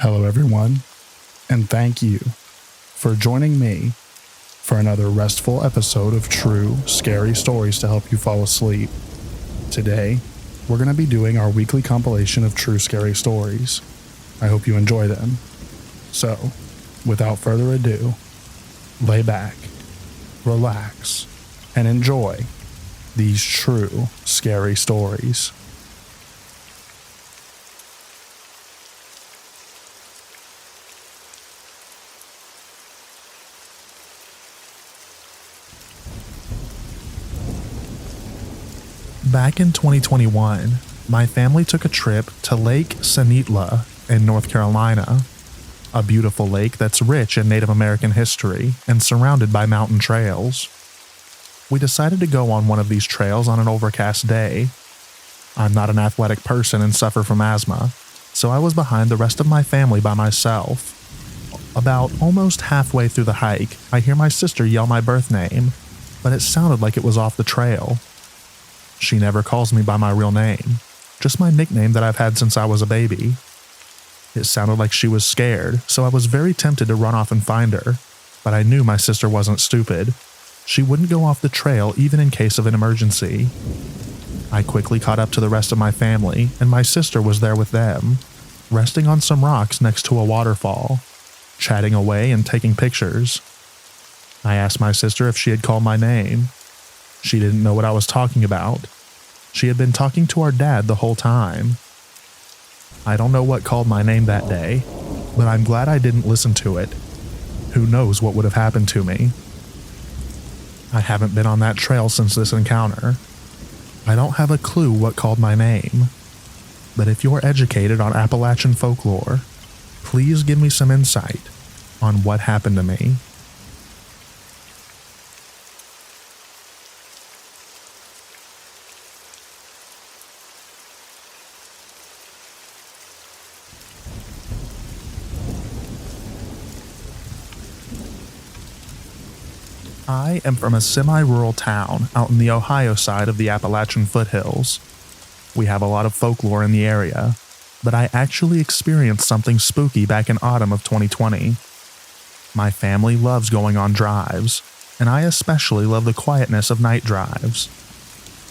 Hello, everyone, and thank you for joining me for another restful episode of True Scary Stories to help you fall asleep. Today, we're going to be doing our weekly compilation of true scary stories. I hope you enjoy them. So, without further ado, lay back, relax, and enjoy these true scary stories. Back in 2021, my family took a trip to Lake Sanitla in North Carolina, a beautiful lake that's rich in Native American history and surrounded by mountain trails. We decided to go on one of these trails on an overcast day. I'm not an athletic person and suffer from asthma, so I was behind the rest of my family by myself. About almost halfway through the hike, I hear my sister yell my birth name, but it sounded like it was off the trail. She never calls me by my real name, just my nickname that I've had since I was a baby. It sounded like she was scared, so I was very tempted to run off and find her, but I knew my sister wasn't stupid. She wouldn't go off the trail even in case of an emergency. I quickly caught up to the rest of my family, and my sister was there with them, resting on some rocks next to a waterfall, chatting away and taking pictures. I asked my sister if she had called my name. She didn't know what I was talking about. She had been talking to our dad the whole time. I don't know what called my name that day, but I'm glad I didn't listen to it. Who knows what would have happened to me? I haven't been on that trail since this encounter. I don't have a clue what called my name. But if you're educated on Appalachian folklore, please give me some insight on what happened to me. I am from a semi-rural town out in the Ohio side of the Appalachian foothills. We have a lot of folklore in the area, but I actually experienced something spooky back in autumn of 2020. My family loves going on drives, and I especially love the quietness of night drives.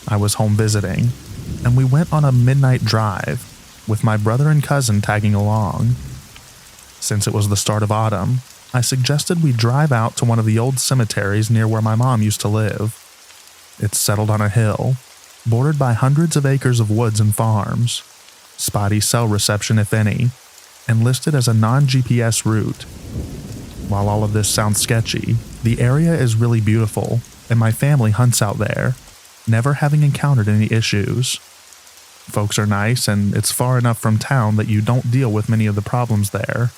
I was home visiting, and we went on a midnight drive, with my brother and cousin tagging along. Since it was the start of autumn, I suggested we drive out to one of the old cemeteries near where my mom used to live. It's settled on a hill, bordered by hundreds of acres of woods and farms, spotty cell reception if any, and listed as a non-GPS route. While all of this sounds sketchy, the area is really beautiful, and my family hunts out there, never having encountered any issues. Folks are nice, and it's far enough from town that you don't deal with many of the problems there,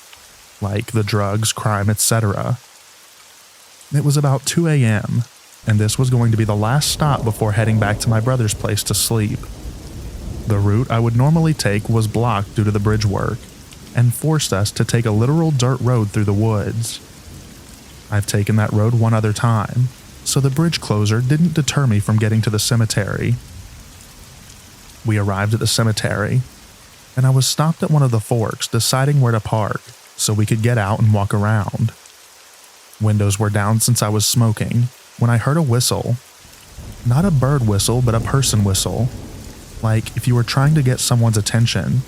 like the drugs, crime, etc. It was about 2 a.m., and this was going to be the last stop before heading back to my brother's place to sleep. The route I would normally take was blocked due to the bridge work, and forced us to take a literal dirt road through the woods. I've taken that road one other time, so the bridge closure didn't deter me from getting to the cemetery. We arrived at the cemetery, and I was stopped at one of the forks deciding where to park, so we could get out and walk around. Windows were down since I was smoking when I heard a whistle. Not a bird whistle, but a person whistle, like if you were trying to get someone's attention.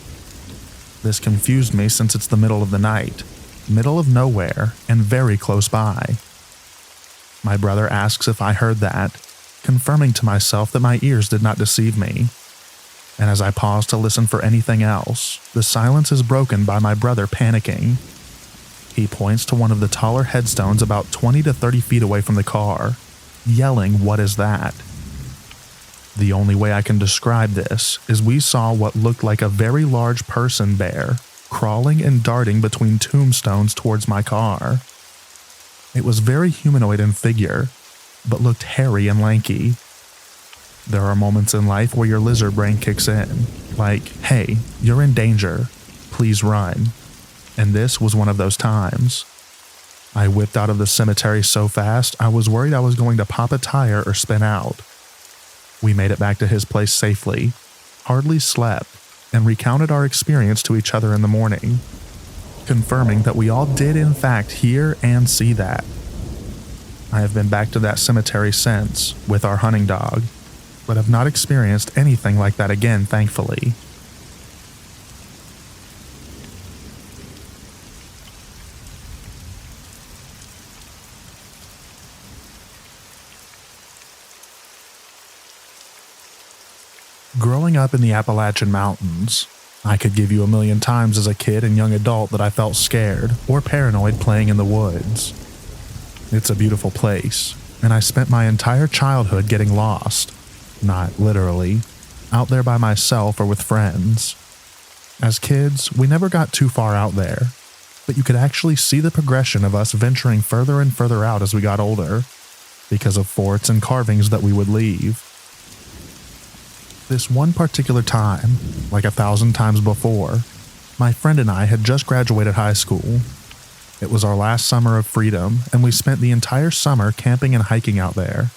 This confused me since it's the middle of the night, middle of nowhere, and very close by. My brother asks if I heard that, confirming to myself that my ears did not deceive me. And as I pause to listen for anything else, the silence is broken by my brother panicking. He points to one of the taller headstones about 20 to 30 feet away from the car, yelling, "What is that?" The only way I can describe this is we saw what looked like a very large person bear crawling and darting between tombstones towards my car. It was very humanoid in figure, but looked hairy and lanky. There are moments in life where your lizard brain kicks in, like, hey, you're in danger, please run. And this was one of those times. I whipped out of the cemetery so fast, I was worried I was going to pop a tire or spin out. We made it back to his place safely, hardly slept, and recounted our experience to each other in the morning. confirming that we all did in fact hear and see that. I have been back to that cemetery since, with our hunting dog, but have not experienced anything like that again, thankfully. Growing up in the Appalachian Mountains, I could give you a million times as a kid and young adult that I felt scared or paranoid playing in the woods. It's a beautiful place, and I spent my entire childhood getting lost, not literally, out there by myself or with friends. As kids, we never got too far out there, but you could actually see the progression of us venturing further and further out as we got older, because of forts and carvings that we would leave. This one particular time, like 1,000 times before, my friend and I had just graduated high school. It was our last summer of freedom, and we spent the entire summer camping and hiking out there.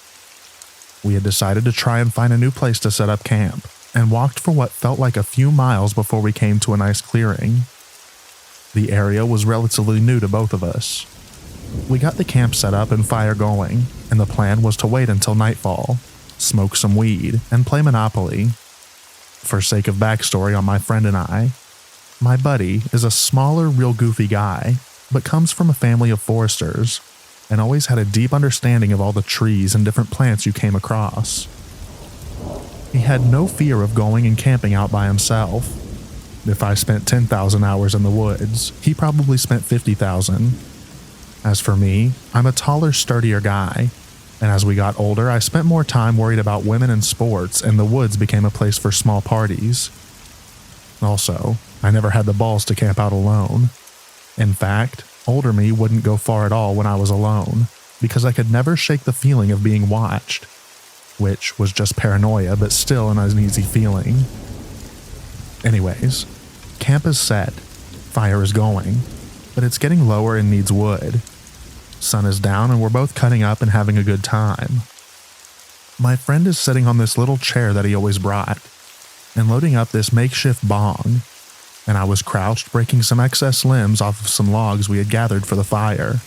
We had decided to try and find a new place to set up camp, and walked for what felt like a few miles before we came to a nice clearing. The area was relatively new to both of us. We got the camp set up and fire going, and the plan was to wait until nightfall, smoke some weed, and play Monopoly. For sake of backstory on my friend and I, my buddy is a smaller, real goofy guy, but comes from a family of foresters, and always had a deep understanding of all the trees and different plants you came across. He had no fear of going and camping out by himself. If I spent 10,000 hours in the woods, he probably spent 50,000. As for me, I'm a taller, sturdier guy, and as we got older, I spent more time worried about women and sports, and the woods became a place for small parties. Also, I never had the balls to camp out alone. In fact, older me wouldn't go far at all when I was alone, because I could never shake the feeling of being watched, which was just paranoia, but still an uneasy feeling. Anyways, camp is set, fire is going, but it's getting lower and needs wood. Sun is down and we're both cutting up and having a good time. My friend is sitting on this little chair that he always brought, and loading up this makeshift bong, and I was crouched breaking some excess limbs off of some logs we had gathered for the fire.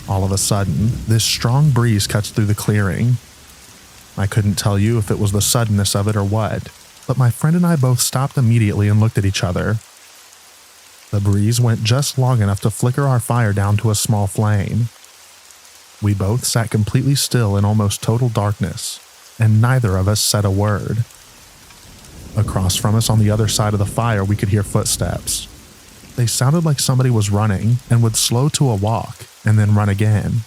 All of a sudden, this strong breeze cuts through the clearing. I couldn't tell you if it was the suddenness of it or what, but my friend and I both stopped immediately and looked at each other. The breeze went just long enough to flicker our fire down to a small flame. We both sat completely still in almost total darkness, and neither of us said a word. Across from us on the other side of the fire, we could hear footsteps. They sounded like somebody was running and would slow to a walk and then run again,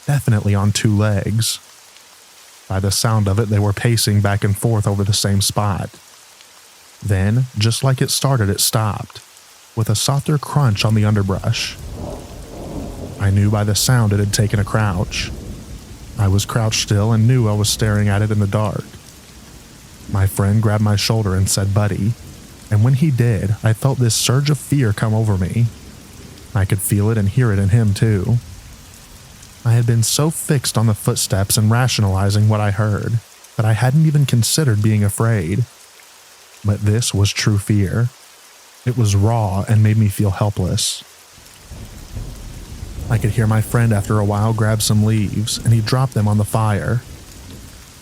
definitely on two legs. By the sound of it, they were pacing back and forth over the same spot. Then, just like it started, it stopped, with a softer crunch on the underbrush. I knew by the sound it had taken a crouch. I was crouched still and knew I was staring at it in the dark. My friend grabbed my shoulder and said, "Buddy," and when he did, I felt this surge of fear come over me. I could feel it and hear it in him too. I had been so fixed on the footsteps and rationalizing what I heard that I hadn't even considered being afraid. But this was true fear. It was raw and made me feel helpless. I could hear my friend after a while grab some leaves, and he dropped them on the fire.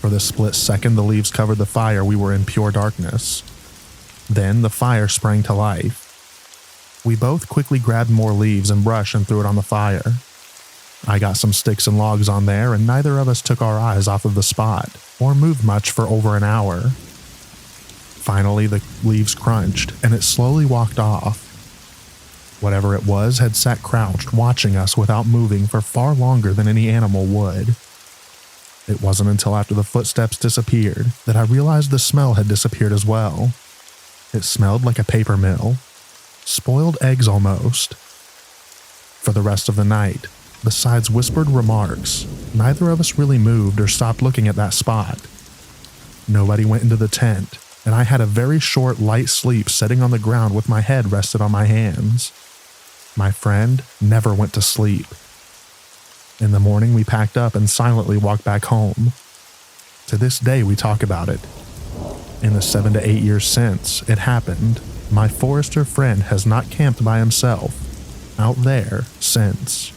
For the split second the leaves covered the fire, we were in pure darkness. Then the fire sprang to life. We both quickly grabbed more leaves and brush and threw it on the fire. I got some sticks and logs on there, and neither of us took our eyes off of the spot, or moved much for over an hour. Finally, the leaves crunched, and it slowly walked off. Whatever it was had sat crouched, watching us without moving for far longer than any animal would. It wasn't until after the footsteps disappeared that I realized the smell had disappeared as well. It smelled like a paper mill. Spoiled eggs almost. For the rest of the night, besides whispered remarks, neither of us really moved or stopped looking at that spot. Nobody went into the tent, and I had a very short, light sleep sitting on the ground with my head rested on my hands. My friend never went to sleep. In the morning, we packed up and silently walked back home. To this day, we talk about it. In the 7 to 8 years since it happened, My forester friend has not camped by himself out there since.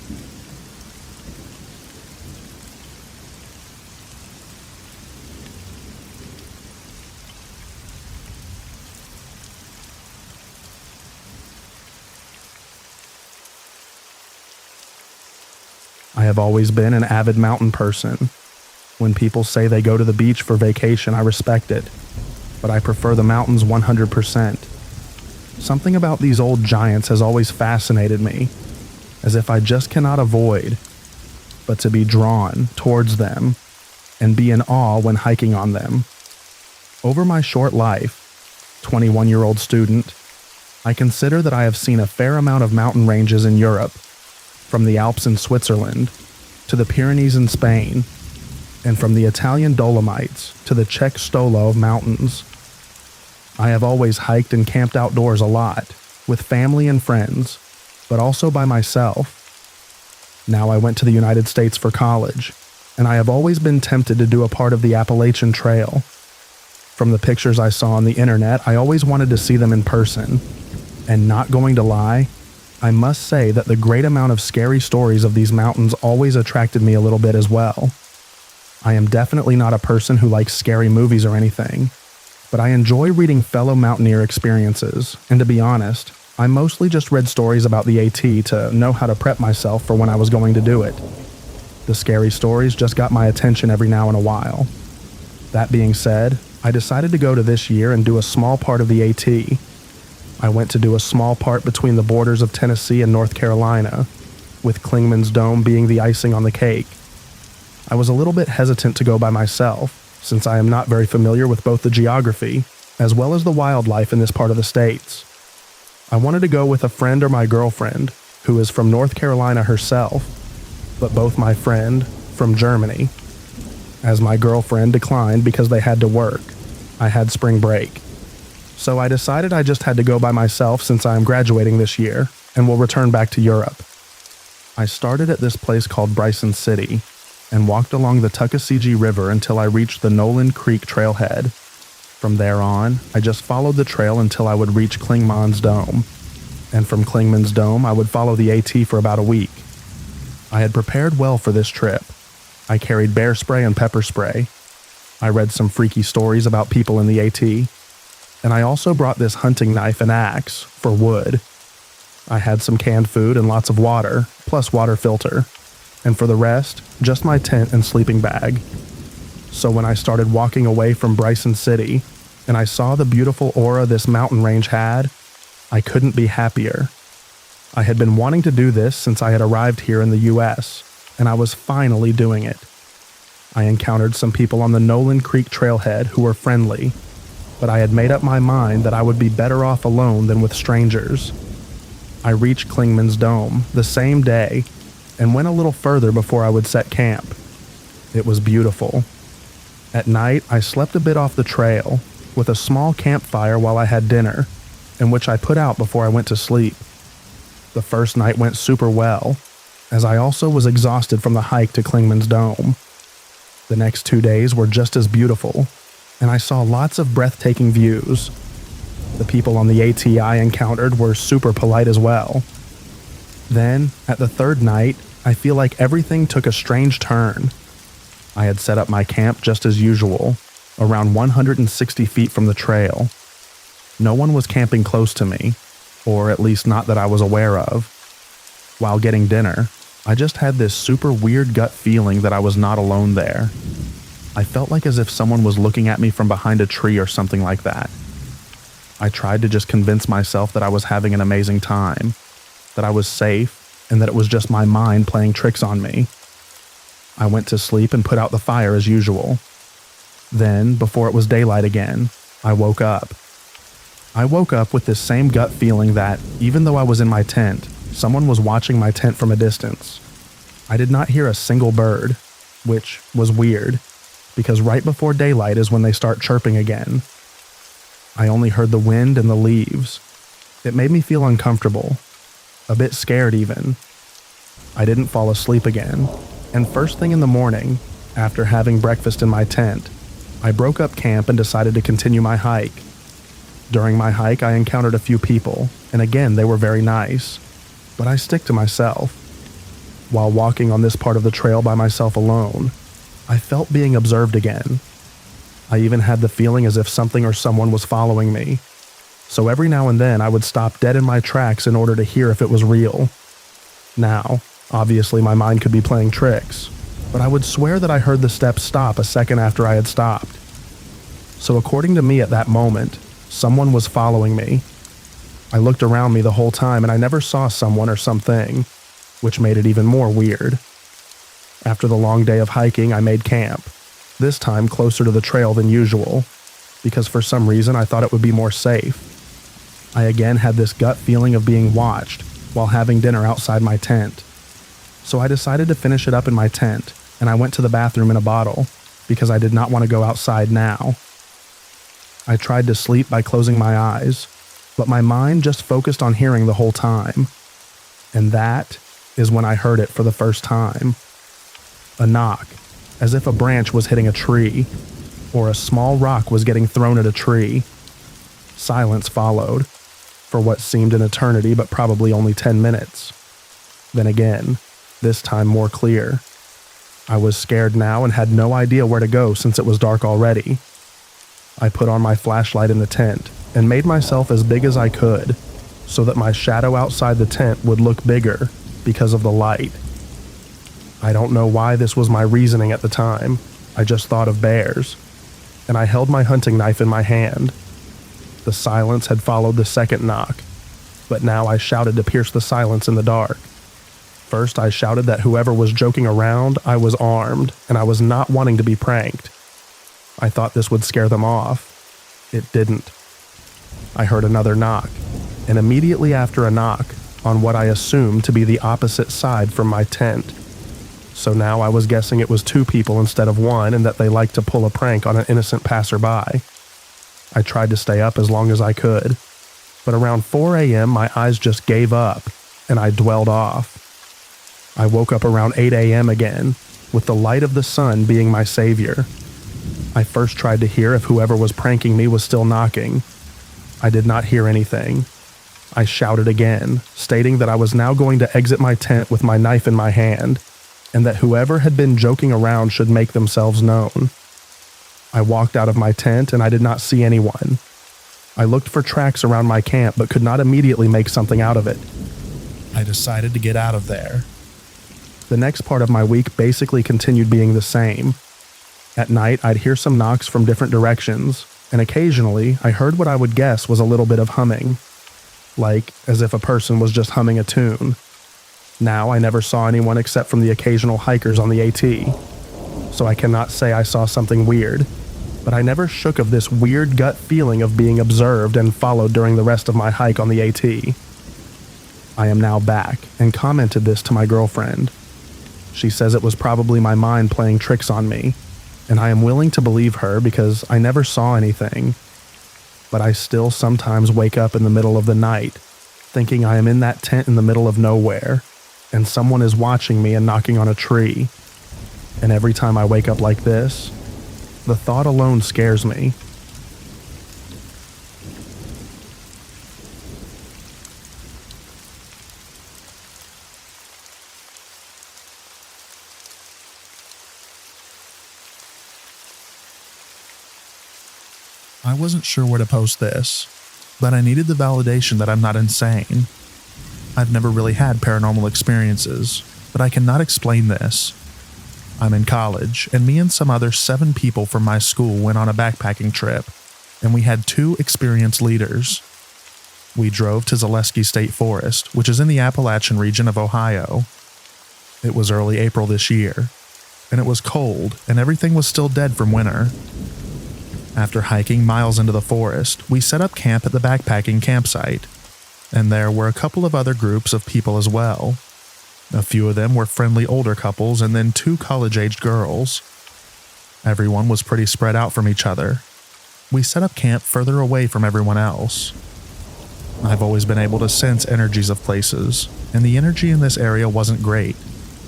I have always been an avid mountain person. When people say they go to the beach for vacation, I respect it, but I prefer the mountains 100%. Something about these old giants has always fascinated me, as if I just cannot avoid but to be drawn towards them and be in awe when hiking on them. Over my short life, 21-year-old student, I consider that I have seen a fair amount of mountain ranges in Europe, from the Alps in Switzerland to the Pyrenees in Spain, and from the Italian Dolomites to the Czech Stolo Mountains. I have always hiked and camped outdoors a lot, with family and friends, but also by myself. Now I went to the United States for college, and I have always been tempted to do a part of the Appalachian Trail. From the pictures I saw on the internet, I always wanted to see them in person, and not going to lie, I must say that the great amount of scary stories of these mountains always attracted me a little bit as well. I am definitely not a person who likes scary movies or anything, but I enjoy reading fellow mountaineer experiences, and to be honest, I mostly just read stories about the AT to know how to prep myself for when I was going to do it. The scary stories just got my attention every now and a while. That being said, I decided to go to this year and do a small part of the AT. I went to do a small part between the borders of Tennessee and North Carolina, with Clingman's Dome being the icing on the cake. I was a little bit hesitant to go by myself, since I am not very familiar with both the geography, as well as the wildlife in this part of the States. I wanted to go with a friend or my girlfriend, who is from North Carolina herself, but both my friend from Germany. As my girlfriend declined because they had to work, I had spring break. So I decided I just had to go by myself since I am graduating this year and will return back to Europe. I started at this place called Bryson City and walked along the Tuckasegee River until I reached the Nolan Creek trailhead. From there on, I just followed the trail until I would reach Clingman's Dome, and from Clingman's Dome I would follow the AT for about a week. I had prepared well for this trip. I carried bear spray and pepper spray. I read some freaky stories about people in the AT, and I also brought this hunting knife and axe for wood. I had some canned food and lots of water, plus water filter, and for the rest, just my tent and sleeping bag. So when I started walking away from Bryson City, and I saw the beautiful aura this mountain range had, I couldn't be happier. I had been wanting to do this since I had arrived here in the US, and I was finally doing it. I encountered some people on the Nolan Creek trailhead who were friendly, but I had made up my mind that I would be better off alone than with strangers. I reached Clingman's Dome the same day and went a little further before I would set camp. It was beautiful. At night, I slept a bit off the trail with a small campfire while I had dinner, in which I put out before I went to sleep. The first night went super well, as I also was exhausted from the hike to Clingman's Dome. The next 2 days were just as beautiful, and I saw lots of breathtaking views. The people on the AT I encountered were super polite as well. Then, at the third night, I feel like everything took a strange turn. I had set up my camp just as usual, around 160 feet from the trail. No one was camping close to me, or at least not that I was aware of. While getting dinner, I just had this super weird gut feeling that I was not alone there. I felt like as if someone was looking at me from behind a tree or something like that. I tried to just convince myself that I was having an amazing time, that I was safe, and that it was just my mind playing tricks on me. I went to sleep and put out the fire as usual. Then, before it was daylight again, I woke up. I woke up with this same gut feeling that, even though I was in my tent, someone was watching my tent from a distance. I did not hear a single bird, which was weird, because right before daylight is when they start chirping again. I only heard the wind and the leaves. It made me feel uncomfortable, a bit scared even. I didn't fall asleep again, and first thing in the morning, after having breakfast in my tent, I broke up camp and decided to continue my hike. During my hike, I encountered a few people, and again, they were very nice, but I stick to myself. While walking on this part of the trail by myself alone, I felt being observed again. I even had the feeling as if something or someone was following me. So every now and then I would stop dead in my tracks in order to hear if it was real. Now, obviously my mind could be playing tricks, but I would swear that I heard the steps stop a second after I had stopped. So according to me at that moment, someone was following me. I looked around me the whole time and I never saw someone or something, which made it even more weird. After the long day of hiking, I made camp, this time closer to the trail than usual, because for some reason I thought it would be more safe. I again had this gut feeling of being watched while having dinner outside my tent. So I decided to finish it up in my tent, and I went to the bathroom in a bottle because I did not want to go outside now. I tried to sleep by closing my eyes, but my mind just focused on hearing the whole time. And that is when I heard it for the first time. A knock, as if a branch was hitting a tree, or a small rock was getting thrown at a tree. Silence followed, for what seemed an eternity but probably only 10 minutes. Then again, this time more clear. I was scared now and had no idea where to go since it was dark already. I put on my flashlight in the tent and made myself as big as I could so that my shadow outside the tent would look bigger because of the light. I don't know why this was my reasoning at the time. I just thought of bears, and I held my hunting knife in my hand. The silence had followed the second knock, but now I shouted to pierce the silence in the dark. First, I shouted that whoever was joking around, I was armed, and I was not wanting to be pranked. I thought this would scare them off. It didn't. I heard another knock, and immediately after a knock, on what I assumed to be the opposite side from my tent. So now I was guessing it was two people instead of one, and that they liked to pull a prank on an innocent passerby. I tried to stay up as long as I could, but around 4 a.m. my eyes just gave up, and I dwelled off. I woke up around 8 a.m. again, with the light of the sun being my savior. I first tried to hear if whoever was pranking me was still knocking. I did not hear anything. I shouted again, stating that I was now going to exit my tent with my knife in my hand, and that whoever had been joking around should make themselves known. I walked out of my tent and I did not see anyone. I looked for tracks around my camp but could not immediately make something out of it. I decided to get out of there. The next part of my week basically continued being the same. At night, I'd hear some knocks from different directions, and occasionally I heard what I would guess was a little bit of humming, like as if a person was just humming a tune. Now I never saw anyone except from the occasional hikers on the AT, so I cannot say I saw something weird, but I never shook of this weird gut feeling of being observed and followed during the rest of my hike on the AT. I am now back and commented this to my girlfriend. She says it was probably my mind playing tricks on me, and I am willing to believe her because I never saw anything. But I still sometimes wake up in the middle of the night, thinking I am in that tent in the middle of nowhere, and someone is watching me and knocking on a tree. And every time I wake up like this, the thought alone scares me. I wasn't sure where to post this, but I needed the validation that I'm not insane. I've never really had paranormal experiences, but I cannot explain this. I'm in college, and me and some other 7 people from my school went on a backpacking trip, and we had 2 experienced leaders. We drove to Zaleski State Forest, which is in the Appalachian region of Ohio. It was early April this year, and it was cold, and everything was still dead from winter. After hiking miles into the forest, we set up camp at the backpacking campsite, and there were a couple of other groups of people as well. A few of them were friendly older couples and then 2 college-aged girls. Everyone was pretty spread out from each other. We set up camp further away from everyone else. I've always been able to sense energies of places, and the energy in this area wasn't great.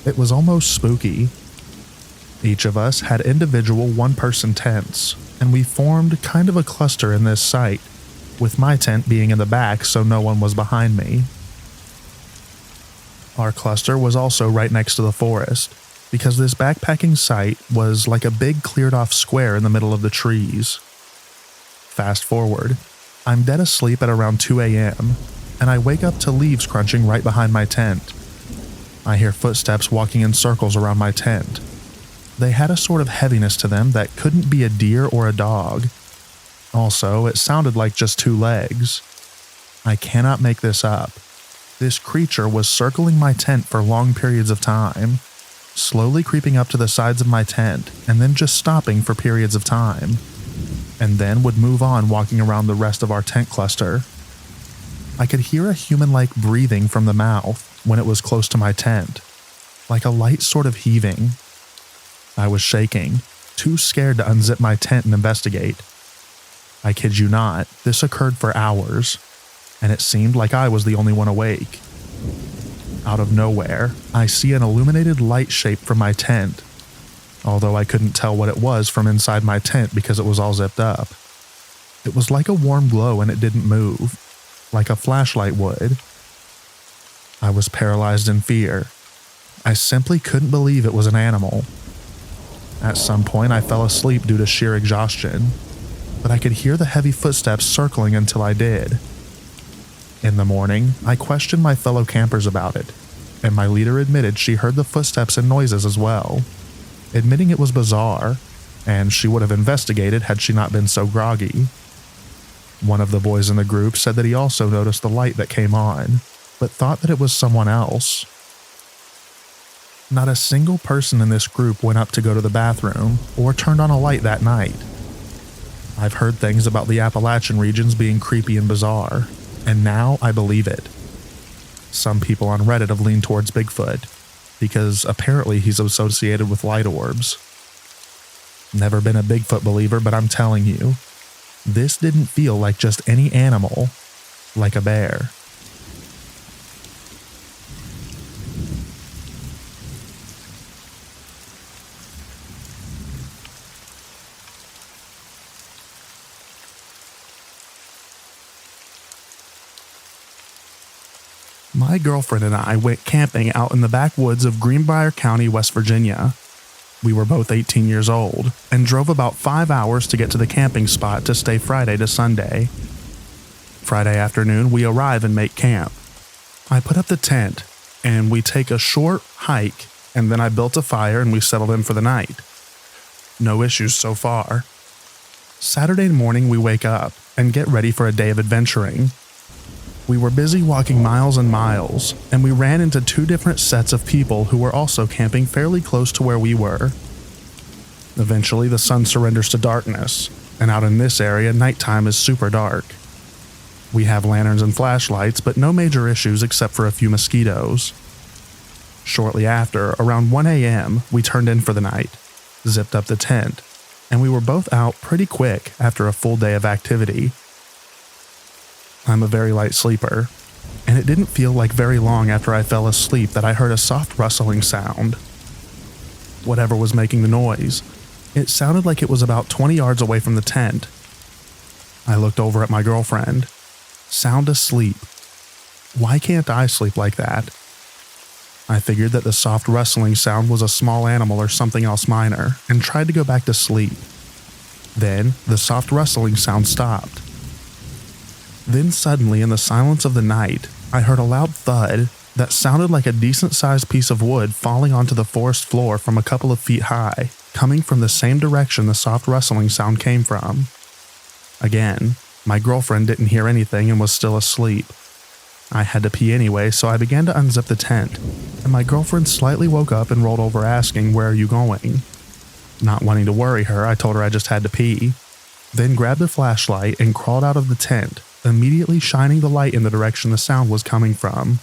It was almost spooky. Each of us had individual 1-person tents, and we formed kind of a cluster in this site. with my tent being in the back so no one was behind me. Our cluster was also right next to the forest, because this backpacking site was like a big cleared off square in the middle of the trees. Fast forward, I'm dead asleep at around 2 a.m., and I wake up to leaves crunching right behind my tent. I hear footsteps walking in circles around my tent. They had a sort of heaviness to them that couldn't be a deer or a dog. Also, it sounded like just two legs. I cannot make this up. This creature was circling my tent for long periods of time, slowly creeping up to the sides of my tent and then just stopping for periods of time, and then would move on walking around the rest of our tent cluster. I could hear a human-like breathing from the mouth when it was close to my tent, like a light sort of heaving. I was shaking, too scared to unzip my tent and investigate. I kid you not, this occurred for hours, and it seemed like I was the only one awake. Out of nowhere, I see an illuminated light shape from my tent, although I couldn't tell what it was from inside my tent because it was all zipped up. It was like a warm glow and it didn't move, like a flashlight would. I was paralyzed in fear. I simply couldn't believe it was an animal. At some point, I fell asleep due to sheer exhaustion, but I could hear the heavy footsteps circling until I did. In the morning, I questioned my fellow campers about it, and my leader admitted she heard the footsteps and noises as well, admitting it was bizarre, and she would have investigated had she not been so groggy. One of the boys in the group said that he also noticed the light that came on, but thought that it was someone else. Not a single person in this group went up to go to the bathroom or turned on a light that night. I've heard things about the Appalachian regions being creepy and bizarre, and now I believe it. Some people on Reddit have leaned towards Bigfoot, because apparently he's associated with light orbs. Never been a Bigfoot believer, but I'm telling you, this didn't feel like just any animal, like a bear. My girlfriend and I went camping out in the backwoods of Greenbrier County, West Virginia. We were both 18 years old and drove about 5 hours to get to the camping spot to stay Friday to Sunday. Friday afternoon, we arrive and make camp. I put up the tent and we take a short hike, and then I built a fire and we settled in for the night. No issues so far. Saturday morning, we wake up and get ready for a day of adventuring. We were busy walking miles and miles, and we ran into two different sets of people who were also camping fairly close to where we were. Eventually, the sun surrenders to darkness, and out in this area, nighttime is super dark. We have lanterns and flashlights, but no major issues except for a few mosquitoes. Shortly after, around 1 a.m., we turned in for the night, zipped up the tent, and we were both out pretty quick after a full day of activity. I'm a very light sleeper, and it didn't feel like very long after I fell asleep that I heard a soft rustling sound. Whatever was making the noise, it sounded like it was about 20 yards away from the tent. I looked over at my girlfriend. Sound asleep. Why can't I sleep like that? I figured that the soft rustling sound was a small animal or something else minor, and tried to go back to sleep. Then, the soft rustling sound stopped. Then suddenly, in the silence of the night, I heard a loud thud that sounded like a decent-sized piece of wood falling onto the forest floor from a couple of feet high, coming from the same direction the soft rustling sound came from. Again, my girlfriend didn't hear anything and was still asleep. I had to pee anyway, so I began to unzip the tent, and my girlfriend slightly woke up and rolled over asking, "Where are you going?" Not wanting to worry her, I told her I just had to pee, then grabbed a flashlight and crawled out of the tent, immediately shining the light in the direction the sound was coming from.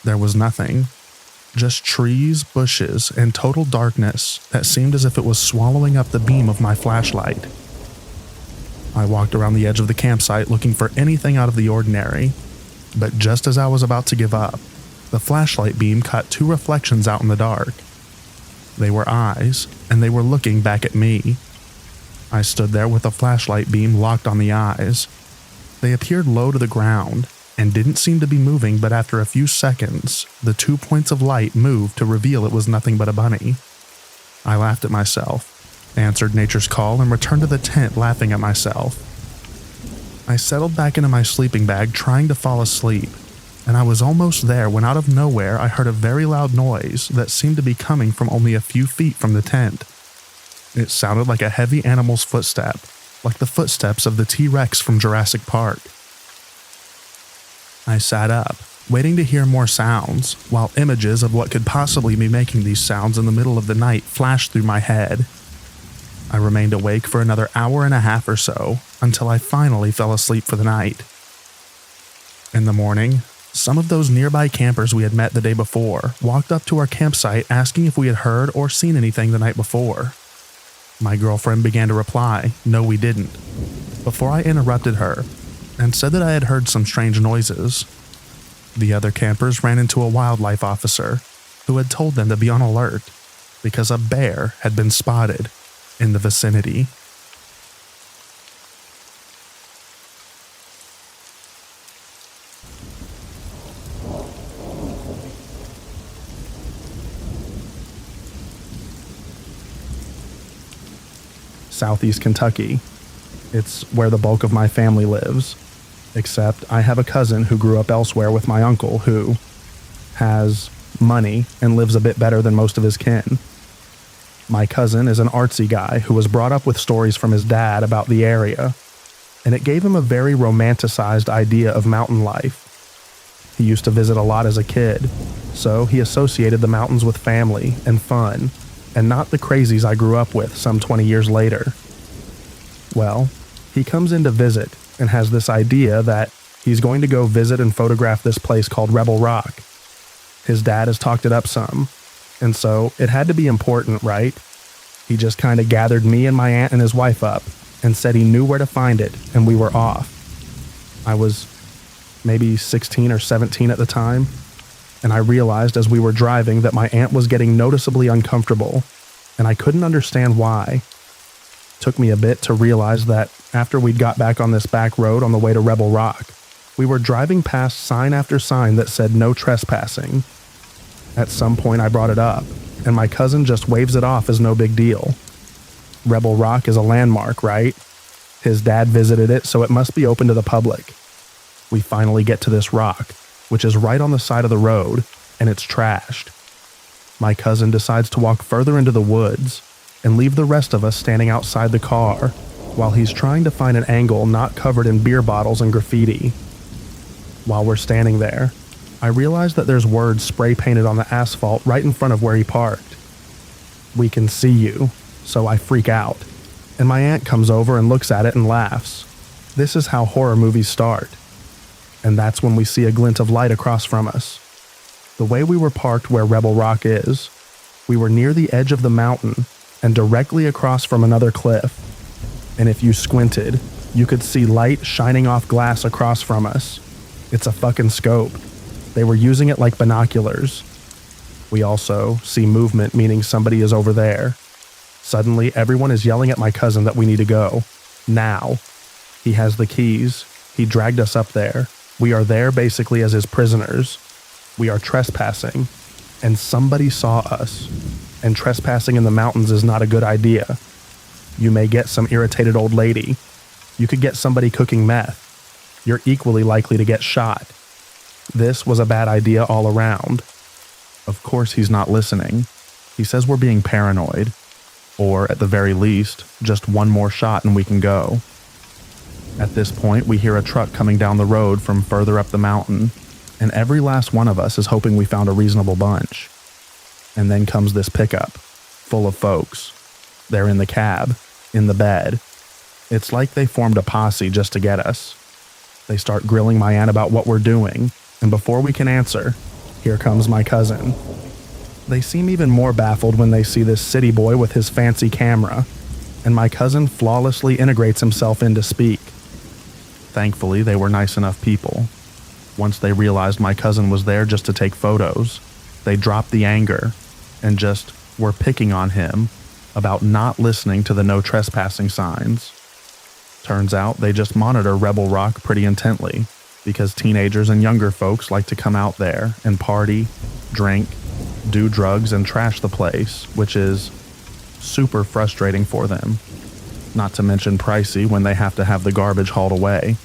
There was nothing, just trees, bushes, and total darkness that seemed as if it was swallowing up the beam of my flashlight. I walked around the edge of the campsite looking for anything out of the ordinary, but just as I was about to give up, the flashlight beam caught two reflections out in the dark. They were eyes, and they were looking back at me. I stood there with the flashlight beam locked on the eyes. They appeared low to the ground and didn't seem to be moving, but after a few seconds, the 2 points of light moved to reveal it was nothing but a bunny. I laughed at myself, answered nature's call, and returned to the tent laughing at myself. I settled back into my sleeping bag trying to fall asleep, and I was almost there when out of nowhere I heard a very loud noise that seemed to be coming from only a few feet from the tent. It sounded like a heavy animal's footstep, like the footsteps of the T-Rex from Jurassic Park. I sat up, waiting to hear more sounds, while images of what could possibly be making these sounds in the middle of the night flashed through my head. I remained awake for another hour and a half or so, until I finally fell asleep for the night. In the morning, some of those nearby campers we had met the day before walked up to our campsite asking if we had heard or seen anything the night before. My girlfriend began to reply, "No, we didn't," before I interrupted her and said that I had heard some strange noises. The other campers ran into a wildlife officer who had told them to be on alert because a bear had been spotted in the vicinity. Southeast Kentucky. It's where the bulk of my family lives, except I have a cousin who grew up elsewhere with my uncle who has money and lives a bit better than most of his kin. My cousin is an artsy guy who was brought up with stories from his dad about the area, and it gave him a very romanticized idea of mountain life. He used to visit a lot as a kid, so he associated the mountains with family and fun, and not the crazies I grew up with some 20 years later. Well, he comes in to visit and has this idea that he's going to go visit and photograph this place called Rebel Rock. His dad has talked it up some, and so it had to be important, right? He just kind of gathered me and my aunt and his wife up and said he knew where to find it, and we were off. I was maybe 16 or 17 at the time, and I realized as we were driving that my aunt was getting noticeably uncomfortable, and I couldn't understand why. It took me a bit to realize that after we'd got back on this back road on the way to Rebel Rock, we were driving past sign after sign that said no trespassing. At some point I brought it up, and my cousin just waves it off as no big deal. Rebel Rock is a landmark, right? His dad visited it, so it must be open to the public. We finally get to this rock, which is right on the side of the road, and it's trashed. My cousin decides to walk further into the woods and leave the rest of us standing outside the car while he's trying to find an angle not covered in beer bottles and graffiti. While we're standing there, I realize that there's words spray painted on the asphalt right in front of where he parked. "We can see you," so I freak out, and my aunt comes over and looks at it and laughs. This is how horror movies start. And that's when we see a glint of light across from us. The way we were parked where Rebel Rock is, we were near the edge of the mountain and directly across from another cliff. And if you squinted, you could see light shining off glass across from us. It's a fucking scope. They were using it like binoculars. We also see movement, meaning somebody is over there. Suddenly, everyone is yelling at my cousin that we need to go. Now. He has the keys. He dragged us up there. We are there basically as his prisoners. We are trespassing, and somebody saw us. And trespassing in the mountains is not a good idea. You may get some irritated old lady. You could get somebody cooking meth. You're equally likely to get shot. This was a bad idea all around. Of course he's not listening. He says we're being paranoid. Or, at the very least, just one more shot and we can go. At this point, we hear a truck coming down the road from further up the mountain, and every last one of us is hoping we found a reasonable bunch. And then comes this pickup, full of folks. They're in the cab, in the bed. It's like they formed a posse just to get us. They start grilling my aunt about what we're doing, and before we can answer, here comes my cousin. They seem even more baffled when they see this city boy with his fancy camera, and my cousin flawlessly integrates himself in to speak. Thankfully, they were nice enough people. Once they realized my cousin was there just to take photos, they dropped the anger and just were picking on him about not listening to the no trespassing signs. Turns out they just monitor Rebel Rock pretty intently because teenagers and younger folks like to come out there and party, drink, do drugs, and trash the place, which is super frustrating for them. Not to mention pricey when they have to have the garbage hauled away.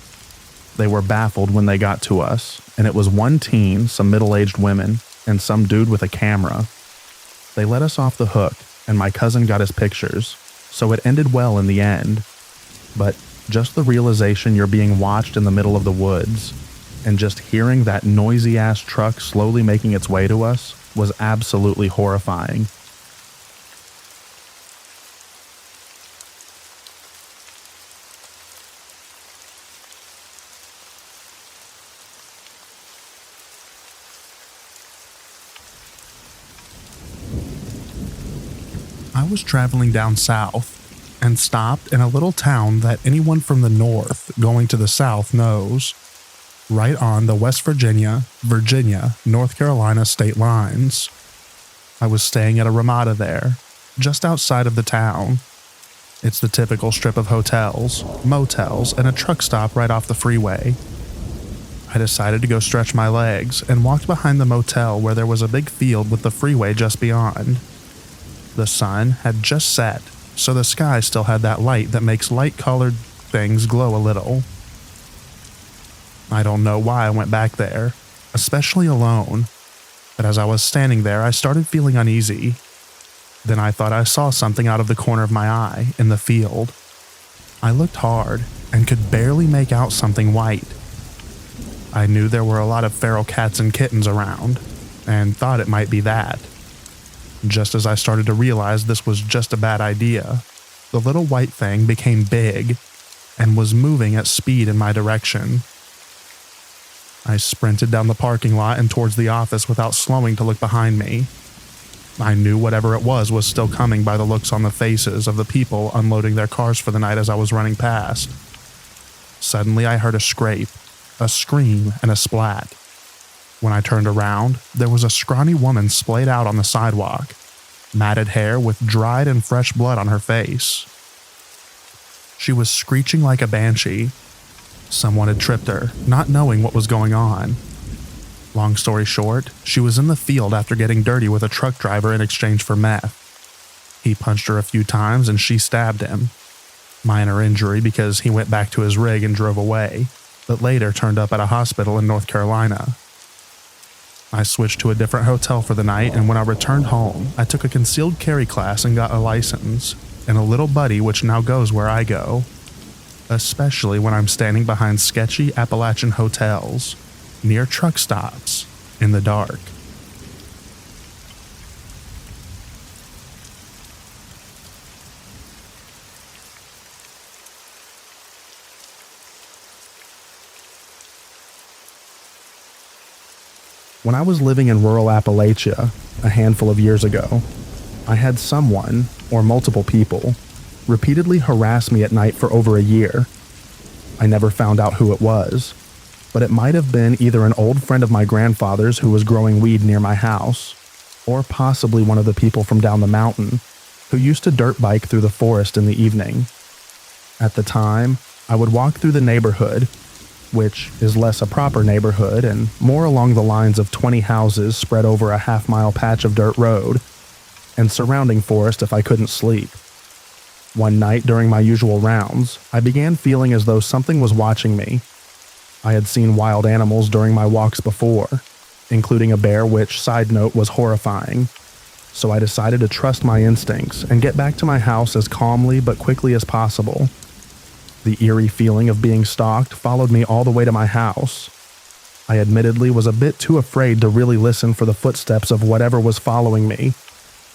They were baffled when they got to us, and it was one teen, some middle-aged women, and some dude with a camera. They let us off the hook, and my cousin got his pictures, so it ended well in the end. But just the realization you're being watched in the middle of the woods, and just hearing that noisy-ass truck slowly making its way to us was absolutely horrifying. I was traveling down south and stopped in a little town that anyone from the north going to the south knows, right on the West Virginia, North Carolina state lines. I was staying at a Ramada there, just outside of the town. It's the typical strip of hotels, motels, and a truck stop right off the freeway. I decided to go stretch my legs and walked behind the motel where there was a big field with the freeway just beyond. The sun had just set, so the sky still had that light that makes light-colored things glow a little. I don't know why I went back there, especially alone, but as I was standing there, I started feeling uneasy. Then I thought I saw something out of the corner of my eye in the field. I looked hard and could barely make out something white. I knew there were a lot of feral cats and kittens around, and thought it might be that. Just as I started to realize this was just a bad idea, the little white thing became big and was moving at speed in my direction. I sprinted down the parking lot and towards the office without slowing to look behind me. I knew whatever it was still coming by the looks on the faces of the people unloading their cars for the night as I was running past. Suddenly I heard a scrape, a scream, and a splat. When I turned around, there was a scrawny woman splayed out on the sidewalk, matted hair with dried and fresh blood on her face. She was screeching like a banshee. Someone had tripped her, not knowing what was going on. Long story short, she was in the field after getting dirty with a truck driver in exchange for meth. He punched her a few times and she stabbed him. Minor injury because he went back to his rig and drove away, but later turned up at a hospital in North Carolina. I switched to a different hotel for the night, and when I returned home, I took a concealed carry class and got a license, and a little buddy which now goes where I go. Especially when I'm standing behind sketchy Appalachian hotels, near truck stops, in the dark. When I was living in rural Appalachia a handful of years ago, I had someone, or multiple people, repeatedly harass me at night for over a year. I never found out who it was, but it might have been either an old friend of my grandfather's who was growing weed near my house, or possibly one of the people from down the mountain who used to dirt bike through the forest in the evening. At the time, I would walk through the neighborhood, which is less a proper neighborhood and more along the lines of 20 houses spread over a half-mile patch of dirt road, and surrounding forest if I couldn't sleep. One night during my usual rounds, I began feeling as though something was watching me. I had seen wild animals during my walks before, including a bear which, side note, was horrifying. So I decided to trust my instincts and get back to my house as calmly but quickly as possible. The eerie feeling of being stalked followed me all the way to my house. I admittedly was a bit too afraid to really listen for the footsteps of whatever was following me.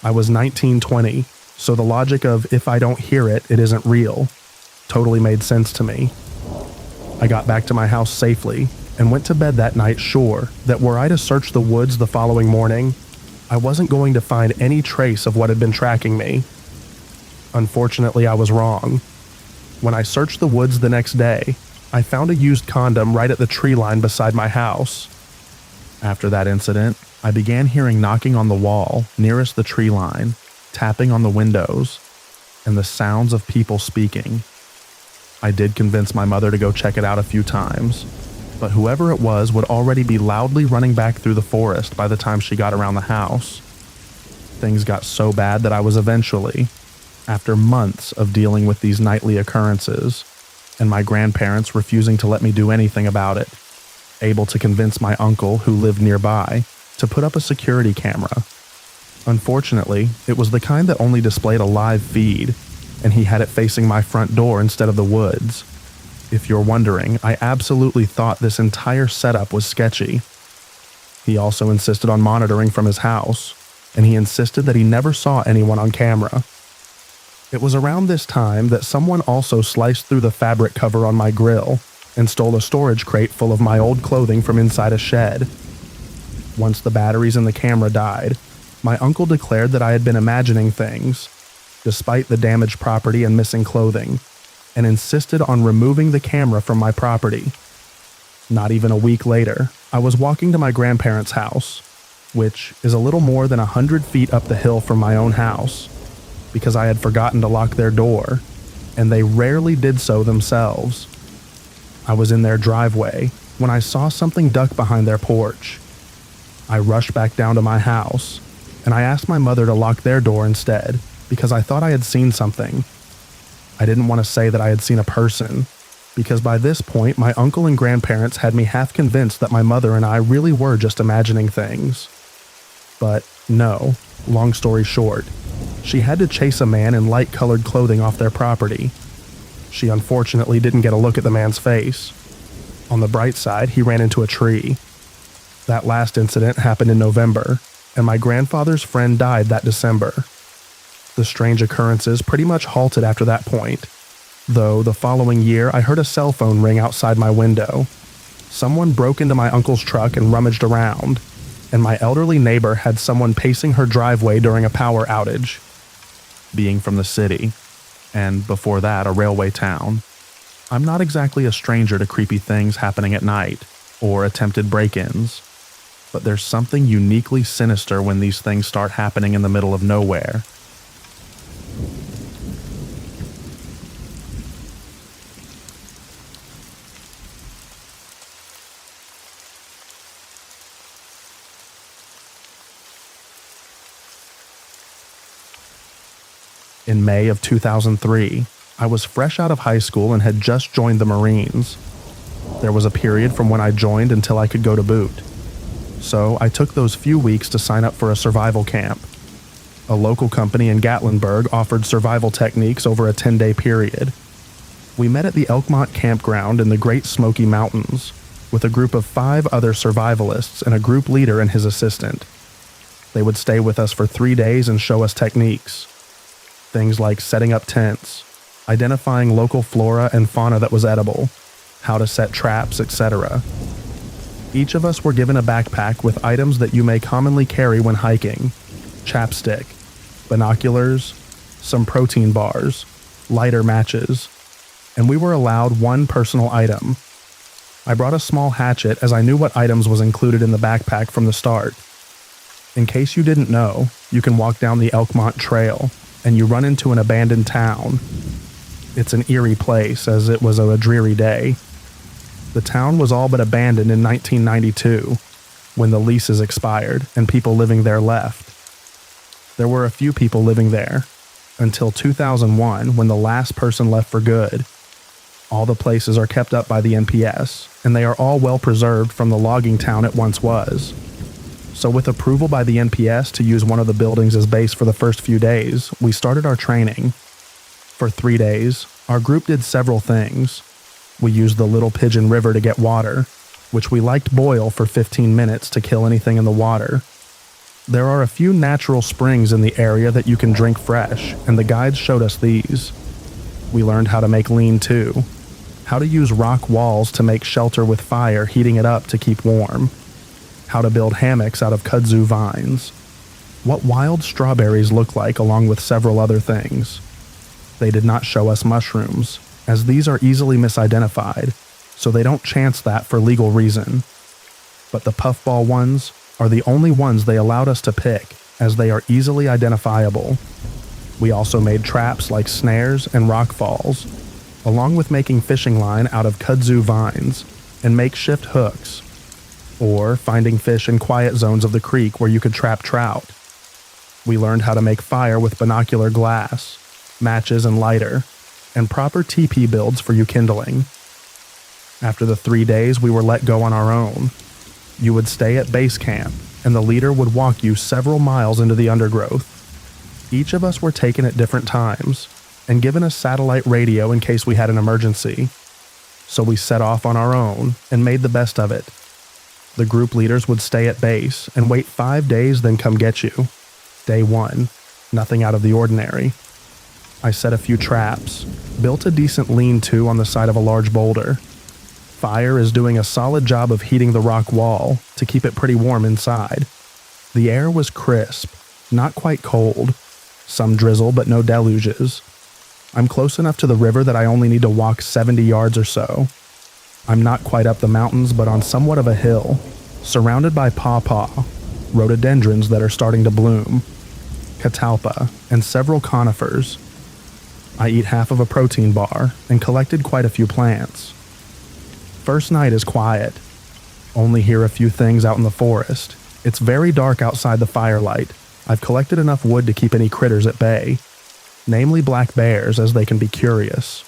I was 1920, so the logic of if I don't hear it, it isn't real totally made sense to me. I got back to my house safely and went to bed that night sure that were I to search the woods the following morning, I wasn't going to find any trace of what had been tracking me. Unfortunately, I was wrong. When I searched the woods the next day, I found a used condom right at the tree line beside my house. After that incident, I began hearing knocking on the wall nearest the tree line, tapping on the windows, and the sounds of people speaking. I did convince my mother to go check it out a few times, but whoever it was would already be loudly running back through the forest by the time she got around the house. Things got so bad that I was eventually, after months of dealing with these nightly occurrences, and my grandparents refusing to let me do anything about it, able to convince my uncle, who lived nearby, to put up a security camera. Unfortunately, it was the kind that only displayed a live feed, and he had it facing my front door instead of the woods. If you're wondering, I absolutely thought this entire setup was sketchy. He also insisted on monitoring from his house, and he insisted that he never saw anyone on camera. It was around this time that someone also sliced through the fabric cover on my grill and stole a storage crate full of my old clothing from inside a shed. Once the batteries in the camera died, my uncle declared that I had been imagining things, despite the damaged property and missing clothing, and insisted on removing the camera from my property. Not even a week later, I was walking to my grandparents' house, which is a little more than 100 feet up the hill from my own house, because I had forgotten to lock their door, and they rarely did so themselves. I was in their driveway when I saw something duck behind their porch. I rushed back down to my house, and I asked my mother to lock their door instead, because I thought I had seen something. I didn't want to say that I had seen a person, because by this point my uncle and grandparents had me half convinced that my mother and I really were just imagining things. But no, long story short, she had to chase a man in light-colored clothing off their property. She unfortunately didn't get a look at the man's face. On the bright side, he ran into a tree. That last incident happened in November, and my grandfather's friend died that December. The strange occurrences pretty much halted after that point, though the following year I heard a cell phone ring outside my window. Someone broke into my uncle's truck and rummaged around, and my elderly neighbor had someone pacing her driveway during a power outage. Being from the city, and before that a railway town, I'm not exactly a stranger to creepy things happening at night, or attempted break-ins, but there's something uniquely sinister when these things start happening in the middle of nowhere. In May of 2003, I was fresh out of high school and had just joined the Marines. There was a period from when I joined until I could go to boot. So I took those few weeks to sign up for a survival camp. A local company in Gatlinburg offered survival techniques over a 10-day period. We met at the Elkmont campground in the Great Smoky Mountains with a group of 5 other survivalists and a group leader and his assistant. They would stay with us for 3 days and show us techniques. Things like setting up tents, identifying local flora and fauna that was edible, how to set traps, etc. Each of us were given a backpack with items that you may commonly carry when hiking: chapstick, binoculars, some protein bars, lighter matches, and we were allowed one personal item. I brought a small hatchet as I knew what items was included in the backpack from the start. In case you didn't know, you can walk down the Elkmont Trail, and you run into an abandoned town. It's an eerie place, as it was a dreary day. The town was all but abandoned in 1992, when the leases expired and people living there left. There were a few people living there, until 2001, when the last person left for good. All the places are kept up by the NPS, and they are all well preserved from the logging town it once was. So with approval by the NPS to use one of the buildings as base for the first few days, we started our training. For 3 days, our group did several things. We used the Little Pigeon River to get water, which we liked boil for 15 minutes to kill anything in the water. There are a few natural springs in the area that you can drink fresh, and the guides showed us these. We learned how to make lean-to, how to use rock walls to make shelter with fire, heating it up to keep warm, how to build hammocks out of kudzu vines, what wild strawberries look like, along with several other things. They did not show us mushrooms, as these are easily misidentified, so they don't chance that for legal reason. But the puffball ones are the only ones they allowed us to pick, as they are easily identifiable. We also made traps like snares and rock falls. along with making fishing line out of kudzu vines and makeshift hooks, or finding fish in quiet zones of the creek where you could trap trout. We learned how to make fire with binocular glass, matches and lighter, and proper teepee builds for you kindling. After the 3 days, we were let go on our own. You would stay at base camp, and the leader would walk you several miles into the undergrowth. Each of us were taken at different times, and given a satellite radio in case we had an emergency. So we set off on our own and made the best of it. The group leaders would stay at base and wait 5 days, then come get you. Day 1, nothing out of the ordinary. I set a few traps, built a decent lean-to on the side of a large boulder. Fire is doing a solid job of heating the rock wall to keep it pretty warm inside. The air was crisp, not quite cold. Some drizzle, but no deluges. I'm close enough to the river that I only need to walk 70 yards or so. I'm not quite up the mountains, but on somewhat of a hill, surrounded by pawpaw, rhododendrons that are starting to bloom, catalpa, and several conifers. I eat half of a protein bar and collected quite a few plants. First night is quiet. Only hear a few things out in the forest. It's very dark outside the firelight. I've collected enough wood to keep any critters at bay, namely black bears, as they can be curious.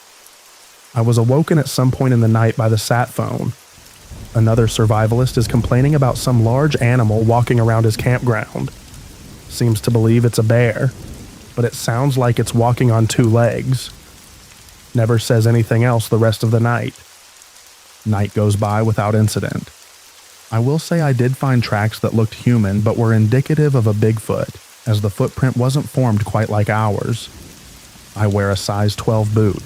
I was awoken at some point in the night by the sat phone. Another survivalist is complaining about some large animal walking around his campground. Seems to believe it's a bear, but it sounds like it's walking on 2 legs. Never says anything else the rest of the night. Night goes by without incident. I will say I did find tracks that looked human but were indicative of a Bigfoot, as the footprint wasn't formed quite like ours. I wear a size 12 boot.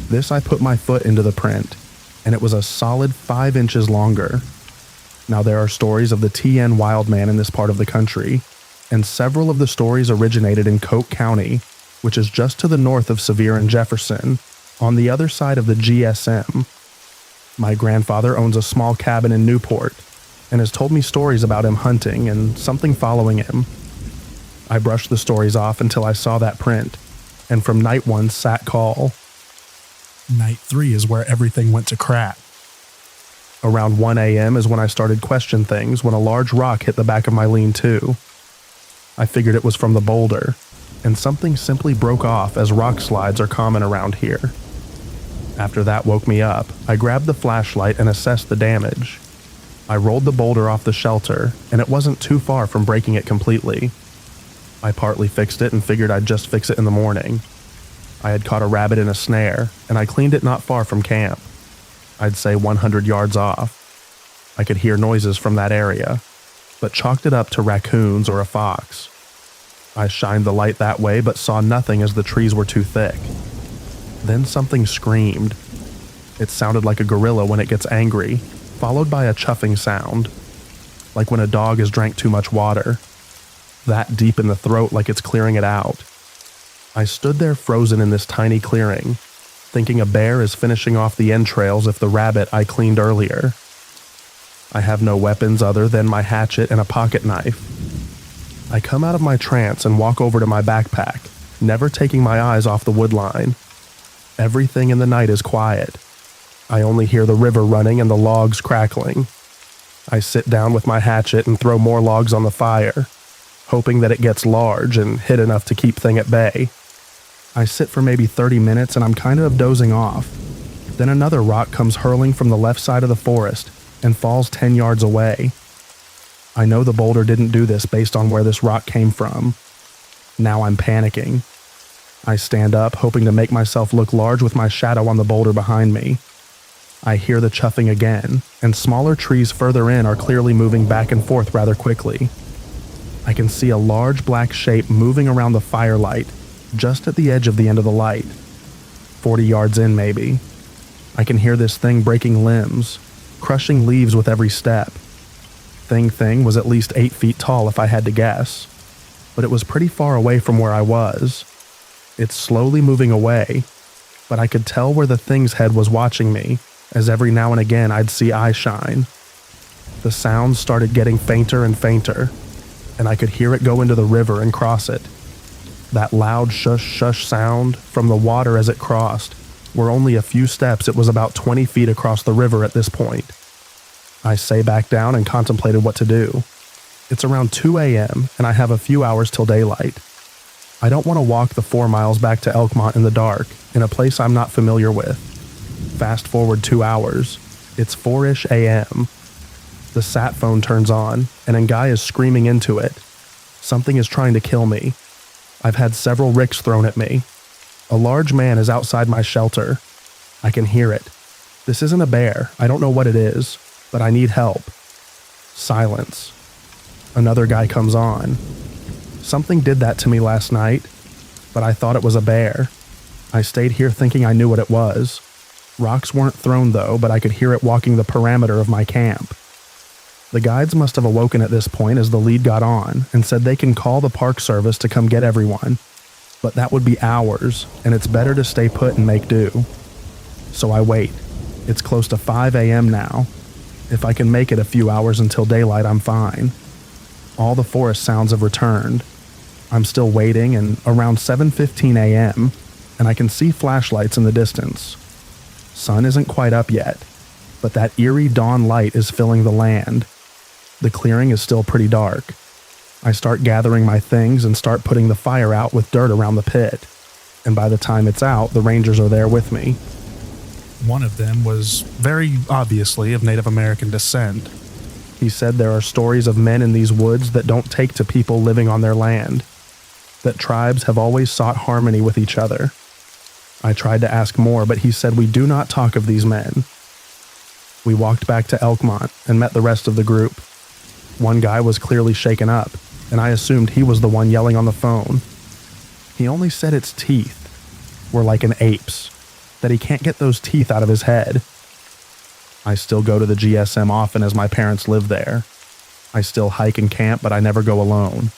This I put my foot into the print, and it was a solid 5 inches longer. Now there are stories of the TN Wildman in this part of the country, and several of the stories originated in Coke County, which is just to the north of Sevier and Jefferson, on the other side of the GSM. My grandfather owns a small cabin in Newport, and has told me stories about him hunting and something following him. I brushed the stories off until I saw that print, and from night 1 sat call. Night 3 is where everything went to crap. Around 1 a.m. is when I started question things when a large rock hit the back of my lean-to. I figured it was from the boulder, and something simply broke off, as rock slides are common around here. After that woke me up, I grabbed the flashlight and assessed the damage. I rolled the boulder off the shelter, and it wasn't too far from breaking it completely. I partly fixed it and figured I'd just fix it in the morning. I had caught a rabbit in a snare, and I cleaned it not far from camp. I'd say 100 yards off. I could hear noises from that area, but chalked it up to raccoons or a fox. I shined the light that way but saw nothing as the trees were too thick. Then something screamed. It sounded like a gorilla when it gets angry, followed by a chuffing sound, like when a dog has drank too much water. That deep in the throat, like it's clearing it out. I stood there frozen in this tiny clearing, thinking a bear is finishing off the entrails of the rabbit I cleaned earlier. I have no weapons other than my hatchet and a pocket knife. I come out of my trance and walk over to my backpack, never taking my eyes off the wood line. Everything in the night is quiet. I only hear the river running and the logs crackling. I sit down with my hatchet and throw more logs on the fire, hoping that it gets large and hit enough to keep thing at bay. I sit for maybe 30 minutes and I'm kind of dozing off. Then another rock comes hurling from the left side of the forest and falls 10 yards away. I know the boulder didn't do this based on where this rock came from. Now I'm panicking. I stand up, hoping to make myself look large with my shadow on the boulder behind me. I hear the chuffing again, and smaller trees further in are clearly moving back and forth rather quickly. I can see a large black shape moving around the firelight, just at the edge of the end of the light. 40 yards in, maybe. I can hear this thing breaking limbs, crushing leaves with every step. Thing was at least 8 feet tall if I had to guess, but it was pretty far away from where I was. It's slowly moving away, but I could tell where the thing's head was watching me, as every now and again I'd see eye shine. The sounds started getting fainter and fainter, and I could hear it go into the river and cross it. That loud shush shush sound from the water as it crossed We're only a few steps. It was about 20 feet across the river at this point. I say back down and contemplated what to do. It's around 2 a.m. and I have a few hours till daylight. I don't want to walk the 4 miles back to Elkmont in the dark, in a place I'm not familiar with. Fast forward 2 hours. It's 4-ish a.m. The sat phone turns on, and a guy is screaming into it. Something is trying to kill me. I've had several ricks thrown at me. A large man is outside my shelter. I can hear it. This isn't a bear. I don't know what it is, but I need help. Silence. Another guy comes on. Something did that to me last night, but I thought it was a bear. I stayed here thinking I knew what it was. Rocks weren't thrown though, but I could hear it walking the perimeter of my camp. The guides must have awoken at this point as the lead got on and said they can call the park service to come get everyone. But that would be hours, and it's better to stay put and make do. So I wait. It's close to 5 a.m. now. If I can make it a few hours until daylight, I'm fine. All the forest sounds have returned. I'm still waiting, and around 7:15 a.m., and I can see flashlights in the distance. Sun isn't quite up yet, but that eerie dawn light is filling the land. The clearing is still pretty dark. I start gathering my things and start putting the fire out with dirt around the pit, and by the time it's out, the rangers are there with me. One of them was very obviously of Native American descent. He said there are stories of men in these woods that don't take to people living on their land, that tribes have always sought harmony with each other. I tried to ask more, but he said we do not talk of these men. We walked back to Elkmont and met the rest of the group. One guy was clearly shaken up, and I assumed he was the one yelling on the phone. He only said its teeth were like an ape's, that he can't get those teeth out of his head. I still go to the GSM often as my parents live there. I still hike and camp, but I never go alone.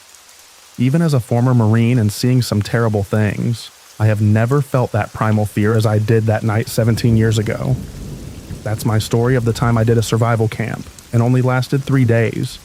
Even as a former Marine and seeing some terrible things, I have never felt that primal fear as I did that night 17 years ago. That's my story of the time I did a survival camp, and only lasted 3 days.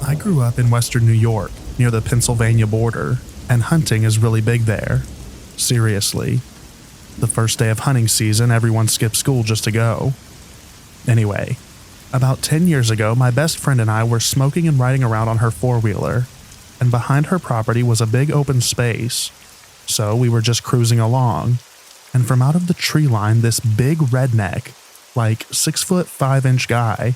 I grew up in western New York, near the Pennsylvania border, and hunting is really big there. Seriously. The first day of hunting season, everyone skipped school just to go. Anyway, about 10 years ago, my best friend and I were smoking and riding around on her four-wheeler, and behind her property was a big open space. So we were just cruising along, and from out of the tree line, this big redneck, like 6'5" guy,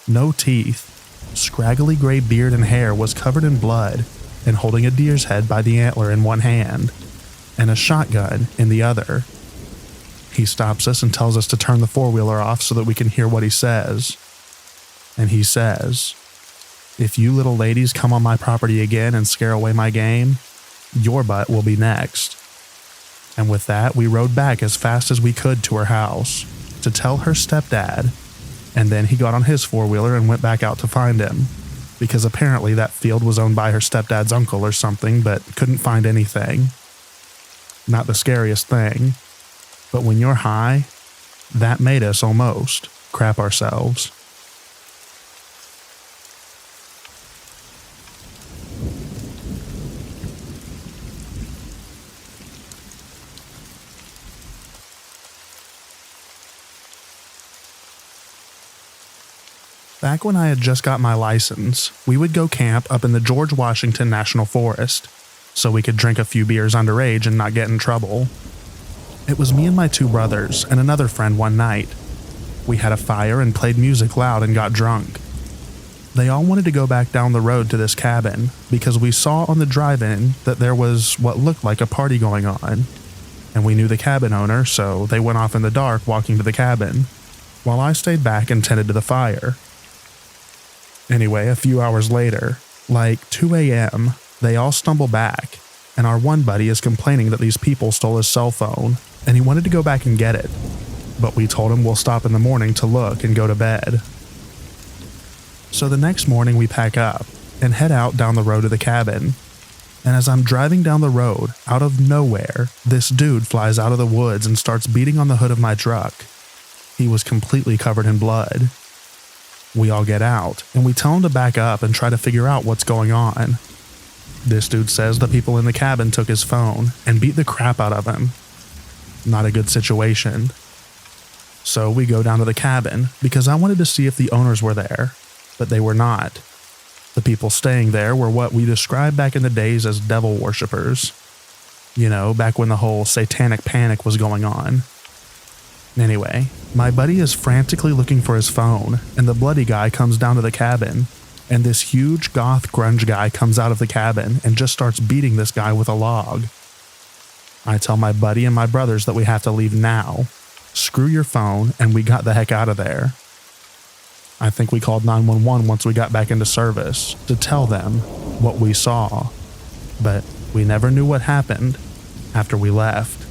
no teeth, scraggly gray beard and hair, was covered in blood and holding a deer's head by the antler in one hand and a shotgun in the other. He stops us and tells us to turn the four-wheeler off so that we can hear what he says. And he says, "If you little ladies come on my property again and scare away my game, your butt will be next." And with that, we rode back as fast as we could to her house to tell her stepdad. And then he got on his four-wheeler and went back out to find him, because apparently that field was owned by her stepdad's uncle or something, but couldn't find anything. Not the scariest thing, but when you're high, that made us almost crap ourselves. Back when I had just got my license, we would go camp up in the George Washington National Forest, so we could drink a few beers underage and not get in trouble. It was me and my 2 brothers and another friend one night. We had a fire and played music loud and got drunk. They all wanted to go back down the road to this cabin because we saw on the drive-in that there was what looked like a party going on, and we knew the cabin owner, so they went off in the dark walking to the cabin, while I stayed back and tended to the fire. Anyway, a few hours later, like 2 a.m., they all stumble back, and our one buddy is complaining that these people stole his cell phone, and he wanted to go back and get it. But we told him we'll stop in the morning to look and go to bed. So the next morning we pack up and head out down the road to the cabin. And as I'm driving down the road, out of nowhere, this dude flies out of the woods and starts beating on the hood of my truck. He was completely covered in blood. We all get out, and we tell him to back up and try to figure out what's going on. This dude says the people in the cabin took his phone and beat the crap out of him. Not a good situation. So we go down to the cabin because I wanted to see if the owners were there, but they were not. The people staying there were what we described back in the days as devil worshippers. You know, back when the whole satanic panic was going on. Anyway, my buddy is frantically looking for his phone, and the bloody guy comes down to the cabin, and this huge goth grunge guy comes out of the cabin and just starts beating this guy with a log. I tell my buddy and my brothers that we have to leave now. Screw your phone, and we got the heck out of there. I think we called 911 once we got back into service to tell them what we saw, but we never knew what happened after we left.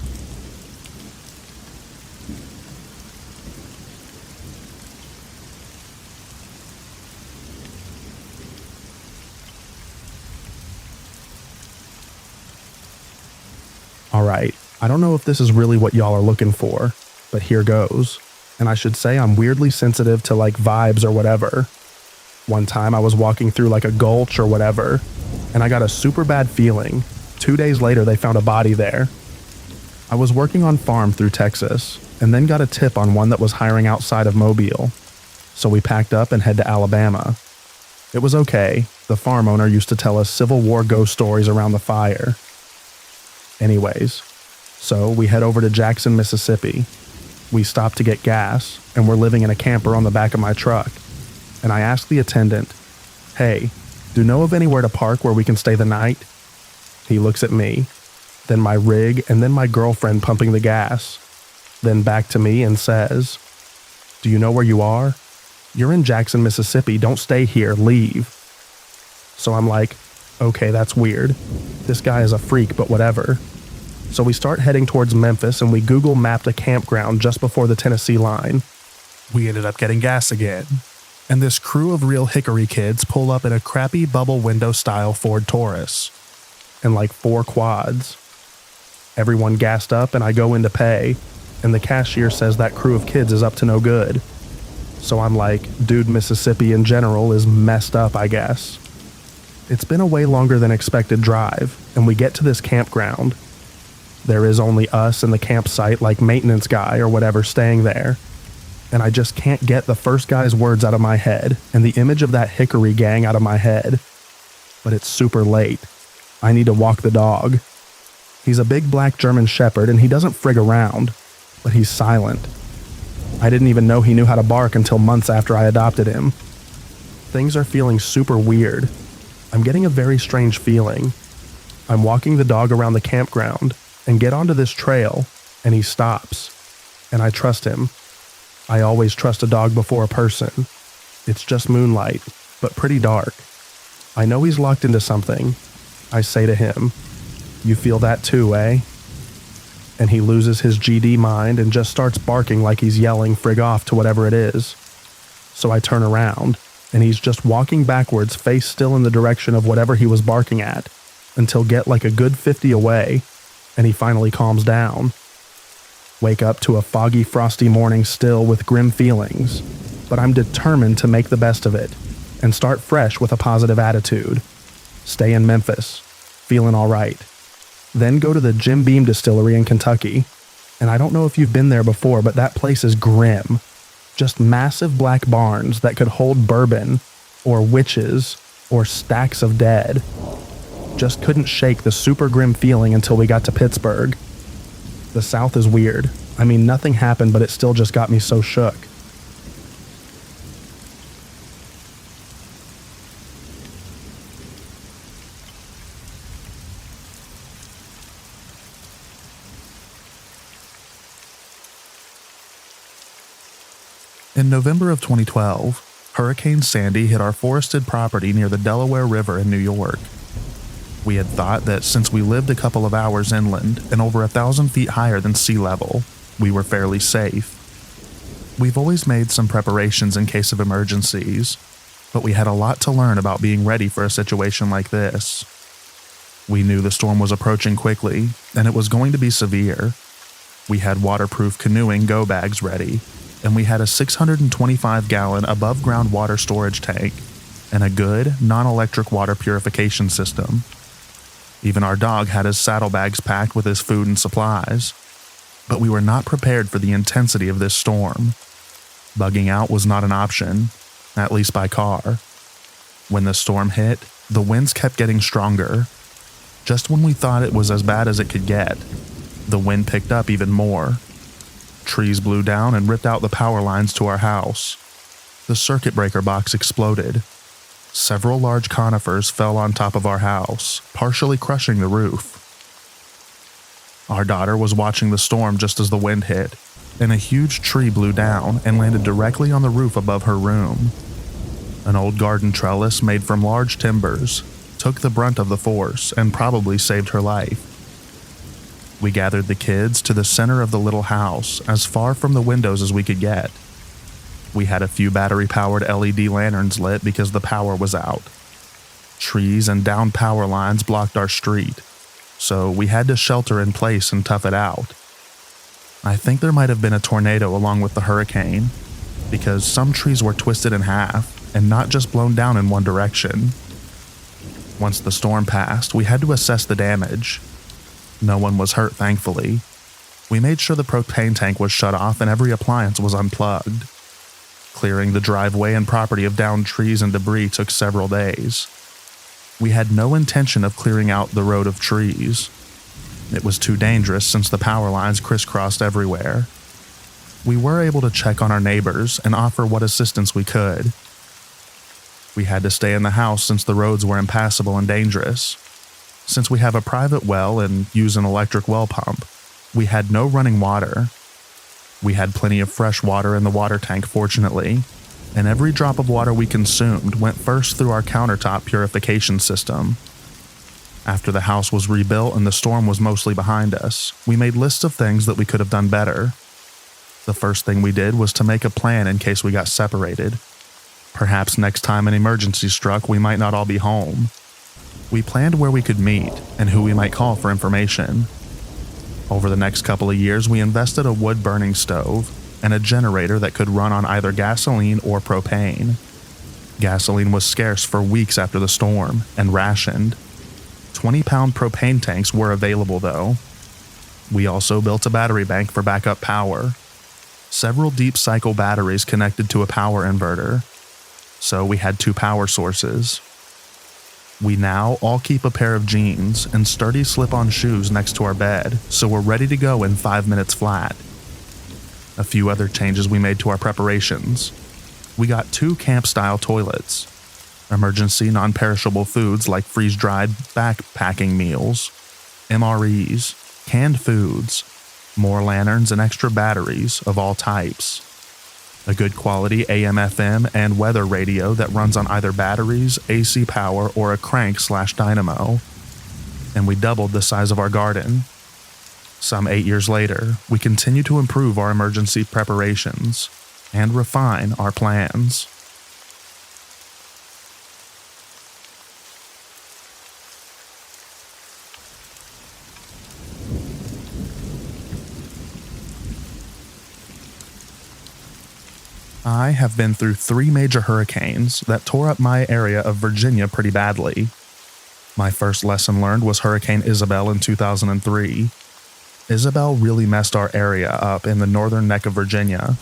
Alright, I don't know if this is really what y'all are looking for, but here goes. And I should say I'm weirdly sensitive to like vibes or whatever. One time I was walking through like a gulch or whatever, and I got a super bad feeling. 2 days later they found a body there. I was working on farm through Texas, and then got a tip on one that was hiring outside of Mobile. So we packed up and head to Alabama. It was okay. The farm owner used to tell us Civil War ghost stories around the fire. Anyways, so we head over to Jackson, Mississippi. We stopped to get gas, and we're living in a camper on the back of my truck. And I asked the attendant, "Hey, do you know of anywhere to park where we can stay the night?" He looks at me, then my rig, and then my girlfriend pumping the gas, then back to me and says, "Do you know where you are? You're in Jackson, Mississippi. Don't stay here. Leave." So I'm like, okay, that's weird. This guy is a freak, but whatever. So we start heading towards Memphis, and we Google mapped a campground just before the Tennessee line. We ended up getting gas again, and this crew of real hickory kids pull up in a crappy bubble window style Ford Taurus. And like 4 quads. Everyone gassed up, and I go in to pay, and the cashier says that crew of kids is up to no good. So I'm like, dude, Mississippi in general is messed up, I guess. It's been a way longer than expected drive, and we get to this campground. There is only us and the campsite, like maintenance guy or whatever, staying there. And I just can't get the first guy's words out of my head and the image of that hickory gang out of my head. But it's super late. I need to walk the dog. He's a big black German shepherd, and he doesn't frig around, but he's silent. I didn't even know he knew how to bark until months after I adopted him. Things are feeling super weird. I'm getting a very strange feeling. I'm walking the dog around the campground and get onto this trail, and he stops. And I trust him. I always trust a dog before a person. It's just moonlight, but pretty dark. I know he's locked into something. I say to him, "You feel that too, eh?" And he loses his GD mind and just starts barking like he's yelling frig off to whatever it is. So I turn around, and he's just walking backwards, face still in the direction of whatever he was barking at, until get like a good 50 away, and he finally calms down. Wake up to a foggy, frosty morning still with grim feelings, but I'm determined to make the best of it, and start fresh with a positive attitude. Stay in Memphis, feeling alright. Then go to the Jim Beam Distillery in Kentucky, and I don't know if you've been there before, but that place is grim. Just massive black barns that could hold bourbon, or witches, or stacks of dead. Just couldn't shake the super grim feeling until we got to Pittsburgh. The South is weird. I mean, nothing happened, but it still just got me so shook. In November of 2012, Hurricane Sandy hit our forested property near the Delaware River in New York. We had thought that since we lived a couple of hours inland and over 1,000 feet higher than sea level, we were fairly safe. We've always made some preparations in case of emergencies, but we had a lot to learn about being ready for a situation like this. We knew the storm was approaching quickly, and it was going to be severe. We had waterproof canoeing go bags ready, and we had a 625-gallon above-ground water storage tank and a good, non-electric water purification system. Even our dog had his saddlebags packed with his food and supplies. But we were not prepared for the intensity of this storm. Bugging out was not an option, at least by car. When the storm hit, the winds kept getting stronger. Just when we thought it was as bad as it could get, the wind picked up even more. Trees blew down and ripped out the power lines to our house. The circuit breaker box exploded. Several large conifers fell on top of our house, partially crushing the roof. Our daughter was watching the storm just as the wind hit, and a huge tree blew down and landed directly on the roof above her room. An old garden trellis made from large timbers took the brunt of the force and probably saved her life. We gathered the kids to the center of the little house, as far from the windows as we could get. We had a few battery-powered LED lanterns lit because the power was out. Trees and downed power lines blocked our street, so we had to shelter in place and tough it out. I think there might have been a tornado along with the hurricane, because some trees were twisted in half and not just blown down in one direction. Once the storm passed, we had to assess the damage. No one was hurt, thankfully. We made sure the propane tank was shut off and every appliance was unplugged. Clearing the driveway and property of downed trees and debris took several days. We had no intention of clearing out the road of trees. It was too dangerous since the power lines crisscrossed everywhere. We were able to check on our neighbors and offer what assistance we could. We had to stay in the house since the roads were impassable and dangerous. Since we have a private well and use an electric well pump, we had no running water. We had plenty of fresh water in the water tank, fortunately, and every drop of water we consumed went first through our countertop purification system. After the house was rebuilt and the storm was mostly behind us, we made lists of things that we could have done better. The first thing we did was to make a plan in case we got separated. Perhaps next time an emergency struck, we might not all be home. We planned where we could meet and who we might call for information. Over the next couple of years, we invested a wood-burning stove and a generator that could run on either gasoline or propane. Gasoline was scarce for weeks after the storm and rationed. 20-pound propane tanks were available, though. We also built a battery bank for backup power. Several deep-cycle batteries connected to a power inverter. So we had 2 power sources. We now all keep a pair of jeans and sturdy slip-on shoes next to our bed, so we're ready to go in 5 minutes flat. A few other changes we made to our preparations. We got 2 camp-style toilets, emergency non-perishable foods like freeze-dried backpacking meals, MREs, canned foods, more lanterns and extra batteries of all types. A good quality AM/FM and weather radio that runs on either batteries, AC power, or a crank/dynamo. And we doubled the size of our garden. Some 8 years later, we continue to improve our emergency preparations and refine our plans. I have been through 3 major hurricanes that tore up my area of Virginia pretty badly. My first lesson learned was Hurricane Isabel in 2003. Isabel really messed our area up in the northern neck of Virginia.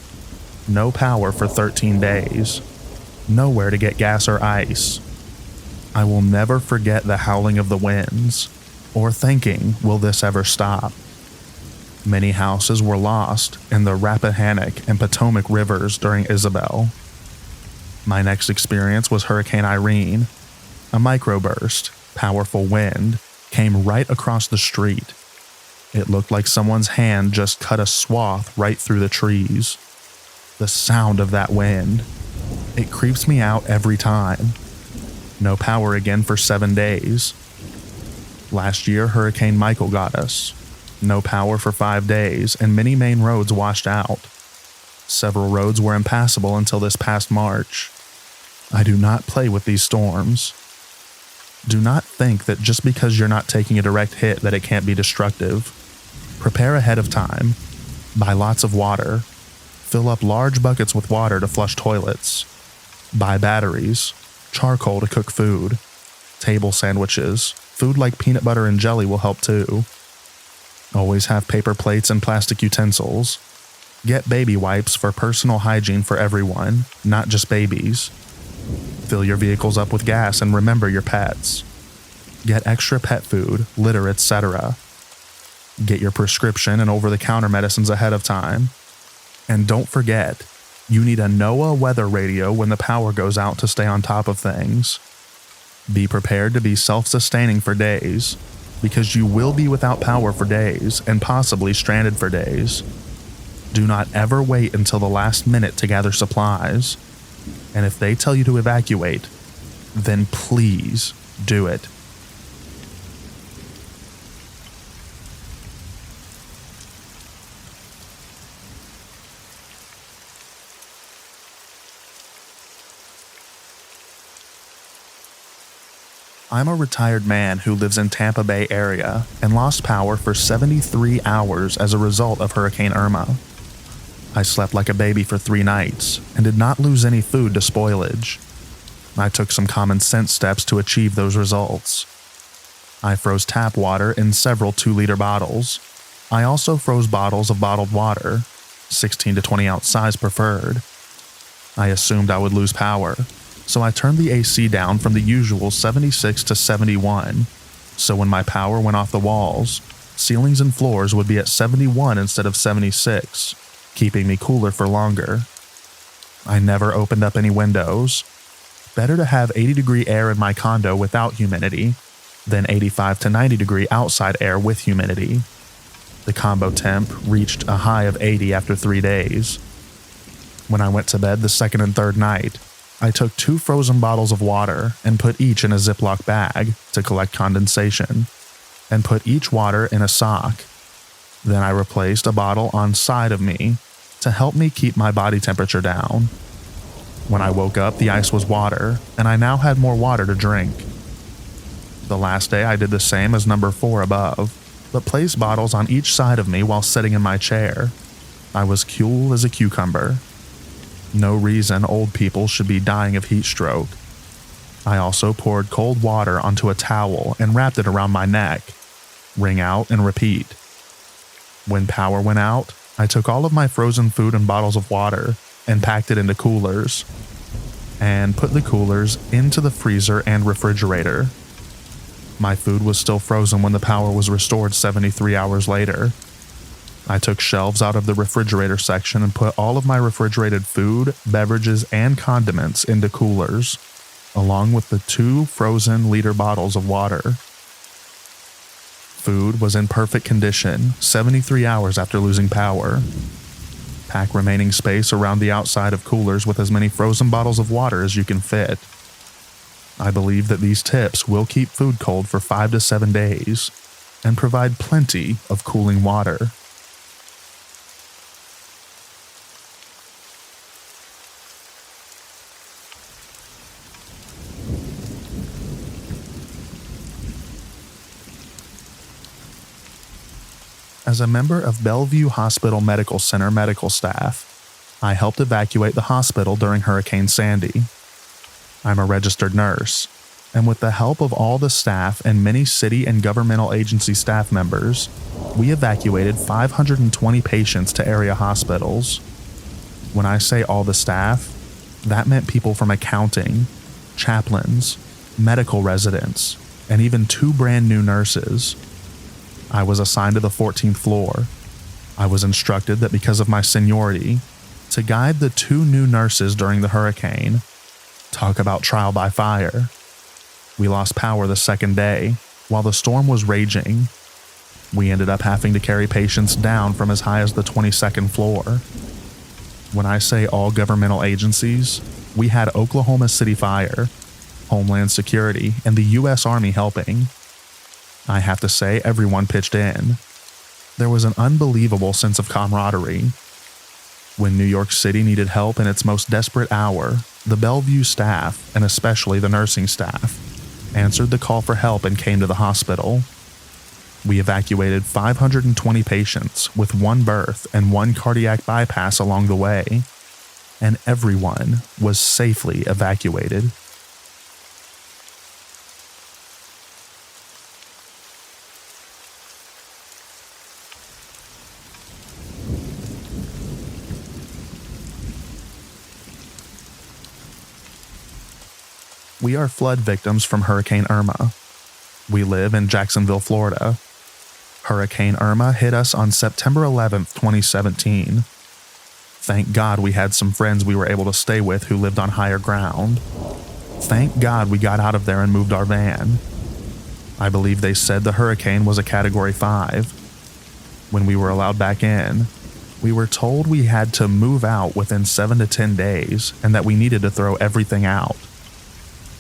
No power for 13 days. Nowhere to get gas or ice. I will never forget the howling of the winds, or thinking, will this ever stop? Many houses were lost in the Rappahannock and Potomac rivers during Isabel. My next experience was Hurricane Irene. A microburst, powerful wind, came right across the street. It looked like someone's hand just cut a swath right through the trees. The sound of that wind. It creeps me out every time. No power again for 7 days. Last year, Hurricane Michael got us. No power for 5 days, and many main roads washed out. Several roads were impassable until this past March. I do not play with these storms. Do not think that just because you're not taking a direct hit that it can't be destructive. Prepare ahead of time. Buy lots of water. Fill up large buckets with water to flush toilets. Buy batteries, charcoal to cook food, table sandwiches, food like peanut butter and jelly will help too. Always have paper plates and plastic utensils. Get baby wipes for personal hygiene for everyone, not just babies. Fill your vehicles up with gas and remember your pets. Get extra pet food, litter, etc. Get your prescription and over-the-counter medicines ahead of time. And don't forget, you need a NOAA weather radio when the power goes out to stay on top of things. Be prepared to be self-sustaining for days, because you will be without power for days and possibly stranded for days. Do not ever wait until the last minute to gather supplies. And if they tell you to evacuate, then please do it. I'm a retired man who lives in Tampa Bay area and lost power for 73 hours as a result of Hurricane Irma. I slept like a baby for 3 nights and did not lose any food to spoilage. I took some common sense steps to achieve those results. I froze tap water in several 2-liter bottles. I also froze bottles of bottled water, 16 to 20 ounce size preferred. I assumed I would lose power, so I turned the AC down from the usual 76 to 71, so when my power went off the walls, ceilings and floors would be at 71 instead of 76, keeping me cooler for longer. I never opened up any windows. Better to have 80-degree air in my condo without humidity than 85 to 90-degree outside air with humidity. The combo temp reached a high of 80 after 3 days. When I went to bed the second and third night, I took 2 frozen bottles of water and put each in a Ziploc bag to collect condensation, and put each water in a sock. Then I replaced a bottle on side of me to help me keep my body temperature down. When I woke up, the ice was water, and I now had more water to drink. The last day I did the same as number 4 above, but placed bottles on each side of me while sitting in my chair. I was cool as a cucumber. No reason old people should be dying of heat stroke. I also poured cold water onto a towel and wrapped it around my neck. Wring out and repeat. When power went out, I took all of my frozen food and bottles of water and packed it into coolers, and put the coolers into the freezer and refrigerator. My food was still frozen when the power was restored 73 hours later. I took shelves out of the refrigerator section and put all of my refrigerated food, beverages, and condiments into coolers, along with the 2 frozen liter bottles of water. Food was in perfect condition 73 hours after losing power. Pack remaining space around the outside of coolers with as many frozen bottles of water as you can fit. I believe that these tips will keep food cold for 5 to 7 days and provide plenty of cooling water. As a member of Bellevue Hospital Medical Center medical staff, I helped evacuate the hospital during Hurricane Sandy. I'm a registered nurse, and with the help of all the staff and many city and governmental agency staff members, we evacuated 520 patients to area hospitals. When I say all the staff, that meant people from accounting, chaplains, medical residents, and even 2 brand new nurses. I was assigned to the 14th floor. I was instructed that because of my seniority, to guide the 2 new nurses during the hurricane. Talk about trial by fire. We lost power the second day, while the storm was raging. We ended up having to carry patients down from as high as the 22nd floor. When I say all governmental agencies, we had Oklahoma City Fire, Homeland Security, and the U.S. Army helping. I have to say, everyone pitched in. There was an unbelievable sense of camaraderie. When New York City needed help in its most desperate hour, the Bellevue staff, and especially the nursing staff, answered the call for help and came to the hospital. We evacuated 520 patients with one birth and one cardiac bypass along the way, and everyone was safely evacuated. We are flood victims from Hurricane Irma. We live in Jacksonville, Florida. Hurricane Irma hit us on September 11th, 2017. Thank God we had some friends we were able to stay with who lived on higher ground. Thank God we got out of there and moved our van. I believe they said the hurricane was a Category 5. When we were allowed back in, we were told we had to move out within 7 to 10 days and that we needed to throw everything out.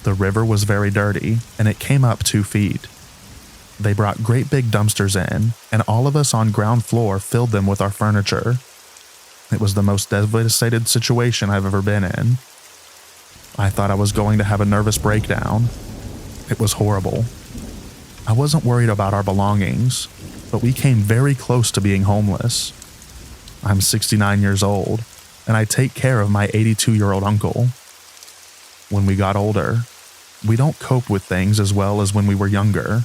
The river was very dirty, and it came up 2 feet. They brought great big dumpsters in, and all of us on ground floor filled them with our furniture. It was the most devastated situation I've ever been in. I thought I was going to have a nervous breakdown. It was horrible. I wasn't worried about our belongings, but we came very close to being homeless. I'm 69 years old, and I take care of my 82-year-old uncle. When we got older, we don't cope with things as well as when we were younger.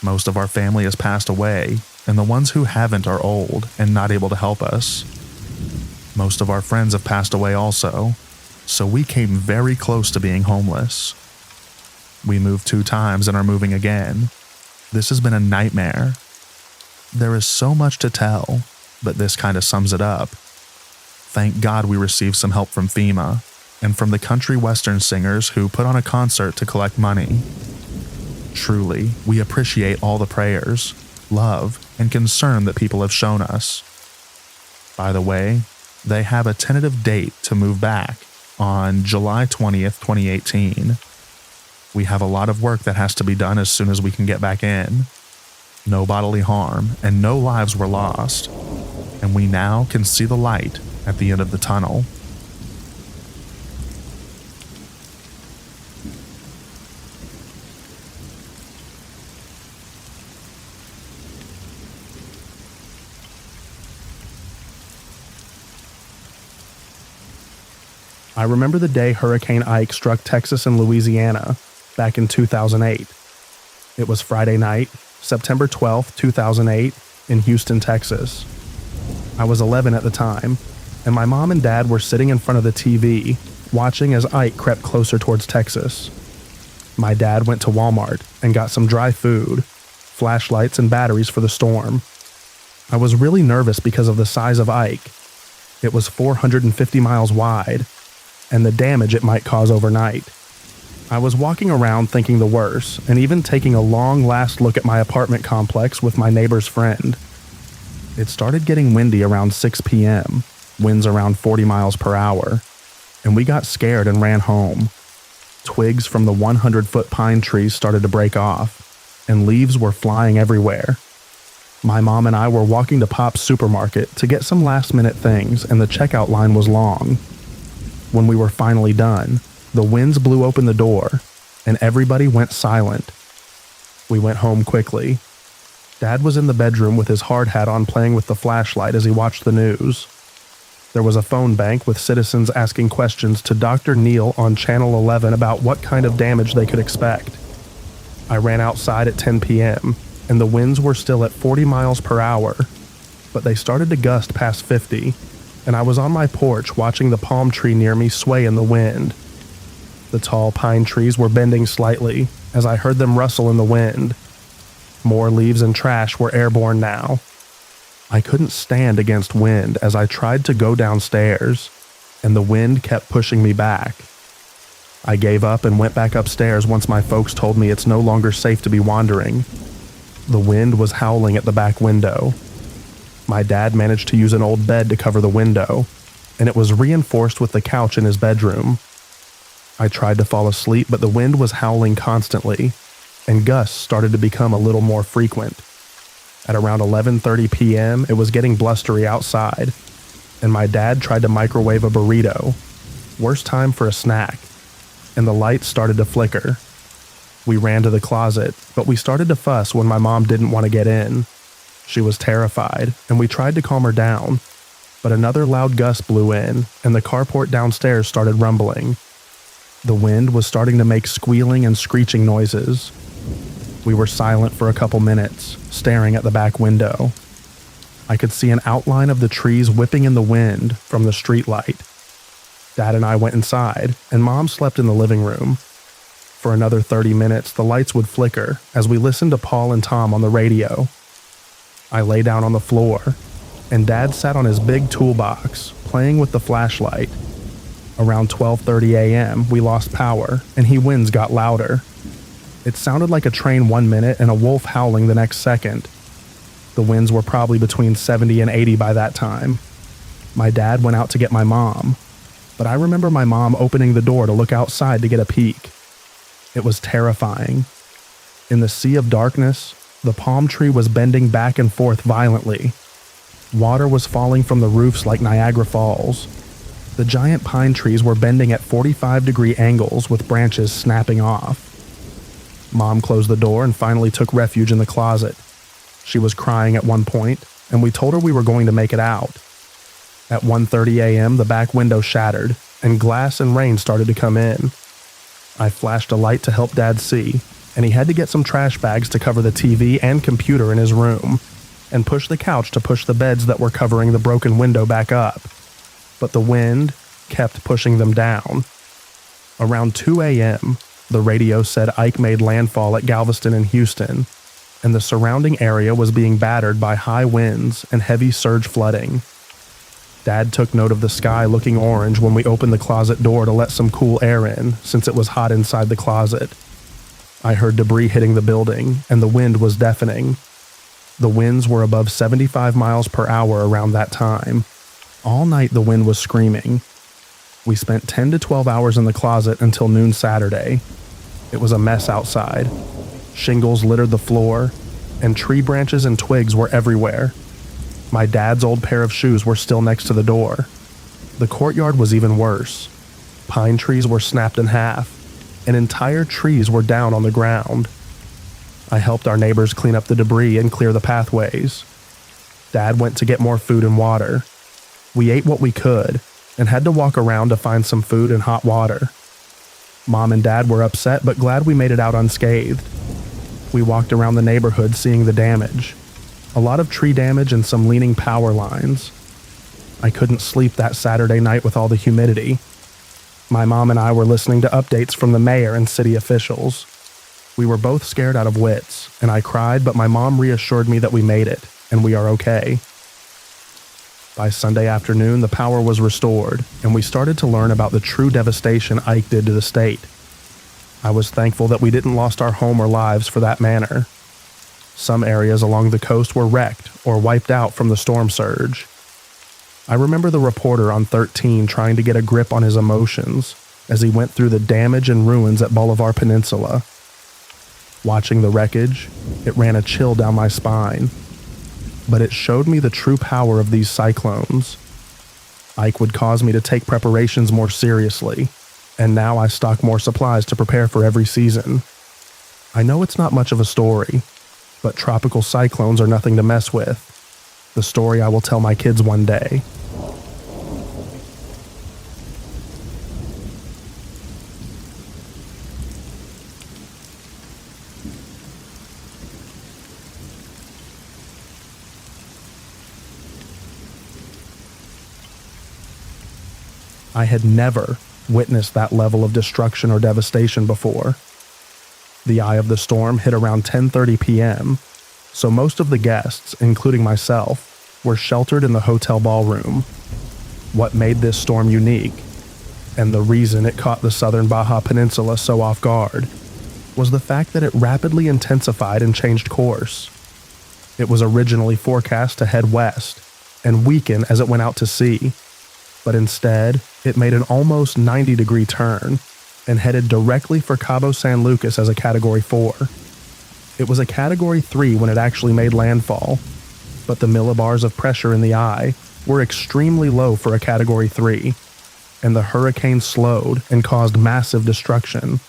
Most of our family has passed away, and the ones who haven't are old and not able to help us. Most of our friends have passed away also, so we came very close to being homeless. We moved 2 times and are moving again. This has been a nightmare. There is so much to tell, but this kind of sums it up. Thank God we received some help from FEMA and from the country western singers who put on a concert to collect money. Truly, we appreciate all the prayers, love, and concern that people have shown us. By the way, they have a tentative date to move back on July 20th, 2018. We have a lot of work that has to be done as soon as we can get back in. No bodily harm and no lives were lost, and we now can see the light at the end of the tunnel. I remember the day Hurricane Ike struck Texas and Louisiana back in 2008. It was Friday night, September 12, 2008, in Houston, Texas. I was 11 at the time, and my mom and dad were sitting in front of the TV, watching as Ike crept closer towards Texas. My dad went to Walmart and got some dry food, flashlights, and batteries for the storm. I was really nervous because of the size of Ike. It was 450 miles wide, and the damage it might cause overnight. I was walking around thinking the worst, and even taking a long last look at my apartment complex with my neighbor's friend. It started getting windy around 6 p.m., winds around 40 miles per hour, and we got scared and ran home. Twigs from the 100-foot pine trees started to break off, and leaves were flying everywhere. My mom and I were walking to Pop's supermarket to get some last-minute things, and the checkout line was long. When we were finally done, the winds blew open the door, and everybody went silent. We went home quickly. Dad was in the bedroom with his hard hat on playing with the flashlight as he watched the news. There was a phone bank with citizens asking questions to Dr. Neil on Channel 11 about what kind of damage they could expect. I ran outside at 10 p.m., and the winds were still at 40 miles per hour, but they started to gust past 50, and I was on my porch watching the palm tree near me sway in the wind. The tall pine trees were bending slightly as I heard them rustle in the wind. More leaves and trash were airborne now. I couldn't stand against wind as I tried to go downstairs, and the wind kept pushing me back. I gave up and went back upstairs once my folks told me it's no longer safe to be wandering. The wind was howling at the back window. My dad managed to use an old bed to cover the window, and it was reinforced with the couch in his bedroom. I tried to fall asleep, but the wind was howling constantly, and gusts started to become a little more frequent. At around 11:30 p.m., it was getting blustery outside, and my dad tried to microwave a burrito. Worst time for a snack, and the lights started to flicker. We ran to the closet, but we started to fuss when my mom didn't want to get in. She was terrified, and we tried to calm her down, but another loud gust blew in, and the carport downstairs started rumbling. The wind was starting to make squealing and screeching noises. We were silent for a couple minutes, staring at the back window. I could see an outline of the trees whipping in the wind from the streetlight. Dad and I went inside, and Mom slept in the living room. For another 30 minutes, the lights would flicker as we listened to Paul and Tom on the radio. I lay down on the floor, and Dad sat on his big toolbox, playing with the flashlight. Around 12:30 a.m., we lost power, and he winds got louder. It sounded like a train 1 minute and a wolf howling the next second. The winds were probably between 70 and 80 by that time. My dad went out to get my mom, but I remember my mom opening the door to look outside to get a peek. It was terrifying. In the sea of darkness, the palm tree was bending back and forth violently. Water was falling from the roofs like Niagara Falls. The giant pine trees were bending at 45-degree angles with branches snapping off. Mom closed the door and finally took refuge in the closet. She was crying at one point, and we told her we were going to make it out. At 1:30 a.m., the back window shattered, and glass and rain started to come in. I flashed a light to help Dad see, and he had to get some trash bags to cover the TV and computer in his room, and push the couch to push the beds that were covering the broken window back up. But the wind kept pushing them down. Around 2 a.m., the radio said Ike made landfall at Galveston and Houston, and the surrounding area was being battered by high winds and heavy surge flooding. Dad took note of the sky looking orange when we opened the closet door to let some cool air in, since it was hot inside the closet. I heard debris hitting the building, and the wind was deafening. The winds were above 75 miles per hour around that time. All night the wind was screaming. We spent 10 to 12 hours in the closet until noon Saturday. It was a mess outside. Shingles littered the floor, and tree branches and twigs were everywhere. My dad's old pair of shoes were still next to the door. The courtyard was even worse. Pine trees were snapped in half, and entire trees were down on the ground. I helped our neighbors clean up the debris and clear the pathways. Dad went to get more food and water. We ate what we could, and had to walk around to find some food and hot water. Mom and Dad were upset but glad we made it out unscathed. We walked around the neighborhood seeing the damage. A lot of tree damage and some leaning power lines. I couldn't sleep that Saturday night with all the humidity. My mom and I were listening to updates from the mayor and city officials. We were both scared out of wits, and I cried, but my mom reassured me that we made it, and we are okay. By Sunday afternoon, the power was restored, and we started to learn about the true devastation Ike did to the state. I was thankful that we didn't lost our home or lives for that manner. Some areas along the coast were wrecked or wiped out from the storm surge. I remember the reporter on 13 trying to get a grip on his emotions as he went through the damage and ruins at Bolivar Peninsula. Watching the wreckage, it ran a chill down my spine. But it showed me the true power of these cyclones. Ike would cause me to take preparations more seriously, and now I stock more supplies to prepare for every season. I know it's not much of a story, but tropical cyclones are nothing to mess with. The story I will tell my kids one day. I had never witnessed that level of destruction or devastation before. The eye of the storm hit around 10:30 p.m., so most of the guests, including myself, were sheltered in the hotel ballroom. What made this storm unique, and the reason it caught the southern Baja Peninsula so off guard, was the fact that it rapidly intensified and changed course. It was originally forecast to head west and weaken as it went out to sea, but instead, it made an almost 90-degree turn and headed directly for Cabo San Lucas as a Category 4. It was a Category 3 when it actually made landfall, but the millibars of pressure in the eye were extremely low for a Category 3, and the hurricane slowed and caused massive destruction.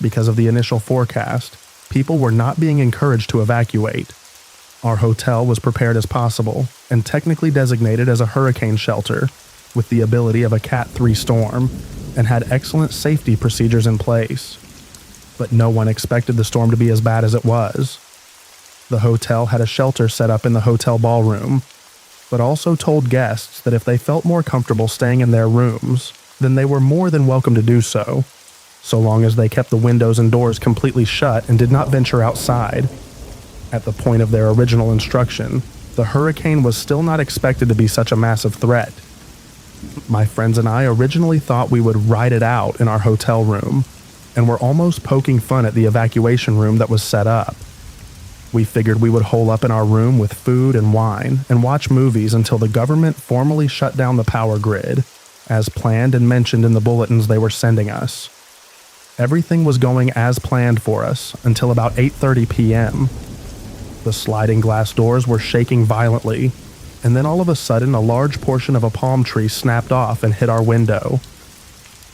because of the initial forecast, people were not being encouraged to evacuate. Our hotel was prepared as possible and technically designated as a hurricane shelter with the ability of a Cat 3 storm and had excellent safety procedures in place. But no one expected the storm to be as bad as it was. The hotel had a shelter set up in the hotel ballroom, but also told guests that if they felt more comfortable staying in their rooms, then they were more than welcome to do so long as they kept the windows and doors completely shut and did not venture outside. At the point of their original instruction, the hurricane was still not expected to be such a massive threat. My friends and I originally thought we would ride it out in our hotel room, and were almost poking fun at the evacuation room that was set up. We figured we would hole up in our room with food and wine and watch movies until the government formally shut down the power grid, as planned and mentioned in the bulletins they were sending us. Everything was going as planned for us until about 8:30 p.m. The sliding glass doors were shaking violently, and then all of a sudden a large portion of a palm tree snapped off and hit our window.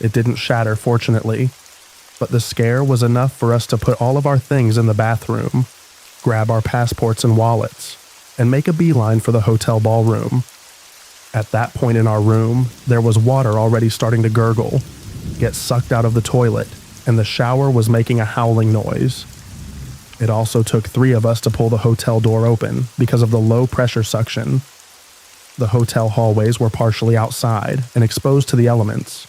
It didn't shatter, fortunately, but the scare was enough for us to put all of our things in the bathroom, grab our passports and wallets, and make a beeline for the hotel ballroom. At that point in our room, there was water already starting to gurgle, get sucked out of the toilet, and the shower was making a howling noise. It also took 3 of us to pull the hotel door open because of the low pressure suction. The hotel hallways were partially outside and exposed to the elements.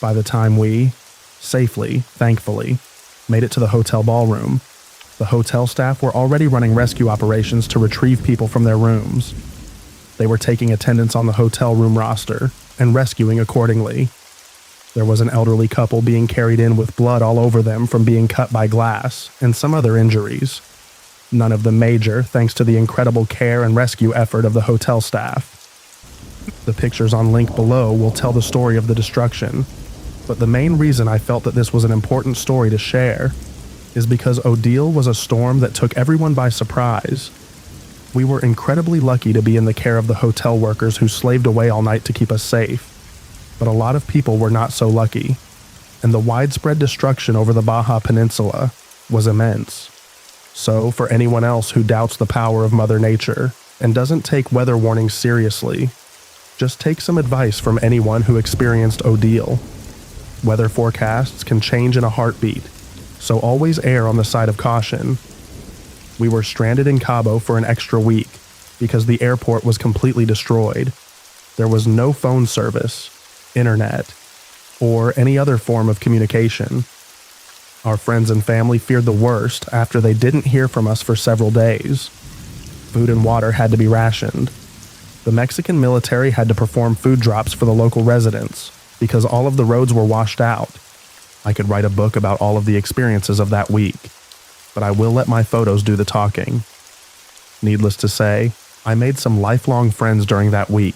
By the time we, safely, thankfully, made it to the hotel ballroom, the hotel staff were already running rescue operations to retrieve people from their rooms. They were taking attendance on the hotel room roster and rescuing accordingly. There was an elderly couple being carried in with blood all over them from being cut by glass and some other injuries. None of them major, thanks to the incredible care and rescue effort of the hotel staff. The pictures on link below will tell the story of the destruction, but the main reason I felt that this was an important story to share is because Odile was a storm that took everyone by surprise. We were incredibly lucky to be in the care of the hotel workers who slaved away all night to keep us safe. But a lot of people were not so lucky, and the widespread destruction over the Baja Peninsula was immense. So, for anyone else who doubts the power of Mother Nature and doesn't take weather warnings seriously, just take some advice from anyone who experienced Odile. Weather forecasts can change in a heartbeat, so always err on the side of caution. We were stranded in Cabo for an extra week because the airport was completely destroyed. There was no phone service, internet, or any other form of communication. Our friends and family feared the worst after they didn't hear from us for several days. Food and water had to be rationed. The Mexican military had to perform food drops for the local residents because all of the roads were washed out. I could write a book about all of the experiences of that week, but I will let my photos do the talking. Needless to say, I made some lifelong friends during that week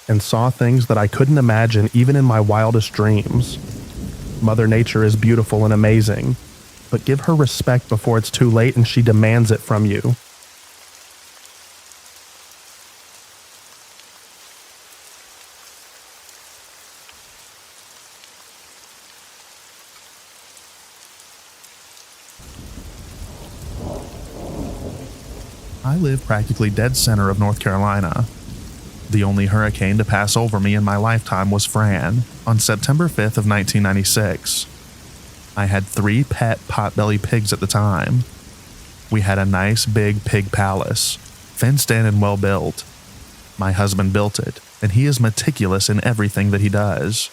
and saw things that I couldn't imagine even in my wildest dreams. Mother Nature is beautiful and amazing, but give her respect before it's too late and she demands it from you. I live practically dead center of North Carolina. The only hurricane to pass over me in my lifetime was Fran on September 5th of 1996. I had 3 pet potbelly pigs at the time. We had a nice big pig palace, fenced in and well built. My husband built it, and he is meticulous in everything that he does.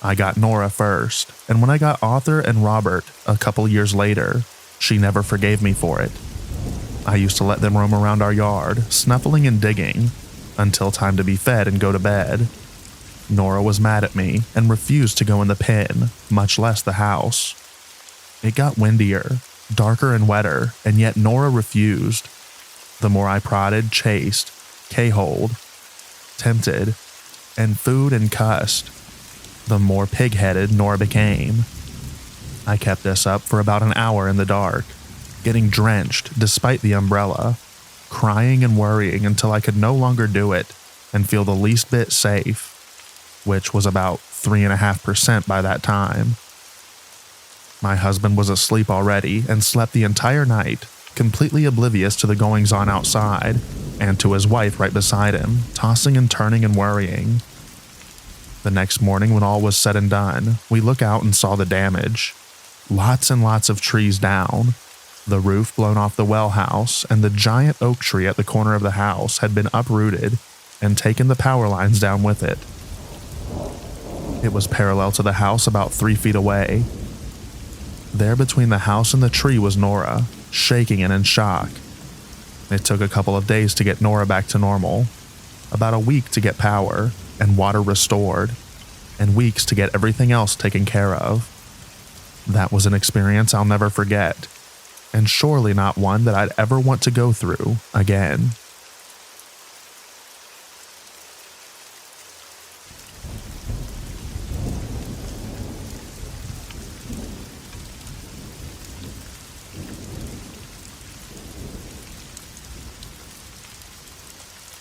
I got Nora first, and when I got Arthur and Robert a couple years later, she never forgave me for it. I used to let them roam around our yard, snuffling and digging, until time to be fed and go to bed. Nora was mad at me and refused to go in the pen, much less the house. It got windier, darker and wetter, and yet Nora refused. The more I prodded, chased, K-holed, tempted, and food and cussed, the more pig-headed Nora became. I kept this up for about an hour in the dark, getting drenched despite the umbrella, crying and worrying until I could no longer do it and feel the least bit safe, which was about 3.5% by that time. My husband was asleep already and slept the entire night, completely oblivious to the goings-on outside, and to his wife right beside him, tossing and turning and worrying. The next morning, when all was said and done, we look out and saw the damage. Lots and lots of trees down. The roof blown off the well house, and the giant oak tree at the corner of the house had been uprooted and taken the power lines down with it. It was parallel to the house about 3 feet away. There between the house and the tree was Nora, shaking and in shock. It took a couple of days to get Nora back to normal, about a week to get power and water restored, and weeks to get everything else taken care of. That was an experience I'll never forget, and surely not one that I'd ever want to go through again.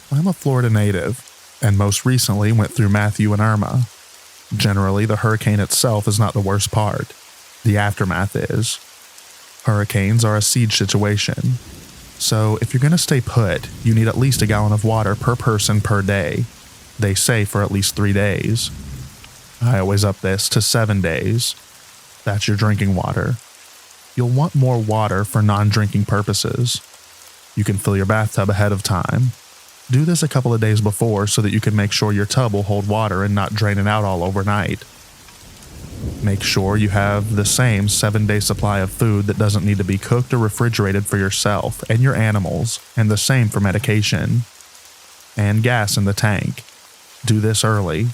I'm a Florida native, and most recently went through Matthew and Irma. Generally, the hurricane itself is not the worst part. The aftermath is. Hurricanes are a siege situation. So if you're going to stay put, you need at least a gallon of water per person per day. They say for at least 3 days. I always up this to 7 days. That's your drinking water. You'll want more water for non-drinking purposes. You can fill your bathtub ahead of time. Do this a couple of days before so that you can make sure your tub will hold water and not drain it out all overnight. Make sure you have the same 7-day supply of food that doesn't need to be cooked or refrigerated for yourself and your animals, and the same for medication. And gas in the tank. Do this early.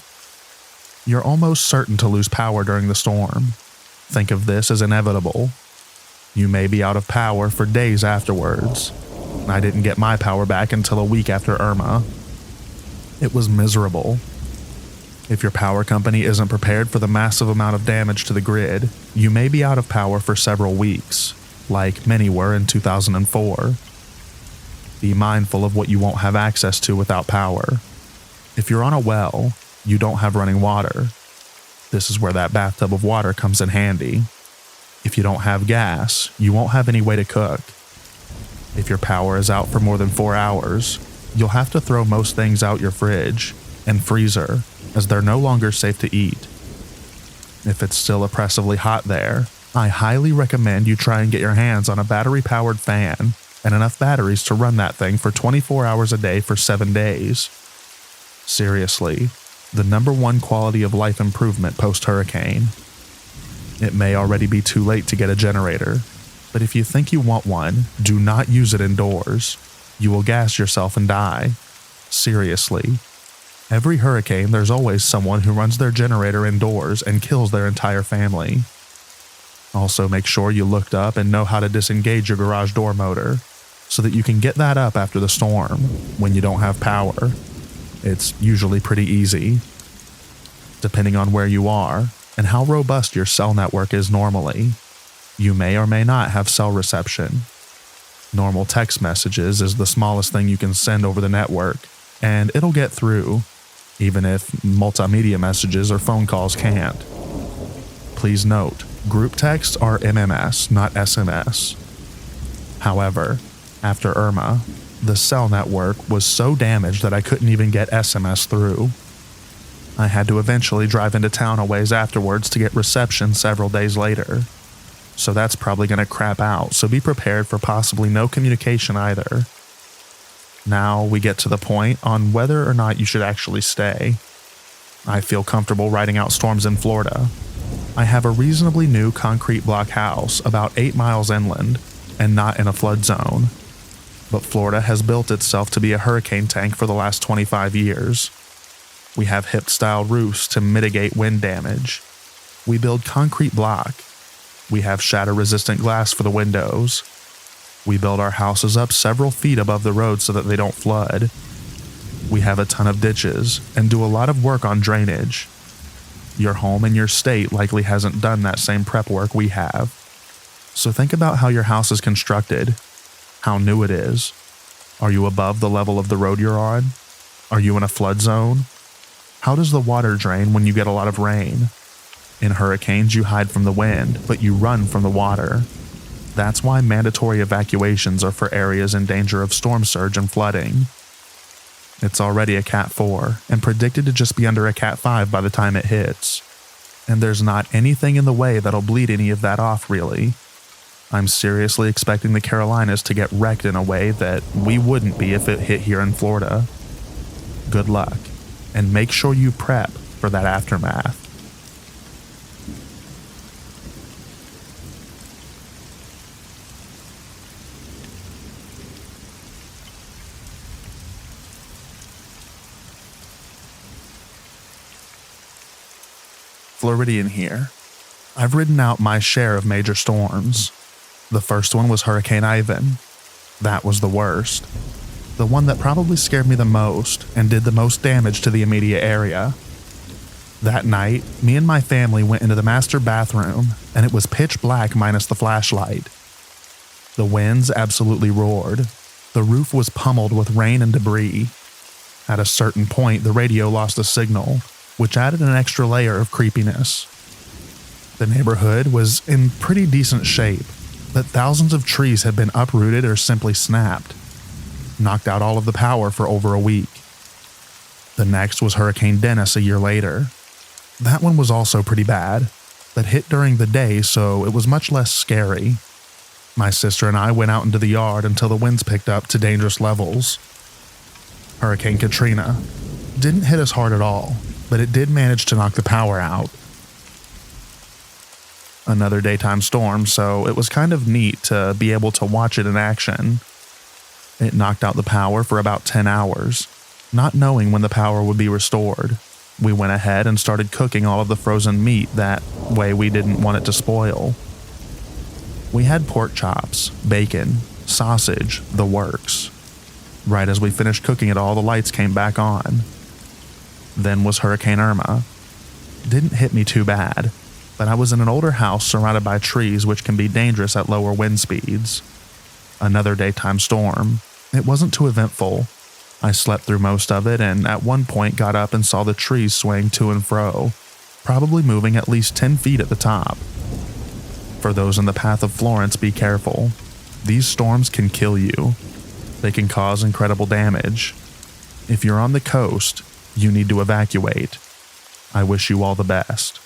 You're almost certain to lose power during the storm. Think of this as inevitable. You may be out of power for days afterwards. I didn't get my power back until a week after Irma. It was miserable. If your power company isn't prepared for the massive amount of damage to the grid, you may be out of power for several weeks, like many were in 2004. Be mindful of what you won't have access to without power. If you're on a well, you don't have running water. This is where that bathtub of water comes in handy. If you don't have gas, you won't have any way to cook. If your power is out for more than 4 hours, you'll have to throw most things out your fridge and freezer, as they're no longer safe to eat. If it's still oppressively hot there, I highly recommend you try and get your hands on a battery-powered fan and enough batteries to run that thing for 24 hours a day for 7 days. Seriously, the #1 quality of life improvement post-hurricane. It may already be too late to get a generator, but if you think you want one, do not use it indoors. You will gas yourself and die. Seriously. Every hurricane, there's always someone who runs their generator indoors and kills their entire family. Also, make sure you looked up and know how to disengage your garage door motor, so that you can get that up after the storm, when you don't have power. It's usually pretty easy. Depending on where you are, and how robust your cell network is normally, you may or may not have cell reception. Normal text messages is the smallest thing you can send over the network, and it'll get through, even if multimedia messages or phone calls can't. Please note, group texts are MMS, not SMS. However, after Irma, the cell network was so damaged that I couldn't even get SMS through. I had to eventually drive into town a ways afterwards to get reception several days later. So that's probably going to crap out, so be prepared for possibly no communication either. Now we get to the point on whether or not you should actually stay. I feel comfortable riding out storms in Florida. I have a reasonably new concrete block house about 8 miles inland and not in a flood zone. But Florida has built itself to be a hurricane tank for the last 25 years. We have hip-style roofs to mitigate wind damage. We build concrete block. We have shatter-resistant glass for the windows. We build our houses up several feet above the road so that they don't flood. We have a ton of ditches and do a lot of work on drainage. Your home in your state likely hasn't done that same prep work we have. So think about how your house is constructed, how new it is. Are you above the level of the road you're on? Are you in a flood zone? How does the water drain when you get a lot of rain? In hurricanes, you hide from the wind, but you run from the water. That's why mandatory evacuations are for areas in danger of storm surge and flooding. It's already a Cat 4 and predicted to just be under a Cat 5 by the time it hits. And there's not anything in the way that'll bleed any of that off, really. I'm seriously expecting the Carolinas to get wrecked in a way that we wouldn't be if it hit here in Florida. Good luck, and make sure you prep for that aftermath. Floridian here. I've ridden out my share of major storms. The first one was Hurricane Ivan. That was the worst. The one that probably scared me the most and did the most damage to the immediate area. That night, me and my family went into the master bathroom, and it was pitch black minus the flashlight. The winds absolutely roared. The roof was pummeled with rain and debris. At a certain point, the radio lost a signal, which added an extra layer of creepiness. The neighborhood was in pretty decent shape, but thousands of trees had been uprooted or simply snapped. Knocked out all of the power for over a week. The next was Hurricane Dennis a year later. That one was also pretty bad, but hit during the day, so it was much less scary. My sister and I went out into the yard until the winds picked up to dangerous levels. Hurricane Katrina didn't hit us hard at all, but it did manage to knock the power out. Another daytime storm, so it was kind of neat to be able to watch it in action. It knocked out the power for about 10 hours, not knowing when the power would be restored. We went ahead and started cooking all of the frozen meat, that way we didn't want it to spoil. We had pork chops, bacon, sausage, the works. Right as we finished cooking it all, the lights came back on. Then was Hurricane Irma. Didn't hit me too bad, but I was in an older house surrounded by trees which can be dangerous at lower wind speeds. Another daytime storm. It wasn't too eventful. I slept through most of it and at one point got up and saw the trees swaying to and fro, probably moving at least 10 feet at the top. For those in the path of Florence, be careful. These storms can kill you. They can cause incredible damage. If you're on the coast, you need to evacuate. I wish you all the best.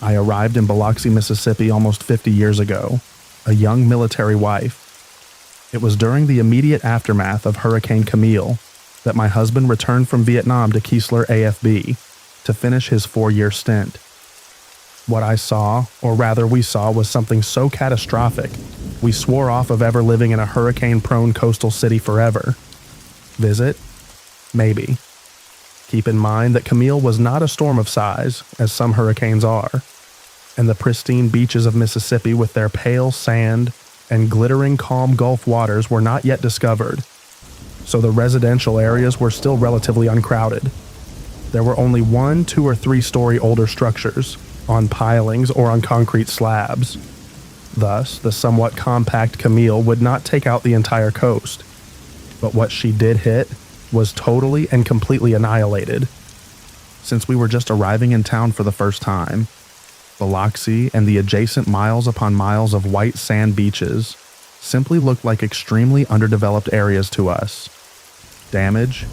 I arrived in Biloxi, Mississippi almost 50 years ago, a young military wife. It was during the immediate aftermath of Hurricane Camille that my husband returned from Vietnam to Keesler AFB to finish his 4-year stint. What I saw, or rather we saw, was something so catastrophic, we swore off of ever living in a hurricane-prone coastal city forever. Visit? Maybe. Keep in mind that Camille was not a storm of size, as some hurricanes are, and the pristine beaches of Mississippi with their pale sand and glittering calm Gulf waters were not yet discovered, so the residential areas were still relatively uncrowded. There were only 1, 2, or 3-story older structures, on pilings or on concrete slabs. Thus, the somewhat compact Camille would not take out the entire coast, but what she did hit was totally and completely annihilated. Since we were just arriving in town for the first time, Biloxi and the adjacent miles upon miles of white sand beaches simply looked like extremely underdeveloped areas to us. Damage?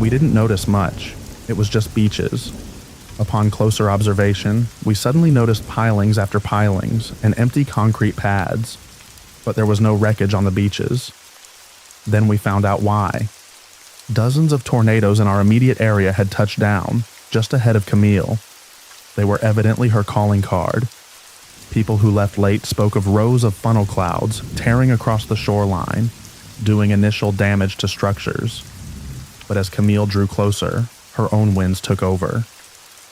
We didn't notice much. It was just beaches. Upon closer observation, we suddenly noticed pilings after pilings and empty concrete pads, but there was no wreckage on the beaches. Then we found out why. Dozens of tornadoes in our immediate area had touched down, just ahead of Camille. They were evidently her calling card. People who left late spoke of rows of funnel clouds tearing across the shoreline, doing initial damage to structures. But as Camille drew closer, her own winds took over.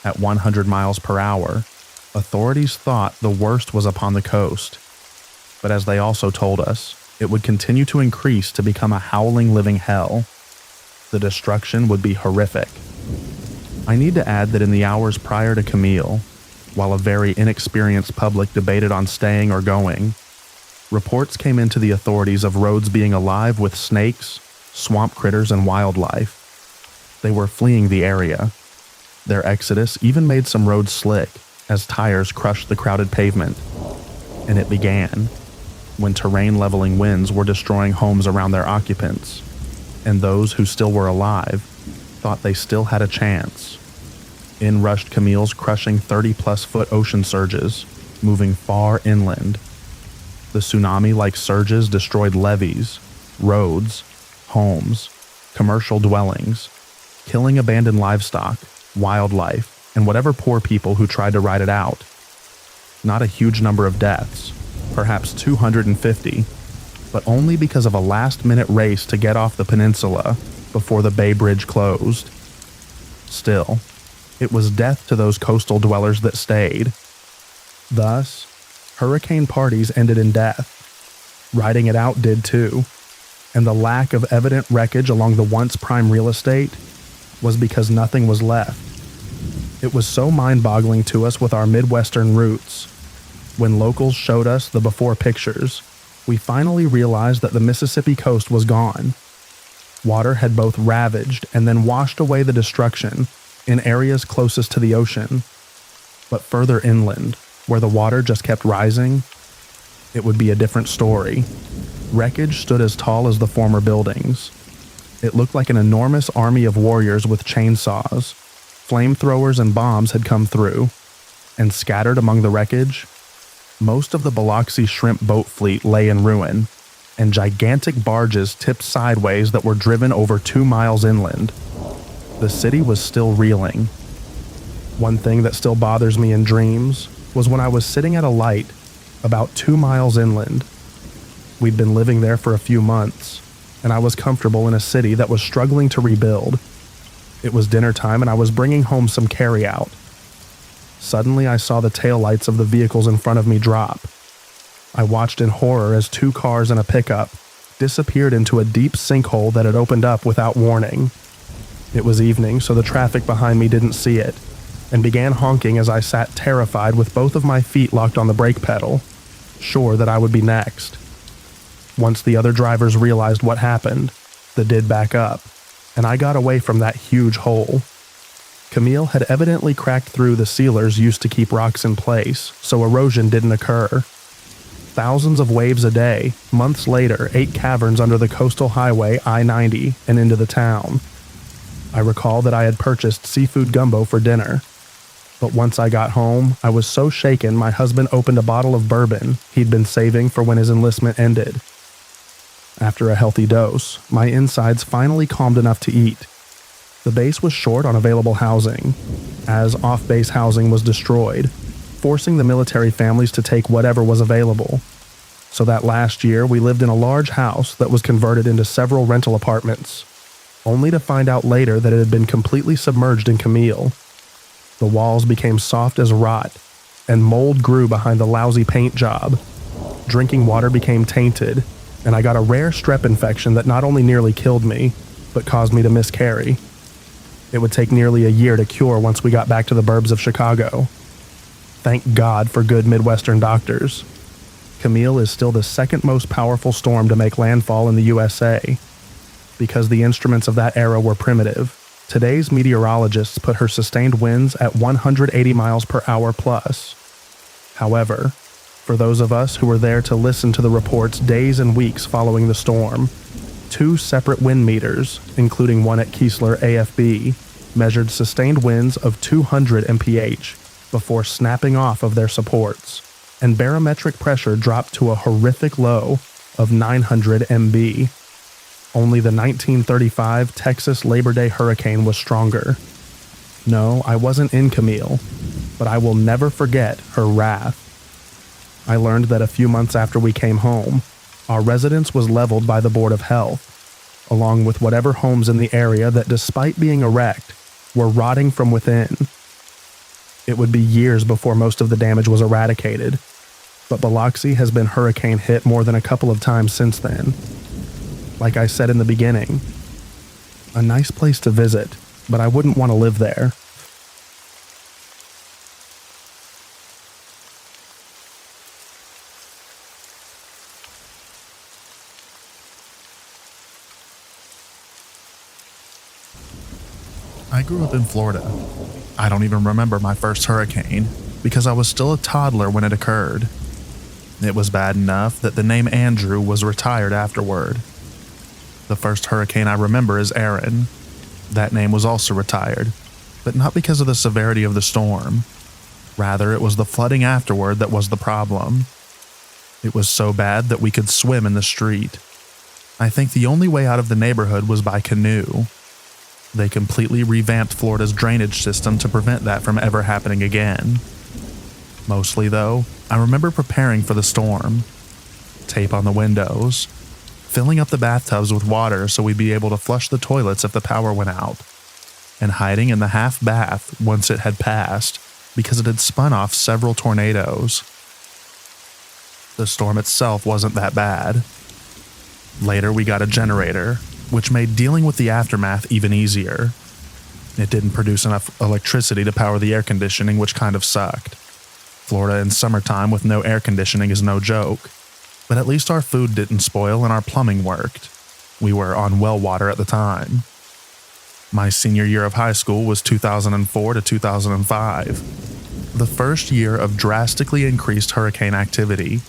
At 100 miles per hour, authorities thought the worst was upon the coast. But as they also told us, it would continue to increase to become a howling living hell. The destruction would be horrific. I need to add that in the hours prior to Camille, while a very inexperienced public debated on staying or going. Reports came into the authorities of roads being alive with snakes, swamp critters, and wildlife. They were fleeing the area. Their exodus even made some roads slick as tires crushed the crowded pavement. And it began when terrain-leveling winds were destroying homes around their occupants, and those who still were alive thought they still had a chance. In rushed Camille's crushing 30-plus-foot ocean surges, moving far inland. The tsunami-like surges destroyed levees, roads, homes, commercial dwellings, killing abandoned livestock, wildlife, and whatever poor people who tried to ride it out. Not a huge number of deaths, perhaps 250, but only because of a last-minute race to get off the peninsula before the Bay Bridge closed. Still, it was death to those coastal dwellers that stayed. Thus, hurricane parties ended in death. Riding it out did too, and the lack of evident wreckage along the once prime real estate was because nothing was left. It was so mind-boggling to us with our Midwestern roots. When locals showed us the before pictures, we finally realized that the Mississippi coast was gone. Water had both ravaged and then washed away the destruction in areas closest to the ocean. But further inland, where the water just kept rising, it would be a different story. Wreckage stood as tall as the former buildings. It looked like an enormous army of warriors with chainsaws. Flamethrowers and bombs had come through, and scattered among the wreckage, most of the Biloxi shrimp boat fleet lay in ruin, and gigantic barges tipped sideways that were driven over 2 miles inland. The city was still reeling. One thing that still bothers me in dreams was when I was sitting at a light about 2 miles inland. We'd been living there for a few months, and I was comfortable in a city that was struggling to rebuild. It was dinner time and I was bringing home some carryout. Suddenly I saw the taillights of the vehicles in front of me drop. I watched in horror as 2 cars and a pickup disappeared into a deep sinkhole that had opened up without warning. It was evening, so the traffic behind me didn't see it, and began honking as I sat terrified with both of my feet locked on the brake pedal, sure that I would be next. Once the other drivers realized what happened, they did back up, and I got away from that huge hole. Camille had evidently cracked through the sealers used to keep rocks in place, so erosion didn't occur. Thousands of waves a day, months later, 8 caverns under the coastal highway I-90 and into the town. I recall that I had purchased seafood gumbo for dinner, but once I got home, I was so shaken my husband opened a bottle of bourbon he'd been saving for when his enlistment ended. After a healthy dose, my insides finally calmed enough to eat. The base was short on available housing, as off-base housing was destroyed, forcing the military families to take whatever was available. So that last year, we lived in a large house that was converted into several rental apartments, only to find out later that it had been completely submerged in Camille. The walls became soft as rot, and mold grew behind the lousy paint job. Drinking water became tainted, and I got a rare strep infection that not only nearly killed me, but caused me to miscarry. It would take nearly a year to cure once we got back to the burbs of Chicago. Thank God for good Midwestern doctors. Camille is still the second most powerful storm to make landfall in the USA. Because the instruments of that era were primitive, today's meteorologists put her sustained winds at 180 miles per hour plus. However, for those of us who were there to listen to the reports days and weeks following the storm, 2 separate wind meters, including one at Keesler AFB, measured sustained winds of 200 mph before snapping off of their supports, and barometric pressure dropped to a horrific low of 900 mb. Only the 1935 Texas Labor Day hurricane was stronger. No, I wasn't in Camille, but I will never forget her wrath. I learned that a few months after we came home, our residence was leveled by the Board of Health, along with whatever homes in the area that, despite being erect, were rotting from within. It would be years before most of the damage was eradicated, but Biloxi has been hurricane hit more than a couple of times since then. Like I said in the beginning, a nice place to visit, but I wouldn't want to live there. I grew up in Florida. I don't even remember my first hurricane because I was still a toddler when it occurred. It was bad enough that the name Andrew was retired afterward. The first hurricane I remember is Aaron. That name was also retired, but not because of the severity of the storm. Rather, it was the flooding afterward that was the problem. It was so bad that we could swim in the street. I think the only way out of the neighborhood was by canoe. They completely revamped Florida's drainage system to prevent that from ever happening again. Mostly, though, I remember preparing for the storm. Tape on the windows, filling up the bathtubs with water so we'd be able to flush the toilets if the power went out, and hiding in the half bath once it had passed because it had spun off several tornadoes. The storm itself wasn't that bad. Later, we got a generator, which made dealing with the aftermath even easier. It didn't produce enough electricity to power the air conditioning, which kind of sucked. Florida in summertime with no air conditioning is no joke, but at least our food didn't spoil and our plumbing worked. We were on well water at the time. My senior year of high school was 2004 to 2005, the first year of drastically increased hurricane activity.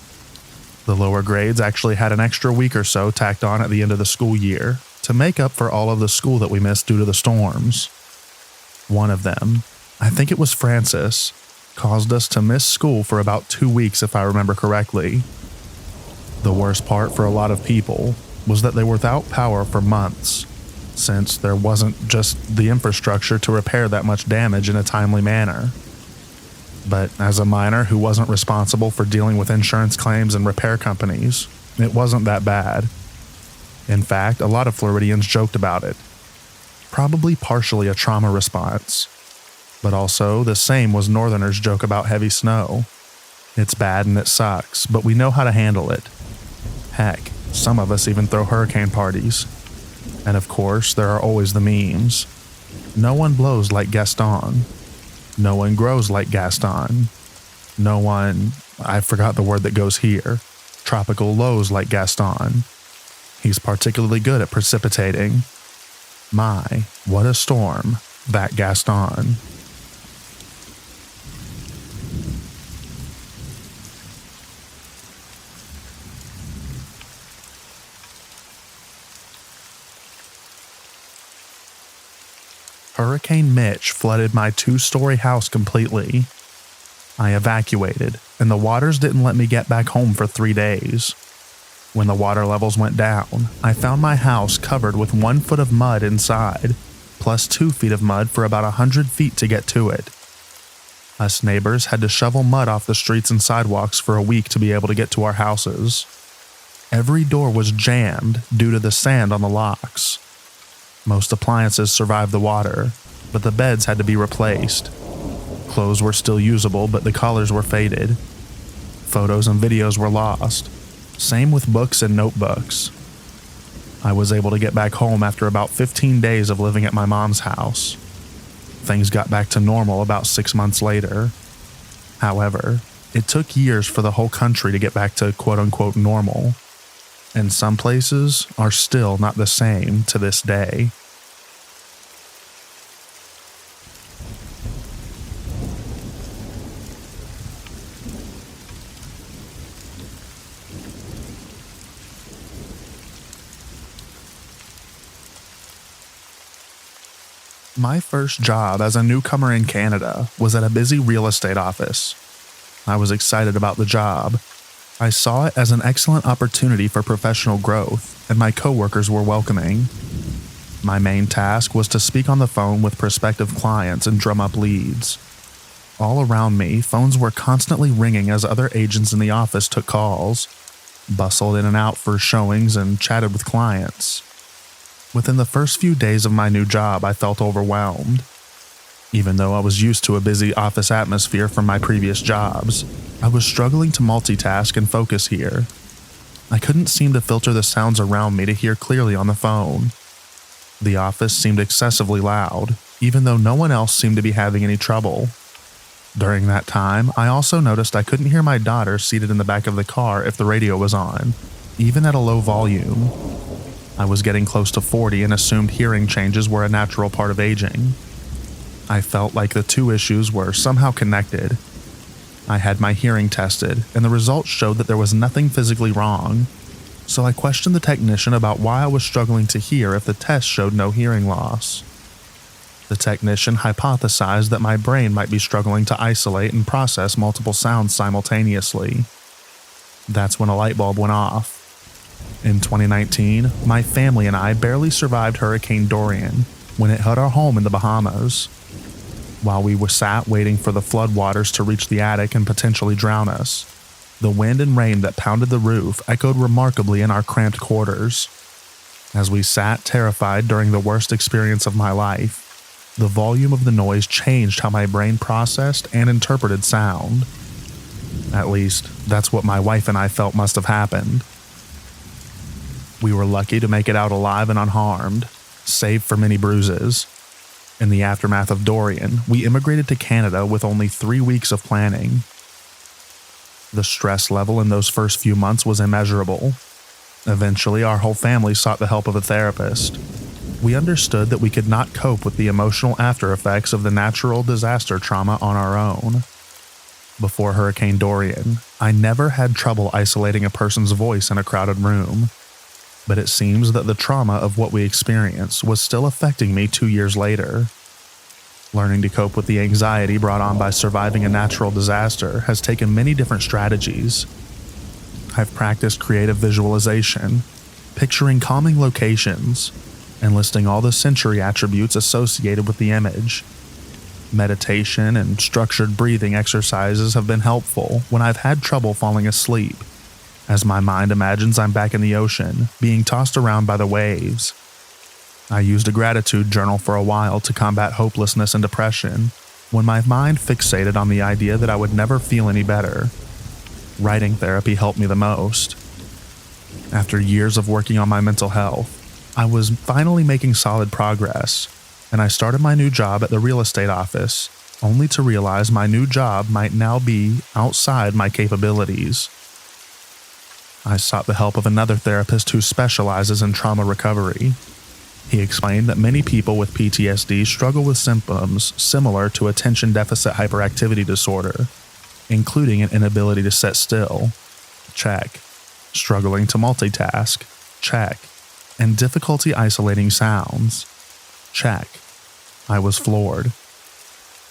The lower grades actually had an extra week or so tacked on at the end of the school year to make up for all of the school that we missed due to the storms. One of them, I think it was Francis, caused us to miss school for about 2 weeks if I remember correctly. The worst part for a lot of people was that they were without power for months, since there wasn't just the infrastructure to repair that much damage in a timely manner. But as a minor who wasn't responsible for dealing with insurance claims and repair companies, it wasn't that bad. In fact, a lot of Floridians joked about it. Probably partially a trauma response. But also, the same was Northerners' joke about heavy snow. It's bad and it sucks, but we know how to handle it. Heck, some of us even throw hurricane parties. And of course, there are always the memes. No one blows like Gaston. No one grows like Gaston. No one, I forgot the word that goes here, tropical lows like Gaston. He's particularly good at precipitating. My, what a storm, that Gaston. Hurricane Mitch flooded my 2-story house completely. I evacuated, and the waters didn't let me get back home for 3 days. When the water levels went down, I found my house covered with 1 foot of mud inside, plus 2 feet of mud for about 100 feet to get to it. Us neighbors had to shovel mud off the streets and sidewalks for a week to be able to get to our houses. Every door was jammed due to the sand on the locks. Most appliances survived the water, but the beds had to be replaced. Clothes were still usable, but the colors were faded. Photos and videos were lost. Same with books and notebooks. I was able to get back home after about 15 days of living at my mom's house. Things got back to normal about 6 months later. However, it took years for the whole country to get back to quote-unquote normal. And some places are still not the same to this day. My first job as a newcomer in Canada was at a busy real estate office. I was excited about the job. I saw it as an excellent opportunity for professional growth, and my coworkers were welcoming. My main task was to speak on the phone with prospective clients and drum up leads. All around me, phones were constantly ringing as other agents in the office took calls, bustled in and out for showings, and chatted with clients. Within the first few days of my new job, I felt overwhelmed. Even though I was used to a busy office atmosphere from my previous jobs, I was struggling to multitask and focus here. I couldn't seem to filter the sounds around me to hear clearly on the phone. The office seemed excessively loud, even though no one else seemed to be having any trouble. During that time, I also noticed I couldn't hear my daughter seated in the back of the car if the radio was on, even at a low volume. I was getting close to 40 and assumed hearing changes were a natural part of aging. I felt like the two issues were somehow connected. I had my hearing tested, and the results showed that there was nothing physically wrong, so I questioned the technician about why I was struggling to hear if the test showed no hearing loss. The technician hypothesized that my brain might be struggling to isolate and process multiple sounds simultaneously. That's when a light bulb went off. In 2019, my family and I barely survived Hurricane Dorian when it hit our home in the Bahamas. While we were sat waiting for the floodwaters to reach the attic and potentially drown us, the wind and rain that pounded the roof echoed remarkably in our cramped quarters. As we sat terrified during the worst experience of my life, the volume of the noise changed how my brain processed and interpreted sound. At least, that's what my wife and I felt must have happened. We were lucky to make it out alive and unharmed, save for many bruises. In the aftermath of Dorian, we immigrated to Canada with only 3 weeks of planning. The stress level in those first few months was immeasurable. Eventually, our whole family sought the help of a therapist. We understood that we could not cope with the emotional after effects of the natural disaster trauma on our own. Before Hurricane Dorian, I never had trouble isolating a person's voice in a crowded room. But it seems that the trauma of what we experienced was still affecting me 2 years later. Learning to cope with the anxiety brought on by surviving a natural disaster has taken many different strategies. I've practiced creative visualization, picturing calming locations, and listing all the sensory attributes associated with the image. Meditation and structured breathing exercises have been helpful when I've had trouble falling asleep, as my mind imagines I'm back in the ocean, being tossed around by the waves. I used a gratitude journal for a while to combat hopelessness and depression, when my mind fixated on the idea that I would never feel any better. Writing therapy helped me the most. After years of working on my mental health, I was finally making solid progress, and I started my new job at the real estate office, only to realize my new job might now be outside my capabilities. I sought the help of another therapist who specializes in trauma recovery. He explained that many people with PTSD struggle with symptoms similar to attention deficit hyperactivity disorder, including an inability to sit still. Check. Struggling to multitask. Check. And difficulty isolating sounds. Check. I was floored.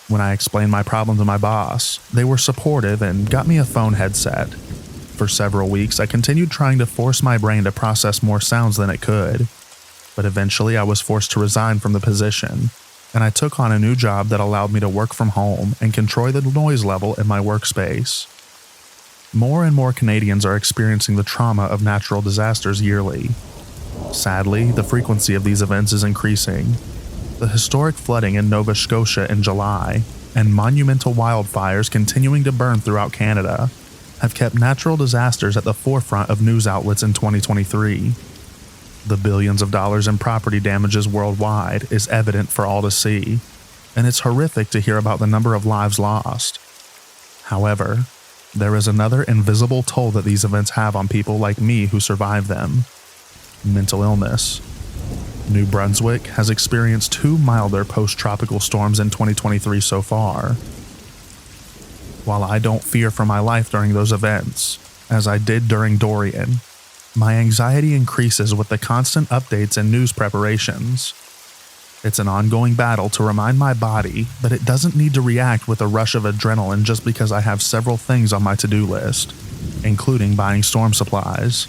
When I explained my problem to my boss, they were supportive and got me a phone headset. For several weeks, I continued trying to force my brain to process more sounds than it could, but eventually I was forced to resign from the position, and I took on a new job that allowed me to work from home and control the noise level in my workspace. More and more Canadians are experiencing the trauma of natural disasters yearly. Sadly, the frequency of these events is increasing. The historic flooding in Nova Scotia in July, and monumental wildfires continuing to burn throughout Canada, have kept natural disasters at the forefront of news outlets in 2023. The billions of dollars in property damages worldwide is evident for all to see, and it's horrific to hear about the number of lives lost. However, there is another invisible toll that these events have on people like me who survive them: mental illness. New Brunswick has experienced 2 milder post-tropical storms in 2023 so far. While I don't fear for my life during those events, as I did during Dorian, my anxiety increases with the constant updates and news preparations. It's an ongoing battle to remind my body that it doesn't need to react with a rush of adrenaline just because I have several things on my to-do list, including buying storm supplies.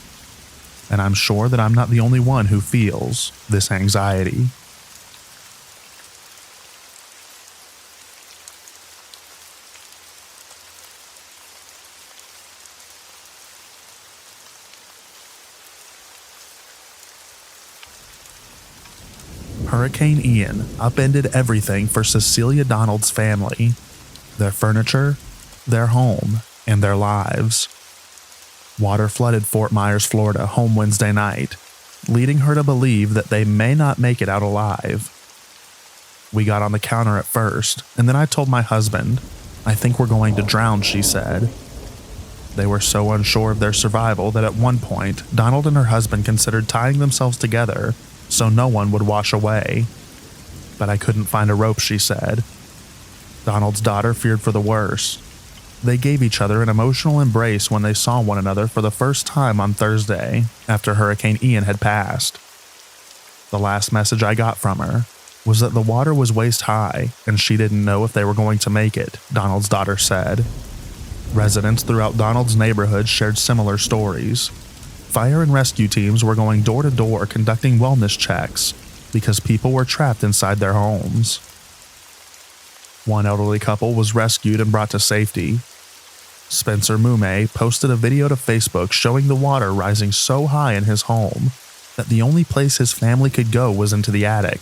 And I'm sure that I'm not the only one who feels this anxiety. Hurricane Ian upended everything for Cecilia Donald's family: their furniture, their home, and their lives. Water flooded Fort Myers, Florida home Wednesday night, leading her to believe that they may not make it out alive. We got on the counter at first, and then I told my husband, "I think we're going to drown," she said. They were so unsure of their survival that at one point, Donald and her husband considered tying themselves together so no one would wash away. But I couldn't find a rope, she said, Donald's daughter feared for the worst. They gave each other an emotional embrace when they saw one another for the first time on Thursday after Hurricane Ian had passed. The last message I got from her was that the water was waist high and she didn't know if they were going to make it, Donald's daughter said. Residents throughout Donald's neighborhood shared similar stories. Fire and rescue teams were going door to door conducting wellness checks because people were trapped inside their homes. One elderly couple was rescued and brought to safety. Spencer Mume posted a video to Facebook showing the water rising so high in his home that the only place his family could go was into the attic.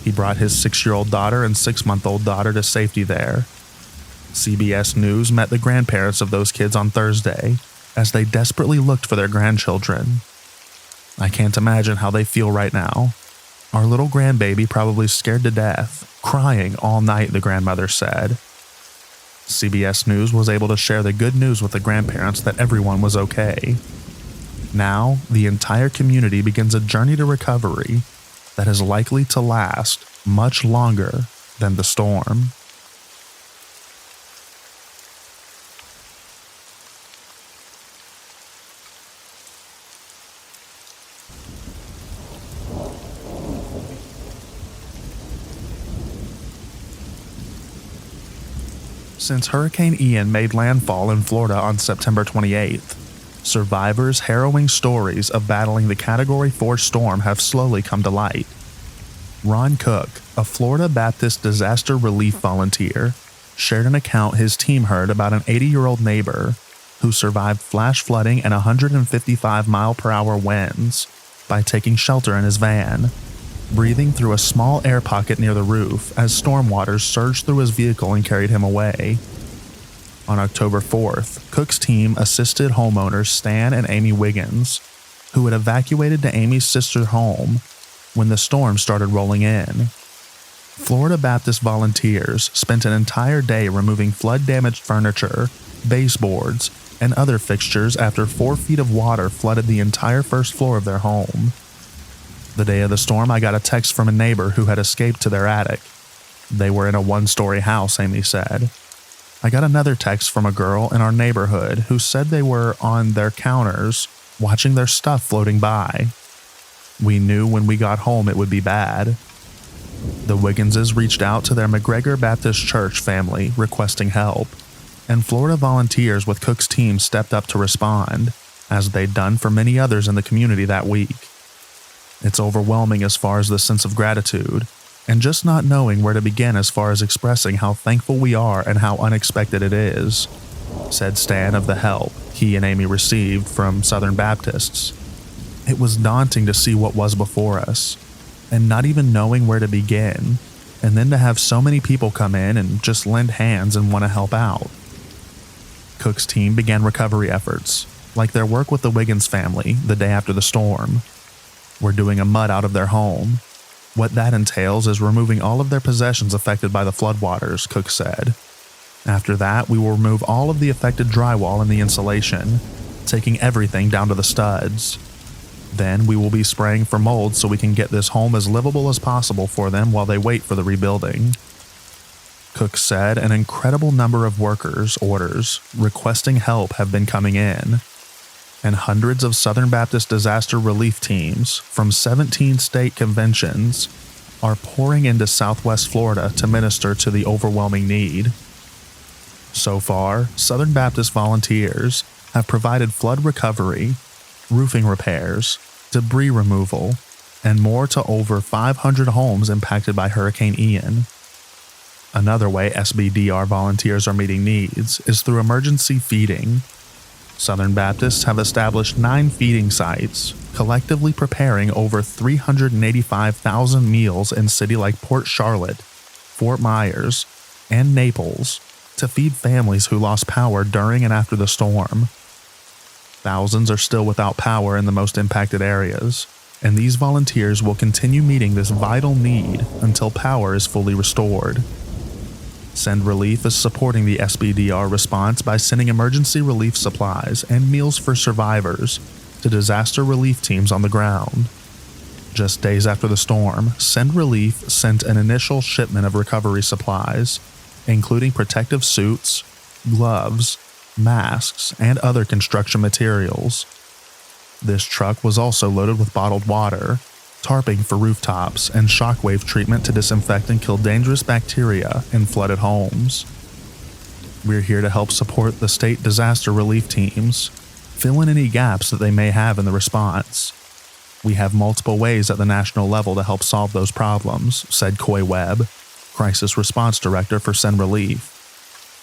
He brought his 6-year-old daughter and 6-month-old daughter to safety there. CBS News met the grandparents of those kids on Thursday as they desperately looked for their grandchildren. I can't imagine how they feel right now. Our little grandbaby probably scared to death, crying all night, the grandmother said. CBS News was able to share the good news with the grandparents that everyone was okay. Now, the entire community begins a journey to recovery that is likely to last much longer than the storm. Since Hurricane Ian made landfall in Florida on September 28th, survivors' harrowing stories of battling the Category 4 storm have slowly come to light. Ron Cook, a Florida Baptist disaster relief volunteer, shared an account his team heard about an 80-year-old neighbor who survived flash flooding and 155-mile-per-hour winds by taking shelter in his van, breathing through a small air pocket near the roof as storm waters surged through his vehicle and carried him away. On October 4th, Cook's team assisted homeowners Stan and Amy Wiggins, who had evacuated to Amy's sister's home when the storm started rolling in. Florida Baptist volunteers spent an entire day removing flood-damaged furniture, baseboards, and other fixtures after 4 feet of water flooded the entire first floor of their home. The day of the storm, I got a text from a neighbor who had escaped to their attic. They were in a 1-story house, Amy said. I got another text from a girl in our neighborhood who said they were on their counters watching their stuff floating by. We knew when we got home it would be bad. The Wigginses reached out to their McGregor Baptist Church family requesting help, and Florida volunteers with Cook's team stepped up to respond, as they'd done for many others in the community that week. It's overwhelming as far as the sense of gratitude, and just not knowing where to begin as far as expressing how thankful we are and how unexpected it is, said Stan of the help he and Amy received from Southern Baptists. It was daunting to see what was before us, and not even knowing where to begin, and then to have so many people come in and just lend hands and want to help out. Cook's team began recovery efforts, like their work with the Wiggins family the day after the storm. We're doing a mud out of their home. What that entails is removing all of their possessions affected by the floodwaters, Cook said. After that, we will remove all of the affected drywall and the insulation, taking everything down to the studs. Then we will be spraying for mold so we can get this home as livable as possible for them while they wait for the rebuilding. Cook said an incredible number of workers' orders requesting help have been coming in, and hundreds of Southern Baptist disaster relief teams from 17 state conventions are pouring into Southwest Florida to minister to the overwhelming need. So far, Southern Baptist volunteers have provided flood recovery, roofing repairs, debris removal, and more to over 500 homes impacted by Hurricane Ian. Another way SBDR volunteers are meeting needs is through emergency feeding. Southern Baptists have established 9 feeding sites, collectively preparing over 385,000 meals in cities like Port Charlotte, Fort Myers, and Naples to feed families who lost power during and after the storm. Thousands are still without power in the most impacted areas, and these volunteers will continue meeting this vital need until power is fully restored. Send Relief is supporting the SBDR response by sending emergency relief supplies and meals for survivors to disaster relief teams on the ground. Just days after the storm, Send Relief sent an initial shipment of recovery supplies, including protective suits, gloves, masks, and other construction materials. This truck was also loaded with bottled water, tarping for rooftops, and shockwave treatment to disinfect and kill dangerous bacteria in flooded homes. We're here to help support the state disaster relief teams, fill in any gaps that they may have in the response. We have multiple ways at the national level to help solve those problems, said Coy Webb, Crisis Response Director for Send Relief.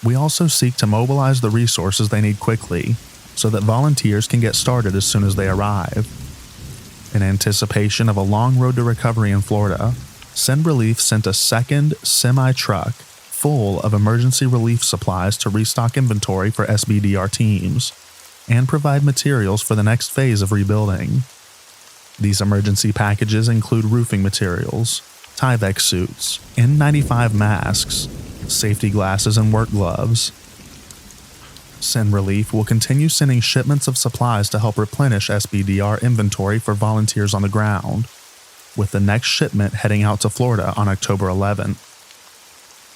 We also seek to mobilize the resources they need quickly so that volunteers can get started as soon as they arrive. In anticipation of a long road to recovery in Florida, Send Relief sent a second semi-truck full of emergency relief supplies to restock inventory for SBDR teams and provide materials for the next phase of rebuilding. These emergency packages include roofing materials, Tyvek suits, N95 masks, safety glasses, and work gloves. Send Relief will continue sending shipments of supplies to help replenish SBDR inventory for volunteers on the ground, with the next shipment heading out to Florida on October 11th.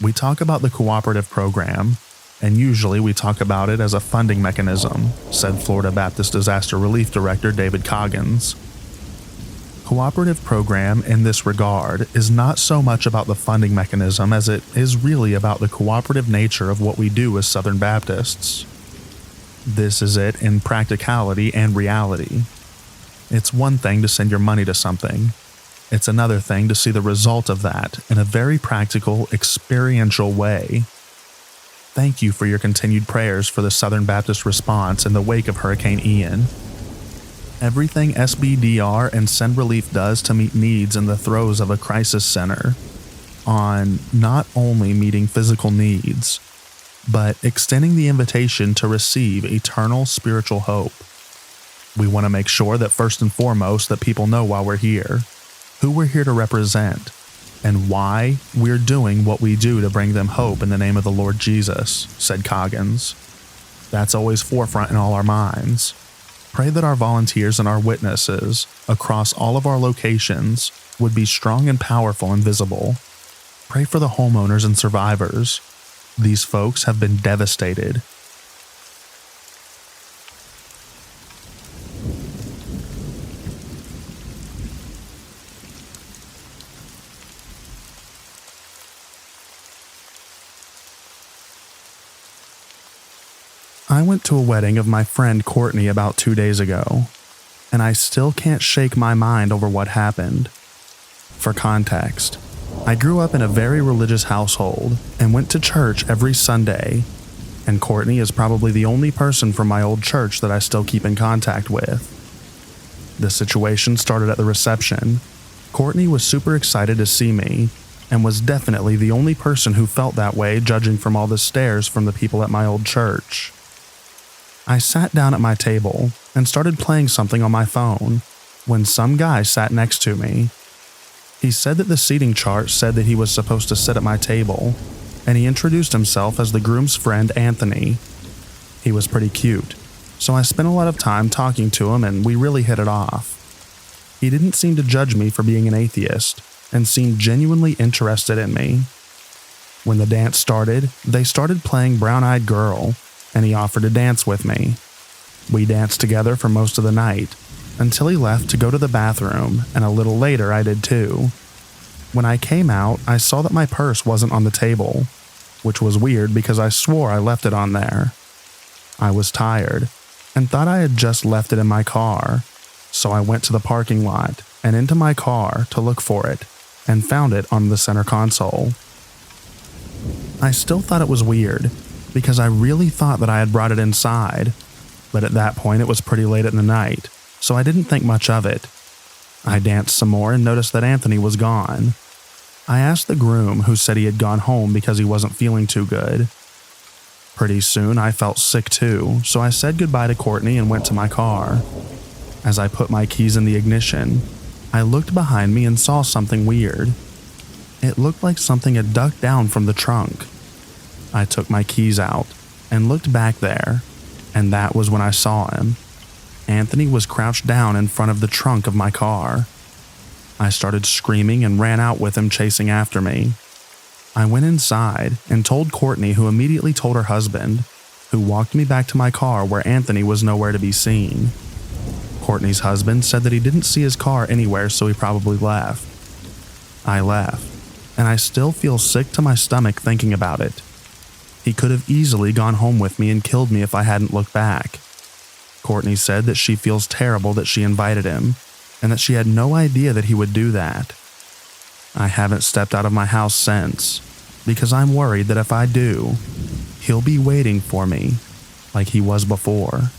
We talk about the cooperative program, and usually we talk about it as a funding mechanism, said Florida Baptist Disaster Relief Director David Coggins. Cooperative program in this regard is not so much about the funding mechanism as it is really about the cooperative nature of what we do as Southern Baptists. This is it in practicality and reality. It's one thing to send your money to something. It's another thing to see the result of that in a very practical, experiential way. Thank you for your continued prayers for the Southern Baptist response in the wake of Hurricane Ian. Everything SBDR and Send Relief does to meet needs in the throes of a crisis center on not only meeting physical needs, but extending the invitation to receive eternal spiritual hope. We want to make sure that first and foremost that people know why we're here, who we're here to represent, and why we're doing what we do to bring them hope in the name of the Lord Jesus, said Coggins. That's always forefront in all our minds. Pray that our volunteers and our witnesses across all of our locations would be strong and powerful and visible. Pray for the homeowners and survivors. These folks have been devastated. I went to a wedding of my friend Courtney about 2 days ago, and I still can't shake my mind over what happened. For context, I grew up in a very religious household and went to church every Sunday, and Courtney is probably the only person from my old church that I still keep in contact with. The situation started at the reception. Courtney was super excited to see me, and was definitely the only person who felt that way judging from all the stares from the people at my old church. I sat down at my table and started playing something on my phone when some guy sat next to me. He said that the seating chart said that he was supposed to sit at my table, and he introduced himself as the groom's friend Anthony. He was pretty cute, so I spent a lot of time talking to him and we really hit it off. He didn't seem to judge me for being an atheist and seemed genuinely interested in me. When the dance started, they started playing Brown Eyed Girl, and he offered to dance with me. We danced together for most of the night, until he left to go to the bathroom, and a little later I did too. When I came out, I saw that my purse wasn't on the table, which was weird because I swore I left it on there. I was tired, and thought I had just left it in my car, so I went to the parking lot and into my car to look for it, and found it on the center console. I still thought it was weird, because I really thought that I had brought it inside, but at that point it was pretty late at the night, so I didn't think much of it. I danced some more and noticed that Anthony was gone. I asked the groom, who said he had gone home because he wasn't feeling too good. Pretty soon I felt sick too, so I said goodbye to Courtney and went to my car. As I put my keys in the ignition, I looked behind me and saw something weird. It looked like something had ducked down from the trunk. I took my keys out and looked back there, and that was when I saw him. Anthony was crouched down in front of the trunk of my car. I started screaming and ran out with him chasing after me. I went inside and told Courtney, who immediately told her husband, who walked me back to my car where Anthony was nowhere to be seen. Courtney's husband said that he didn't see his car anywhere, so he probably left. I left, and I still feel sick to my stomach thinking about it. He could have easily gone home with me and killed me if I hadn't looked back. Courtney said that she feels terrible that she invited him, and that she had no idea that he would do that. I haven't stepped out of my house since, because I'm worried that if I do, he'll be waiting for me like he was before.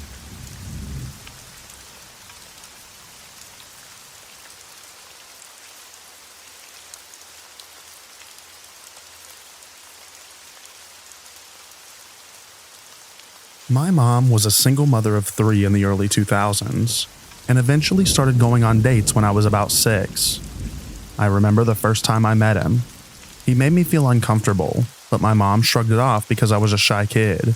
My mom was a single mother of 3 in the early 2000s, and eventually started going on dates when I was about 6. I remember the first time I met him. He made me feel uncomfortable, but my mom shrugged it off because I was a shy kid.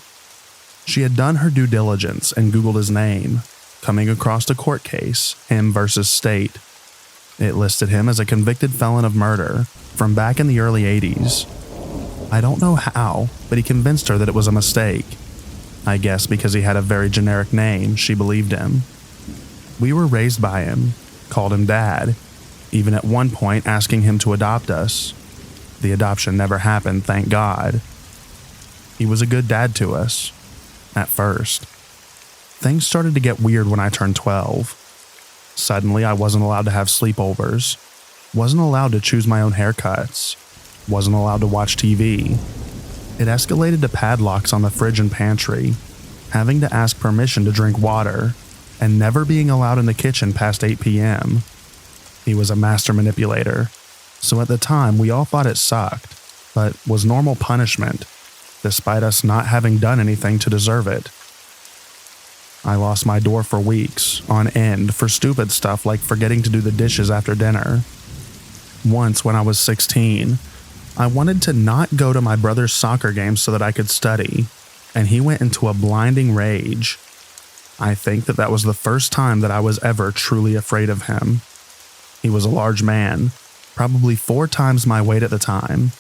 She had done her due diligence and Googled his name, coming across a court case, him versus state. It listed him as a convicted felon of murder from back in the early 80s. I don't know how, but he convinced her that it was a mistake. I guess because he had a very generic name, she believed him. We were raised by him, called him Dad, even at one point asking him to adopt us. The adoption never happened, thank God. He was a good dad to us, at first. Things started to get weird when I turned 12. Suddenly, I wasn't allowed to have sleepovers, wasn't allowed to choose my own haircuts, wasn't allowed to watch TV. It escalated to padlocks on the fridge and pantry, having to ask permission to drink water, and never being allowed in the kitchen past 8 p.m. He was a master manipulator, so at the time we all thought it sucked, but was normal punishment, despite us not having done anything to deserve it. I lost my door for weeks, on end, for stupid stuff like forgetting to do the dishes after dinner. Once, when I was 16, I wanted to not go to my brother's soccer game so that I could study, and he went into a blinding rage. I think that was the first time that I was ever truly afraid of him. He was a large man, probably 4 times my weight at the time.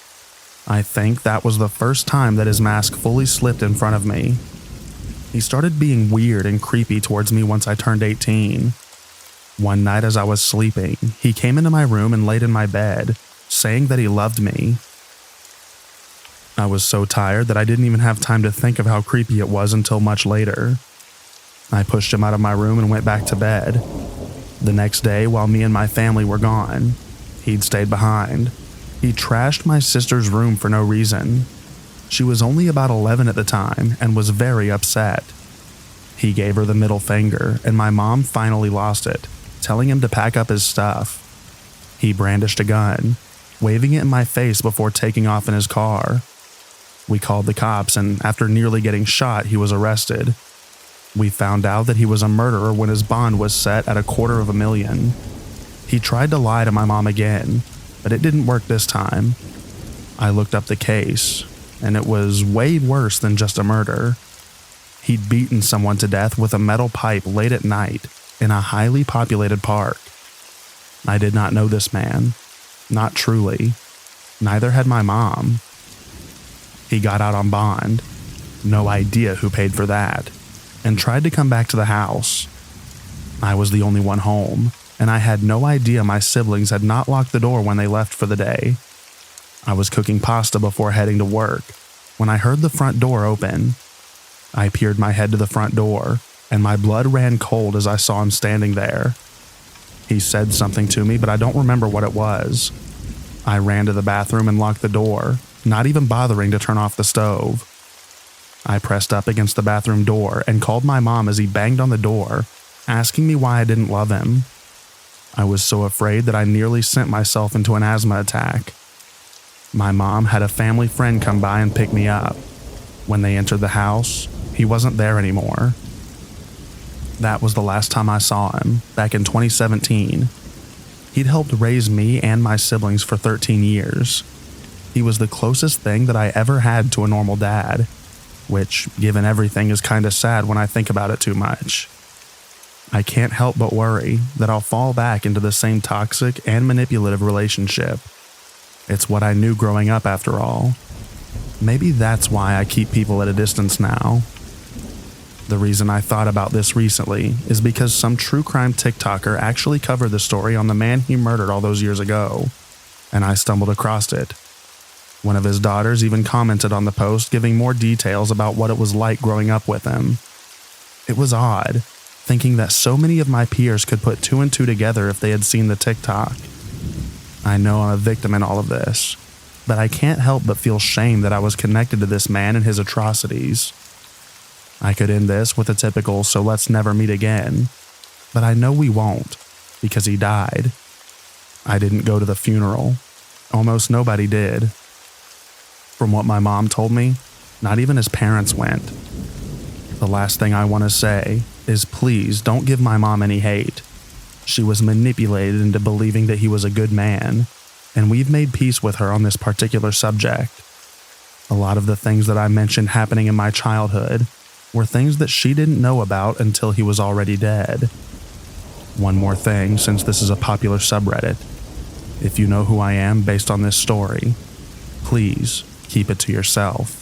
I think that was the first time that his mask fully slipped in front of me. He started being weird and creepy towards me once I turned 18. One night as I was sleeping, he came into my room and laid in my bed, saying that he loved me. I was so tired that I didn't even have time to think of how creepy it was until much later. I pushed him out of my room and went back to bed. The next day, while me and my family were gone, he'd stayed behind. He trashed my sister's room for no reason. She was only about 11 at the time and was very upset. He gave her the middle finger, and my mom finally lost it, telling him to pack up his stuff. He brandished a gun, waving it in my face before taking off in his car. We called the cops, and after nearly getting shot, he was arrested. We found out that he was a murderer when his bond was set at $250,000. He tried to lie to my mom again, but it didn't work this time. I looked up the case, and it was way worse than just a murder. He'd beaten someone to death with a metal pipe late at night in a highly populated park. I did not know this man. Not truly. Neither had my mom. He got out on bond. No idea who paid for that. And tried to come back to the house. I was the only one home, and I had no idea my siblings had not locked the door when they left for the day. I was cooking pasta before heading to work when I heard the front door open. I peered my head to the front door, and my blood ran cold as I saw him standing there. He said something to me, but I don't remember what it was. I ran to the bathroom and locked the door, not even bothering to turn off the stove. I pressed up against the bathroom door and called my mom as he banged on the door, asking me why I didn't love him. I was so afraid that I nearly sent myself into an asthma attack. My mom had a family friend come by and pick me up. When they entered the house, he wasn't there anymore. That was the last time I saw him, back in 2017. He'd helped raise me and my siblings for 13 years. He was the closest thing that I ever had to a normal dad, which, given everything, is kinda sad when I think about it too much. I can't help but worry that I'll fall back into the same toxic and manipulative relationship. It's what I knew growing up after all. Maybe that's why I keep people at a distance now. The reason I thought about this recently is because some true crime TikToker actually covered the story on the man he murdered all those years ago, and I stumbled across it. One of his daughters even commented on the post, giving more details about what it was like growing up with him. It was odd, thinking that so many of my peers could put two and two together if they had seen the TikTok. I know I'm a victim in all of this, but I can't help but feel shame that I was connected to this man and his atrocities. I could end this with a typical "so let's never meet again," but I know we won't, because he died. I didn't go to the funeral. Almost nobody did. From what my mom told me, not even his parents went. The last thing I want to say is please don't give my mom any hate. She was manipulated into believing that he was a good man, and we've made peace with her on this particular subject. A lot of the things that I mentioned happening in my childhood were things that she didn't know about until he was already dead. One more thing, since this is a popular subreddit. If you know who I am based on this story, please keep it to yourself.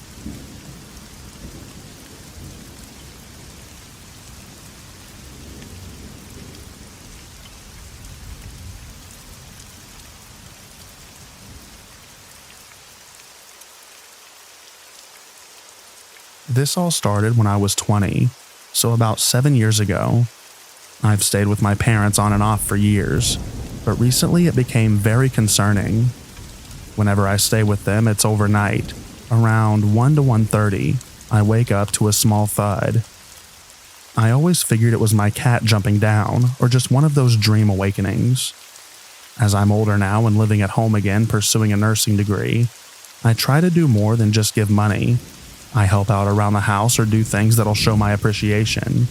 This all started when I was 20, so about 7 years ago. I've stayed with my parents on and off for years, but recently it became very concerning. Whenever I stay with them, it's overnight. Around 1 to 1:30, I wake up to a small thud. I always figured it was my cat jumping down, or just one of those dream awakenings. As I'm older now and living at home again pursuing a nursing degree, I try to do more than just give money. I help out around the house or do things that'll show my appreciation.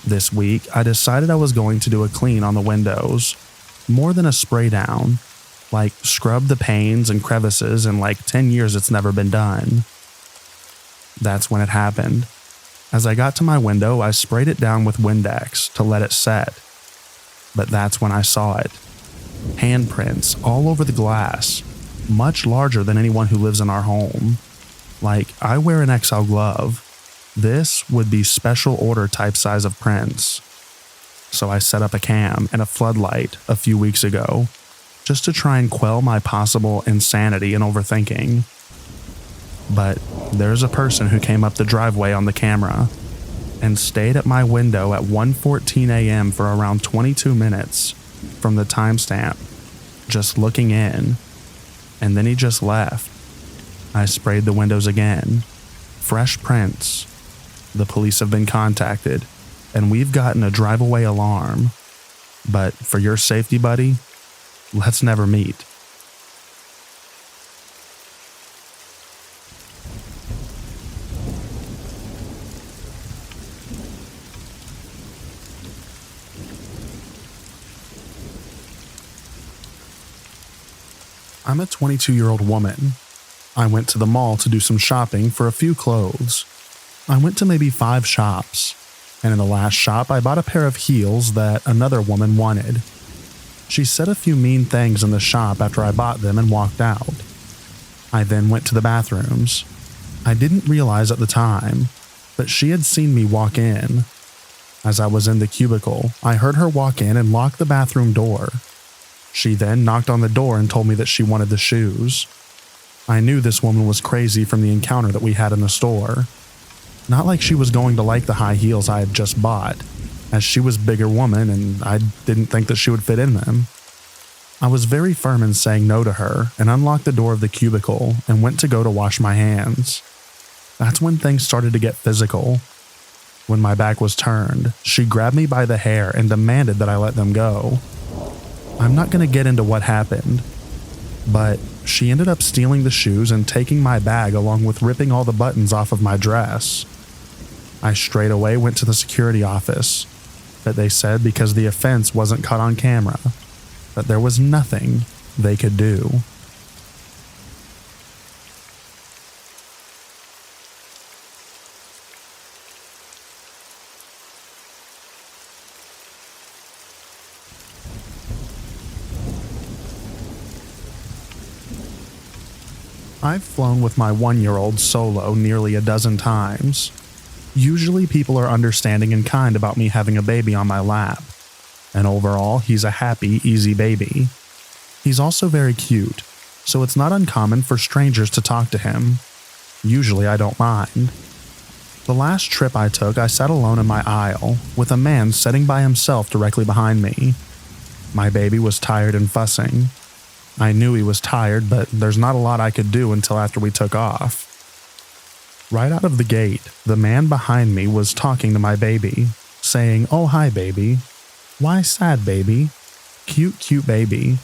This week, I decided I was going to do a clean on the windows. More than a spray down. Like, scrub the panes and crevices, and like 10 years it's never been done. That's when it happened. As I got to my window, I sprayed it down with Windex to let it set. But that's when I saw it. Handprints all over the glass, much larger than anyone who lives in our home. Like, I wear an XL glove. This would be special order type size of prints. So I set up a cam and a floodlight a few weeks ago, just to try and quell my possible insanity and overthinking. But there's a person who came up the driveway on the camera and stayed at my window at 1:14 a.m. for around 22 minutes from the timestamp, just looking in, and then he just left. I sprayed the windows again. Fresh prints. The police have been contacted, and we've gotten a drive-away alarm. But for your safety, buddy, let's never meet. I'm a 22-year-old woman. I went to the mall to do some shopping for a few clothes. I went to maybe 5 shops, and in the last shop I bought a pair of heels that another woman wanted. She said a few mean things in the shop after I bought them and walked out. I then went to the bathrooms. I didn't realize at the time, but she had seen me walk in. As I was in the cubicle, I heard her walk in and lock the bathroom door. She then knocked on the door and told me that she wanted the shoes. I knew this woman was crazy from the encounter that we had in the store. Not like she was going to like the high heels I had just bought, as she was a bigger woman and I didn't think that she would fit in them. I was very firm in saying no to her and unlocked the door of the cubicle and went to go to wash my hands. That's when things started to get physical. When my back was turned, she grabbed me by the hair and demanded that I let them go. I'm not going to get into what happened, but she ended up stealing the shoes and taking my bag along with ripping all the buttons off of my dress. I straight away went to the security office, but they said because the offense wasn't caught on camera, that there was nothing they could do. I've flown with my 1-year-old solo nearly a dozen times. Usually people are understanding and kind about me having a baby on my lap, and overall he's a happy, easy baby. He's also very cute, so it's not uncommon for strangers to talk to him. Usually I don't mind. The last trip I took, I sat alone in my aisle, with a man sitting by himself directly behind me. My baby was tired and fussing. I knew he was tired, but there's not a lot I could do until after we took off. Right out of the gate, the man behind me was talking to my baby, saying, "Oh, hi, baby. Why sad, baby? Cute, cute baby."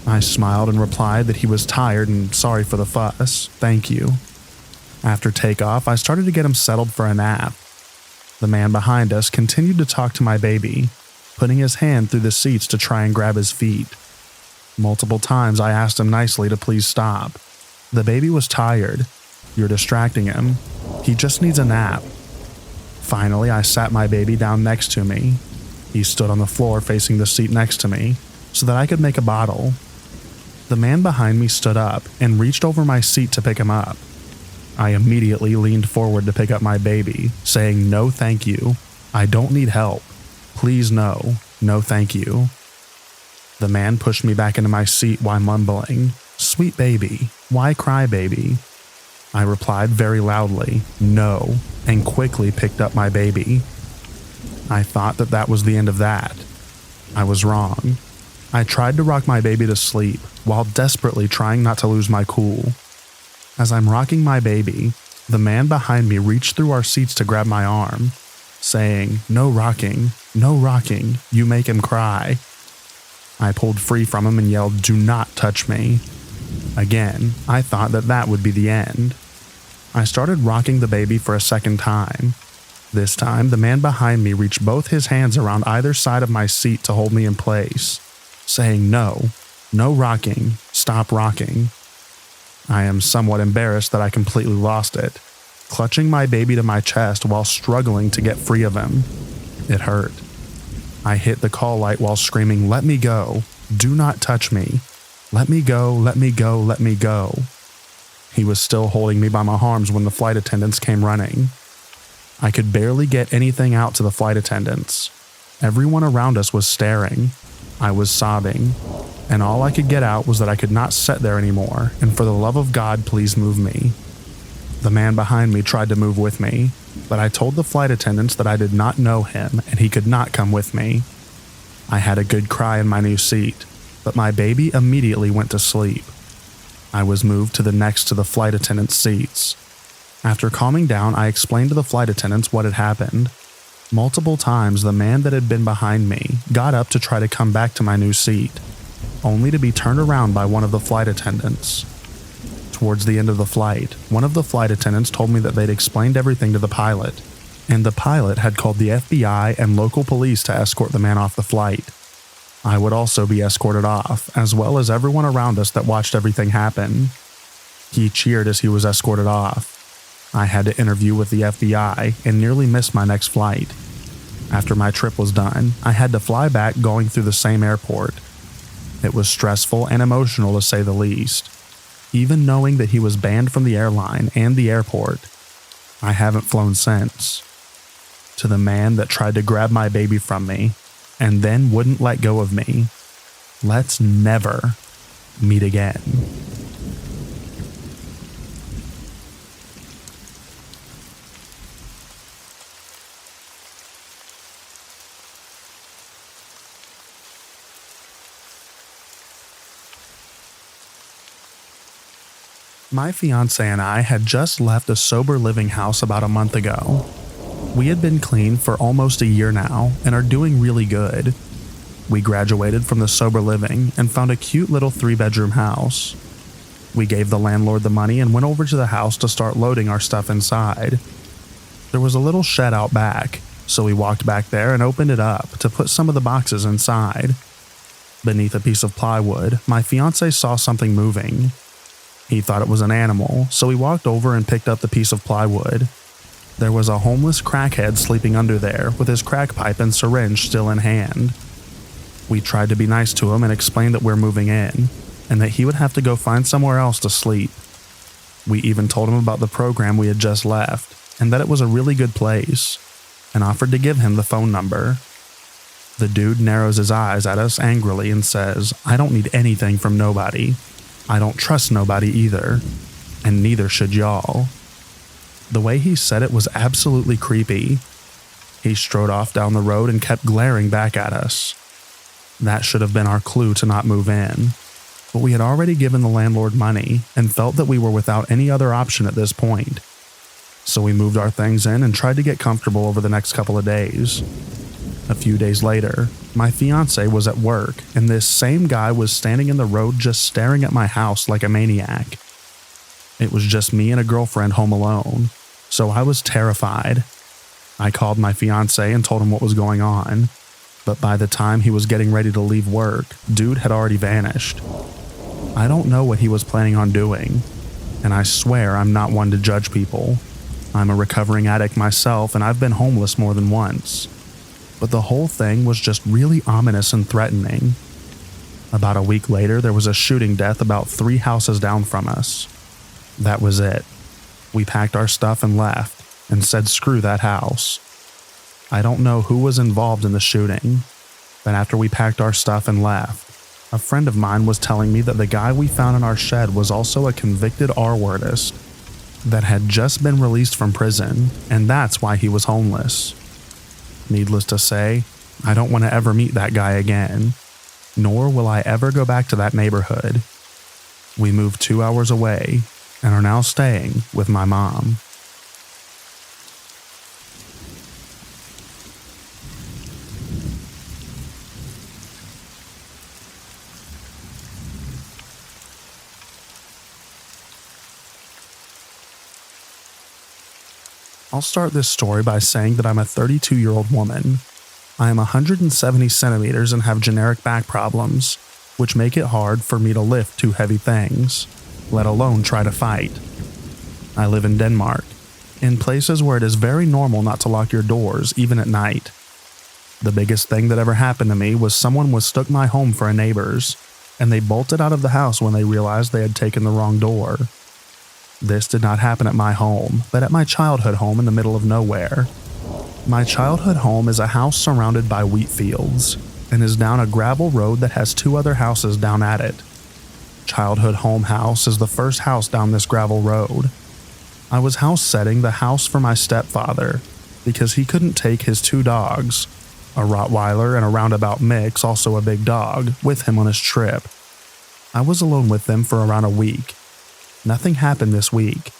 I smiled and replied that he was tired and sorry for the fuss. Thank you. After takeoff, I started to get him settled for a nap. The man behind us continued to talk to my baby, putting his hand through the seats to try and grab his feet. Multiple times I asked him nicely to please stop. The baby was tired. You're distracting him. He just needs a nap. Finally, I sat my baby down next to me. He stood on the floor facing the seat next to me so that I could make a bottle. The man behind me stood up and reached over my seat to pick him up. I immediately leaned forward to pick up my baby, saying, "No, thank you. I don't need help. Please, no. No, thank you." The man pushed me back into my seat while mumbling, "Sweet baby, why cry, baby?" I replied very loudly, "No," and quickly picked up my baby. I thought that that was the end of that. I was wrong. I tried to rock my baby to sleep while desperately trying not to lose my cool. As I'm rocking my baby, the man behind me reached through our seats to grab my arm, saying, "No rocking, no rocking, you make him cry." I pulled free from him and yelled, "Do not touch me." Again, I thought that that would be the end. I started rocking the baby for a second time. This time, the man behind me reached both his hands around either side of my seat to hold me in place, saying, "No, no rocking, stop rocking." I am somewhat embarrassed that I completely lost it, clutching my baby to my chest while struggling to get free of him. It hurt. I hit the call light while screaming, "Let me go. Do not touch me. Let me go, let me go, let me go." He was still holding me by my arms when the flight attendants came running. I could barely get anything out to the flight attendants. Everyone around us was staring. I was sobbing, and all I could get out was that I could not sit there anymore, and for the love of God, please move me. The man behind me tried to move with me, but I told the flight attendants that I did not know him and he could not come with me. I had a good cry in my new seat, but my baby immediately went to sleep. I was moved to the next to the flight attendants' seats. After calming down, I explained to the flight attendants what had happened. Multiple times, the man that had been behind me got up to try to come back to my new seat, only to be turned around by one of the flight attendants. Towards the end of the flight, one of the flight attendants told me that they'd explained everything to the pilot, and the pilot had called the FBI and local police to escort the man off the flight. I would also be escorted off, as well as everyone around us that watched everything happen. He cheered as he was escorted off. I had to interview with the FBI and nearly missed my next flight. After my trip was done, I had to fly back going through the same airport. It was stressful and emotional to say the least. Even knowing that he was banned from the airline and the airport, I haven't flown since. To the man that tried to grab my baby from me and then wouldn't let go of me, let's never meet again. My fiance and I had just left a sober living house about a month ago. We had been clean for almost a year now and are doing really good. We graduated from the sober living and found a cute little 3-bedroom house. We gave the landlord the money and went over to the house to start loading our stuff inside. There was a little shed out back, so we walked back there and opened it up to put some of the boxes inside. Beneath a piece of plywood, my fiance saw something moving. He thought it was an animal, so he walked over and picked up the piece of plywood. There was a homeless crackhead sleeping under there with his crack pipe and syringe still in hand. We tried to be nice to him and explained that we're moving in, and that he would have to go find somewhere else to sleep. We even told him about the program we had just left and that it was a really good place, and offered to give him the phone number. The dude narrows his eyes at us angrily and says, "I don't need anything from nobody. I don't trust nobody either, and neither should y'all." The way he said it was absolutely creepy. He strode off down the road and kept glaring back at us. That should have been our clue to not move in, but we had already given the landlord money and felt that we were without any other option at this point. So we moved our things in and tried to get comfortable over the next couple of days. A few days later, my fiance was at work, and this same guy was standing in the road just staring at my house like a maniac. It was just me and a girlfriend home alone, so I was terrified. I called my fiance and told him what was going on, but by the time he was getting ready to leave work, dude had already vanished. I don't know what he was planning on doing, and I swear I'm not one to judge people. I'm a recovering addict myself, and I've been homeless more than once. But the whole thing was just really ominous and threatening. About a week later, there was a shooting death about 3 houses down from us. That was it. We packed our stuff and left, and said screw that house. I don't know who was involved in the shooting, but after we packed our stuff and left, a friend of mine was telling me that the guy we found in our shed was also a convicted R-wordist that had just been released from prison, and that's why he was homeless. Needless to say, I don't want to ever meet that guy again, nor will I ever go back to that neighborhood. We moved 2 hours away and are now staying with my mom. I'll start this story by saying that I'm a 32-year-old woman. I am 170 centimeters and have generic back problems, which make it hard for me to lift too heavy things, let alone try to fight. I live in Denmark, in places where it is very normal not to lock your doors, even at night. The biggest thing that ever happened to me was someone mistook my home for a neighbor's, and they bolted out of the house when they realized they had taken the wrong door. This did not happen at my home, but at my childhood home in the middle of nowhere. My childhood home is a house surrounded by wheat fields, and is down a gravel road that has 2 other houses down at it. Childhood home house is the first house down this gravel road. I was house setting the house for my stepfather, because he couldn't take his 2 dogs, a Rottweiler and a roundabout mix, also a big dog, with him on his trip. I was alone with them for around a week. Nothing happened this week,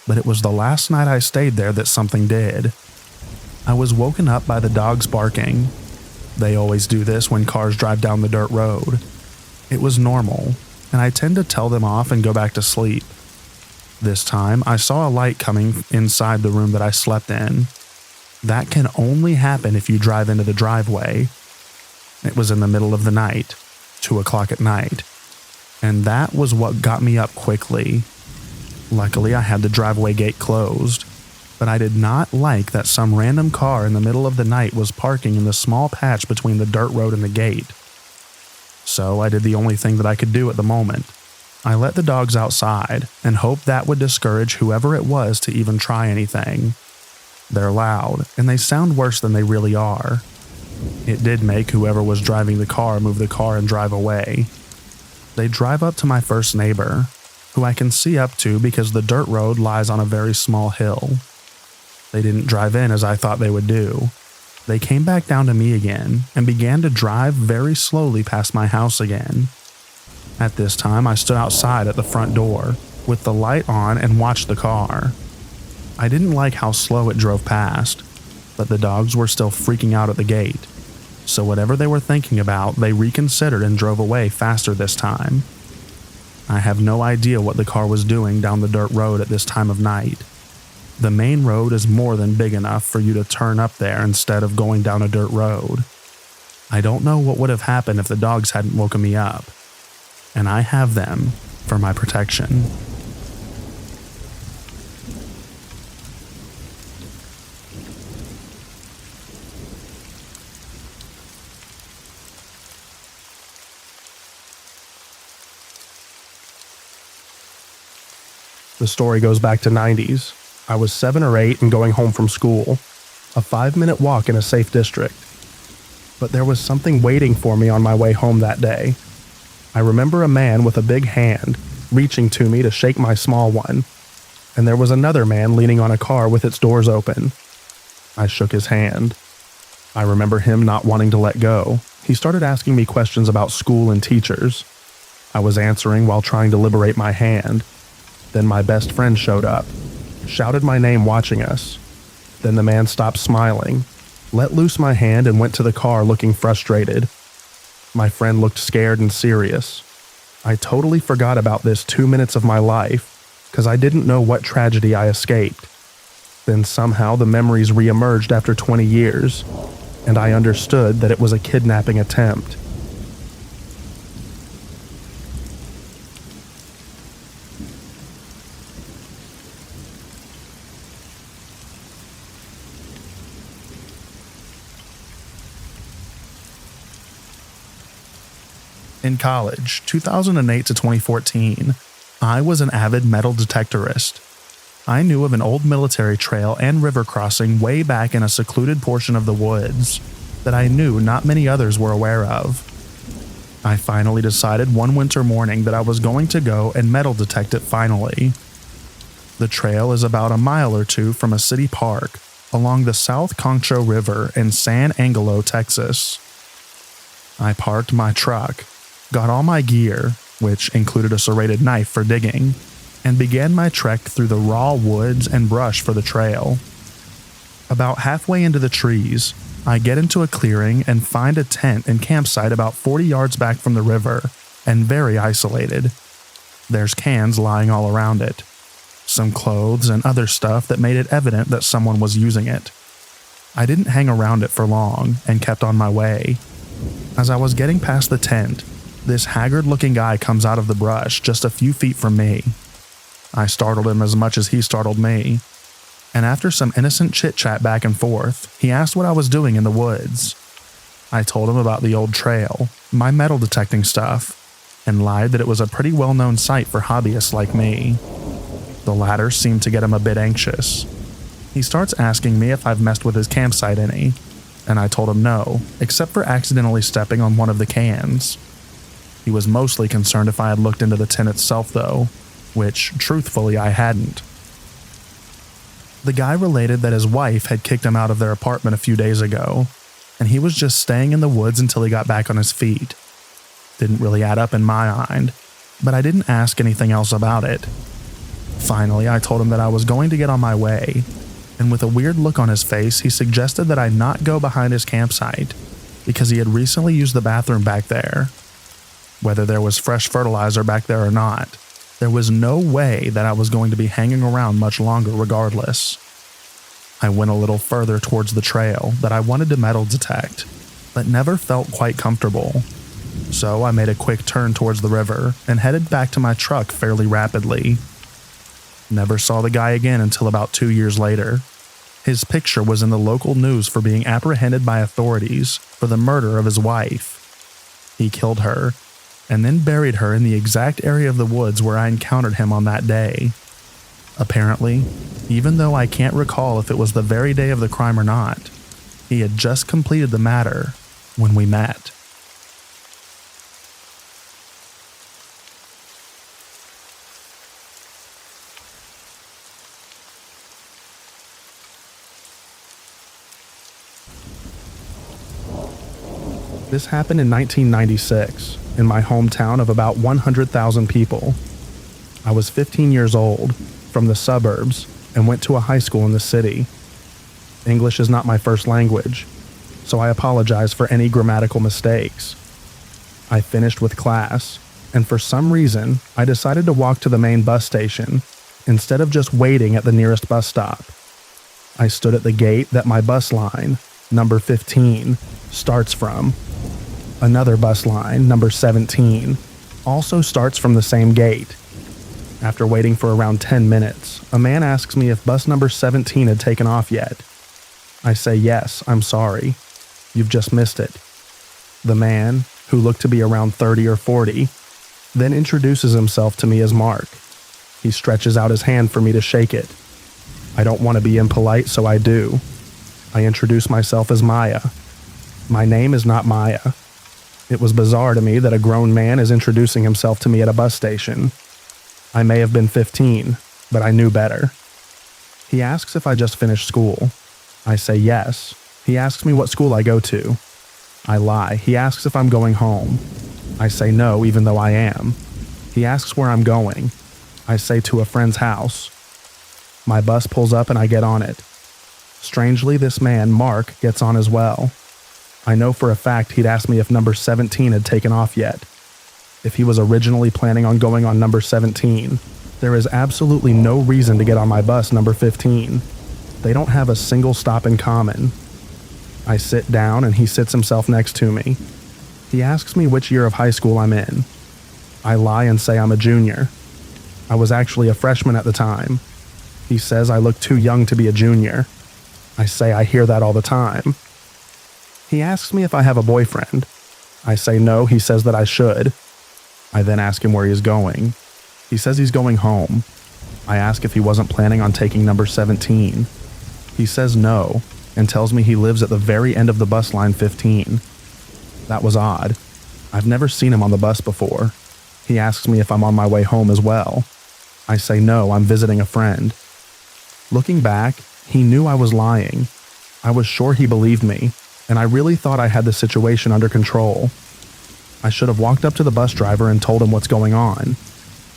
but it was the last night I stayed there that something did. I was woken up by the dogs barking. They always do this when cars drive down the dirt road. It was normal, and I tend to tell them off and go back to sleep. This time, I saw a light coming inside the room that I slept in. That can only happen if you drive into the driveway. It was in the middle of the night, 2 o'clock at night, and that was what got me up quickly. Luckily, I had the driveway gate closed, but I did not like that some random car in the middle of the night was parking in the small patch between the dirt road and the gate. So I did the only thing that I could do at the moment. I let the dogs outside and hoped that would discourage whoever it was to even try anything. They're loud, and they sound worse than they really are. It did make whoever was driving the car move the car and drive away. They drive up to my first neighbor, who I can see up to because the dirt road lies on a very small hill. They didn't drive in as I thought they would do. They came back down to me again and began to drive very slowly past my house again. At this time, I stood outside at the front door with the light on and watched the car. I didn't like how slow it drove past, but the dogs were still freaking out at the gate. So whatever they were thinking about, they reconsidered and drove away faster this time. I have no idea what the car was doing down the dirt road at this time of night. The main road is more than big enough for you to turn up there instead of going down a dirt road. I don't know what would have happened if the dogs hadn't woken me up, and I have them for my protection. The story goes back to 90s. I was 7 or 8 and going home from school, a 5-minute walk in a safe district. But there was something waiting for me on my way home that day. I remember a man with a big hand reaching to me to shake my small one, and there was another man leaning on a car with its doors open. I shook his hand. I remember him not wanting to let go. He started asking me questions about school and teachers. I was answering while trying to liberate my hand. Then my best friend showed up, shouted my name watching us. Then the man stopped smiling, let loose my hand, and went to the car looking frustrated. My friend looked scared and serious. I totally forgot about this 2 minutes of my life because I didn't know what tragedy I escaped. Then somehow the memories re-emerged after 20 years, and I understood that it was a kidnapping attempt. In college, 2008 to 2014, I was an avid metal detectorist. I knew of an old military trail and river crossing way back in a secluded portion of the woods that I knew not many others were aware of. I finally decided one winter morning that I was going to go and metal detect it finally. The trail is about a mile or two from a city park along the South Concho River in San Angelo, Texas. I parked my truck, got all my gear, which included a serrated knife for digging, and began my trek through the raw woods and brush for the trail. About halfway into the trees, I get into a clearing and find a tent and campsite about 40 yards back from the river, and very isolated. There's cans lying all around it, some clothes and other stuff that made it evident that someone was using it. I didn't hang around it for long and kept on my way. As I was getting past the tent, this haggard-looking guy comes out of the brush just a few feet from me. I startled him as much as he startled me, and after some innocent chit-chat back and forth, he asked what I was doing in the woods. I told him about the old trail, my metal detecting stuff, and lied that it was a pretty well-known site for hobbyists like me. The latter seemed to get him a bit anxious. He starts asking me if I've messed with his campsite any, and I told him no, except for accidentally stepping on one of the cans. He was mostly concerned if I had looked into the tent itself though, which, truthfully, I hadn't. The guy related that his wife had kicked him out of their apartment a few days ago, and he was just staying in the woods until he got back on his feet. Didn't really add up in my mind, but I didn't ask anything else about it. Finally, I told him that I was going to get on my way, and with a weird look on his face, he suggested that I not go behind his campsite, because he had recently used the bathroom back there. Whether there was fresh fertilizer back there or not, there was no way that I was going to be hanging around much longer regardless. I went a little further towards the trail that I wanted to metal detect, but never felt quite comfortable. So I made a quick turn towards the river and headed back to my truck fairly rapidly. Never saw the guy again until about 2 years later. His picture was in the local news for being apprehended by authorities for the murder of his wife. He killed her and then buried her in the exact area of the woods where I encountered him on that day. Apparently, even though I can't recall if it was the very day of the crime or not, he had just completed the matter when we met. This happened in 1996, in my hometown of about 100,000 people. I was 15 years old, from the suburbs, and went to a high school in the city. English is not my first language, so I apologize for any grammatical mistakes. I finished with class, and for some reason, I decided to walk to the main bus station instead of just waiting at the nearest bus stop. I stood at the gate that my bus line, number 15, starts from. Another bus line, number 17, also starts from the same gate. After waiting for around 10 minutes, a man asks me if bus number 17 had taken off yet. I say yes, I'm sorry. You've just missed it. The man, who looked to be around 30 or 40, then introduces himself to me as Mark. He stretches out his hand for me to shake it. I don't want to be impolite, so I do. I introduce myself as Maya. My name is not Maya. It was bizarre to me that a grown man is introducing himself to me at a bus station. I may have been 15, but I knew better. He asks if I just finished school. I say yes. He asks me what school I go to. I lie. He asks if I'm going home. I say no, even though I am. He asks where I'm going. I say to a friend's house. My bus pulls up and I get on it. Strangely, this man, Mark, gets on as well. I know for a fact he'd asked me if number 17 had taken off yet. If he was originally planning on going on number 17, there is absolutely no reason to get on my bus number 15. They don't have a single stop in common. I sit down and he sits himself next to me. He asks me which year of high school I'm in. I lie and say I'm a junior. I was actually a freshman at the time. He says I look too young to be a junior. I say I hear that all the time. He asks me if I have a boyfriend. I say no, he says that I should. I then ask him where he is going. He says he's going home. I ask if he wasn't planning on taking number 17. He says no, and tells me he lives at the very end of the bus line 15. That was odd. I've never seen him on the bus before. He asks me if I'm on my way home as well. I say no, I'm visiting a friend. Looking back, he knew I was lying. I was sure he believed me, and I really thought I had the situation under control. I should have walked up to the bus driver and told him what's going on.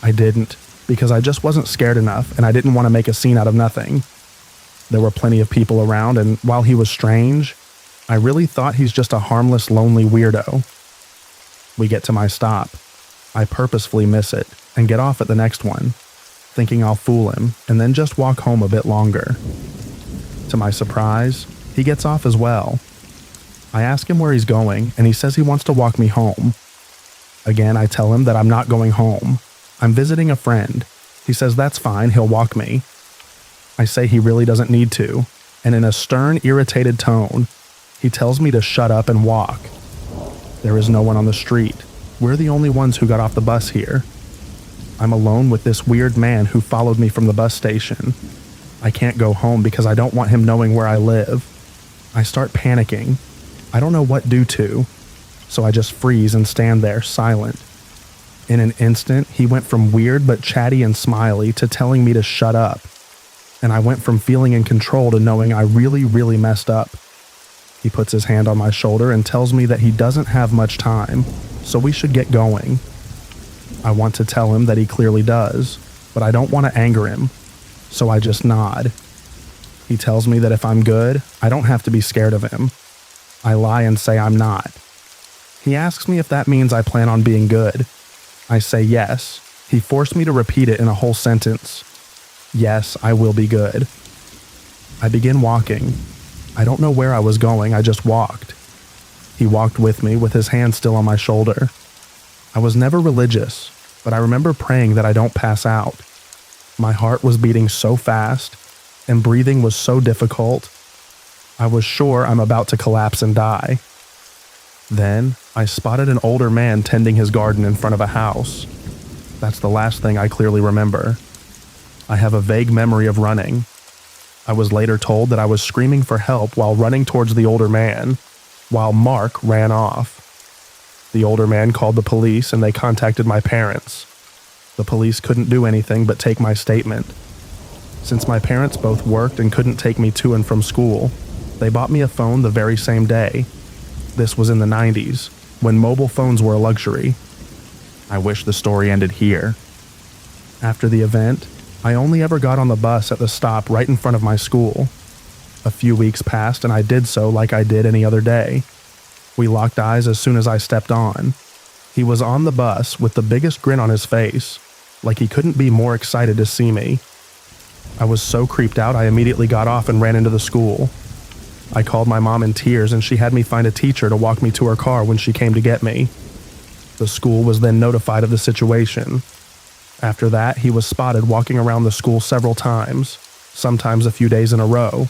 I didn't, because I just wasn't scared enough and I didn't want to make a scene out of nothing. There were plenty of people around, and while he was strange, I really thought he's just a harmless, lonely weirdo. We get to my stop. I purposefully miss it and get off at the next one, thinking I'll fool him and then just walk home a bit longer. To my surprise, he gets off as well. I ask him where he's going, and he says he wants to walk me home. Again, I tell him that I'm not going home. I'm visiting a friend. He says that's fine, he'll walk me. I say he really doesn't need to, and in a stern, irritated tone, he tells me to shut up and walk. There is no one on the street. We're the only ones who got off the bus here. I'm alone with this weird man who followed me from the bus station. I can't go home because I don't want him knowing where I live. I start panicking. I don't know what to do, so I just freeze and stand there, silent. In an instant, he went from weird but chatty and smiley to telling me to shut up. And I went from feeling in control to knowing I really, really messed up. He puts his hand on my shoulder and tells me that he doesn't have much time, so we should get going. I want to tell him that he clearly does, but I don't want to anger him, so I just nod. He tells me that if I'm good, I don't have to be scared of him. I lie and say I'm not. He asks me if that means I plan on being good. I say yes. He forced me to repeat it in a whole sentence. Yes, I will be good. I begin walking. I don't know where I was going, I just walked. He walked with me with his hand still on my shoulder. I was never religious, but I remember praying that I don't pass out. My heart was beating so fast, and breathing was so difficult. I was sure I'm about to collapse and die. Then, I spotted an older man tending his garden in front of a house. That's the last thing I clearly remember. I have a vague memory of running. I was later told that I was screaming for help while running towards the older man, while Mark ran off. The older man called the police and they contacted my parents. The police couldn't do anything but take my statement. Since my parents both worked and couldn't take me to and from school, they bought me a phone the very same day. This was in the 90s, when mobile phones were a luxury. I wish the story ended here. After the event, I only ever got on the bus at the stop right in front of my school. A few weeks passed and I did so like I did any other day. We locked eyes as soon as I stepped on. He was on the bus with the biggest grin on his face, like he couldn't be more excited to see me. I was so creeped out I immediately got off and ran into the school. I called my mom in tears and she had me find a teacher to walk me to her car when she came to get me. The school was then notified of the situation. After that, he was spotted walking around the school several times, sometimes a few days in a row,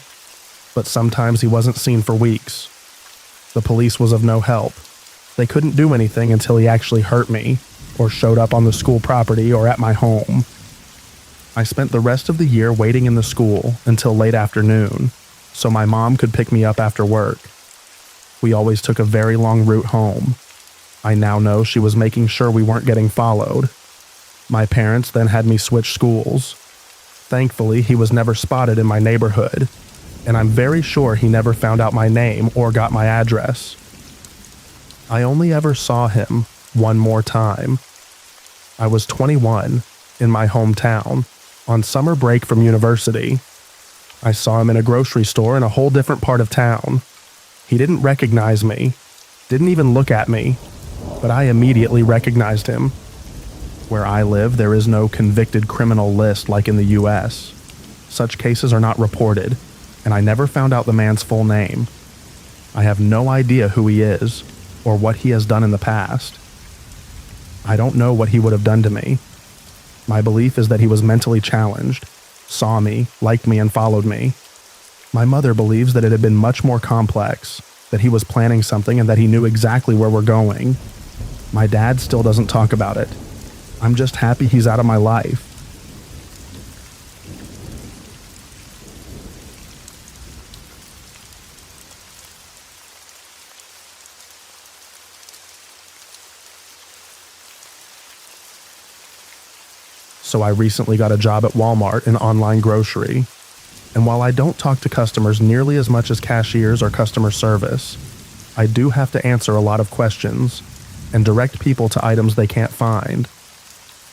but sometimes he wasn't seen for weeks. The police was of no help. They couldn't do anything until he actually hurt me, or showed up on the school property or at my home. I spent the rest of the year waiting in the school until late afternoon, so my mom could pick me up after work. We always took a very long route home. I now know she was making sure we weren't getting followed. My parents then had me switch schools. Thankfully, he was never spotted in my neighborhood, and I'm very sure he never found out my name or got my address. I only ever saw him one more time. I was 21 in my hometown on summer break from university. I saw him in a grocery store in a whole different part of town. He didn't recognize me, didn't even look at me, but I immediately recognized him. Where I live, there is no convicted criminal list like in the US. Such cases are not reported, and I never found out the man's full name. I have no idea who he is or what he has done in the past. I don't know what he would have done to me. My belief is that he was mentally challenged, saw me, liked me, and followed me. My mother believes that it had been much more complex, that he was planning something and that he knew exactly where we're going. My dad still doesn't talk about it. I'm just happy he's out of my life. So I recently got a job at Walmart in online grocery. And while I don't talk to customers nearly as much as cashiers or customer service, I do have to answer a lot of questions and direct people to items they can't find.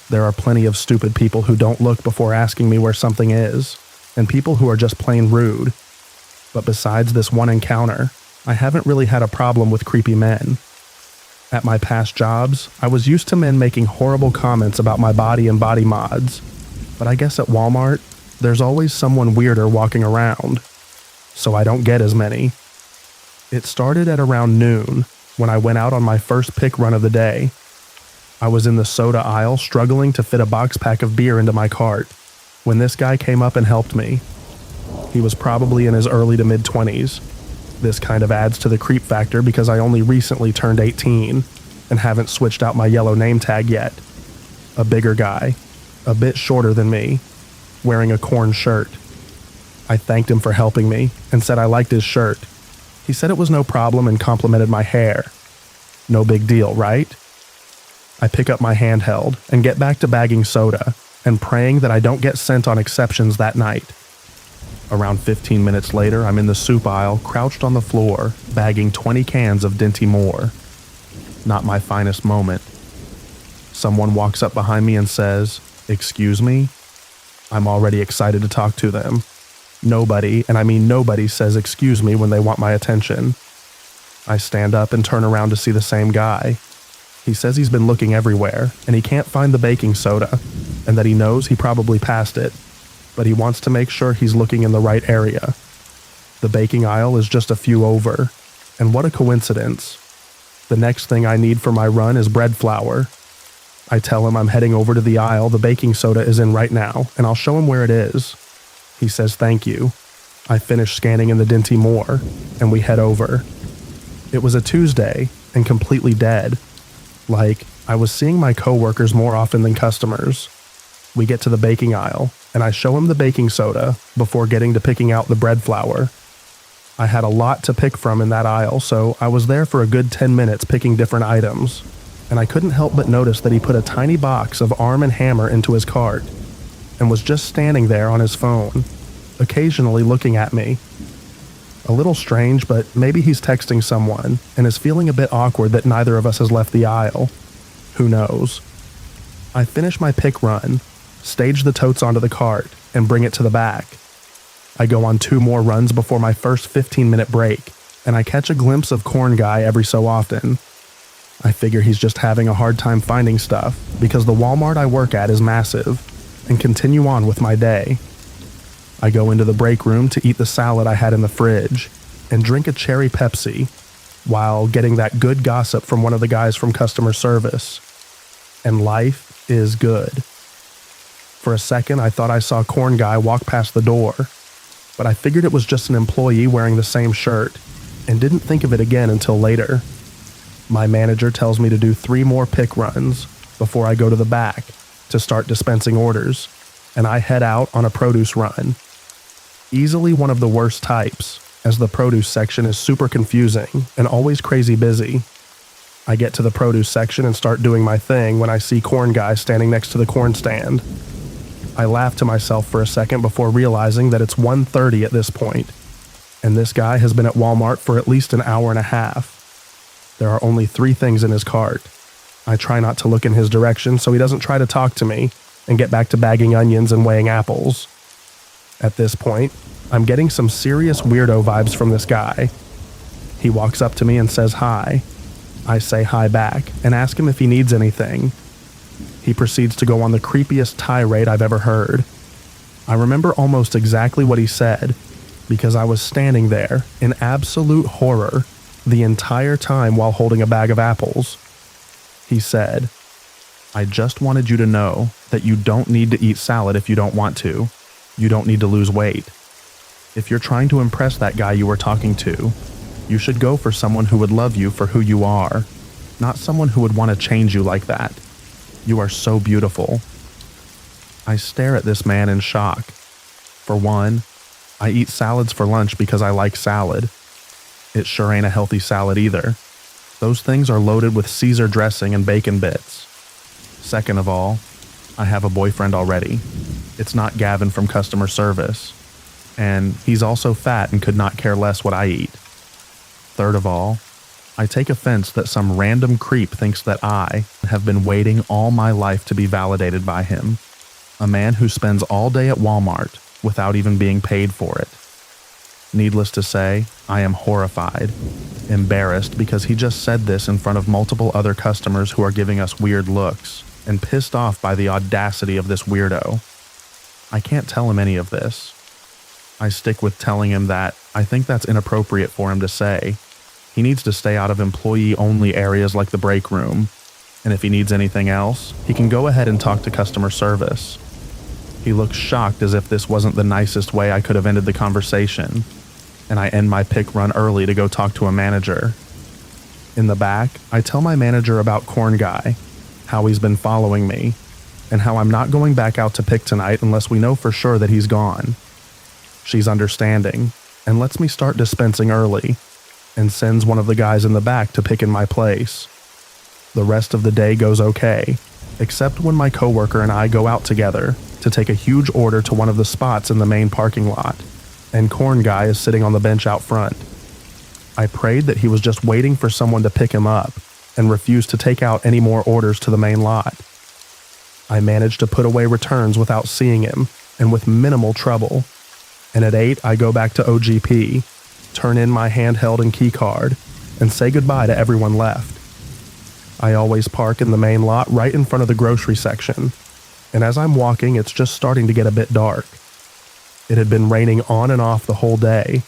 There are plenty of stupid people who don't look before asking me where something is, and people who are just plain rude. But besides this one encounter, I haven't really had a problem with creepy men. At my past jobs, I was used to men making horrible comments about my body and body mods, but I guess at Walmart, there's always someone weirder walking around, so I don't get as many. It started at around noon when I went out on my first pick run of the day. I was in the soda aisle struggling to fit a box pack of beer into my cart when this guy came up and helped me. He was probably in his early to mid-20s. This kind of adds to the creep factor because I only recently turned 18 and haven't switched out my yellow name tag yet. A bigger guy, a bit shorter than me, wearing a corn shirt. I thanked him for helping me and said I liked his shirt. He said it was no problem and complimented my hair. No big deal, right? I pick up my handheld and get back to bagging soda and praying that I don't get sent on exceptions that night. Around 15 minutes later, I'm in the soup aisle, crouched on the floor, bagging 20 cans of Dinty Moore. Not my finest moment. Someone walks up behind me and says, "Excuse me?" I'm already excited to talk to them. Nobody, and I mean nobody, says excuse me when they want my attention. I stand up and turn around to see the same guy. He says he's been looking everywhere, and he can't find the baking soda, and that he knows he probably passed it, but he wants to make sure he's looking in the right area. The baking aisle is just a few over, and what a coincidence. The next thing I need for my run is bread flour. I tell him I'm heading over to the aisle the baking soda is in right now, and I'll show him where it is. He says thank you. I finish scanning in the Dinty Moore, and we head over. It was a Tuesday, and completely dead. Like, I was seeing my coworkers more often than customers. We get to the baking aisle, and I show him the baking soda before getting to picking out the bread flour. I had a lot to pick from in that aisle, so I was there for a good 10 minutes picking different items, and I couldn't help but notice that he put a tiny box of Arm & Hammer into his cart, and was just standing there on his phone, occasionally looking at me. A little strange, but maybe he's texting someone, and is feeling a bit awkward that neither of us has left the aisle. Who knows? I finish my pick run, stage the totes onto the cart, and bring it to the back. I go on 2 more runs before my first 15-minute break, and I catch a glimpse of Corn Guy every so often. I figure he's just having a hard time finding stuff, because the Walmart I work at is massive, and continue on with my day. I go into the break room to eat the salad I had in the fridge, and drink a cherry Pepsi, while getting that good gossip from one of the guys from customer service. And life is good. For a second, I thought I saw Corn Guy walk past the door, but I figured it was just an employee wearing the same shirt, and didn't think of it again until later. My manager tells me to do 3 more pick runs before I go to the back to start dispensing orders. and I head out on a produce run. Easily one of the worst types, as the produce section is super confusing and always crazy busy. I get to the produce section and start doing my thing when I see corn guy standing next to the corn stand. I laugh to myself for a second before realizing that it's 1:30 at this point, and this guy has been at Walmart for at least an hour and a half. There are only 3 things in his cart. I try not to look in his direction so he doesn't try to talk to me and get back to bagging onions and weighing apples. At this point, I'm getting some serious weirdo vibes from this guy. He walks up to me and says hi. I say hi back and ask him if he needs anything. He proceeds to go on the creepiest tirade I've ever heard. I remember almost exactly what he said because I was standing there in absolute horror the entire time while holding a bag of apples. He said, "I just wanted you to know that you don't need to eat salad if you don't want to. You don't need to lose weight. If you're trying to impress that guy you were talking to, you should go for someone who would love you for who you are, not someone who would want to change you like that. You are so beautiful." I stare at this man in shock. For one, I eat salads for lunch because I like salad. It sure ain't a healthy salad either. Those things are loaded with Caesar dressing and bacon bits. Second of all, I have a boyfriend already. It's not Gavin from customer service. And he's also fat and could not care less what I eat. Third of all, I take offense that some random creep thinks that I have been waiting all my life to be validated by him. A man who spends all day at Walmart without even being paid for it. Needless to say, I am horrified, embarrassed because he just said this in front of multiple other customers who are giving us weird looks, and pissed off by the audacity of this weirdo. I can't tell him any of this. I stick with telling him that I think that's inappropriate for him to say. He needs to stay out of employee-only areas like the break room, and if he needs anything else, he can go ahead and talk to customer service. He looks shocked as if this wasn't the nicest way I could have ended the conversation, and I end my pick run early to go talk to a manager. In the back, I tell my manager about Corn Guy, how he's been following me, and how I'm not going back out to pick tonight unless we know for sure that he's gone. She's understanding, and lets me start dispensing early, and sends one of the guys in the back to pick in my place. The rest of the day goes okay, except when my coworker and I go out together to take a huge order to one of the spots in the main parking lot, and Corn Guy is sitting on the bench out front. I prayed that he was just waiting for someone to pick him up, and refused to take out any more orders to the main lot. I managed to put away returns without seeing him, and with minimal trouble. And at 8, I go back to OGP, turn in my handheld and key card, and say goodbye to everyone left. I always park in the main lot right in front of the grocery section, and as I'm walking, it's just starting to get a bit dark. It had been raining on and off the whole day,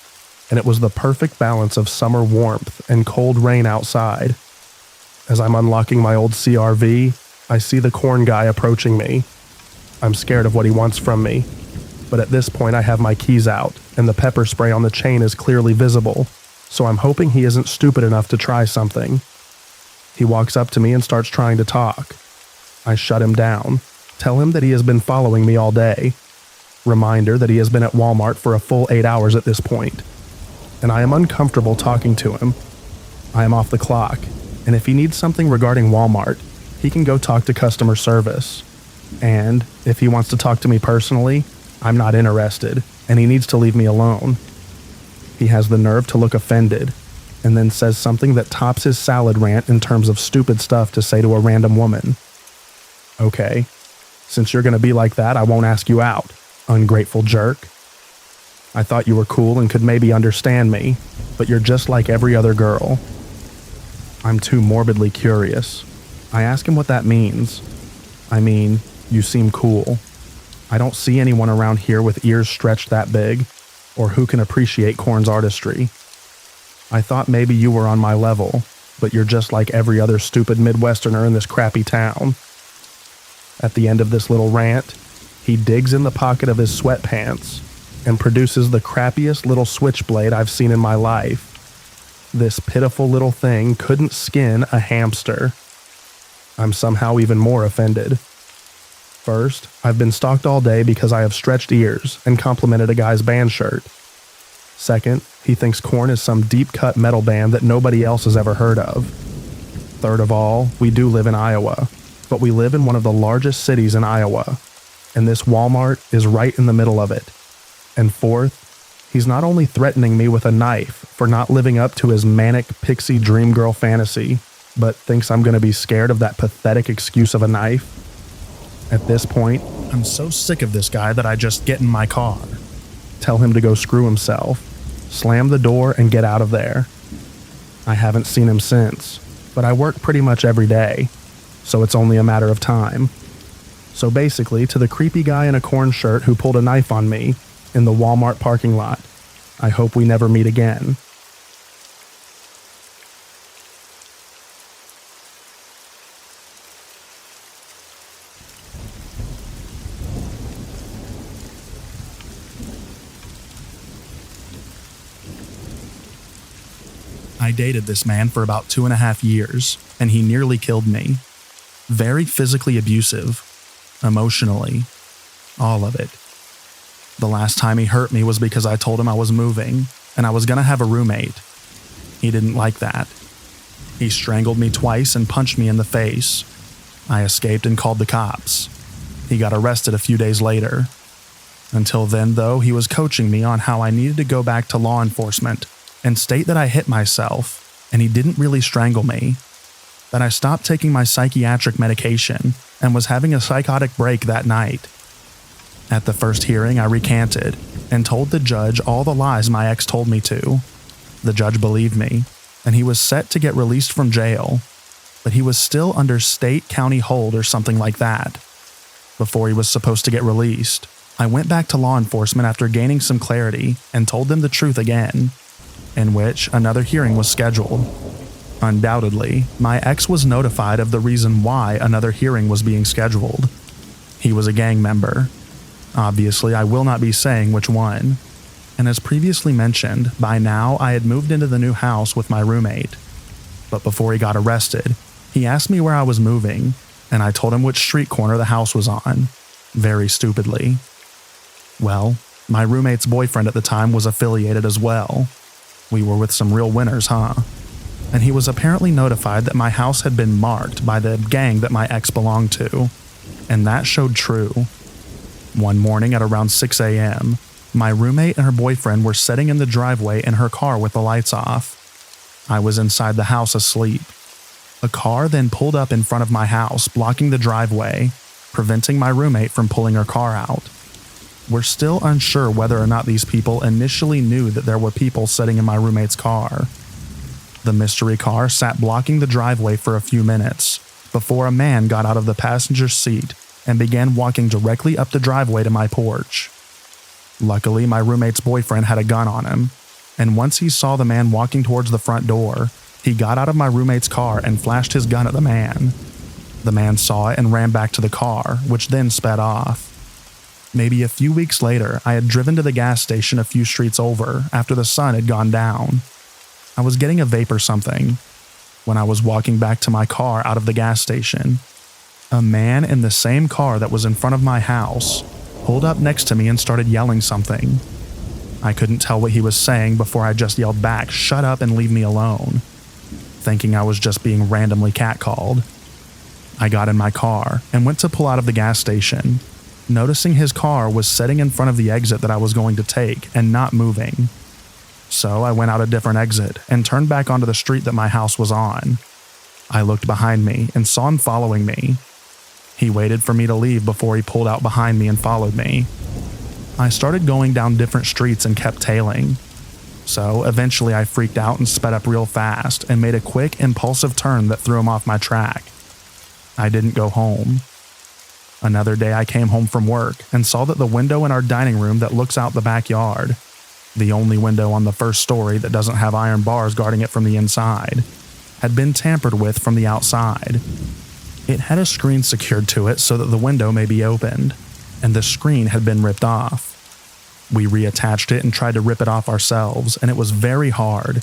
and it was the perfect balance of summer warmth and cold rain outside. As I'm unlocking my old CRV, I see the Corn Guy approaching me. I'm scared of what he wants from me, but at this point I have my keys out, and the pepper spray on the chain is clearly visible, so I'm hoping he isn't stupid enough to try something. He walks up to me and starts trying to talk. I shut him down, tell him that he has been following me all day. Reminder that he has been at Walmart for a full 8 hours at this point, and I am uncomfortable talking to him. I am off the clock, and if he needs something regarding Walmart, he can go talk to customer service. And if he wants to talk to me personally, I'm not interested, and he needs to leave me alone. He has the nerve to look offended, and then says something that tops his salad rant in terms of stupid stuff to say to a random woman. Okay, since you're gonna be like that, I won't ask you out, ungrateful jerk. I thought you were cool and could maybe understand me, but you're just like every other girl. I'm too morbidly curious. I ask him what that means. I mean, you seem cool. I don't see anyone around here with ears stretched that big, or who can appreciate Corn's artistry. I thought maybe you were on my level, but you're just like every other stupid Midwesterner in this crappy town. At the end of this little rant, he digs in the pocket of his sweatpants and produces the crappiest little switchblade I've seen in my life. This pitiful little thing couldn't skin a hamster. I'm somehow even more offended. First, I've been stalked all day because I have stretched ears and complimented a guy's band shirt. Second, he thinks Korn is some deep-cut metal band that nobody else has ever heard of. Third of all, we do live in Iowa, but we live in one of the largest cities in Iowa, and this Walmart is right in the middle of it. And fourth, he's not only threatening me with a knife for not living up to his manic pixie dream girl fantasy, but thinks I'm going to be scared of that pathetic excuse of a knife. At this point, I'm so sick of this guy that I just get in my car. Tell him to go screw himself, slam the door, and get out of there. I haven't seen him since, but I work pretty much every day, so it's only a matter of time. So basically, to the creepy guy in a Korn shirt who pulled a knife on me in the Walmart parking lot, I hope we never meet again. I dated this man for about 2.5 years, and he nearly killed me. Very physically abusive, emotionally, all of it. The last time he hurt me was because I told him I was moving, and I was gonna have a roommate. He didn't like that. He strangled me twice and punched me in the face. I escaped and called the cops. He got arrested a few days later. Until then, though, he was coaching me on how I needed to go back to law enforcement and state that I hit myself, and he didn't really strangle me, that I stopped taking my psychiatric medication and was having a psychotic break that night. At the first hearing, I recanted and told the judge all the lies my ex told me to. The judge believed me, and he was set to get released from jail, but he was still under state county hold or something like that. Before he was supposed to get released, I went back to law enforcement after gaining some clarity and told them the truth again, in which another hearing was scheduled. Undoubtedly, my ex was notified of the reason why another hearing was being scheduled. He was a gang member. Obviously, I will not be saying which one. And as previously mentioned, by now I had moved into the new house with my roommate. But before he got arrested, he asked me where I was moving, and I told him which street corner the house was on, very stupidly. Well, my roommate's boyfriend at the time was affiliated as well. We were with some real winners, huh? And he was apparently notified that my house had been marked by the gang that my ex belonged to, and that showed true. One morning at around 6 a.m., my roommate and her boyfriend were sitting in the driveway in her car with the lights off. I was inside the house asleep. A car then pulled up in front of my house, blocking the driveway, preventing my roommate from pulling her car out. We're still unsure whether or not these people initially knew that there were people sitting in my roommate's car. The mystery car sat blocking the driveway for a few minutes before a man got out of the passenger seat and began walking directly up the driveway to my porch. Luckily, my roommate's boyfriend had a gun on him, and once he saw the man walking towards the front door, he got out of my roommate's car and flashed his gun at the man. The man saw it and ran back to the car, which then sped off. Maybe a few weeks later, I had driven to the gas station a few streets over after the sun had gone down. I was getting a vape or something. When I was walking back to my car out of the gas station, a man in the same car that was in front of my house pulled up next to me and started yelling something. I couldn't tell what he was saying before I just yelled back, "Shut up and leave me alone," thinking I was just being randomly catcalled. I got in my car and went to pull out of the gas station, noticing his car was sitting in front of the exit that I was going to take and not moving. So I went out a different exit and turned back onto the street that my house was on. I looked behind me and saw him following me. He waited for me to leave before he pulled out behind me and followed me. I started going down different streets and kept tailing. So eventually I freaked out and sped up real fast and made a quick, impulsive turn that threw him off my track. I didn't go home. Another day I came home from work and saw that the window in our dining room that looks out the backyard, the only window on the first story that doesn't have iron bars guarding it from the inside, had been tampered with from the outside. It had a screen secured to it so that the window may be opened, and the screen had been ripped off. We reattached it and tried to rip it off ourselves, and it was very hard.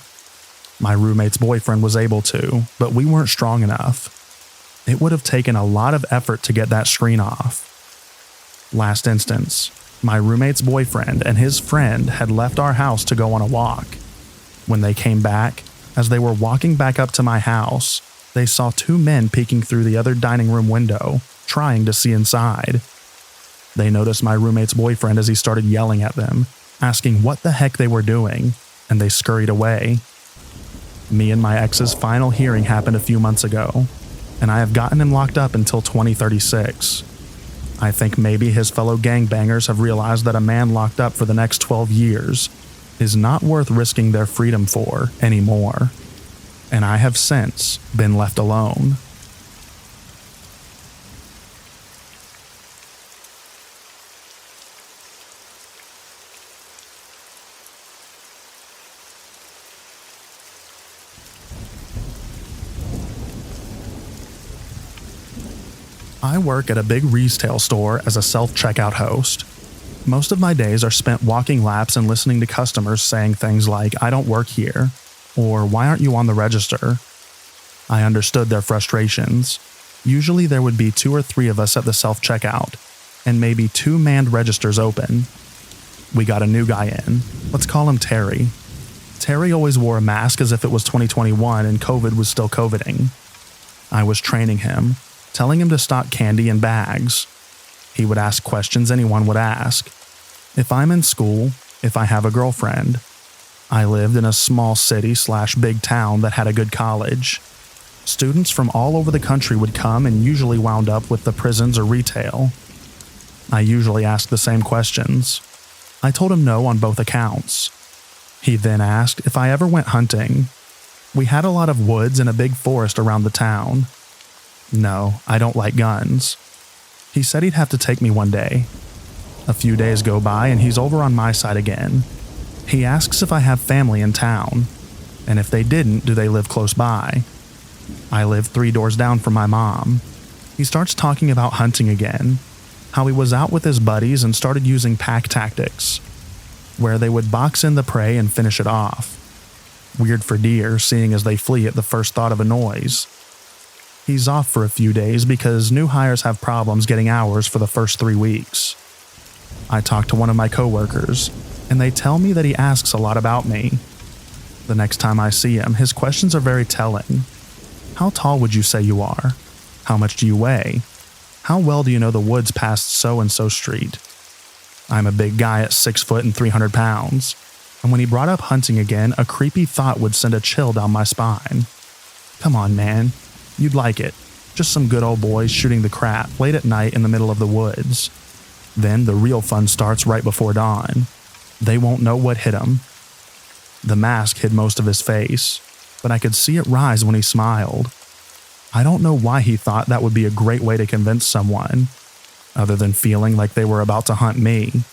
My roommate's boyfriend was able to, but we weren't strong enough. It would have taken a lot of effort to get that screen off. Last instance, my roommate's boyfriend and his friend had left our house to go on a walk. When they came back, as they were walking back up to my house, they saw two men peeking through the other dining room window, trying to see inside. They noticed my roommate's boyfriend as he started yelling at them, asking what the heck they were doing, and they scurried away. Me and my ex's final hearing happened a few months ago, and I have gotten him locked up until 2036. I think maybe his fellow gangbangers have realized that a man locked up for the next 12 years is not worth risking their freedom for anymore, and I have since been left alone. I work at a big retail store as a self-checkout host. Most of my days are spent walking laps and listening to customers saying things like, "I don't work here," or "Why aren't you on the register?" I understood their frustrations. Usually there would be 2 or 3 of us at the self-checkout, and maybe 2 manned registers open. We got a new guy in. Let's call him Terry. Terry always wore a mask as if it was 2021 and COVID was still COVIDing. I was training him, telling him to stock candy in bags. He would ask questions anyone would ask. If I'm in school, if I have a girlfriend. I lived in a small city/big town that had a good college. Students from all over the country would come and usually wound up with the prisons or retail. I usually asked the same questions. I told him no on both accounts. He then asked if I ever went hunting. We had a lot of woods and a big forest around the town. No, I don't like guns. He said he'd have to take me one day. A few days go by and he's over on my side again. He asks if I have family in town, and if they didn't, do they live close by? I live 3 doors down from my mom. He starts talking about hunting again, how he was out with his buddies and started using pack tactics, where they would box in the prey and finish it off. Weird for deer, seeing as they flee at the first thought of a noise. He's off for a few days because new hires have problems getting hours for the first 3 weeks. I talk to one of my coworkers, and they tell me that he asks a lot about me. The next time I see him, his questions are very telling. How tall would you say you are? How much do you weigh? How well do you know the woods past so-and-so street? I'm a big guy at 6 foot and 300 pounds, and when he brought up hunting again, a creepy thought would send a chill down my spine. Come on, man. You'd like it. Just some good old boys shooting the crap late at night in the middle of the woods. Then the real fun starts right before dawn. They won't know what hit him. The mask hid most of his face, but I could see it rise when he smiled. I don't know why he thought that would be a great way to convince someone. Other than feeling like they were about to hunt me,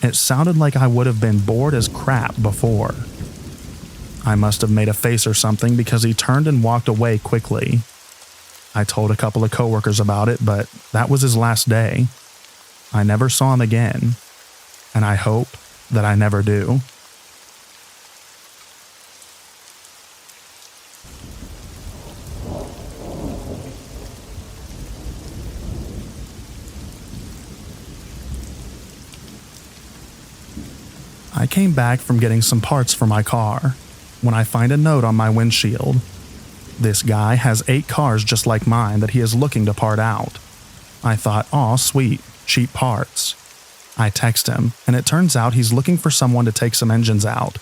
it sounded like I would have been bored as crap before. I must have made a face or something because he turned and walked away quickly. I told a couple of coworkers about it, but that was his last day. I never saw him again, and I hope that I never do. I came back from getting some parts for my car when I find a note on my windshield. This guy has 8 cars just like mine that he is looking to part out. I thought, aw, sweet, cheap parts. I text him, and it turns out he's looking for someone to take some engines out,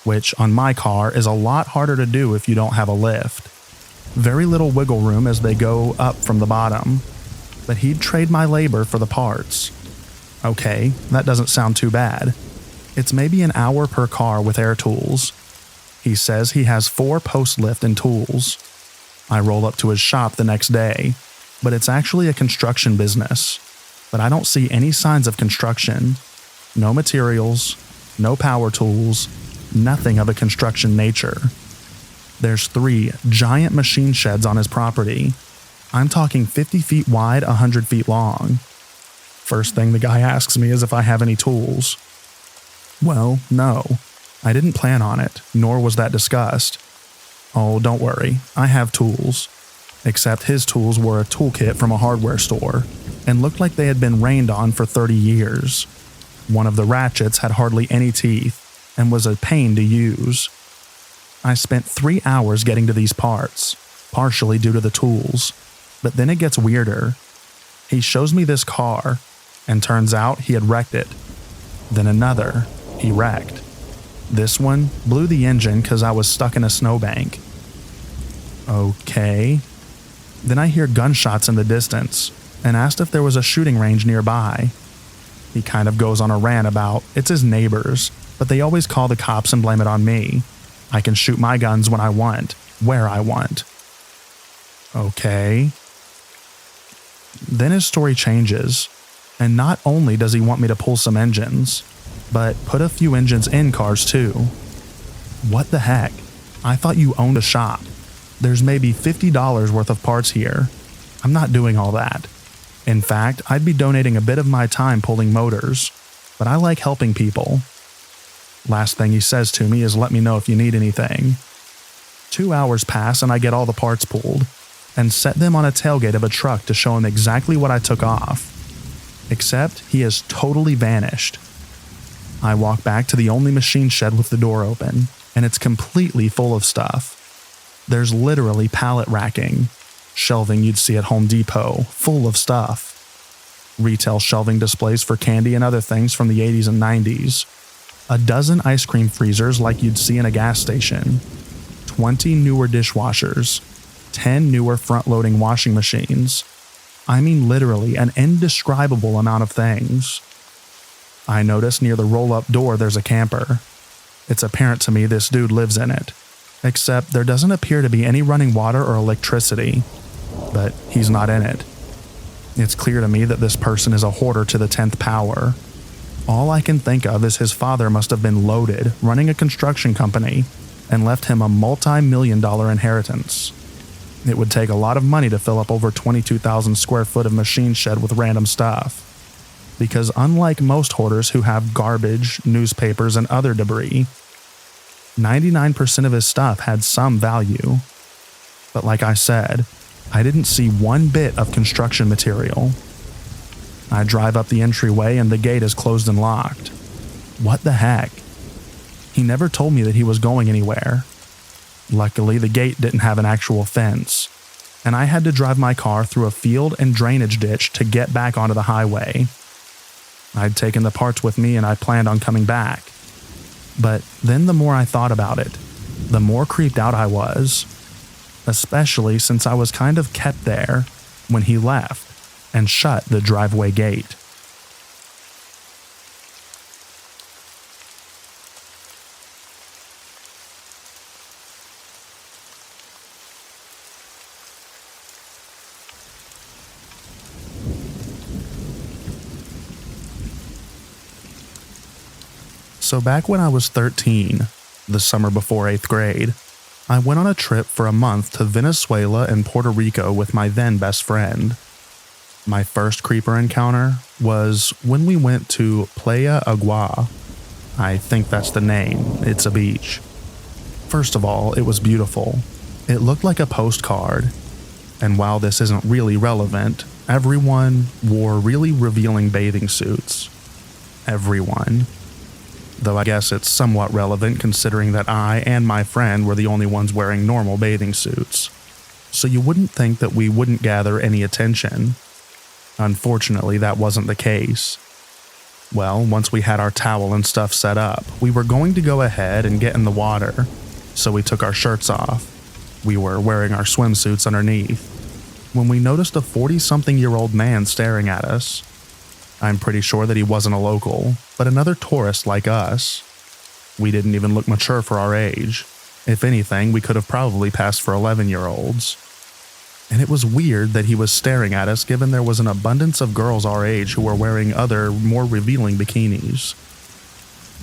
which on my car is a lot harder to do if you don't have a lift. Very little wiggle room as they go up from the bottom, but he'd trade my labor for the parts. Okay, that doesn't sound too bad. It's maybe an hour per car with air tools. He says he has 4 post-lift and tools. I roll up to his shop the next day, but it's actually a construction business. But I don't see any signs of construction. No materials, no power tools, nothing of a construction nature. There's 3 giant machine sheds on his property. I'm talking 50 feet wide, 100 feet long. First thing the guy asks me is if I have any tools. Well, no. I didn't plan on it, nor was that discussed. Oh, don't worry, I have tools. Except his tools were a toolkit from a hardware store. and looked like they had been rained on for 30 years. One of the ratchets had hardly any teeth and was a pain to use. I spent 3 hours getting to these parts, partially due to the tools, but then it gets weirder. He shows me this car, and turns out he had wrecked it. Then another, he wrecked. This one blew the engine because I was stuck in a snowbank. Okay. Then I hear gunshots in the distance and asked if there was a shooting range nearby. He kind of goes on a rant about it's his neighbors, but they always call the cops and blame it on me. I can shoot my guns when I want, where I want. Okay. Then his story changes, and not only does he want me to pull some engines, but put a few engines in cars too. What the heck? I thought you owned a shop. There's maybe $50 worth of parts here. I'm not doing all that. In fact, I'd be donating a bit of my time pulling motors, but I like helping people. Last thing he says to me is let me know if you need anything. 2 hours pass and I get all the parts pulled, and set them on a tailgate of a truck to show him exactly what I took off. Except he has totally vanished. I walk back to the only machine shed with the door open, and it's completely full of stuff. There's literally pallet racking, shelving you'd see at Home Depot, full of stuff. Retail shelving displays for candy and other things from the 80s and 90s. A dozen ice cream freezers like you'd see in a gas station. 20 newer dishwashers. 10 newer front-loading washing machines. I mean literally an indescribable amount of things. I notice near the roll-up door there's a camper. It's apparent to me this dude lives in it. Except there doesn't appear to be any running water or electricity. But he's not in it. It's clear to me that this person is a hoarder to the 10th power. All I can think of is his father must have been loaded, running a construction company, and left him a multi-million-dollar inheritance. It would take a lot of money to fill up over 22,000 square foot of machine shed with random stuff. Because unlike most hoarders who have garbage, newspapers, and other debris, 99% of his stuff had some value. But like I said, I didn't see one bit of construction material. I drive up the entryway and the gate is closed and locked. What the heck? He never told me that he was going anywhere. Luckily, the gate didn't have an actual fence, and I had to drive my car through a field and drainage ditch to get back onto the highway. I'd taken the parts with me and I planned on coming back. But then the more I thought about it, the more creeped out I was. Especially since I was kind of kept there when he left and shut the driveway gate. So back when I was 13, the summer before 8th grade, I went on a trip for a month to Venezuela and Puerto Rico with my then best friend. My first creeper encounter was when we went to Playa Agua. I think that's the name, it's a beach. First of all, it was beautiful. It looked like a postcard. And while this isn't really relevant, everyone wore really revealing bathing suits. Everyone. Though I guess it's somewhat relevant considering that I and my friend were the only ones wearing normal bathing suits. So you wouldn't think that we wouldn't gather any attention. Unfortunately, that wasn't the case. Well, once we had our towel and stuff set up, we were going to go ahead and get in the water, so we took our shirts off. We were wearing our swimsuits underneath, when we noticed a 40-something-year-old man staring at us. I'm pretty sure that he wasn't a local, but another tourist like us. We didn't even look mature for our age. If anything, we could have probably passed for 11-year-olds. And it was weird that he was staring at us given there was an abundance of girls our age who were wearing other, more revealing bikinis.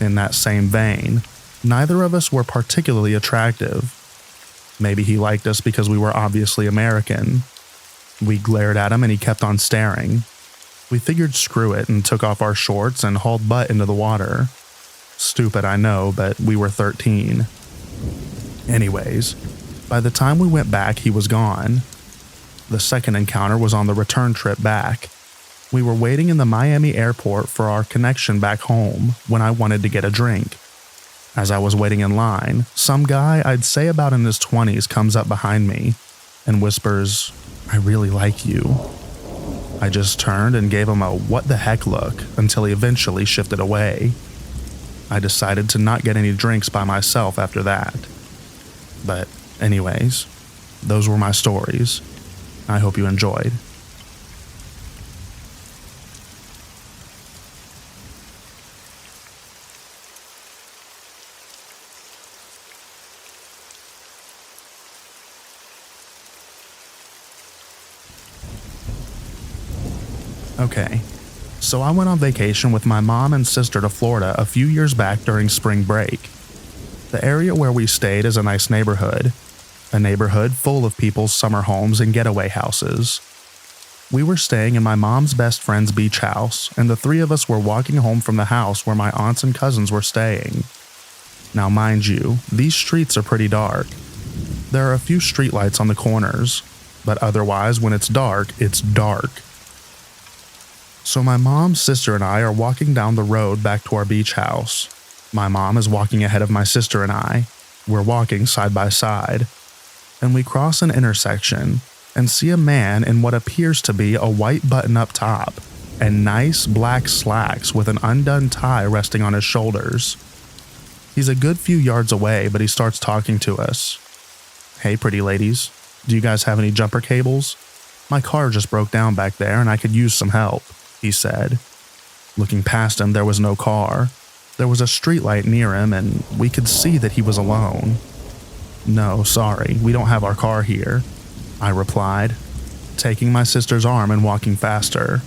In that same vein, neither of us were particularly attractive. Maybe he liked us because we were obviously American. We glared at him and he kept on staring. We figured screw it and took off our shorts and hauled butt into the water. Stupid, I know, but we were 13. Anyways, by the time we went back, he was gone. The second encounter was on the return trip back. We were waiting in the Miami airport for our connection back home when I wanted to get a drink. As I was waiting in line, some guy I'd say about in his 20s comes up behind me and whispers, "I really like you." I just turned and gave him a what the heck look until he eventually shifted away. I decided to not get any drinks by myself after that. But anyways, those were my stories. I hope you enjoyed. Okay, so I went on vacation with my mom and sister to Florida a few years back during spring break. The area where we stayed is a nice neighborhood, a neighborhood full of people's summer homes and getaway houses. We were staying in my mom's best friend's beach house, and the three of us were walking home from the house where my aunts and cousins were staying. Now mind you, these streets are pretty dark. There are a few streetlights on the corners, but otherwise when it's dark, it's dark. So my mom, sister, and I are walking down the road back to our beach house. My mom is walking ahead of my sister and I. We're walking side by side. And we cross an intersection and see a man in what appears to be a white button-up top and nice black slacks with an undone tie resting on his shoulders. He's a good few yards away, but he starts talking to us. "Hey, pretty ladies, do you guys have any jumper cables? My car just broke down back there and I could use some help," he said. Looking past him, there was no car. There was a streetlight near him, and we could see that he was alone. "No, sorry, we don't have our car here," I replied, taking my sister's arm and walking faster.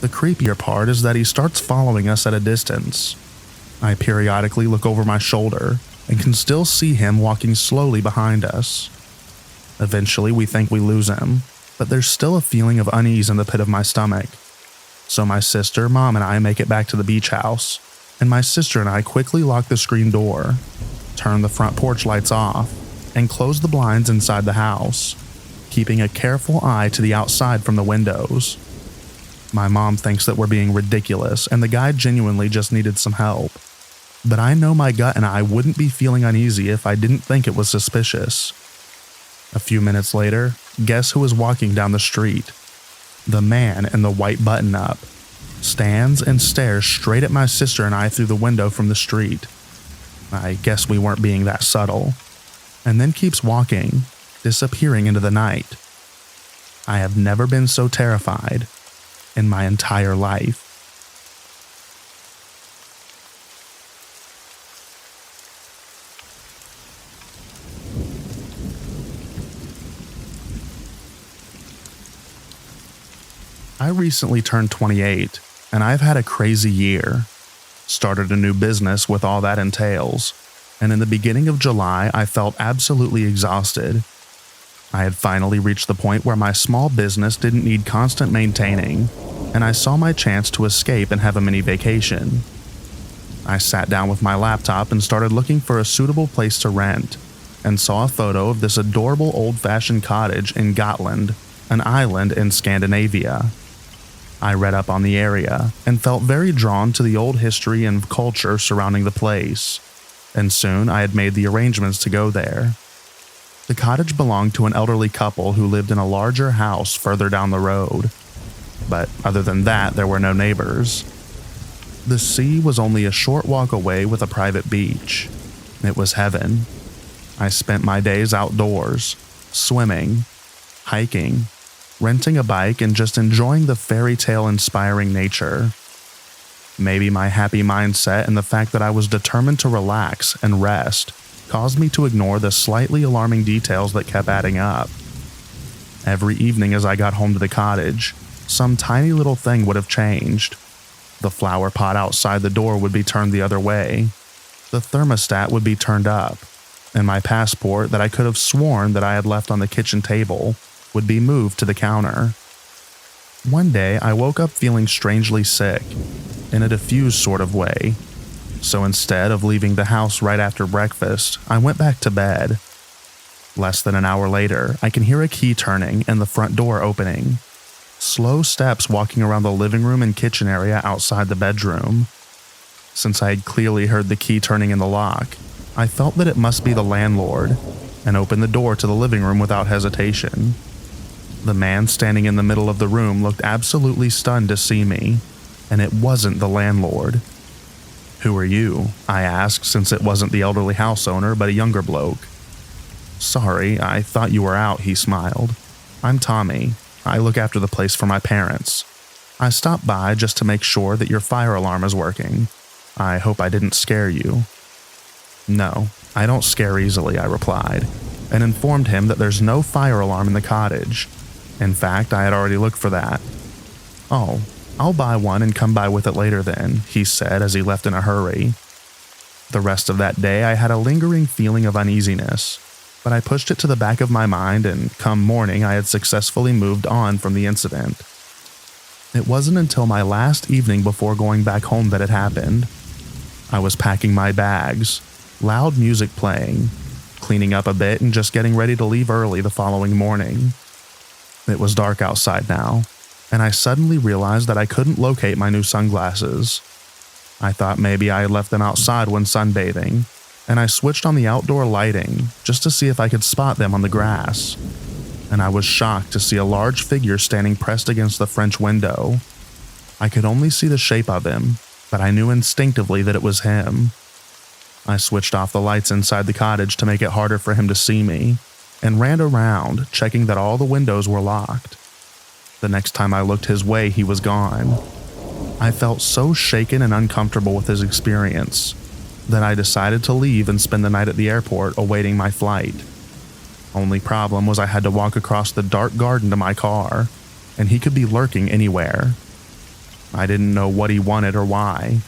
The creepier part is that he starts following us at a distance. I periodically look over my shoulder and can still see him walking slowly behind us. Eventually, we think we lose him, but there's still a feeling of unease in the pit of my stomach. So my sister, mom, and I make it back to the beach house, and my sister and I quickly lock the screen door, turn the front porch lights off, and close the blinds inside the house, keeping a careful eye to the outside from the windows. My mom thinks that we're being ridiculous and the guy genuinely just needed some help. But I know my gut and I wouldn't be feeling uneasy if I didn't think it was suspicious. A few minutes later, guess who is walking down the street? The man in the white button-up stands and stares straight at my sister and I through the window from the street. I guess we weren't being that subtle. And then keeps walking, disappearing into the night. I have never been so terrified in my entire life. I recently turned 28, and I've had a crazy year. Started a new business with all that entails, and in the beginning of July, I felt absolutely exhausted. I had finally reached the point where my small business didn't need constant maintaining, and I saw my chance to escape and have a mini vacation. I sat down with my laptop and started looking for a suitable place to rent, and saw a photo of this adorable old-fashioned cottage in Gotland, an island in Scandinavia. I read up on the area and felt very drawn to the old history and culture surrounding the place, and soon I had made the arrangements to go there. The cottage belonged to an elderly couple who lived in a larger house further down the road, but other than that, there were no neighbors. The sea was only a short walk away with a private beach. It was heaven. I spent my days outdoors, swimming, hiking, renting a bike, and just enjoying the fairy tale inspiring nature. Maybe my happy mindset and the fact that I was determined to relax and rest caused me to ignore the slightly alarming details that kept adding up. Every evening as I got home to the cottage, some tiny little thing would have changed. The flower pot outside the door would be turned the other way. The thermostat would be turned up, and my passport that I could have sworn that I had left on the kitchen table would be moved to the counter. One day, I woke up feeling strangely sick, in a diffuse sort of way. So instead of leaving the house right after breakfast, I went back to bed. Less than an hour later, I can hear a key turning and the front door opening. Slow steps walking around the living room and kitchen area outside the bedroom. Since I had clearly heard the key turning in the lock, I felt that it must be the landlord, and opened the door to the living room without hesitation. The man standing in the middle of the room looked absolutely stunned to see me, and it wasn't the landlord. "Who are you?" I asked, since it wasn't the elderly house owner but a younger bloke. "Sorry, I thought you were out," he smiled. "I'm Tommy. I look after the place for my parents. I stopped by just to make sure that your fire alarm is working. I hope I didn't scare you." "No, I don't scare easily," I replied, and informed him that there's no fire alarm in the cottage. In fact, I had already looked for that. "Oh, I'll buy one and come by with it later then," he said as he left in a hurry. The rest of that day I had a lingering feeling of uneasiness, but I pushed it to the back of my mind, and come morning I had successfully moved on from the incident. It wasn't until my last evening before going back home that it happened. I was packing my bags, loud music playing, cleaning up a bit and just getting ready to leave early the following morning. It was dark outside now, and I suddenly realized that I couldn't locate my new sunglasses. I thought maybe I had left them outside when sunbathing, and I switched on the outdoor lighting just to see if I could spot them on the grass. And I was shocked to see a large figure standing pressed against the French window. I could only see the shape of him, but I knew instinctively that it was him. I switched off the lights inside the cottage to make it harder for him to see me, and ran around, checking that all the windows were locked. The next time I looked his way, he was gone. I felt so shaken and uncomfortable with his experience that I decided to leave and spend the night at the airport awaiting my flight. Only problem was I had to walk across the dark garden to my car, and he could be lurking anywhere. I didn't know what he wanted or why.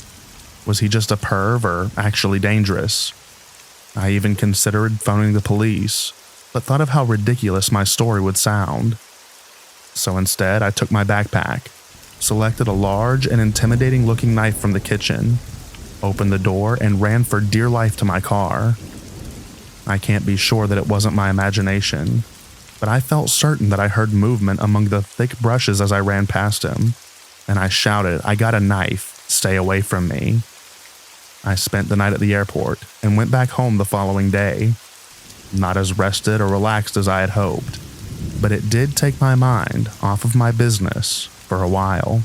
Was he just a perv or actually dangerous? I even considered phoning the police, but thought of how ridiculous my story would sound. So instead, I took my backpack, selected a large and intimidating looking knife from the kitchen, opened the door, and ran for dear life to my car. I can't be sure that it wasn't my imagination, but I felt certain that I heard movement among the thick brushes as I ran past him, and I shouted, "I got a knife, stay away from me." I spent the night at the airport and went back home the following day, not as rested or relaxed as I had hoped, but it did take my mind off of my business for a while.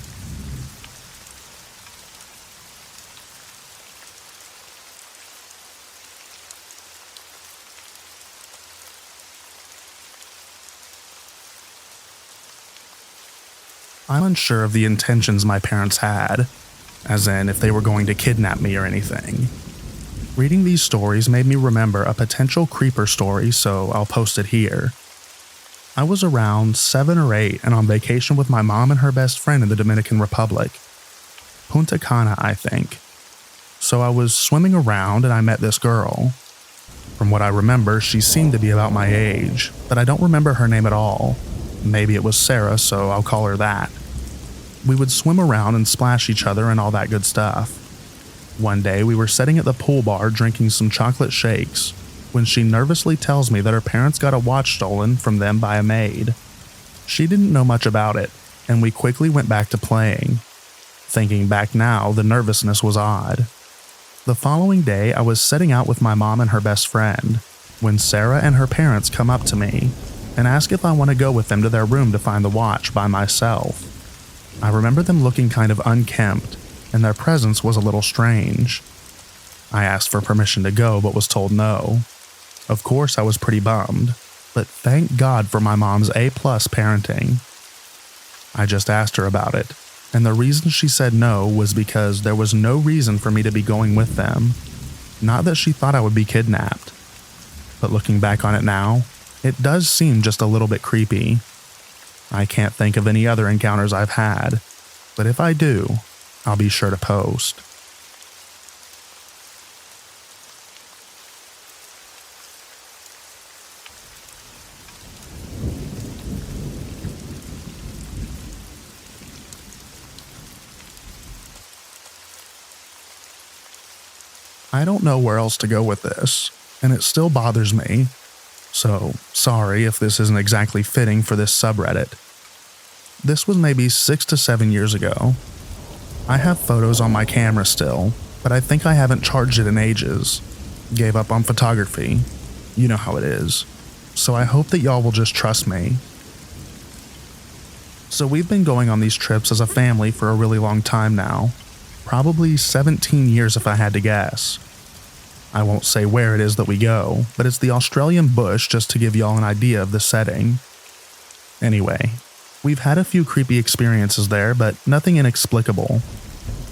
I'm unsure of the intentions my parents had, as in if they were going to kidnap me or anything. Reading these stories made me remember a potential creeper story, so I'll post it here. I was around 7 or 8 and on vacation with my mom and her best friend in the Dominican Republic. Punta Cana, I think. So I was swimming around and I met this girl. From what I remember, she seemed to be about my age, but I don't remember her name at all. Maybe it was Sarah, so I'll call her that. We would swim around and splash each other and all that good stuff. One day we were sitting at the pool bar drinking some chocolate shakes when she nervously tells me that her parents got a watch stolen from them by a maid. She didn't know much about it, and we quickly went back to playing. Thinking back now, the nervousness was odd. The following day, I was setting out with my mom and her best friend when Sarah and her parents come up to me and ask if I want to go with them to their room to find the watch by myself. I remember them looking kind of unkempt, and their presence was a little strange. I asked for permission to go, but was told no. Of course, I was pretty bummed, but thank God for my mom's A+ parenting. I just asked her about it, and the reason she said no was because there was no reason for me to be going with them. Not that she thought I would be kidnapped. But looking back on it now, it does seem just a little bit creepy. I can't think of any other encounters I've had, but if I do, I'll be sure to post. I don't know where else to go with this, and it still bothers me. So, sorry if this isn't exactly fitting for this subreddit. This was maybe 6 to 7 years ago. I have photos on my camera still, but I think I haven't charged it in ages. Gave up on photography. You know how it is. So I hope that y'all will just trust me. So we've been going on these trips as a family for a really long time now. Probably 17 years if I had to guess. I won't say where it is that we go, but it's the Australian bush just to give y'all an idea of the setting. Anyway, we've had a few creepy experiences there, but nothing inexplicable.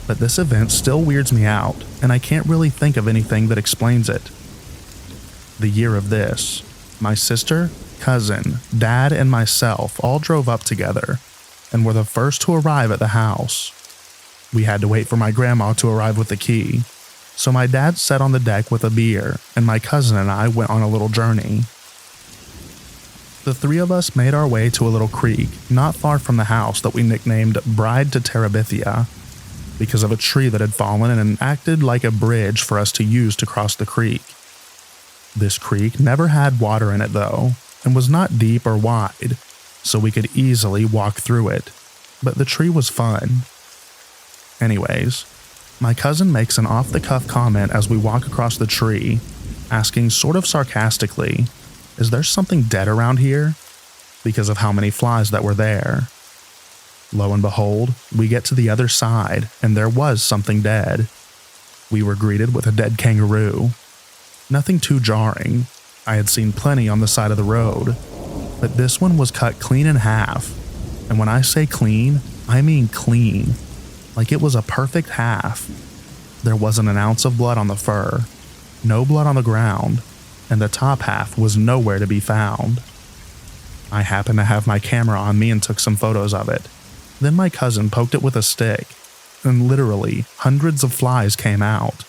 But this event still weirds me out, and I can't really think of anything that explains it. The year of this, my sister, cousin, dad, and myself all drove up together and were the first to arrive at the house. We had to wait for my grandma to arrive with the key, so my dad sat on the deck with a beer, and my cousin and I went on a little journey. The three of us made our way to a little creek not far from the house that we nicknamed Bride to Terabithia because of a tree that had fallen and acted like a bridge for us to use to cross the creek. This creek never had water in it though, and was not deep or wide, so we could easily walk through it, but the tree was fun. Anyways, my cousin makes an off-the-cuff comment as we walk across the tree, asking sort of sarcastically, "Is there something dead around here?" because of how many flies that were there. Lo and behold, we get to the other side, and there was something dead. We were greeted with a dead kangaroo. Nothing too jarring. I had seen plenty on the side of the road, but this one was cut clean in half. And when I say clean, I mean clean. Like it was a perfect half. There wasn't an ounce of blood on the fur, no blood on the ground, and the top half was nowhere to be found. I happened to have my camera on me and took some photos of it. Then my cousin poked it with a stick, and literally hundreds of flies came out.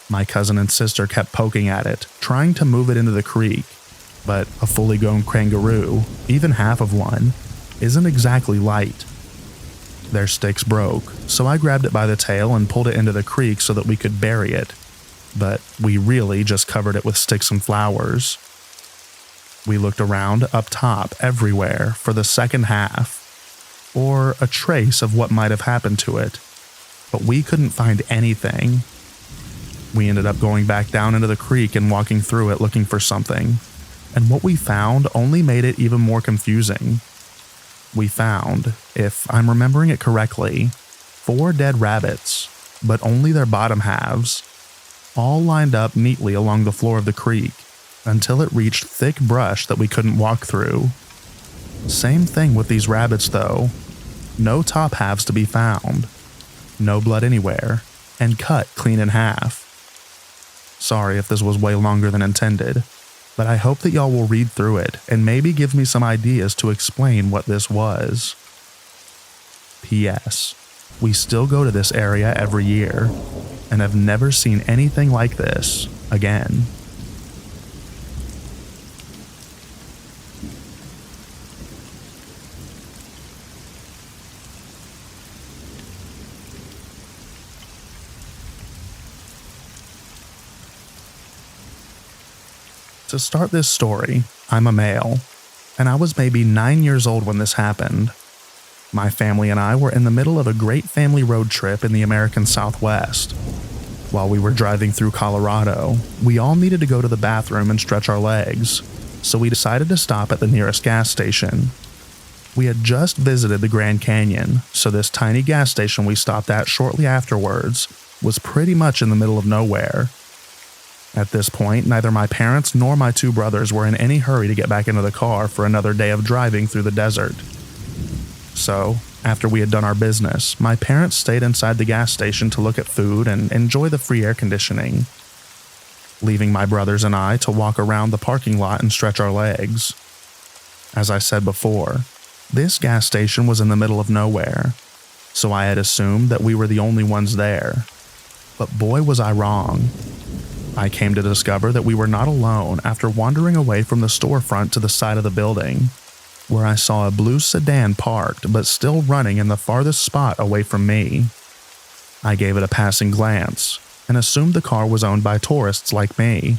My cousin and sister kept poking at it, trying to move it into the creek, but a fully grown kangaroo, even half of one, isn't exactly light. Their sticks broke, so I grabbed it by the tail and pulled it into the creek so that we could bury it, but we really just covered it with sticks and flowers. We looked around up top everywhere for the second half, or a trace of what might have happened to it, but we couldn't find anything. We ended up going back down into the creek and walking through it looking for something, and what we found only made it even more confusing. We found, if I'm remembering it correctly, 4 dead rabbits, but only their bottom halves, all lined up neatly along the floor of the creek until it reached thick brush that we couldn't walk through. Same thing with these rabbits though. No top halves to be found, no blood anywhere, and cut clean in half. Sorry if this was way longer than intended, but I hope that y'all will read through it and maybe give me some ideas to explain what this was. P.S. We still go to this area every year, and have never seen anything like this again. To start this story, I'm a male, and I was maybe 9 years old when this happened. My family and I were in the middle of a great family road trip in the American Southwest. While we were driving through Colorado, we all needed to go to the bathroom and stretch our legs, so we decided to stop at the nearest gas station. We had just visited the Grand Canyon, so this tiny gas station we stopped at shortly afterwards was pretty much in the middle of nowhere. At this point, neither my parents nor my 2 brothers were in any hurry to get back into the car for another day of driving through the desert. So, after we had done our business, my parents stayed inside the gas station to look at food and enjoy the free air conditioning, leaving my brothers and I to walk around the parking lot and stretch our legs. As I said before, this gas station was in the middle of nowhere, so I had assumed that we were the only ones there. But boy was I wrong. I came to discover that we were not alone after wandering away from the storefront to the side of the building, where I saw a blue sedan parked but still running in the farthest spot away from me. I gave it a passing glance and assumed the car was owned by tourists like me.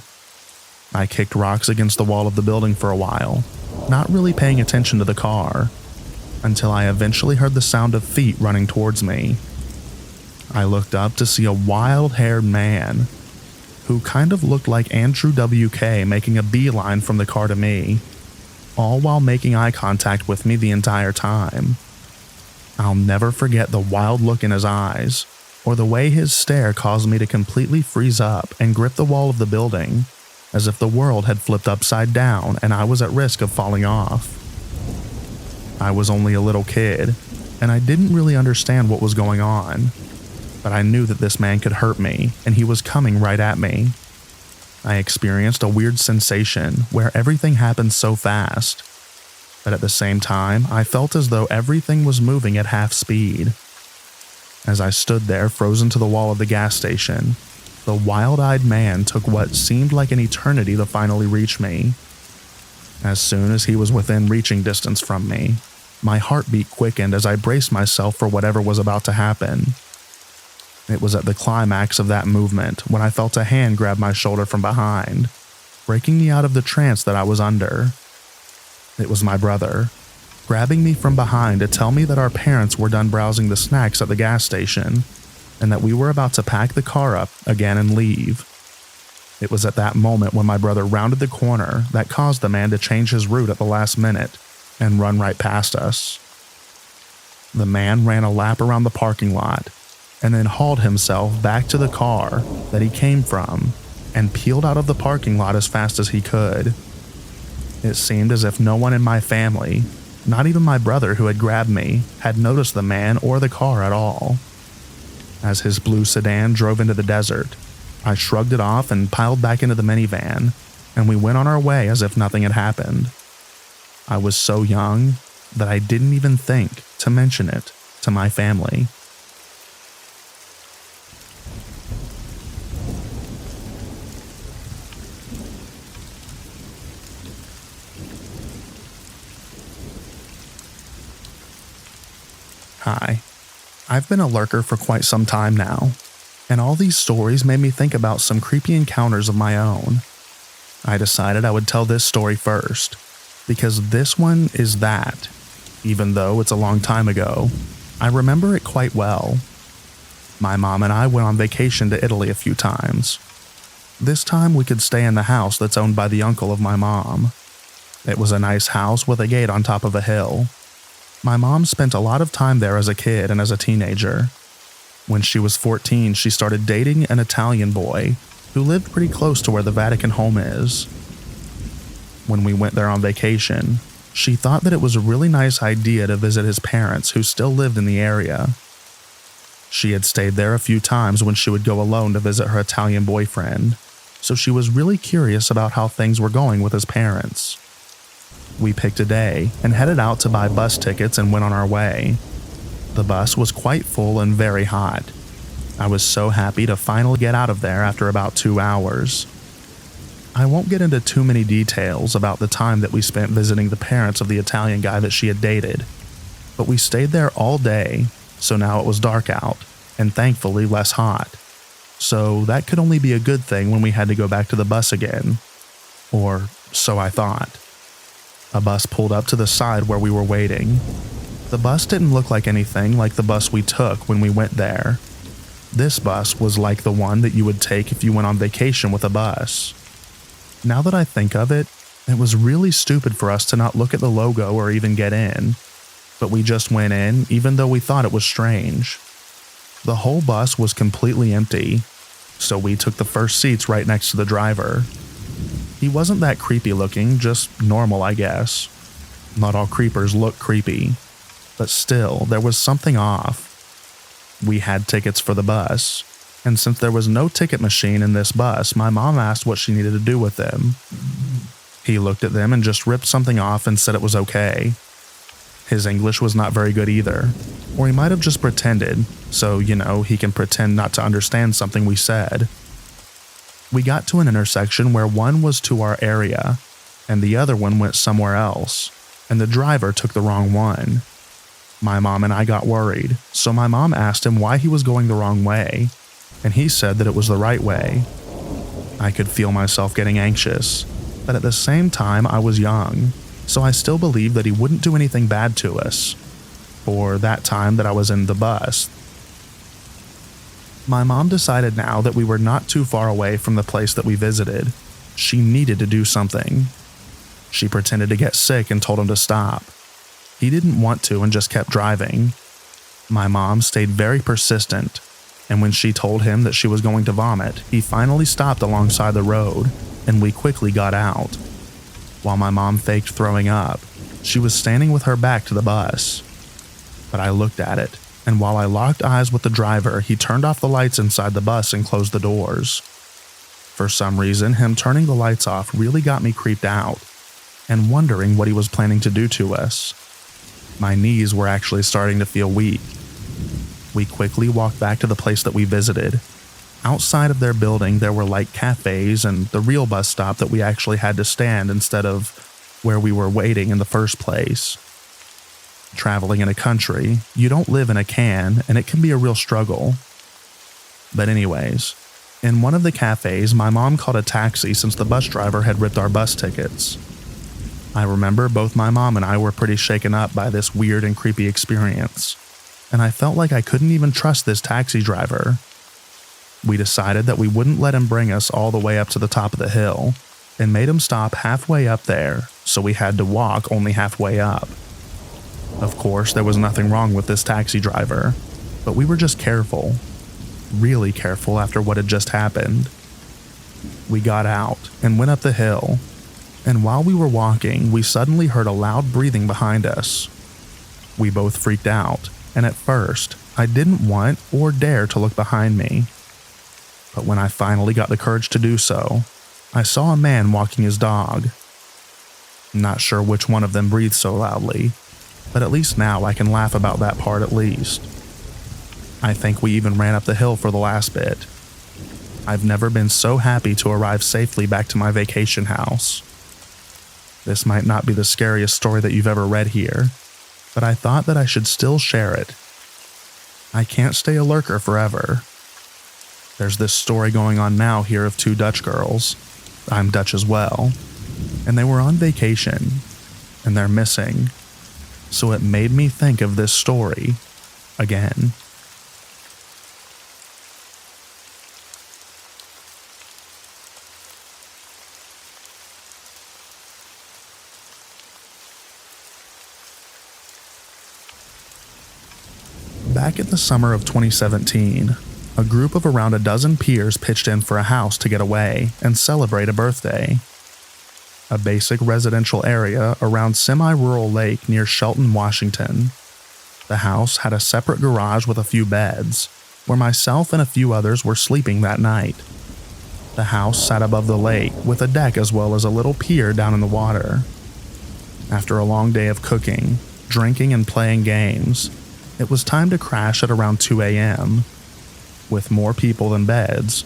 I kicked rocks against the wall of the building for a while, not really paying attention to the car. until I eventually heard the sound of feet running towards me. I looked up to see a wild-haired man who kind of looked like Andrew WK making a beeline from the car to me, all while making eye contact with me the entire time. I'll never forget the wild look in his eyes, or the way his stare caused me to completely freeze up and grip the wall of the building, as if the world had flipped upside down and I was at risk of falling off. I was only a little kid, and I didn't really understand what was going on, but I knew that this man could hurt me, and he was coming right at me. I experienced a weird sensation where everything happened so fast, but at the same time, I felt as though everything was moving at half speed. As I stood there frozen to the wall of the gas station, the wild-eyed man took what seemed like an eternity to finally reach me. As soon as he was within reaching distance from me, my heartbeat quickened as I braced myself for whatever was about to happen. It was at the climax of that movement when I felt a hand grab my shoulder from behind, breaking me out of the trance that I was under. It was my brother, grabbing me from behind to tell me that our parents were done browsing the snacks at the gas station and that we were about to pack the car up again and leave. It was at that moment when my brother rounded the corner that caused the man to change his route at the last minute and run right past us. The man ran a lap around the parking lot and then hauled himself back to the car that he came from and peeled out of the parking lot as fast as he could. It seemed as if no one in my family, not even my brother who had grabbed me, had noticed the man or the car at all. As his blue sedan drove into the desert, I shrugged it off and piled back into the minivan, and we went on our way as if nothing had happened. I was so young that I didn't even think to mention it to my family. Hi, I've been a lurker for quite some time now, and all these stories made me think about some creepy encounters of my own. I decided I would tell this story first, because this one is that. Even though it's a long time ago, I remember it quite well. My mom and I went on vacation to Italy a few times. This time we could stay in the house that's owned by the uncle of my mom. It was a nice house with a gate on top of a hill. My mom spent a lot of time there as a kid and as a teenager. When she was 14, she started dating an Italian boy who lived pretty close to where the Vatican home is. When we went there on vacation, she thought that it was a really nice idea to visit his parents who still lived in the area. She had stayed there a few times when she would go alone to visit her Italian boyfriend, so she was really curious about how things were going with his parents. We picked a day and headed out to buy bus tickets and went on our way. The bus was quite full and very hot. I was so happy to finally get out of there after about 2 hours. I won't get into too many details about the time that we spent visiting the parents of the Italian guy that she had dated, but we stayed there all day, so now it was dark out, and thankfully less hot. So that could only be a good thing when we had to go back to the bus again. Or so I thought. A bus pulled up to the side where we were waiting. The bus didn't look like anything like the bus we took when we went there. This bus was like the one that you would take if you went on vacation with a bus. Now that I think of it, it was really stupid for us to not look at the logo or even get in, but we just went in even though we thought it was strange. The whole bus was completely empty, so we took the first seats right next to the driver. He wasn't that creepy looking, just normal, I guess. Not all creepers look creepy, but still, there was something off. We had tickets for the bus, and since there was no ticket machine in this bus, my mom asked what she needed to do with them. He looked at them and just ripped something off and said it was okay. His English was not very good either, or he might have just pretended, so, he can pretend not to understand something we said. We got to an intersection where one was to our area, and the other one went somewhere else, and the driver took the wrong one. My mom and I got worried, so my mom asked him why he was going the wrong way, and he said that it was the right way. I could feel myself getting anxious, but at the same time I was young, so I still believed that he wouldn't do anything bad to us, for that time that I was in the bus. My mom decided now that we were not too far away from the place that we visited. She needed to do something. She pretended to get sick and told him to stop. He didn't want to and just kept driving. My mom stayed very persistent, and when she told him that she was going to vomit, he finally stopped alongside the road, and we quickly got out. While my mom faked throwing up, she was standing with her back to the bus. But I looked at it, and while I locked eyes with the driver, he turned off the lights inside the bus and closed the doors. For some reason, him turning the lights off really got me creeped out, and wondering what he was planning to do to us. My knees were actually starting to feel weak. We quickly walked back to the place that we visited. Outside of their building, there were like cafes and the real bus stop that we actually had to stand instead of where we were waiting in the first place. Traveling in a country, you don't live in a can, and it can be a real struggle. But anyways, in one of the cafes, my mom called a taxi since the bus driver had ripped our bus tickets. I remember both my mom and I were pretty shaken up by this weird and creepy experience, and I felt like I couldn't even trust this taxi driver. We decided that we wouldn't let him bring us all the way up to the top of the hill, and made him stop halfway up there, so we had to walk only halfway up. Of course, there was nothing wrong with this taxi driver, but we were just careful. Really careful after what had just happened. We got out and went up the hill, and while we were walking, we suddenly heard a loud breathing behind us. We both freaked out, and at first, I didn't want or dare to look behind me. But when I finally got the courage to do so, I saw a man walking his dog. Not sure which one of them breathed so loudly, but at least now I can laugh about that part at least. I think we even ran up the hill for the last bit. I've never been so happy to arrive safely back to my vacation house. This might not be the scariest story that you've ever read here, but I thought that I should still share it. I can't stay a lurker forever. There's this story going on now here of two Dutch girls. I'm Dutch as well. And they were on vacation, and they're missing. So it made me think of this story again. Back in the summer of 2017, a group of around a dozen peers pitched in for a house to get away and celebrate a birthday. A basic residential area around semi-rural lake near Shelton, Washington. The house had a separate garage with a few beds, where myself and a few others were sleeping that night. The house sat above the lake with a deck as well as a little pier down in the water. After a long day of cooking, drinking, and playing games, it was time to crash at around 2 a.m. With more people than beds,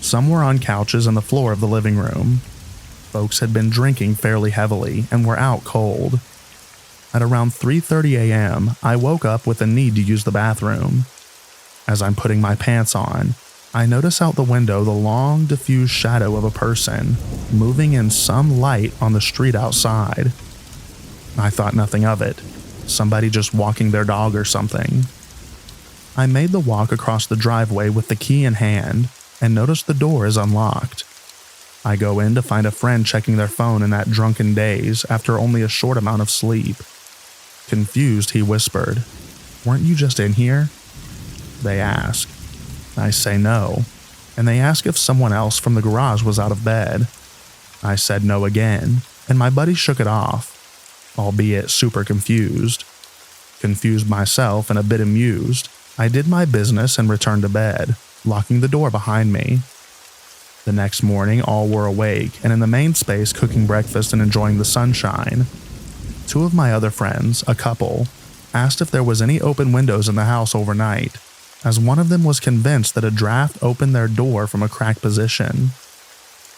some were on couches on the floor of the living room. Folks had been drinking fairly heavily and were out cold. At around 3:30 a.m., I woke up with a need to use the bathroom. As I'm putting my pants on, I notice out the window the long, diffuse shadow of a person moving in some light on the street outside. I thought nothing of it. Somebody just walking their dog or something. I made the walk across the driveway with the key in hand and notice the door is unlocked. I go in to find a friend checking their phone in that drunken daze after only a short amount of sleep. Confused, he whispered, "Weren't you just in here?" They ask. I say no, and they ask if someone else from the garage was out of bed. I said no again, and my buddy shook it off, albeit super confused. Confused myself and a bit amused, I did my business and returned to bed, locking the door behind me. The next morning, all were awake and in the main space cooking breakfast and enjoying the sunshine. Two of my other friends, a couple, asked if there was any open windows in the house overnight, as one of them was convinced that a draft opened their door from a cracked position.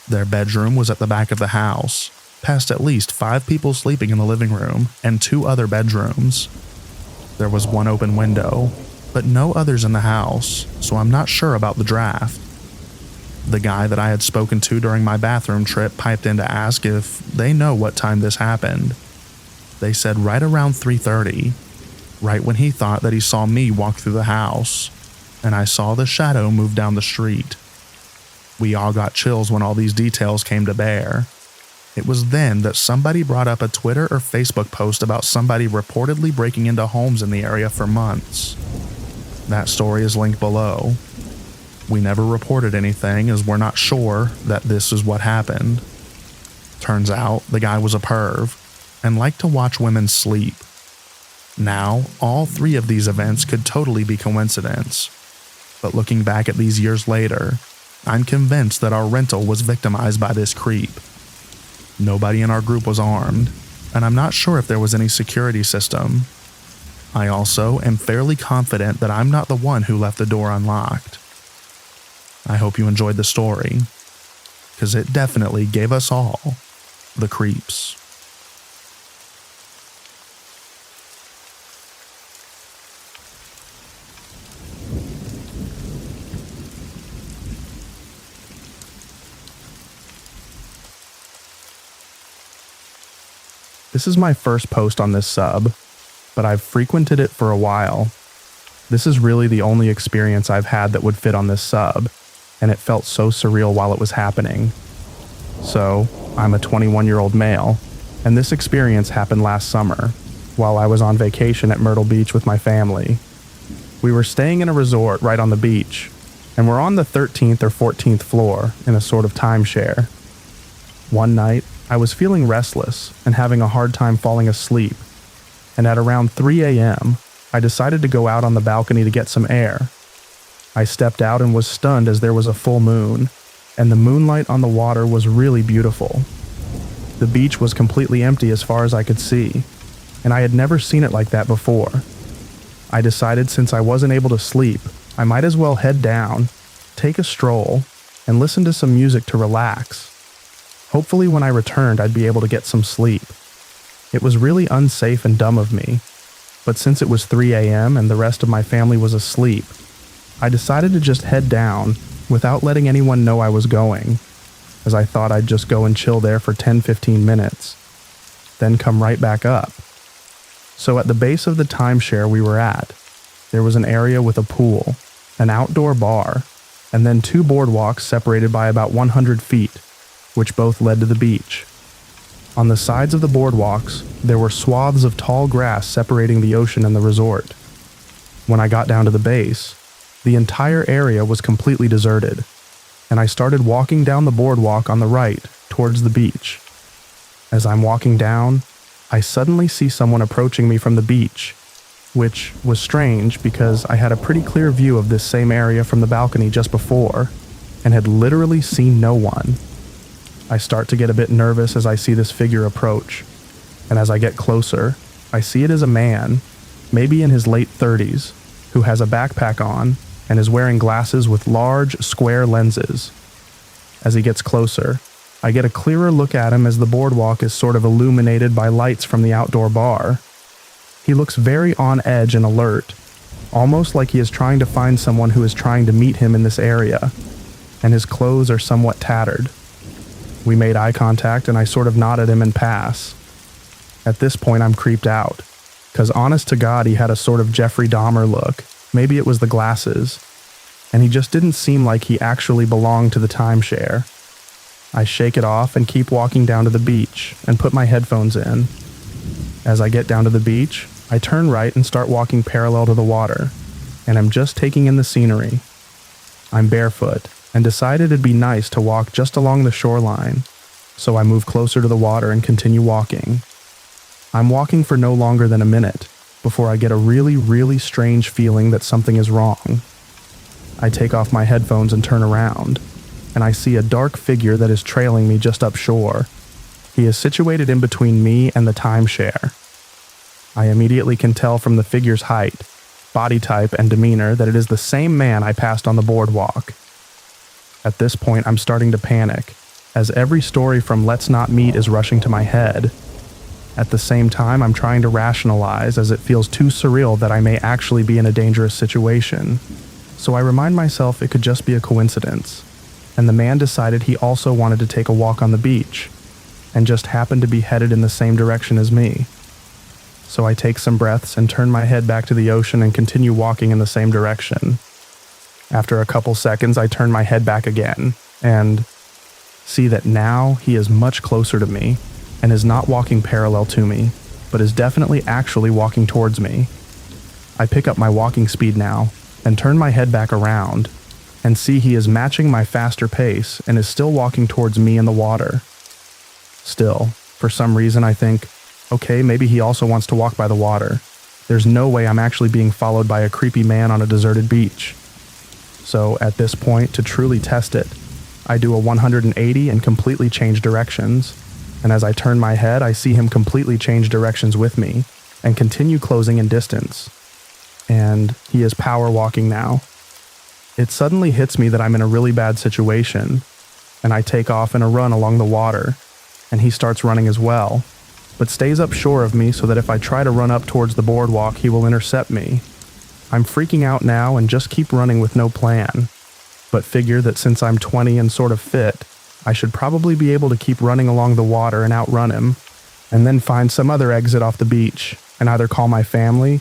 Their bedroom was at the back of the house, past at least 5 people sleeping in the living room and 2 other bedrooms. There was one open window, but no others in the house, so I'm not sure about the draft. The guy that I had spoken to during my bathroom trip piped in to ask if they know what time this happened. They said right around 3:30. right when he thought that he saw me walk through the house, and I saw the shadow move down the street. We all got chills when all these details came to bear. It was then that somebody brought up a Twitter or Facebook post about somebody reportedly breaking into homes in the area for months. That story is linked below. We never reported anything as we're not sure that this is what happened. Turns out the guy was a perv and liked to watch women sleep. Now, all three of these events could totally be coincidence. But looking back at these years later, I'm convinced that our rental was victimized by this creep. Nobody in our group was armed, and I'm not sure if there was any security system. I also am fairly confident that I'm not the one who left the door unlocked. I hope you enjoyed the story, because it definitely gave us all the creeps. This is my first post on this sub, but I've frequented it for a while. This is really the only experience I've had that would fit on this sub, and it felt so surreal while it was happening. So, I'm a 21-year-old male, and this experience happened last summer, while I was on vacation at Myrtle Beach with my family. We were staying in a resort right on the beach, and we're on the 13th or 14th floor in a sort of timeshare. One night, I was feeling restless and having a hard time falling asleep, and at around 3 a.m., I decided to go out on the balcony to get some air. I stepped out and was stunned as there was a full moon, and the moonlight on the water was really beautiful. The beach was completely empty as far as I could see, and I had never seen it like that before. I decided since I wasn't able to sleep, I might as well head down, take a stroll, and listen to some music to relax. Hopefully when I returned, I'd be able to get some sleep. It was really unsafe and dumb of me, but since it was 3 a.m. and the rest of my family was asleep, I decided to just head down without letting anyone know I was going, as I thought I'd just go and chill there for 10-15 minutes, then come right back up. So at the base of the timeshare we were at, there was an area with a pool, an outdoor bar, and then 2 boardwalks separated by about 100 feet, which both led to the beach. On the sides of the boardwalks, there were swaths of tall grass separating the ocean and the resort. When I got down to the base, the entire area was completely deserted, and I started walking down the boardwalk on the right towards the beach. As I'm walking down, I suddenly see someone approaching me from the beach, which was strange because I had a pretty clear view of this same area from the balcony just before, and had literally seen no one. I start to get a bit nervous as I see this figure approach, and as I get closer, I see it as a man, maybe in his late 30s, who has a backpack on and is wearing glasses with large, square lenses. As he gets closer, I get a clearer look at him as the boardwalk is sort of illuminated by lights from the outdoor bar. He looks very on edge and alert, almost like he is trying to find someone who is trying to meet him in this area, and his clothes are somewhat tattered. We made eye contact and I sort of nodded him in pass. At this point I'm creeped out, because honest to God he had a sort of Jeffrey Dahmer look, maybe it was the glasses, and he just didn't seem like he actually belonged to the timeshare. I shake it off and keep walking down to the beach and put my headphones in. As I get down to the beach, I turn right and start walking parallel to the water, and I'm just taking in the scenery. I'm barefoot, and decided it'd be nice to walk just along the shoreline, so I move closer to the water and continue walking. I'm walking for no longer than a minute before I get a really strange feeling that something is wrong. I take off my headphones and turn around, and I see a dark figure that is trailing me just upshore. He is situated in between me and the timeshare. I immediately can tell from the figure's height, body type, and demeanor that it is the same man I passed on the boardwalk. At this point, I'm starting to panic, as every story from Let's Not Meet is rushing to my head. At the same time, I'm trying to rationalize as it feels too surreal that I may actually be in a dangerous situation. So I remind myself it could just be a coincidence, and the man decided he also wanted to take a walk on the beach, and just happened to be headed in the same direction as me. So I take some breaths and turn my head back to the ocean and continue walking in the same direction. After a couple seconds, I turn my head back again and see that now he is much closer to me and is not walking parallel to me, but is definitely actually walking towards me. I pick up my walking speed now and turn my head back around and see he is matching my faster pace and is still walking towards me in the water. Still, for some reason I think, okay, maybe he also wants to walk by the water. There's no way I'm actually being followed by a creepy man on a deserted beach. So at this point, to truly test it, I do a 180 and completely change directions. And as I turn my head, I see him completely change directions with me and continue closing in distance. And he is power walking now. It suddenly hits me that I'm in a really bad situation, and I take off in a run along the water, and he starts running as well, but stays up shore of me so that if I try to run up towards the boardwalk, he will intercept me. I'm freaking out now and just keep running with no plan, but figure that since I'm 20 and sort of fit, I should probably be able to keep running along the water and outrun him, and then find some other exit off the beach and either call my family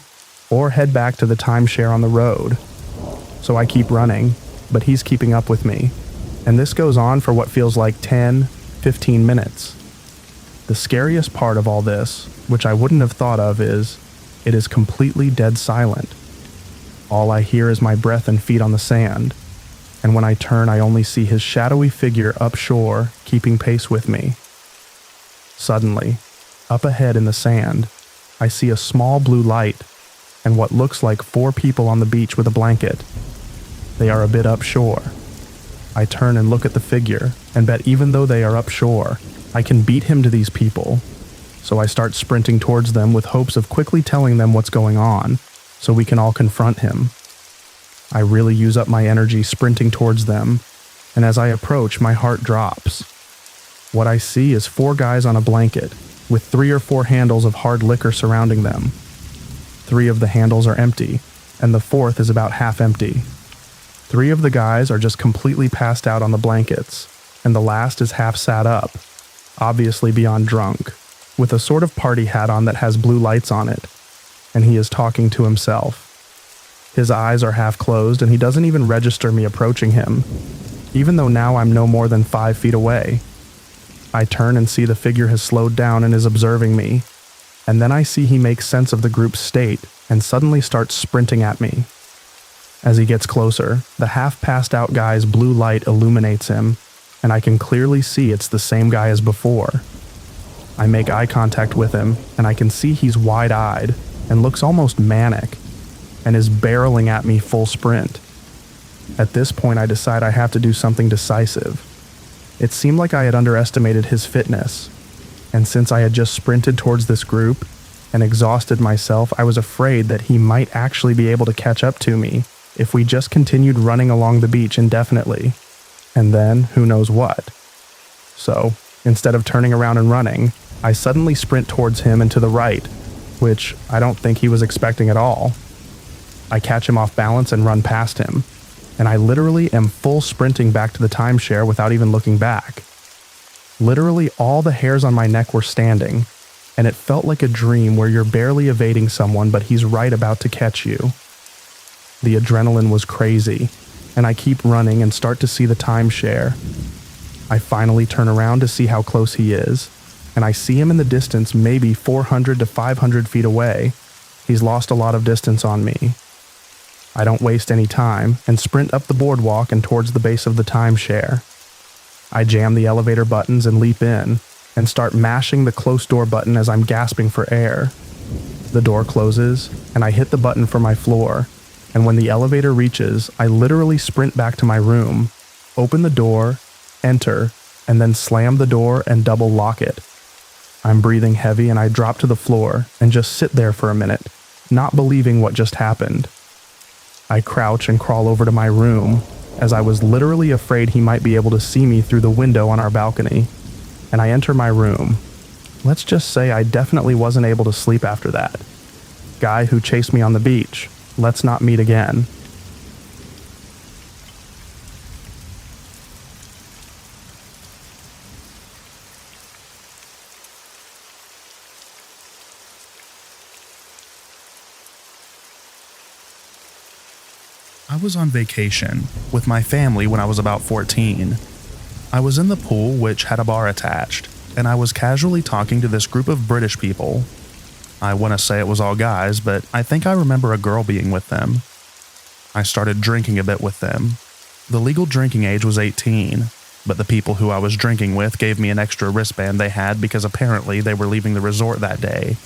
or head back to the timeshare on the road. So I keep running, but he's keeping up with me, and this goes on for what feels like 10, 15 minutes. The scariest part of all this, which I wouldn't have thought of, is it is completely dead silent. All I hear is my breath and feet on the sand, and when I turn I only see his shadowy figure up shore keeping pace with me. Suddenly, up ahead in the sand, I see a small blue light and what looks like 4 people on the beach with a blanket. They are a bit upshore. I turn and look at the figure and bet even though they are upshore, I can beat him to these people. So I start sprinting towards them with hopes of quickly telling them what's going on so we can all confront him. I really use up my energy sprinting towards them, and as I approach, my heart drops. What I see is 4 guys on a blanket with 3 or 4 handles of hard liquor surrounding them. 3 of the handles are empty, and the 4th is about half empty. 3 of the guys are just completely passed out on the blankets, and the last is half sat up, obviously beyond drunk, with a sort of party hat on that has blue lights on it, and he is talking to himself. His eyes are half closed, and he doesn't even register me approaching him, even though now I'm no more than 5 feet away. I turn and see the figure has slowed down and is observing me, and then I see he makes sense of the group's state and suddenly starts sprinting at me. As he gets closer, the half-passed-out guy's blue light illuminates him, and I can clearly see it's the same guy as before. I make eye contact with him, and I can see he's wide-eyed and looks almost manic, and is barreling at me full sprint. At this point, I decide I have to do something decisive. It seemed like I had underestimated his fitness, and since I had just sprinted towards this group and exhausted myself, I was afraid that he might actually be able to catch up to me if we just continued running along the beach indefinitely, and then who knows what. So, instead of turning around and running, I suddenly sprint towards him and to the right, which I don't think he was expecting at all. I catch him off balance and run past him, and I literally am full sprinting back to the timeshare without even looking back. Literally all the hairs on my neck were standing, and it felt like a dream where you're barely evading someone but he's right about to catch you. The adrenaline was crazy, and I keep running and start to see the timeshare. I finally turn around to see how close he is, and I see him in the distance maybe 400 to 500 feet away. He's lost a lot of distance on me. I don't waste any time and sprint up the boardwalk and towards the base of the timeshare. I jam the elevator buttons and leap in, and start mashing the close door button as I'm gasping for air. The door closes, and I hit the button for my floor, and when the elevator reaches, I literally sprint back to my room, open the door, enter, and then slam the door and double lock it. I'm breathing heavy and I drop to the floor and just sit there for a minute, not believing what just happened. I crouch and crawl over to my room, as I was literally afraid he might be able to see me through the window on our balcony, and I enter my room. Let's just say I definitely wasn't able to sleep after that. Guy who chased me on the beach, let's not meet again. I was on vacation with my family when I was about 14. I was in the pool, which had a bar attached, and I was casually talking to this group of British people. I want to say it was all guys, but I think I remember a girl being with them. I started drinking a bit with them. The legal drinking age was 18, but the people who I was drinking with gave me an extra wristband they had because apparently they were leaving the resort that day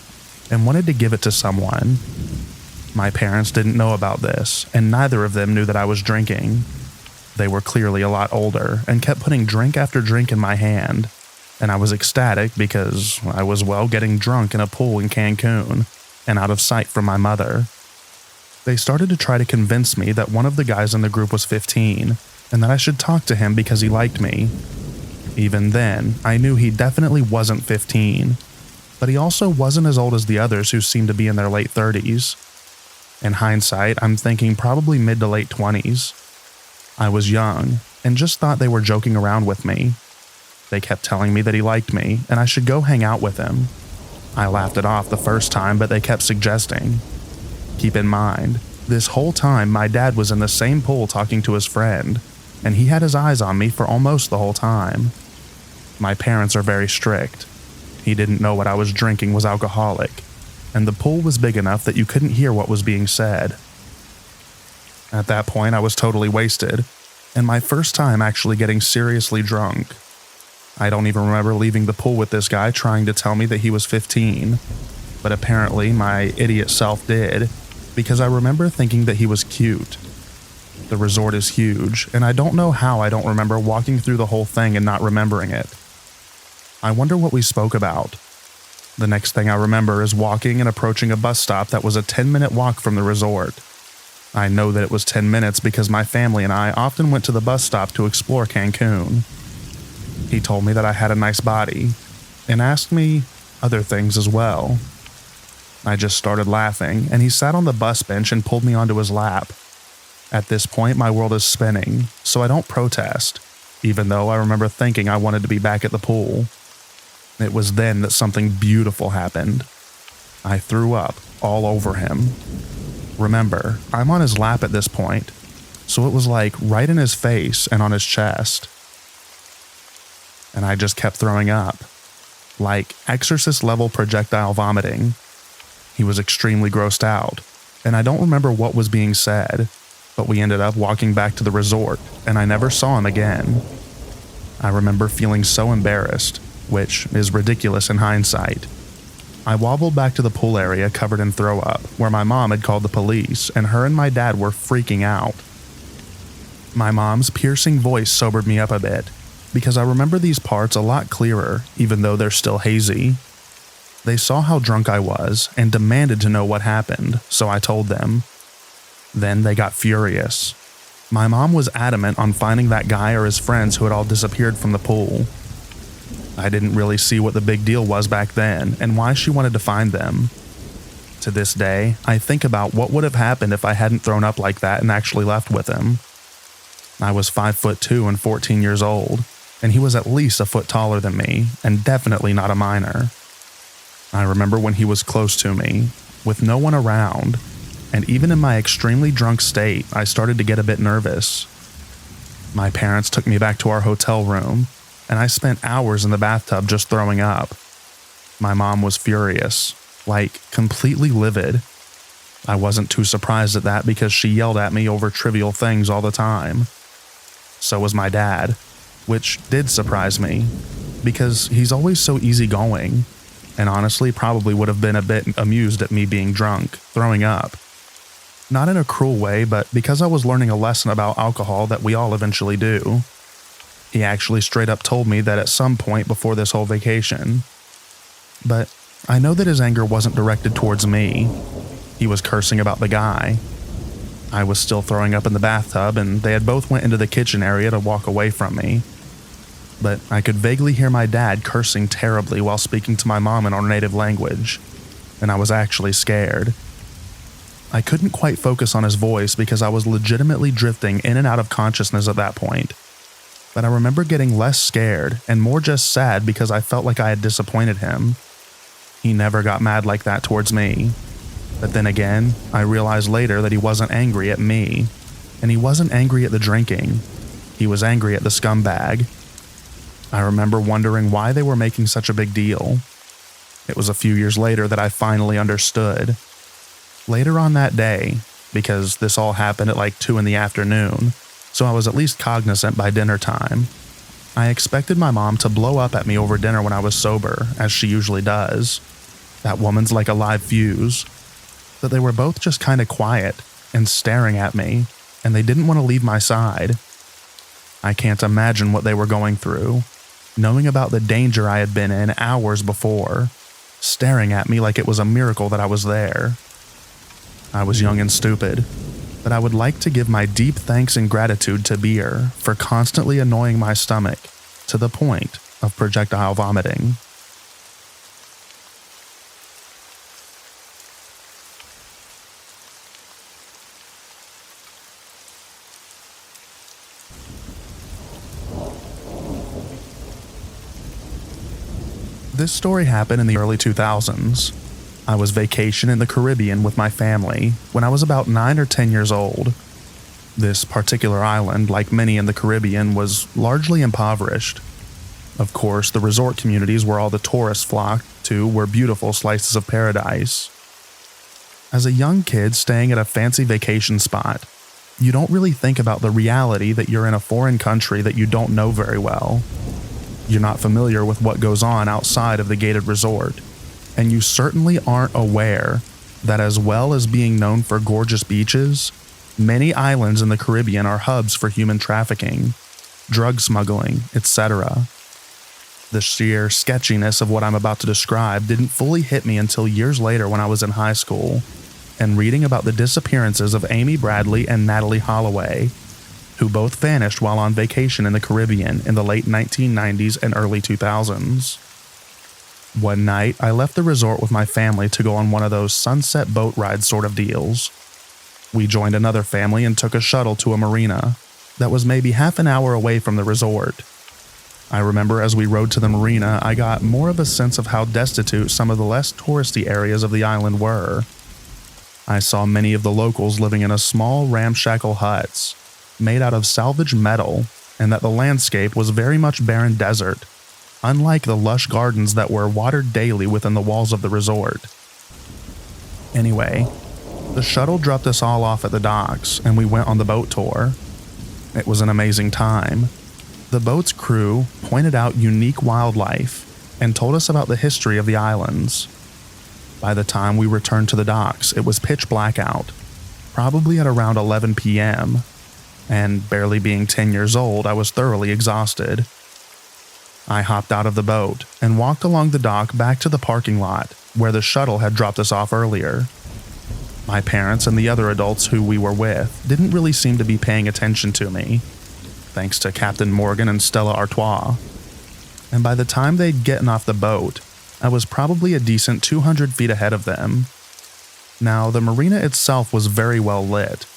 and wanted to give it to someone. My parents didn't know about this, and neither of them knew that I was drinking. They were clearly a lot older and kept putting drink after drink in my hand, and I was ecstatic because I was, getting drunk in a pool in Cancun and out of sight from my mother. They started to try to convince me that one of the guys in the group was 15 and that I should talk to him because he liked me. Even then, I knew he definitely wasn't 15, but he also wasn't as old as the others who seemed to be in their late 30s. In hindsight, I'm thinking probably mid to late 20s. I was young and just thought they were joking around with me. They kept telling me that he liked me and I should go hang out with him. I laughed it off the first time, but they kept suggesting. Keep in mind, this whole time my dad was in the same pool talking to his friend, and he had his eyes on me for almost the whole time. My parents are very strict. He didn't know what I was drinking was alcoholic, and the pool was big enough that you couldn't hear what was being said. At that point, I was totally wasted, and my first time actually getting seriously drunk. I don't even remember leaving the pool with this guy trying to tell me that he was 15, but apparently my idiot self did, because I remember thinking that he was cute. The resort is huge, and I don't know how I don't remember walking through the whole thing and not remembering it. I wonder what we spoke about. The next thing I remember is walking and approaching a bus stop that was a 10-minute walk from the resort. I know that it was 10 minutes because my family and I often went to the bus stop to explore Cancun. He told me that I had a nice body, and asked me other things as well. I just started laughing, and he sat on the bus bench and pulled me onto his lap. At this point, my world is spinning, so I don't protest, even though I remember thinking I wanted to be back at the pool. It was then that something beautiful happened. I threw up all over him. Remember, I'm on his lap at this point, so it was like right in his face and on his chest. And I just kept throwing up, like exorcist-level projectile vomiting. He was extremely grossed out, and I don't remember what was being said, but we ended up walking back to the resort, and I never saw him again. I remember feeling so embarrassed, which is ridiculous in hindsight. I wobbled back to the pool area covered in throw up, where my mom had called the police, and her and my dad were freaking out. My mom's piercing voice sobered me up a bit, because I remember these parts a lot clearer, even though they're still hazy. They saw how drunk I was and demanded to know what happened, so I told them. Then they got furious. My mom was adamant on finding that guy or his friends who had all disappeared from the pool. I didn't really see what the big deal was back then and why she wanted to find them. To this day, I think about what would have happened if I hadn't thrown up like that and actually left with him. I was 5'2" and 14 years old, and he was at least a foot taller than me, and definitely not a minor. I remember when he was close to me, with no one around, and even in my extremely drunk state, I started to get a bit nervous. My parents took me back to our hotel room, and I spent hours in the bathtub just throwing up. My mom was furious, like completely livid. I wasn't too surprised at that because she yelled at me over trivial things all the time. So was my dad, which did surprise me, because he's always so easygoing, and honestly probably would have been a bit amused at me being drunk, throwing up. Not in a cruel way, but because I was learning a lesson about alcohol that we all eventually do. He actually straight up told me that at some point before this whole vacation. But I know that his anger wasn't directed towards me. He was cursing about the guy. I was still throwing up in the bathtub, and they had both went into the kitchen area to walk away from me. But I could vaguely hear my dad cursing terribly while speaking to my mom in our native language, and I was actually scared. I couldn't quite focus on his voice because I was legitimately drifting in and out of consciousness at that point. But I remember getting less scared and more just sad because I felt like I had disappointed him. He never got mad like that towards me. But then again, I realized later that he wasn't angry at me. And he wasn't angry at the drinking. He was angry at the scumbag. I remember wondering why they were making such a big deal. It was a few years later that I finally understood. Later on that day, because this all happened at like 2 in the afternoon, so I was at least cognizant by dinner time, I expected my mom to blow up at me over dinner when I was sober, as she usually does. That woman's like a live fuse. But they were both just kind of quiet and staring at me, and they didn't want to leave my side. I can't imagine what they were going through, knowing about the danger I had been in hours before, staring at me like it was a miracle that I was there. I was young and stupid, but I would like to give my deep thanks and gratitude to beer for constantly annoying my stomach to the point of projectile vomiting. This story happened in the early 2000s. I was vacationing in the Caribbean with my family when I was about 9 or 10 years old. This particular island, like many in the Caribbean, was largely impoverished. Of course, the resort communities where all the tourists flocked to were beautiful slices of paradise. As a young kid staying at a fancy vacation spot, you don't really think about the reality that you're in a foreign country that you don't know very well. You're not familiar with what goes on outside of the gated resort, and you certainly aren't aware that as well as being known for gorgeous beaches, many islands in the Caribbean are hubs for human trafficking, drug smuggling, etc. The sheer sketchiness of what I'm about to describe didn't fully hit me until years later when I was in high school and reading about the disappearances of Amy Bradley and Natalie Holloway, who both vanished while on vacation in the Caribbean in the late 1990s and early 2000s. One night, I left the resort with my family to go on one of those sunset boat ride sort of deals. We joined another family and took a shuttle to a marina that was maybe half an hour away from the resort. I remember as we rode to the marina, I got more of a sense of how destitute some of the less touristy areas of the island were. I saw many of the locals living in a small ramshackle huts made out of salvaged metal, and that the landscape was very much barren desert, unlike the lush gardens that were watered daily within the walls of the resort. Anyway, the shuttle dropped us all off at the docks, and we went on the boat tour. It was an amazing time. The boat's crew pointed out unique wildlife and told us about the history of the islands. By the time we returned to the docks, it was pitch black out, probably at around 11 p.m., and barely being 10 years old, I was thoroughly exhausted. I hopped out of the boat and walked along the dock back to the parking lot where the shuttle had dropped us off earlier. My parents and the other adults who we were with didn't really seem to be paying attention to me, thanks to Captain Morgan and Stella Artois. And by the time they'd gotten off the boat, I was probably a decent 200 feet ahead of them. Now, the marina itself was very well lit,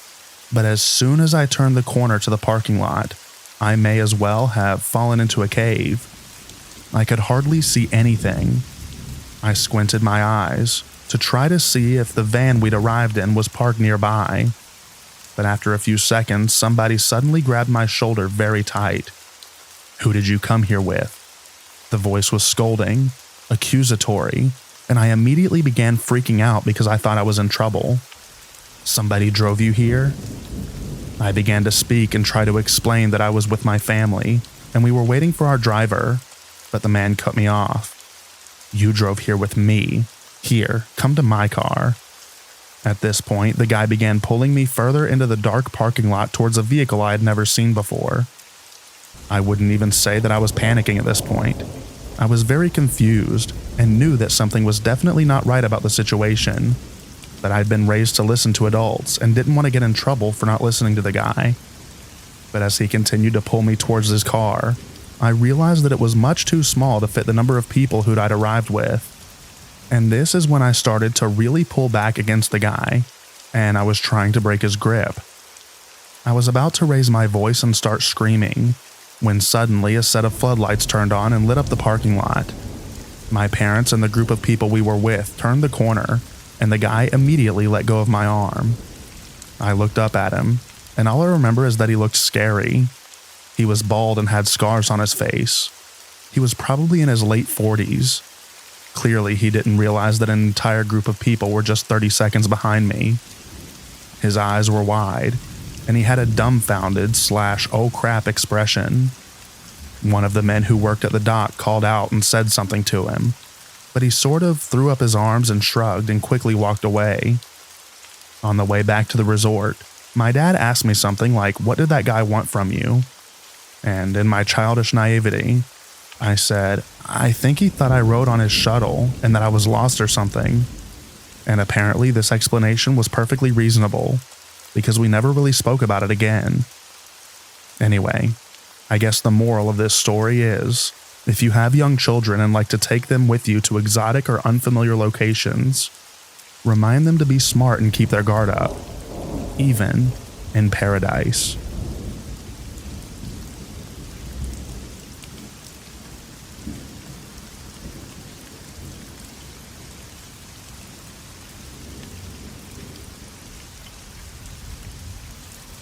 but as soon as I turned the corner to the parking lot, I may as well have fallen into a cave. I could hardly see anything. I squinted my eyes to try to see if the van we'd arrived in was parked nearby, but after a few seconds, somebody suddenly grabbed my shoulder very tight. "Who did you come here with?" The voice was scolding, accusatory, and I immediately began freaking out because I thought I was in trouble. "Somebody drove you here?" I began to speak and try to explain that I was with my family, and we were waiting for our driver, but the man cut me off. "You drove here with me. Here, come to my car." At this point, the guy began pulling me further into the dark parking lot towards a vehicle I had never seen before. I wouldn't even say that I was panicking at this point. I was very confused and knew that something was definitely not right about the situation, but I'd been raised to listen to adults and didn't want to get in trouble for not listening to the guy. But as he continued to pull me towards his car, I realized that it was much too small to fit the number of people who'd I'd arrived with. And this is when I started to really pull back against the guy, and I was trying to break his grip. I was about to raise my voice and start screaming, when suddenly a set of floodlights turned on and lit up the parking lot. My parents and the group of people we were with turned the corner, and the guy immediately let go of my arm. I looked up at him, and all I remember is that he looked scary. He was bald and had scars on his face. He was probably in his late 40s. Clearly, he didn't realize that an entire group of people were just 30 seconds behind me. His eyes were wide, and he had a dumbfounded / oh crap expression. One of the men who worked at the dock called out and said something to him, but he sort of threw up his arms and shrugged and quickly walked away. On the way back to the resort, my dad asked me something like, "What did that guy want from you?" And in my childish naivety, I said, "I think he thought I rode on his shuttle and that I was lost or something." And apparently this explanation was perfectly reasonable, because we never really spoke about it again. Anyway, I guess the moral of this story is, if you have young children and like to take them with you to exotic or unfamiliar locations, remind them to be smart and keep their guard up, even in paradise.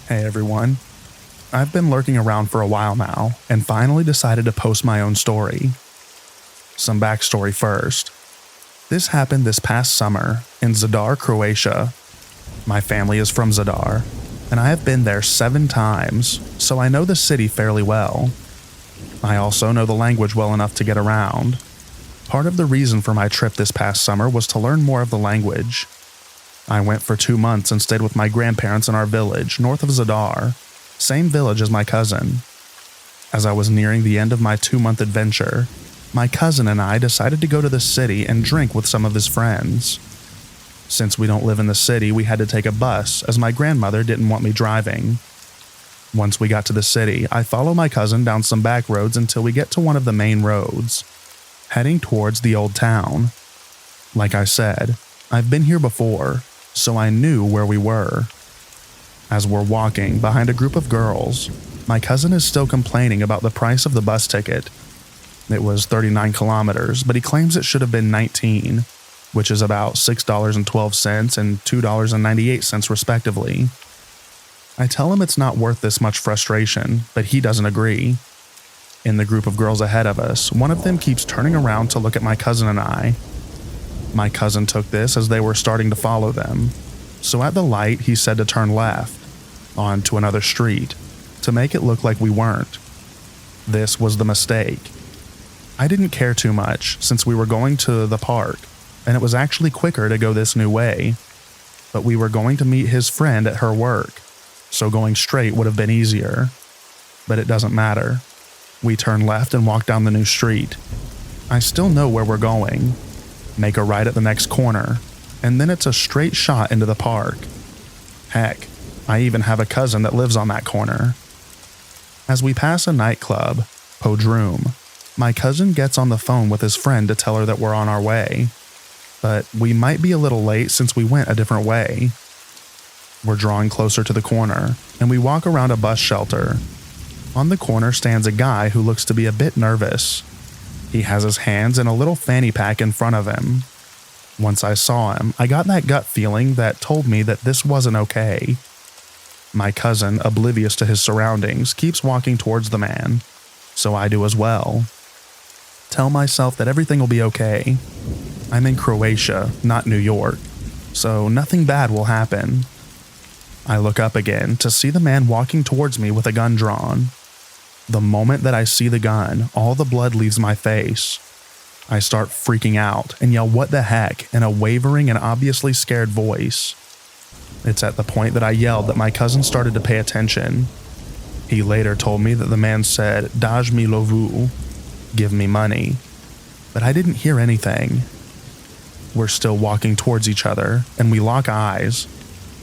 Hey everyone, I've been lurking around for a while now and finally decided to post my own story. Some backstory first. This happened this past summer in Zadar, Croatia. My family is from Zadar, and I have been there 7 times, so I know the city fairly well. I also know the language well enough to get around. Part of the reason for my trip this past summer was to learn more of the language. I went for 2 months and stayed with my grandparents in our village north of Zadar, same village as my cousin. As I was nearing the end of my 2-month adventure, my cousin and I decided to go to the city and drink with some of his friends. Since we don't live in the city, we had to take a bus as my grandmother didn't want me driving. Once we got to the city, I follow my cousin down some back roads until we get to one of the main roads, heading towards the old town. Like I said, I've been here before, so I knew where we were. As we're walking behind a group of girls, my cousin is still complaining about the price of the bus ticket. It was 39 kilometers, but he claims it should have been 19, which is about $6.12 and $2.98 respectively. I tell him it's not worth this much frustration, but he doesn't agree. In the group of girls ahead of us, one of them keeps turning around to look at my cousin and I. My cousin took this as they were starting to follow them, so at the light he said to turn left, onto another street, to make it look like we weren't. This was the mistake. I didn't care too much since we were going to the park, and it was actually quicker to go this new way, but we were going to meet his friend at her work, so going straight would have been easier. But it doesn't matter. We turn left and walk down the new street. I still know where we're going. Make a right at the next corner, and then it's a straight shot into the park. Heck, I even have a cousin that lives on that corner. As we pass a nightclub, Podroom, my cousin gets on the phone with his friend to tell her that we're on our way, but we might be a little late since we went a different way. We're drawing closer to the corner, and we walk around a bus shelter. On the corner stands a guy who looks to be a bit nervous. He has his hands in a little fanny pack in front of him. Once I saw him, I got that gut feeling that told me that this wasn't okay. My cousin, oblivious to his surroundings, keeps walking towards the man, so I do as well. Tell myself that everything will be okay. I'm in Croatia, not New York, so nothing bad will happen. I look up again to see the man walking towards me with a gun drawn. The moment that I see the gun, all the blood leaves my face. I start freaking out and yell "what the heck" in a wavering and obviously scared voice. It's at the point that I yelled that my cousin started to pay attention. He later told me that the man said "daj mi lovu," give me money, but I didn't hear anything. We're still walking towards each other and we lock eyes.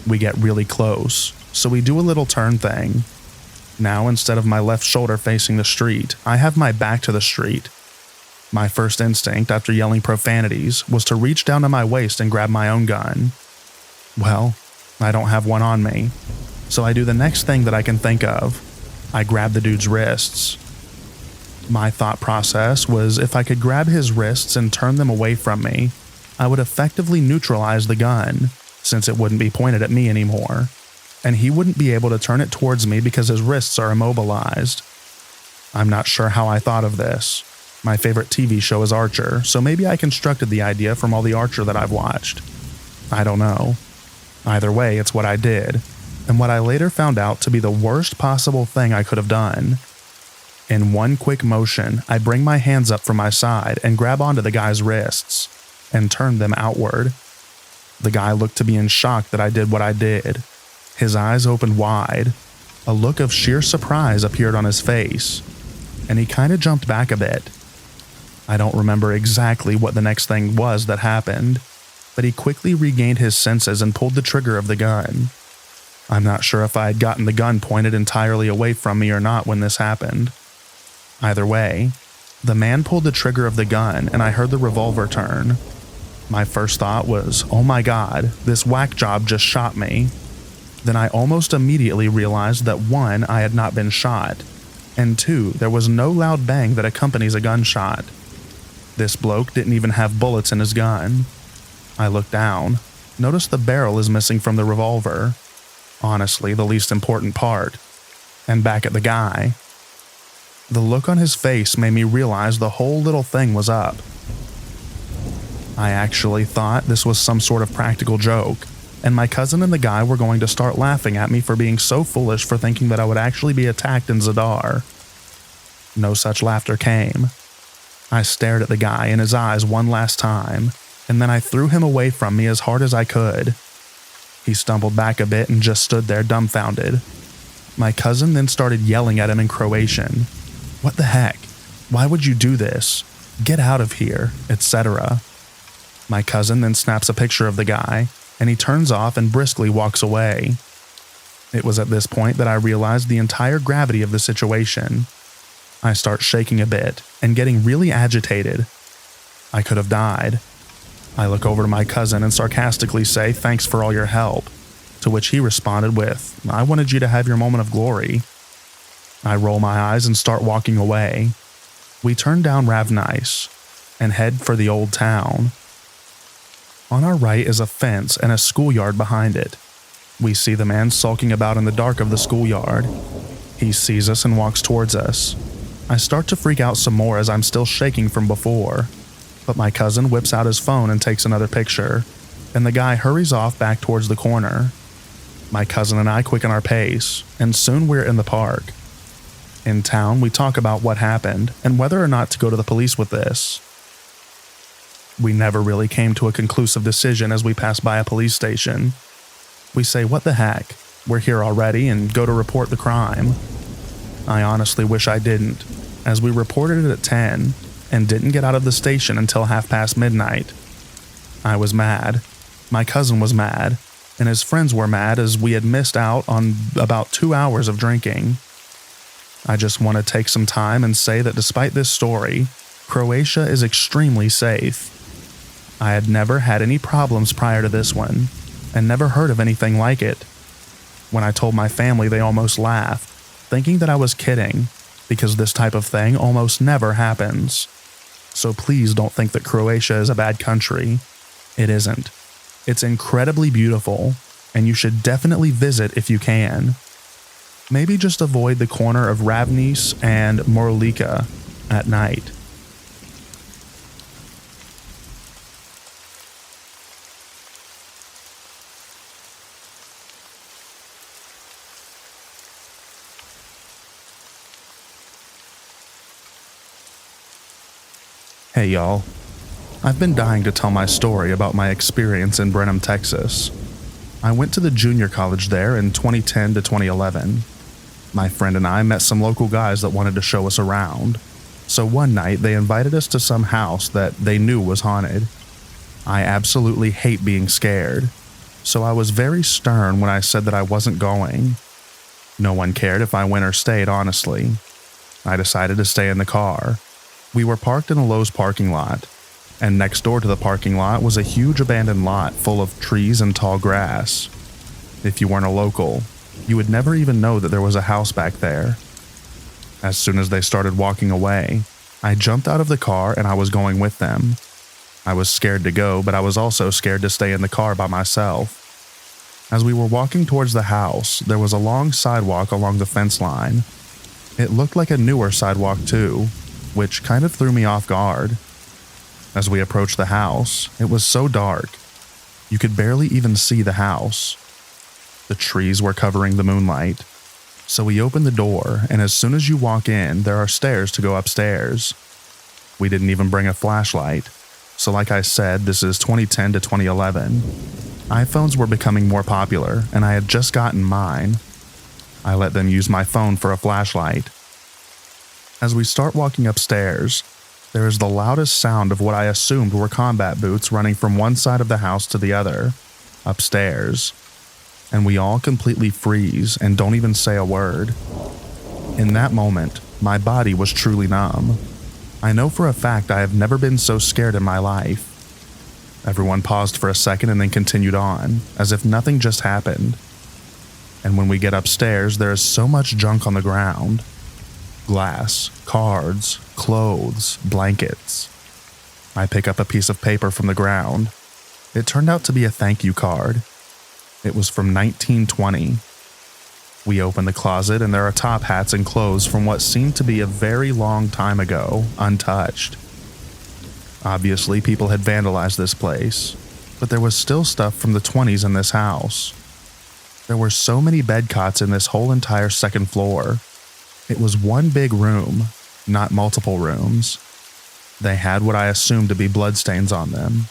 We get really close, so we do a little turn thing. Now, instead of my left shoulder facing the street, I have my back to the street. My first instinct after yelling profanities was to reach down to my waist and grab my own gun. Well, I don't have one on me, so I do the next thing that I can think of. I grab the dude's wrists. My thought process was if I could grab his wrists and turn them away from me, I would effectively neutralize the gun, since it wouldn't be pointed at me anymore. and he wouldn't be able to turn it towards me because his wrists are immobilized. I'm not sure how I thought of this. My favorite TV show is Archer, so maybe I constructed the idea from all the Archer that I've watched. I don't know. Either way, it's what I did, and what I later found out to be the worst possible thing I could have done. In one quick motion, I bring my hands up from my side and grab onto the guy's wrists, and turn them outward. The guy looked to be in shock that I did what I did. His eyes opened wide. A look of sheer surprise appeared on his face, and he kind of jumped back a bit. I don't remember exactly what the next thing was that happened, but he quickly regained his senses and pulled the trigger of the gun. I'm not sure if I had gotten the gun pointed entirely away from me or not when this happened. Either way, the man pulled the trigger of the gun and I heard the revolver turn. My first thought was, oh my god, this whack job just shot me. Then I almost immediately realized that 1, I had not been shot, and 2, there was no loud bang that accompanies a gunshot. This bloke didn't even have bullets in his gun. I looked down, noticed the barrel is missing from the revolver. Honestly, the least important part. And back at the guy. The look on his face made me realize the whole little thing was up. I actually thought this was some sort of practical joke, and my cousin and the guy were going to start laughing at me for being so foolish for thinking that I would actually be attacked in Zadar. No such laughter came. I stared at the guy in his eyes one last time, and then I threw him away from me as hard as I could. He stumbled back a bit and just stood there dumbfounded. My cousin then started yelling at him in Croatian. What the heck? Why would you do this? Get out of here, etc. My cousin then snaps a picture of the guy, and he turns off and briskly walks away. It was at this point that I realized the entire gravity of the situation. I start shaking a bit and getting really agitated. I could have died. I look over to my cousin and sarcastically say, thanks for all your help, to which he responded with, I wanted you to have your moment of glory. I roll my eyes and start walking away. We turn down Ravnice and head for the old town. On our right is a fence and a schoolyard behind it. We see the man sulking about in the dark of the schoolyard. He sees us and walks towards us. I start to freak out some more as I'm still shaking from before, but my cousin whips out his phone and takes another picture, and the guy hurries off back towards the corner. My cousin and I quicken our pace, and soon we're in the park. In town, we talk about what happened and whether or not to go to the police with this. We never really came to a conclusive decision as we pass by a police station. We say, what the heck, we're here already, and go to report the crime. I honestly wish I didn't, as we reported it at 10 and didn't get out of the station until midnight. I was mad, my cousin was mad, and his friends were mad as we had missed out on about 2 hours of drinking. I just want to take some time and say that despite this story, Croatia is extremely safe. I had never had any problems prior to this one, and never heard of anything like it. When I told my family, they almost laughed, thinking that I was kidding, because this type of thing almost never happens. So please don't think that Croatia is a bad country. It isn't. It's incredibly beautiful, and you should definitely visit if you can. Maybe just avoid the corner of Ravnice and Morlica at night. Hey y'all, I've been dying to tell my story about my experience in Brenham, Texas. I went to the junior college there in 2010 to 2011. My friend and I met some local guys that wanted to show us around. So one night they invited us to some house that they knew was haunted. I absolutely hate being scared, so I was very stern when I said that I wasn't going. No one cared if I went or stayed, honestly. I decided to stay in the car. We were parked in a Lowe's parking lot, and next door to the parking lot was a huge abandoned lot full of trees and tall grass. If you weren't a local, you would never even know that there was a house back there. As soon as they started walking away, I jumped out of the car and I was going with them. I was scared to go, but I was also scared to stay in the car by myself. As we were walking towards the house, there was a long sidewalk along the fence line. It looked like a newer sidewalk too, which kind of threw me off guard. As we approached the house, it was so dark, you could barely even see the house. The trees were covering the moonlight, so we opened the door, and as soon as you walk in, there are stairs to go upstairs. We didn't even bring a flashlight, so like I said, this is 2010 to 2011. iPhones were becoming more popular, and I had just gotten mine. I let them use my phone for a flashlight. As we start walking upstairs, there is the loudest sound of what I assumed were combat boots running from one side of the house to the other, upstairs, and we all completely freeze and don't even say a word. In that moment, my body was truly numb. I know for a fact I have never been so scared in my life. Everyone paused for a second and then continued on, as if nothing just happened. And when we get upstairs, there is so much junk on the ground. Glass, cards, clothes, blankets. I pick up a piece of paper from the ground. It turned out to be a thank you card. It was from 1920. We open the closet and there are top hats and clothes from what seemed to be a very long time ago, untouched. Obviously, people had vandalized this place, but there was still stuff from the 20s in this house. There were so many bed cots in this whole entire second floor. It was one big room, not multiple rooms. They had what I assumed to be bloodstains on them.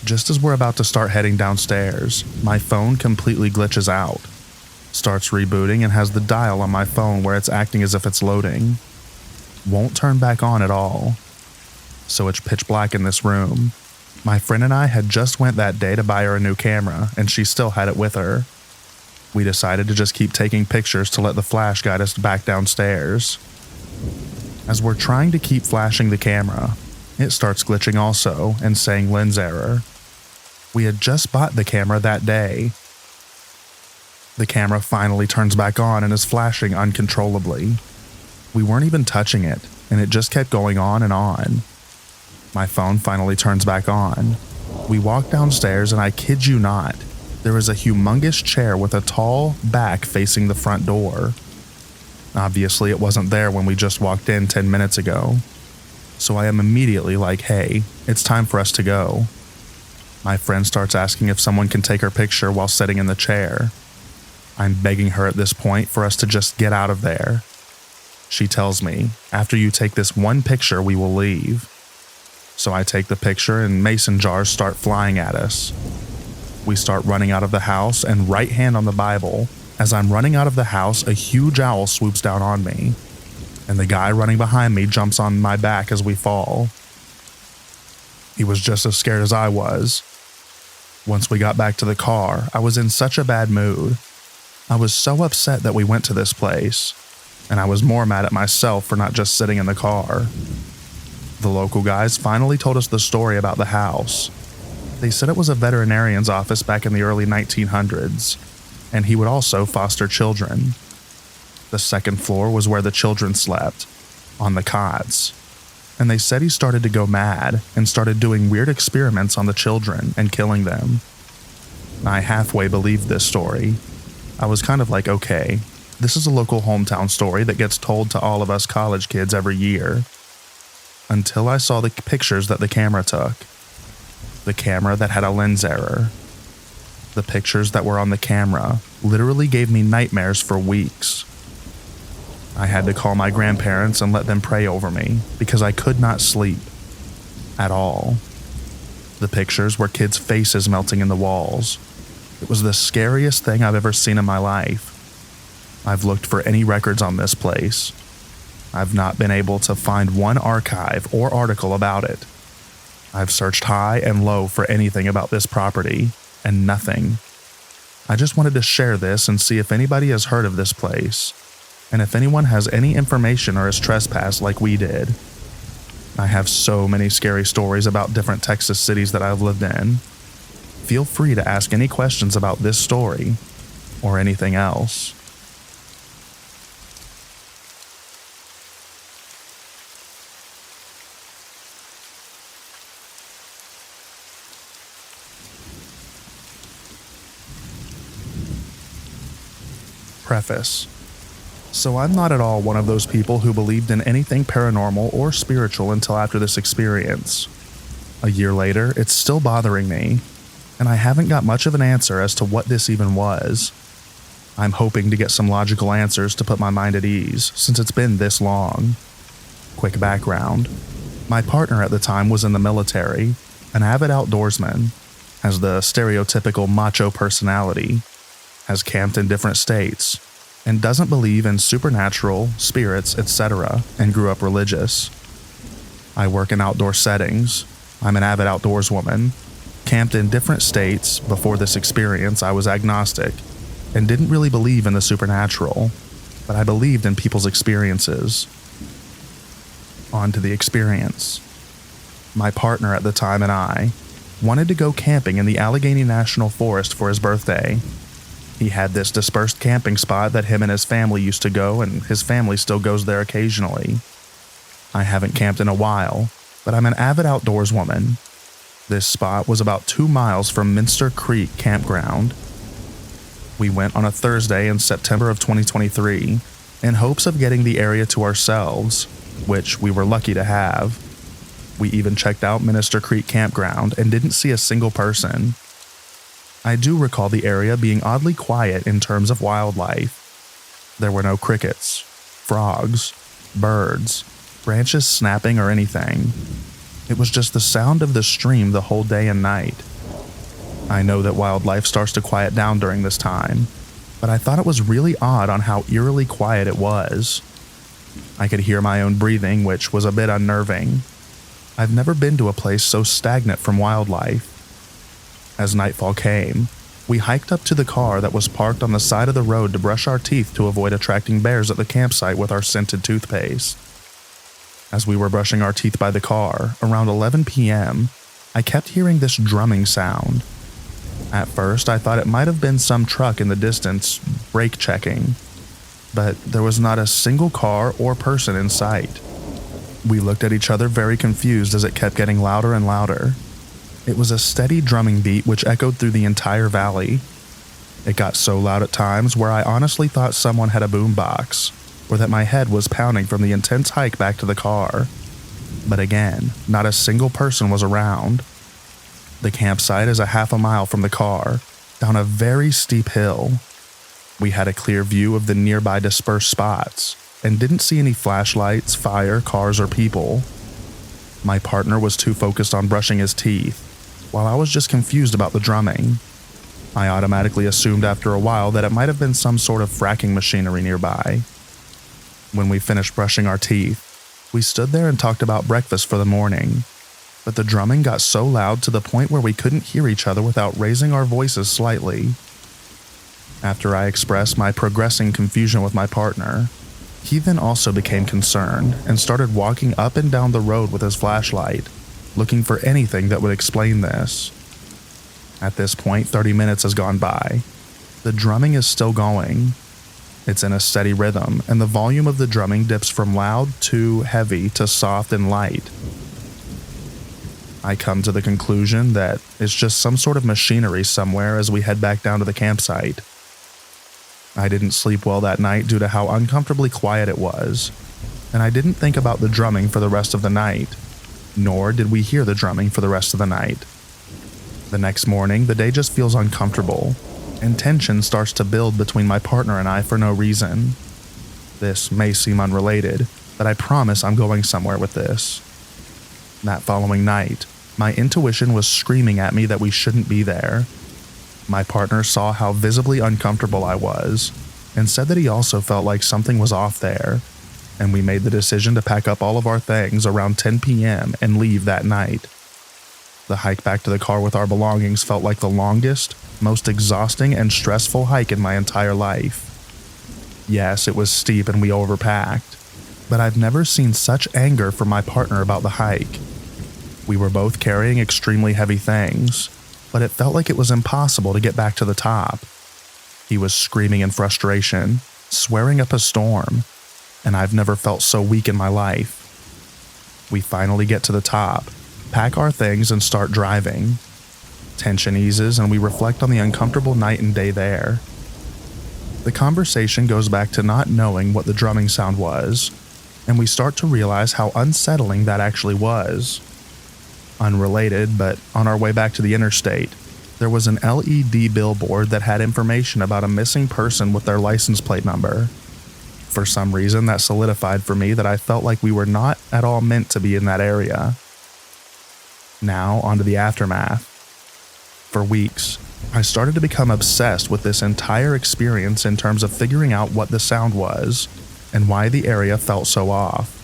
Just as we're about to start heading downstairs, my phone completely glitches out, starts rebooting and has the dial on my phone where it's acting as if it's loading. Won't turn back on at all. So it's pitch black in this room. My friend and I had just went that day to buy her a new camera, and she still had it with her. We decided to just keep taking pictures to let the flash guide us back downstairs. As we're trying to keep flashing the camera, it starts glitching also and saying lens error. We had just bought the camera that day. The camera finally turns back on and is flashing uncontrollably. We weren't even touching it, and it just kept going on and on. My phone finally turns back on. We walk downstairs and I kid you not, there is a humongous chair with a tall back facing the front door. Obviously, it wasn't there when we just walked in 10 minutes ago. So I am immediately like, hey, it's time for us to go. My friend starts asking if someone can take her picture while sitting in the chair. I'm begging her at this point for us to just get out of there. She tells me, after you take this one picture, we will leave. So I take the picture and mason jars start flying at us. We start running out of the house and right hand on the Bible. As I'm running out of the house, a huge owl swoops down on me, and the guy running behind me jumps on my back as we fall. He was just as scared as I was. Once we got back to the car, I was in such a bad mood. I was so upset that we went to this place, and I was more mad at myself for not just sitting in the car. The local guys finally told us the story about the house. They said it was a veterinarian's office back in the early 1900s, and he would also foster children. The second floor was where the children slept, on the cots, and they said he started to go mad and started doing weird experiments on the children and killing them. I halfway believed this story. I was kind of like, okay, this is a local hometown story that gets told to all of us college kids every year. Until I saw the pictures that the camera took. The camera that had a lens error. The pictures that were on the camera literally gave me nightmares for weeks. I had to call my grandparents and let them pray over me because I could not sleep at all. The pictures were kids' faces melting in the walls. It was the scariest thing I've ever seen in my life. I've looked for any records on this place. I've not been able to find one archive or article about it. I've searched high and low for anything about this property, and nothing. I just wanted to share this and see if anybody has heard of this place, and if anyone has any information or has trespassed like we did. I have so many scary stories about different Texas cities that I've lived in. Feel free to ask any questions about this story, or anything else. Preface. So I'm not at all one of those people who believed in anything paranormal or spiritual until after this experience. A year later, it's still bothering me, and I haven't got much of an answer as to what this even was. I'm hoping to get some logical answers to put my mind at ease, since it's been this long. Quick background. My partner at the time was in the military, an avid outdoorsman, has the stereotypical macho personality, has camped in different states, and doesn't believe in supernatural, spirits, etc., and grew up religious. I work in outdoor settings. I'm an avid outdoorswoman. Camped in different states. Before this experience, I was agnostic and didn't really believe in the supernatural, but I believed in people's experiences. On to the experience. My partner at the time and I wanted to go camping in the Allegheny National Forest for his birthday. He had this dispersed camping spot that him and his family used to go, and his family still goes there occasionally. I haven't camped in a while, but I'm an avid outdoors woman. This spot was about 2 miles from Minster Creek Campground. We went on a Thursday in September of 2023 in hopes of getting the area to ourselves, which we were lucky to have. We even checked out Minster Creek Campground and didn't see a single person. I do recall the area being oddly quiet in terms of wildlife. There were no crickets, frogs, birds, branches snapping or anything. It was just the sound of the stream the whole day and night. I know that wildlife starts to quiet down during this time, but I thought it was really odd on how eerily quiet it was. I could hear my own breathing, which was a bit unnerving. I've never been to a place so stagnant from wildlife. As nightfall came, we hiked up to the car that was parked on the side of the road to brush our teeth to avoid attracting bears at the campsite with our scented toothpaste. As we were brushing our teeth by the car, around 11 p.m., I kept hearing this drumming sound. At first, I thought it might have been some truck in the distance, brake checking, but there was not a single car or person in sight. We looked at each other very confused as it kept getting louder and louder. It was a steady drumming beat which echoed through the entire valley. It got so loud at times where I honestly thought someone had a boombox, or that my head was pounding from the intense hike back to the car. But again, not a single person was around. The campsite is a half a mile from the car, down a very steep hill. We had a clear view of the nearby dispersed spots, and didn't see any flashlights, fire, cars, or people. My partner was too focused on brushing his teeth, while I was just confused about the drumming. I automatically assumed after a while that it might have been some sort of fracking machinery nearby. When we finished brushing our teeth, we stood there and talked about breakfast for the morning, but the drumming got so loud to the point where we couldn't hear each other without raising our voices slightly. After I expressed my progressing confusion with my partner, he then also became concerned and started walking up and down the road with his flashlight, looking for anything that would explain this. At this point, 30 minutes has gone by. The drumming is still going. It's in a steady rhythm, and the volume of the drumming dips from loud to heavy to soft and light. I come to the conclusion that it's just some sort of machinery somewhere as we head back down to the campsite. I didn't sleep well that night due to how uncomfortably quiet it was, and I didn't think about the drumming for the rest of the night, nor did we hear the drumming for the rest of the night. The next morning, the day just feels uncomfortable, and tension starts to build between my partner and I for no reason. This may seem unrelated, but I promise I'm going somewhere with this. That following night, my intuition was screaming at me that we shouldn't be there. My partner saw how visibly uncomfortable I was, and said that he also felt like something was off there, and we made the decision to pack up all of our things around 10 p.m. and leave that night. The hike back to the car with our belongings felt like the longest, most exhausting and stressful hike in my entire life. Yes, it was steep and we overpacked, but I've never seen such anger from my partner about the hike. We were both carrying extremely heavy things, but it felt like it was impossible to get back to the top. He was screaming in frustration, swearing up a storm, and I've never felt so weak in my life. We finally get to the top, pack our things, and start driving. Tension eases and we reflect on the uncomfortable night and day there. The conversation goes back to not knowing what the drumming sound was, and we start to realize how unsettling that actually was. Unrelated, but on our way back to the interstate, there was an LED billboard that had information about a missing person with their license plate number. For some reason, that solidified for me that I felt like we were not at all meant to be in that area. Now, onto the aftermath. For weeks, I started to become obsessed with this entire experience in terms of figuring out what the sound was and why the area felt so off.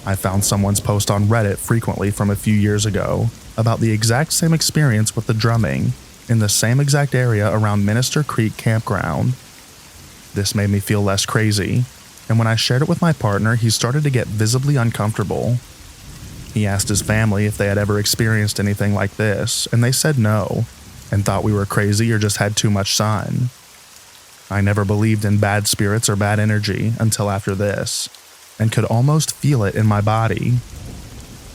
I found someone's post on Reddit frequently from a few years ago about the exact same experience with the drumming in the same exact area around Minister Creek Campground. This made me feel less crazy, and when I shared it with my partner, he started to get visibly uncomfortable. He asked his family if they had ever experienced anything like this, and they said no, and thought we were crazy or just had too much sun. I never believed in bad spirits or bad energy until after this, and could almost feel it in my body.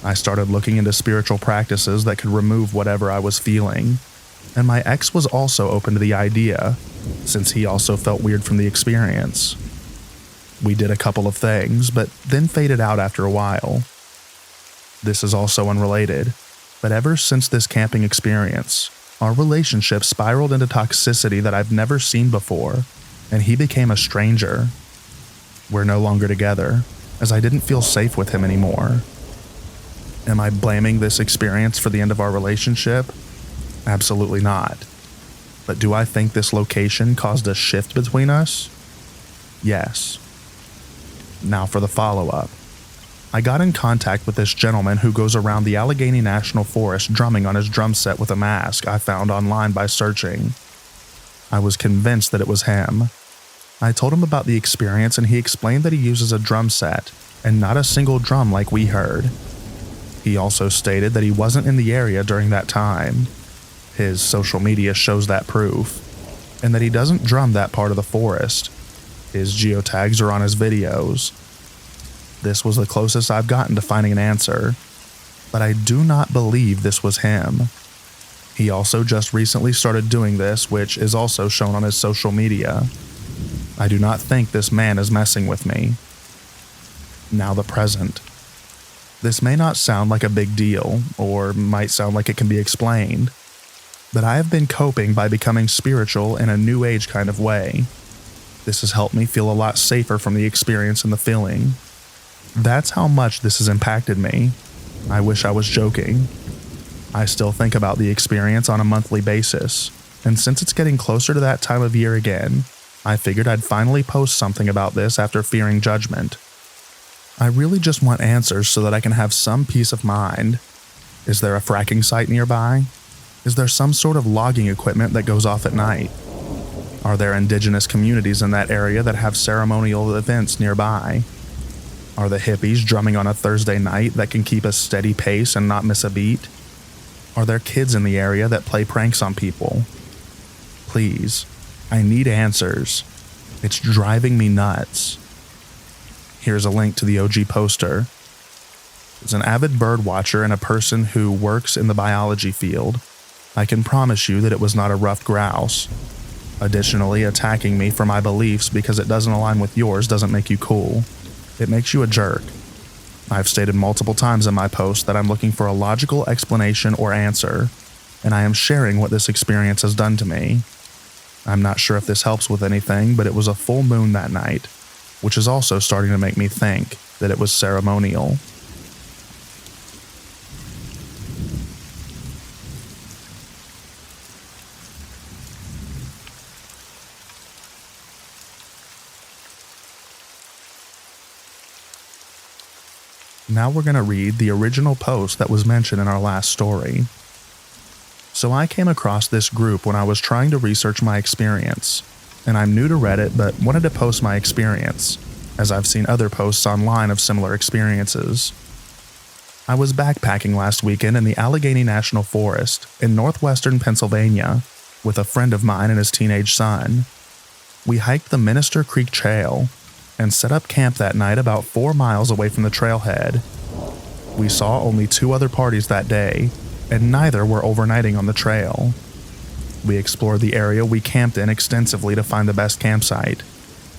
I started looking into spiritual practices that could remove whatever I was feeling, and my ex was also open to the idea, since he also felt weird from the experience. We did a couple of things, but then faded out after a while. This is also unrelated, but ever since this camping experience, our relationship spiraled into toxicity that I've never seen before, and he became a stranger. We're no longer together, as I didn't feel safe with him anymore. Am I blaming this experience for the end of our relationship? Absolutely not. But do I think this location caused a shift between us? Yes. Now for the follow-up. I got in contact with this gentleman who goes around the Allegheny National Forest drumming on his drum set with a mask I found online by searching. I was convinced that it was him. I told him about the experience and he explained that he uses a drum set and not a single drum like we heard. He also stated that he wasn't in the area during that time. His social media shows that proof, and that he doesn't drum that part of the forest. His geotags are on his videos. This was the closest I've gotten to finding an answer, but I do not believe this was him. He also just recently started doing this, which is also shown on his social media. I do not think this man is messing with me. Now the present. This may not sound like a big deal, or might sound like it can be explained, but I have been coping by becoming spiritual in a new age kind of way. This has helped me feel a lot safer from the experience and the feeling. That's how much this has impacted me. I wish I was joking. I still think about the experience on a monthly basis, and since it's getting closer to that time of year again, I figured I'd finally post something about this after fearing judgment. I really just want answers so that I can have some peace of mind. Is there a fracking site nearby? Is there some sort of logging equipment that goes off at night? Are there indigenous communities in that area that have ceremonial events nearby? Are the hippies drumming on a Thursday night that can keep a steady pace and not miss a beat? Are there kids in the area that play pranks on people? Please, I need answers. It's driving me nuts. Here's a link to the OG poster. As an avid bird watcher and a person who works in the biology field, I can promise you that it was not a ruffed grouse. Additionally, attacking me for my beliefs because it doesn't align with yours doesn't make you cool. It makes you a jerk. I've stated multiple times in my post that I'm looking for a logical explanation or answer, and I am sharing what this experience has done to me. I'm not sure if this helps with anything, but it was a full moon that night, which is also starting to make me think that it was ceremonial. Now we're going to read the original post that was mentioned in our last story. So I came across this group when I was trying to research my experience, and I'm new to Reddit but wanted to post my experience, as I've seen other posts online of similar experiences. I was backpacking last weekend in the Allegheny National Forest in northwestern Pennsylvania with a friend of mine and his teenage son. We hiked the Minister Creek Trail and set up camp that night about 4 miles away from the trailhead. We saw only 2 other parties that day, and neither were overnighting on the trail. We explored the area we camped in extensively to find the best campsite,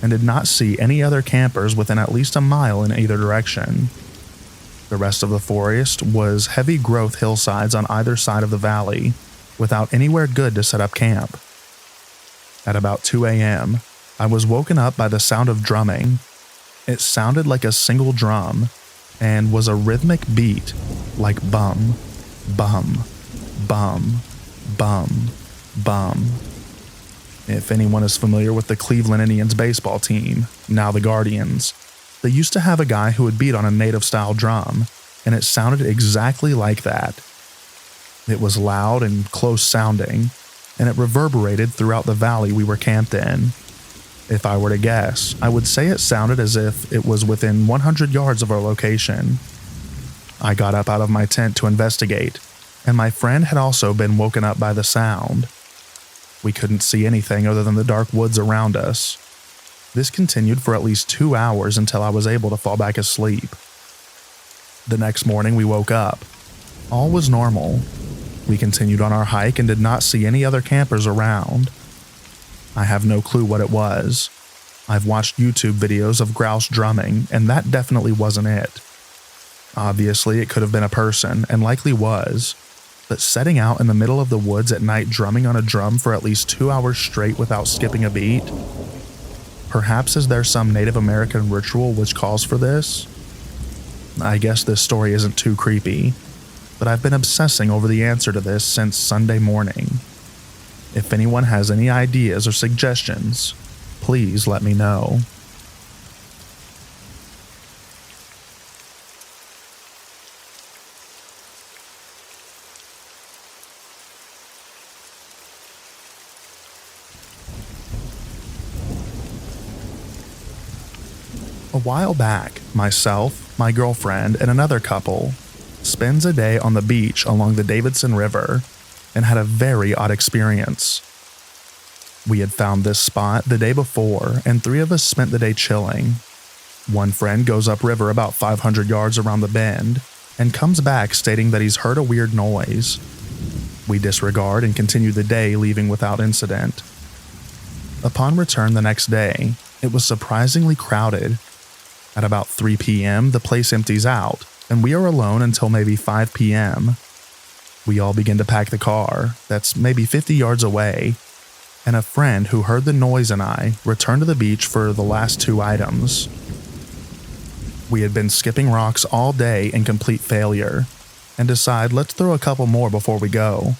and did not see any other campers within at least a mile in either direction. The rest of the forest was heavy growth hillsides on either side of the valley, without anywhere good to set up camp. At about 2 a.m., I was woken up by the sound of drumming. It sounded like a single drum, and was a rhythmic beat, like bum, bum, bum, bum, bum. If anyone is familiar with the Cleveland Indians baseball team, now the Guardians, they used to have a guy who would beat on a native-style drum, and it sounded exactly like that. It was loud and close-sounding, and it reverberated throughout the valley we were camped in. If I were to guess, I would say it sounded as if it was within 100 yards of our location. I got up out of my tent to investigate, and my friend had also been woken up by the sound. We couldn't see anything other than the dark woods around us. This continued for at least 2 hours until I was able to fall back asleep. The next morning we woke up. All was normal. We continued on our hike and did not see any other campers around. I have no clue what it was. I've watched YouTube videos of grouse drumming, and that definitely wasn't it. Obviously, it could have been a person, and likely was, but setting out in the middle of the woods at night drumming on a drum for at least 2 hours straight without skipping a beat? Perhaps is there some Native American ritual which calls for this? I guess this story isn't too creepy, but I've been obsessing over the answer to this since Sunday morning. If anyone has any ideas or suggestions, please let me know. A while back, myself, my girlfriend, and another couple spends a day on the beach along the Davidson River and had a very odd experience. We had found this spot the day before, and 3 of us spent the day chilling. One friend goes upriver about 500 yards around the bend and comes back stating that he's heard a weird noise. We disregard and continue the day, leaving without incident. Upon return the next day, it was surprisingly crowded. At about 3 p.m., the place empties out, and we are alone until maybe 5 p.m. We all begin to pack the car, that's maybe 50 yards away, and a friend who heard the noise and I returned to the beach for the last 2 items. We had been skipping rocks all day in complete failure, and decide let's throw a couple more before we go.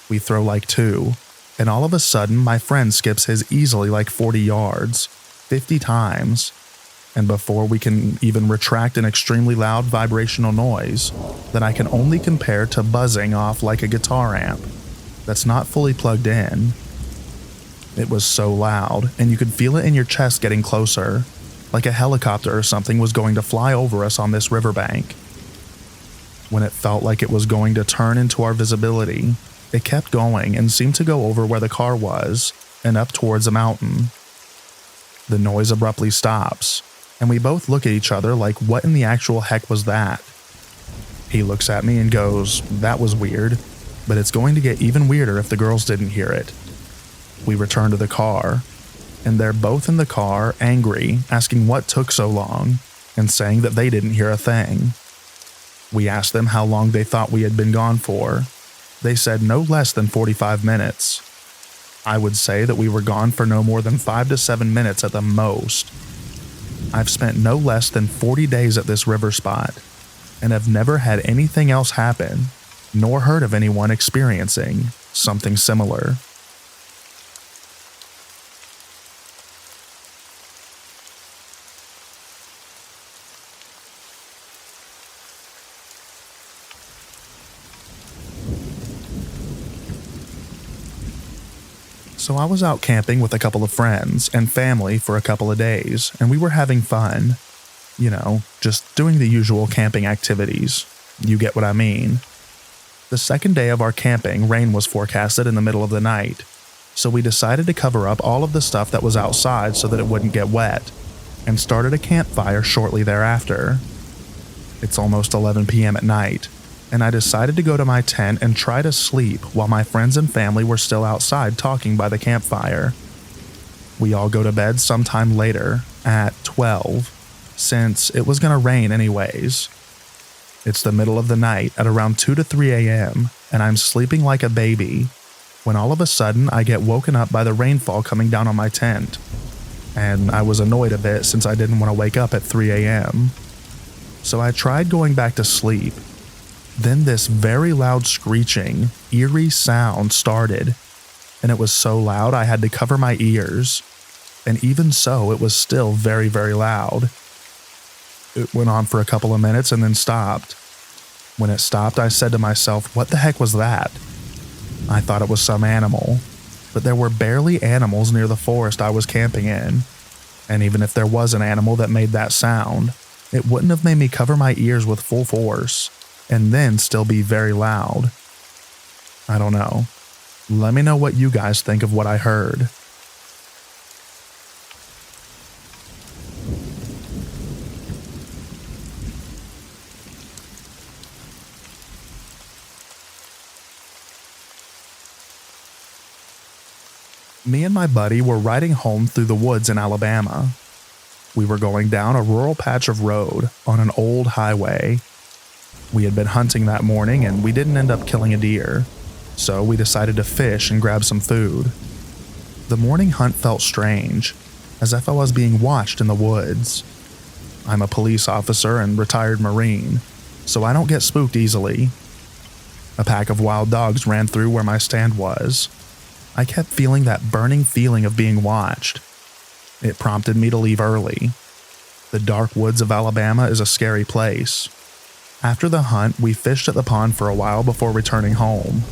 We throw like 2, and all of a sudden my friend skips his easily like 40 yards, 50 times, and before we can even retract an extremely loud vibrational noise that I can only compare to buzzing off like a guitar amp that's not fully plugged in. It was so loud, and you could feel it in your chest getting closer, like a helicopter or something was going to fly over us on this riverbank. When it felt like it was going to turn into our visibility, it kept going and seemed to go over where the car was and up towards a mountain. The noise abruptly stops, and we both look at each other like, what in the actual heck was that? He looks at me and goes, that was weird, but it's going to get even weirder if the girls didn't hear it. We return to the car, and they're both in the car, angry, asking what took so long, and saying that they didn't hear a thing. We asked them how long they thought we had been gone for. They said no less than 45 minutes. I would say that we were gone for no more than 5 to 7 minutes at the most. I've spent no less than 40 days at this river spot, and have never had anything else happen, nor heard of anyone experiencing something similar. So I was out camping with a couple of friends and family for a couple of days, and we were having fun. You know, just doing the usual camping activities. You get what I mean. The second day of our camping, rain was forecasted in the middle of the night, so we decided to cover up all of the stuff that was outside so that it wouldn't get wet, and started a campfire shortly thereafter. It's almost 11 p.m. at night, and I decided to go to my tent and try to sleep while my friends and family were still outside talking by the campfire. We all go to bed sometime later, at 12, since it was going to rain anyways. It's the middle of the night at around 2 to 3 a.m., and I'm sleeping like a baby, when all of a sudden I get woken up by the rainfall coming down on my tent. And I was annoyed a bit since I didn't want to wake up at 3 a.m. So I tried going back to sleep. Then this very loud screeching, eerie sound started, and it was so loud I had to cover my ears. And even so, it was still very, very loud. It went on for a couple of minutes and then stopped. When it stopped, I said to myself, what the heck was that? I thought it was some animal, but there were barely animals near the forest I was camping in. And even if there was an animal that made that sound, it wouldn't have made me cover my ears with full force and then still be very loud. I don't know. Let me know what you guys think of what I heard. Me and my buddy were riding home through the woods in Alabama. We were going down a rural patch of road on an old highway. We had been hunting that morning and we didn't end up killing a deer, so we decided to fish and grab some food. The morning hunt felt strange, as if I was being watched in the woods. I'm a police officer and retired Marine, so I don't get spooked easily. A pack of wild dogs ran through where my stand was. I kept feeling that burning feeling of being watched. It prompted me to leave early. The dark woods of Alabama is a scary place. After the hunt, we fished at the pond for a while before returning home.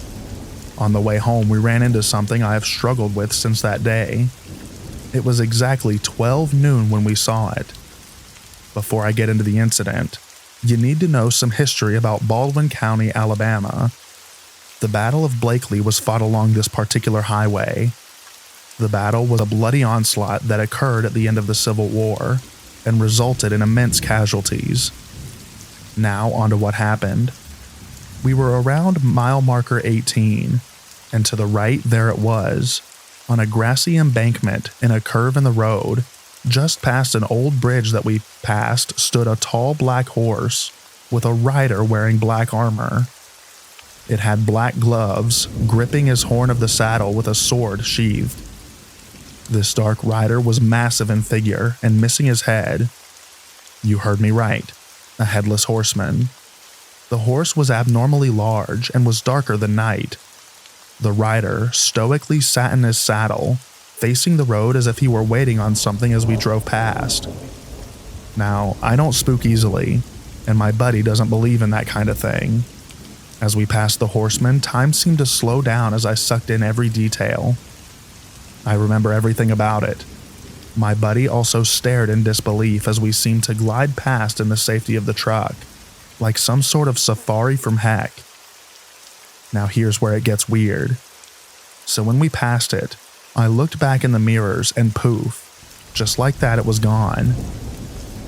On the way home, we ran into something I have struggled with since that day. It was exactly 12 noon when we saw it. Before I get into the incident, you need to know some history about Baldwin County, Alabama. The Battle of Blakely was fought along this particular highway. The battle was a bloody onslaught that occurred at the end of the Civil War and resulted in immense casualties. Now onto what happened. We were around mile marker 18, and to the right there it was, on a grassy embankment in a curve in the road, just past an old bridge that we passed stood a tall black horse with a rider wearing black armor. It had black gloves, gripping his horn of the saddle with a sword sheathed. This dark rider was massive in figure and missing his head. You heard me right, a headless horseman. The horse was abnormally large and was darker than night. The rider stoically sat in his saddle, facing the road as if he were waiting on something as we drove past. Now, I don't spook easily, and my buddy doesn't believe in that kind of thing. As we passed the horseman, time seemed to slow down as I sucked in every detail. I remember everything about it. My buddy also stared in disbelief as we seemed to glide past in the safety of the truck, like some sort of safari from heck. Now here's where it gets weird. So when we passed it, I looked back in the mirrors and poof, just like that it was gone.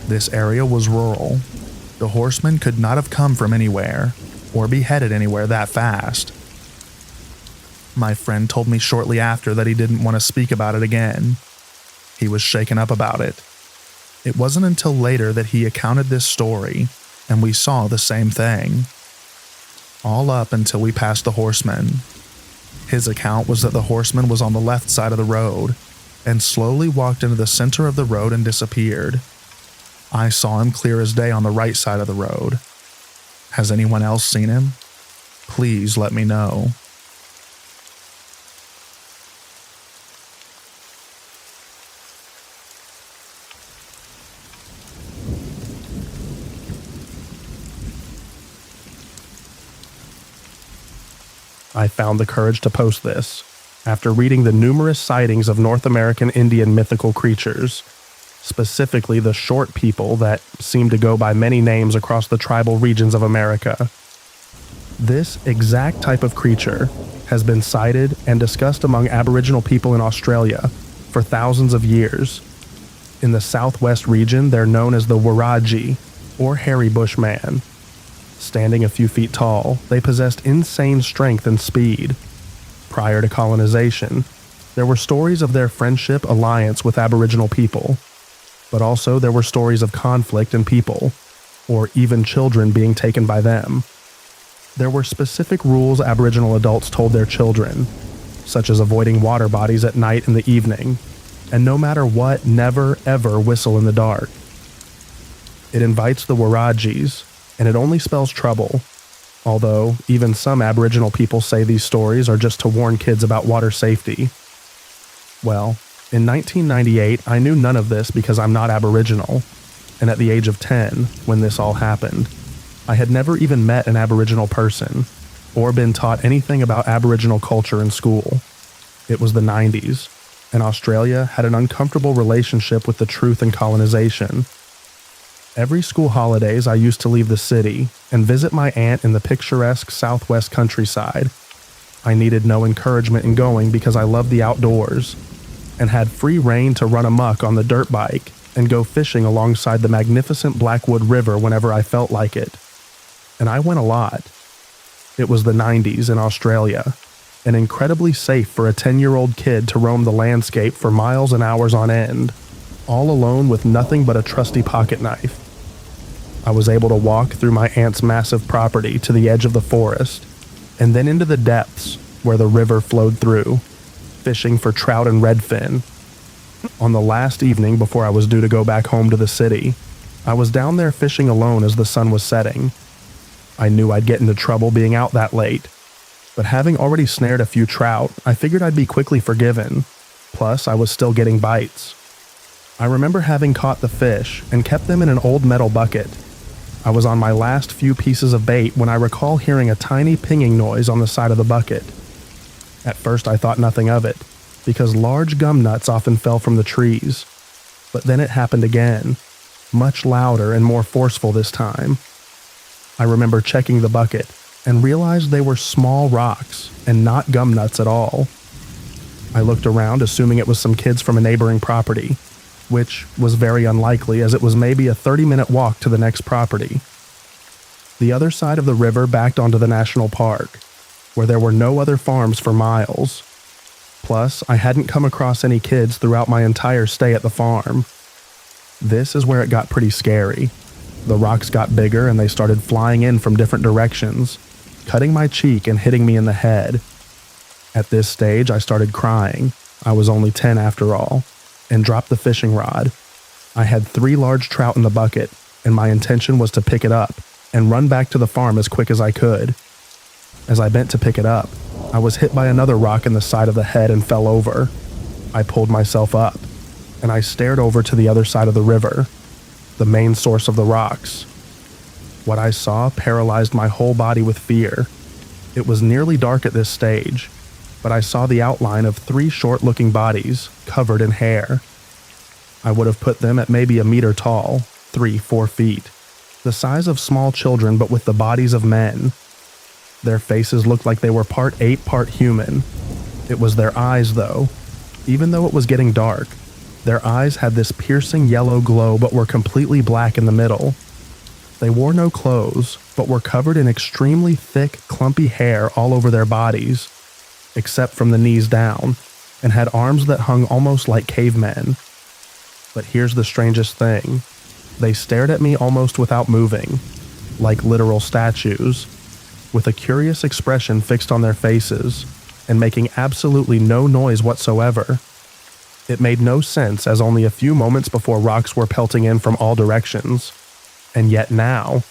This area was rural. The horseman could not have come from anywhere, or be headed anywhere that fast. My friend told me shortly after that he didn't want to speak about it again. He was shaken up about it. It wasn't until later that he recounted this story, and we saw the same thing. All up until we passed the horseman. His account was that the horseman was on the left side of the road, and slowly walked into the center of the road and disappeared. I saw him clear as day on the right side of the road. Has anyone else seen him? Please let me know. I found the courage to post this after reading the numerous sightings of North American Indian mythical creatures, specifically the short people that seem to go by many names across the tribal regions of America. This exact type of creature has been sighted and discussed among Aboriginal people in Australia for thousands of years. In the southwest region, they're known as the Waraji, or hairy bush man. Standing a few feet tall, they possessed insane strength and speed. Prior to colonization, there were stories of their friendship alliance with Aboriginal people, but also there were stories of conflict and people, or even children being taken by them. There were specific rules Aboriginal adults told their children, such as avoiding water bodies at night and the evening, and no matter what, never ever whistle in the dark. It invites the Warajis, and it only spells trouble, although even some Aboriginal people say these stories are just to warn kids about water safety. Well, in 1998, I knew none of this because I'm not Aboriginal, and at the age of 10, when this all happened, I had never even met an Aboriginal person, or been taught anything about Aboriginal culture in school. It was the 90s, and Australia had an uncomfortable relationship with the truth and colonization. Every school holidays I used to leave the city and visit my aunt in the picturesque southwest countryside. I needed no encouragement in going because I loved the outdoors, and had free rein to run amok on the dirt bike and go fishing alongside the magnificent Blackwood River whenever I felt like it. And I went a lot. It was the 90s in Australia, and incredibly safe for a 10-year-old kid to roam the landscape for miles and hours on end, all alone with nothing but a trusty pocket knife. I was able to walk through my aunt's massive property to the edge of the forest, and then into the depths where the river flowed through, fishing for trout and redfin. On the last evening before I was due to go back home to the city, I was down there fishing alone as the sun was setting. I knew I'd get into trouble being out that late, but having already snared a few trout, I figured I'd be quickly forgiven. Plus, I was still getting bites. I remember having caught the fish and kept them in an old metal bucket. I was on my last few pieces of bait when I recall hearing a tiny pinging noise on the side of the bucket. At first I thought nothing of it, because large gum nuts often fell from the trees. But then it happened again, much louder and more forceful this time. I remember checking the bucket and realized they were small rocks and not gum nuts at all. I looked around assuming it was some kids from a neighboring property, which was very unlikely as it was maybe a 30-minute walk to the next property. The other side of the river backed onto the national park, where there were no other farms for miles. Plus, I hadn't come across any kids throughout my entire stay at the farm. This is where it got pretty scary. The rocks got bigger and they started flying in from different directions, cutting my cheek and hitting me in the head. At this stage, I started crying. I was only 10 after all, and dropped the fishing rod. I had 3 large trout in the bucket, and my intention was to pick it up and run back to the farm as quick as I could. As I bent to pick it up, I was hit by another rock in the side of the head and fell over. I pulled myself up, and I stared over to the other side of the river, the main source of the rocks. What I saw paralyzed my whole body with fear. It was nearly dark at this stage, but I saw the outline of 3 short-looking bodies covered in hair. I would have put them at maybe a meter tall, 3-4 feet, the size of small children but with the bodies of men. Their faces looked like they were part ape, part human. It was their eyes, though. Even though it was getting dark, their eyes had this piercing yellow glow but were completely black in the middle. They wore no clothes, but were covered in extremely thick, clumpy hair all over their bodies, except from the knees down, and had arms that hung almost like cavemen. But here's the strangest thing. They stared at me almost without moving, like literal statues, with a curious expression fixed on their faces, and making absolutely no noise whatsoever. It made no sense as only a few moments before rocks were pelting in from all directions, and yet now,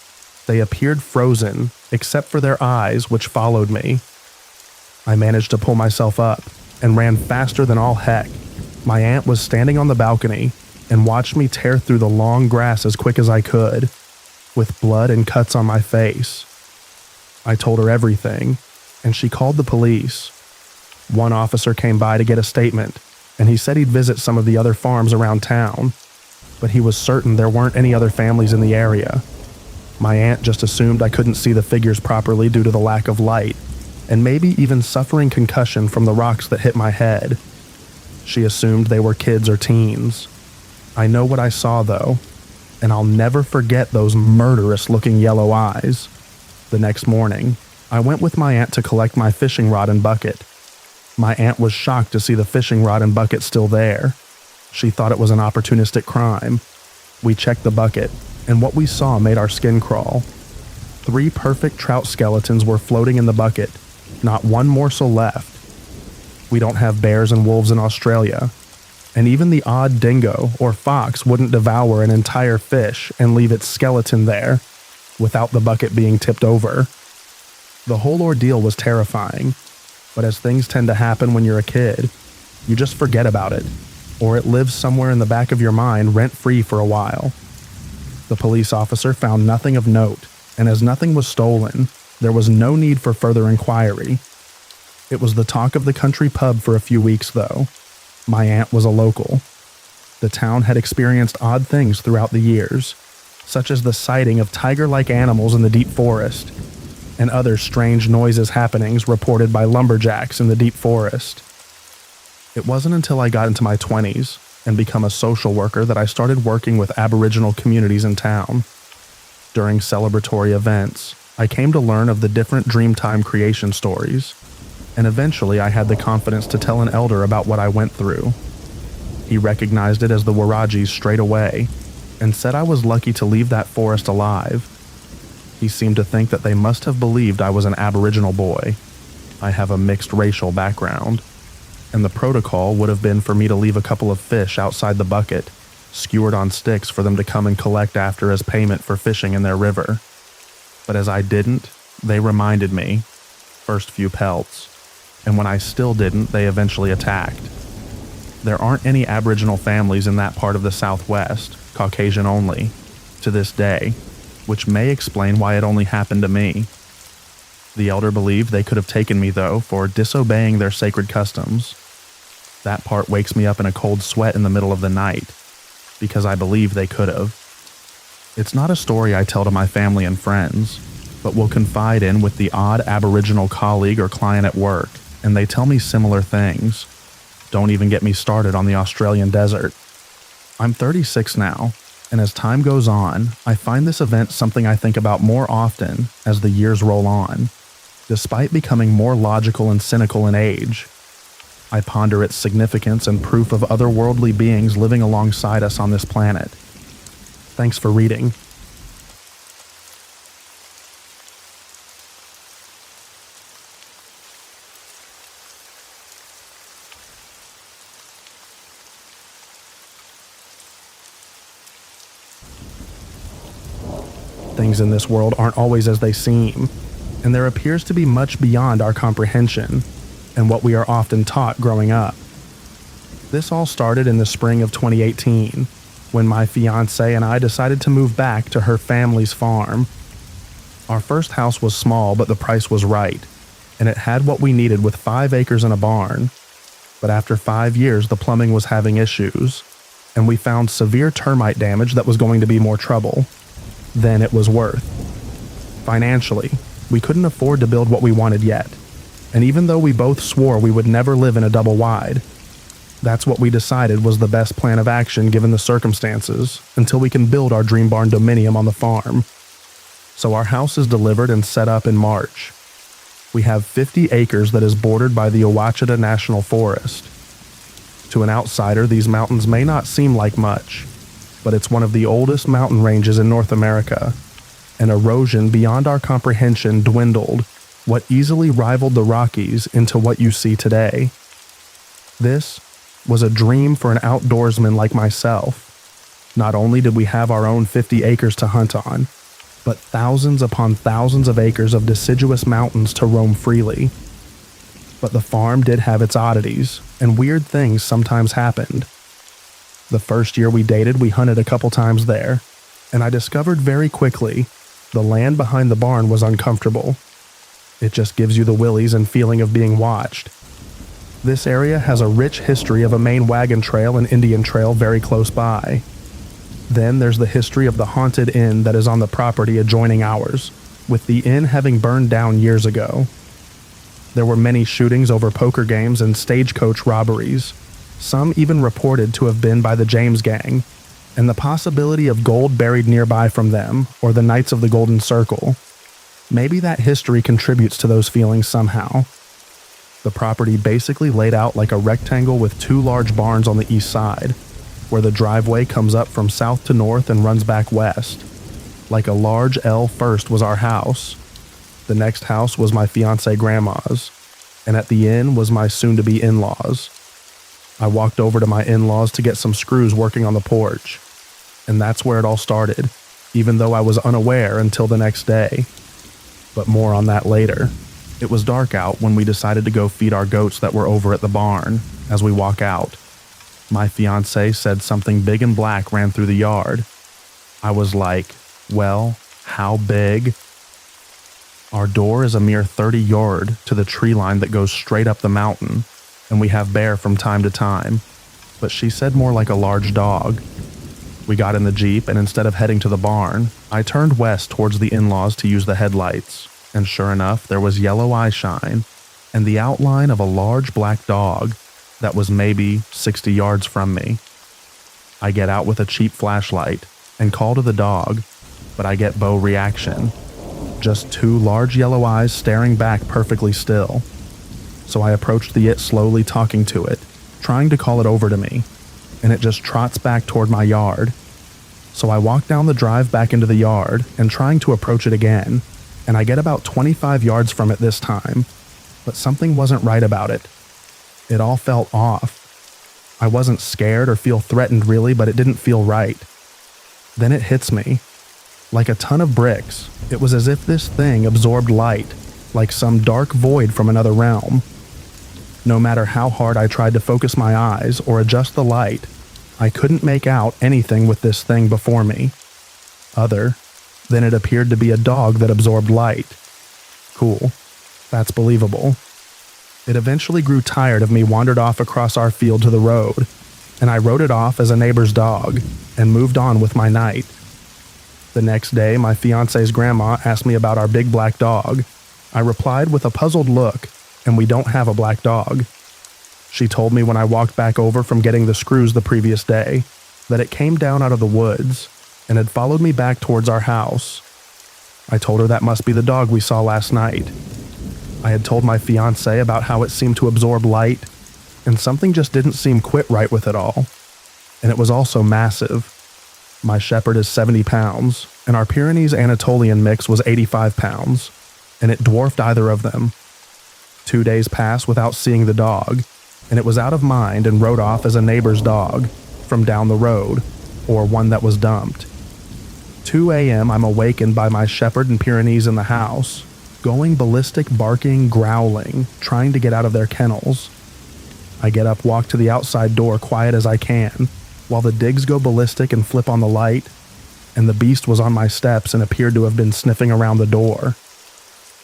they appeared frozen, except for their eyes, which followed me. I managed to pull myself up, and ran faster than all heck. My aunt was standing on the balcony, and watched me tear through the long grass as quick as I could, with blood and cuts on my face. I told her everything, and she called the police. One officer came by to get a statement, and he said he'd visit some of the other farms around town, but he was certain there weren't any other families in the area. My aunt just assumed I couldn't see the figures properly due to the lack of light, and maybe even suffering concussion from the rocks that hit my head. She assumed they were kids or teens. I know what I saw, though, and I'll never forget those murderous-looking yellow eyes. The next morning, I went with my aunt to collect my fishing rod and bucket. My aunt was shocked to see the fishing rod and bucket still there. She thought it was an opportunistic crime. We checked the bucket, and what we saw made our skin crawl. 3 perfect trout skeletons were floating in the bucket, not one morsel left. We don't have bears and wolves in Australia, and even the odd dingo or fox wouldn't devour an entire fish and leave its skeleton there without the bucket being tipped over. The whole ordeal was terrifying, but as things tend to happen when you're a kid, you just forget about it, or it lives somewhere in the back of your mind rent-free for a while. The police officer found nothing of note, and as nothing was stolen, there was no need for further inquiry. It was the talk of the country pub for a few weeks, though. My aunt was a local. The town had experienced odd things throughout the years, such as the sighting of tiger-like animals in the deep forest, and other strange noises happenings reported by lumberjacks in the deep forest. It wasn't until I got into my 20s and become a social worker that I started working with Aboriginal communities in town. During celebratory events, I came to learn of the different Dreamtime creation stories, and eventually I had the confidence to tell an elder about what I went through. He recognized it as the Wirajis straight away, and said I was lucky to leave that forest alive. He seemed to think that they must have believed I was an Aboriginal boy. I have a mixed racial background, and the protocol would have been for me to leave a couple of fish outside the bucket, skewered on sticks for them to come and collect after as payment for fishing in their river. But as I didn't, they reminded me, first few pelts, and when I still didn't, they eventually attacked. There aren't any Aboriginal families in that part of the Southwest, Caucasian only, to this day, which may explain why it only happened to me. The elder believed they could have taken me, though, for disobeying their sacred customs. That part wakes me up in a cold sweat in the middle of the night, because I believe they could have. It's not a story I tell to my family and friends, but will confide in with the odd Aboriginal colleague or client at work, and they tell me similar things. Don't even get me started on the Australian desert. I'm 36 now, and as time goes on, I find this event something I think about more often as the years roll on. Despite becoming more logical and cynical in age, I ponder its significance and proof of otherworldly beings living alongside us on this planet. Thanks for reading. Things in this world aren't always as they seem, and there appears to be much beyond our comprehension and what we are often taught growing up. This all started in the spring of 2018, when my fiancé and I decided to move back to her family's farm. Our first house was small, but the price was right, and it had what we needed with 5 acres and a barn. But after 5 years, the plumbing was having issues, and we found severe termite damage that was going to be more trouble than it was worth. Financially, we couldn't afford to build what we wanted yet, and even though we both swore we would never live in a double wide, that's what we decided was the best plan of action given the circumstances until we can build our dream barn dominium on the farm. So our house is delivered and set up in March. We have 50 acres that is bordered by the Ouachita National Forest. To an outsider, these mountains may not seem like much, but it's one of the oldest mountain ranges in North America, and erosion beyond our comprehension dwindled what easily rivaled the Rockies into what you see today. This was a dream for an outdoorsman like myself. Not only did we have our own 50 acres to hunt on, but thousands upon thousands of acres of deciduous mountains to roam freely. But the farm did have its oddities, and weird things sometimes happened. The first year we dated, we hunted a couple times there, and I discovered very quickly the land behind the barn was uncomfortable. It just gives you the willies and feeling of being watched. This area has a rich history of a main wagon trail and Indian trail very close by. Then there's the history of the haunted inn that is on the property adjoining ours, with the inn having burned down years ago. There were many shootings over poker games and stagecoach robberies, some even reported to have been by the James Gang, and the possibility of gold buried nearby from them or the Knights of the Golden Circle. Maybe that history contributes to those feelings somehow. The property basically laid out like a rectangle with 2 large barns on the east side, where the driveway comes up from south to north and runs back west. Like a large L first was our house. The next house was my fiancé grandma's, and at the end was my soon-to-be in-laws. I walked over to my in-laws to get some screws working on the porch, and that's where it all started, even though I was unaware until the next day. But more on that later. It was dark out when we decided to go feed our goats that were over at the barn. As we walk out, my fiancé said something big and black ran through the yard. I was like, well, how big? Our door is a mere 30 yard to the tree line that goes straight up the mountain, and we have bear from time to time, but she said more like a large dog. We got in the Jeep, and instead of heading to the barn, I turned west towards the in-laws to use the headlights, and sure enough, there was yellow eye shine and the outline of a large black dog that was maybe 60 yards from me. I get out with a cheap flashlight and call to the dog, but I get bow reaction. Just 2 large yellow eyes staring back perfectly still. So I approached the it slowly, talking to it, trying to call it over to me, and it just trots back toward my yard. So I walk down the drive back into the yard and trying to approach it again, and I get about 25 yards from it this time, but something wasn't right about it. It all felt off. I wasn't scared or feel threatened really, but it didn't feel right. Then it hits me. Like a ton of bricks, it was as if this thing absorbed light, like some dark void from another realm. No matter how hard I tried to focus my eyes or adjust the light, I couldn't make out anything with this thing before me. Then it appeared to be a dog that absorbed light. Cool. That's believable. It eventually grew tired of me, wandered off across our field to the road, and I wrote it off as a neighbor's dog and moved on with my night. The next day, my fiancé's grandma asked me about our big black dog. I replied with a puzzled look, and we don't have a black dog. She told me when I walked back over from getting the screws the previous day that it came down out of the woods and had followed me back towards our house. I told her that must be the dog we saw last night. I had told my fiancé about how it seemed to absorb light, and something just didn't seem quite right with it all. And it was also massive. My shepherd is 70 pounds, and our Pyrenees Anatolian mix was 85 pounds, and it dwarfed either of them. 2 days passed without seeing the dog, and it was out of mind and rode off as a neighbor's dog from down the road, or one that was dumped. 2 a.m. I'm awakened by my shepherd and Pyrenees in the house, going ballistic, barking, growling, trying to get out of their kennels. I get up, walk to the outside door quiet as I can, while the digs go ballistic and flip on the light, and the beast was on my steps and appeared to have been sniffing around the door.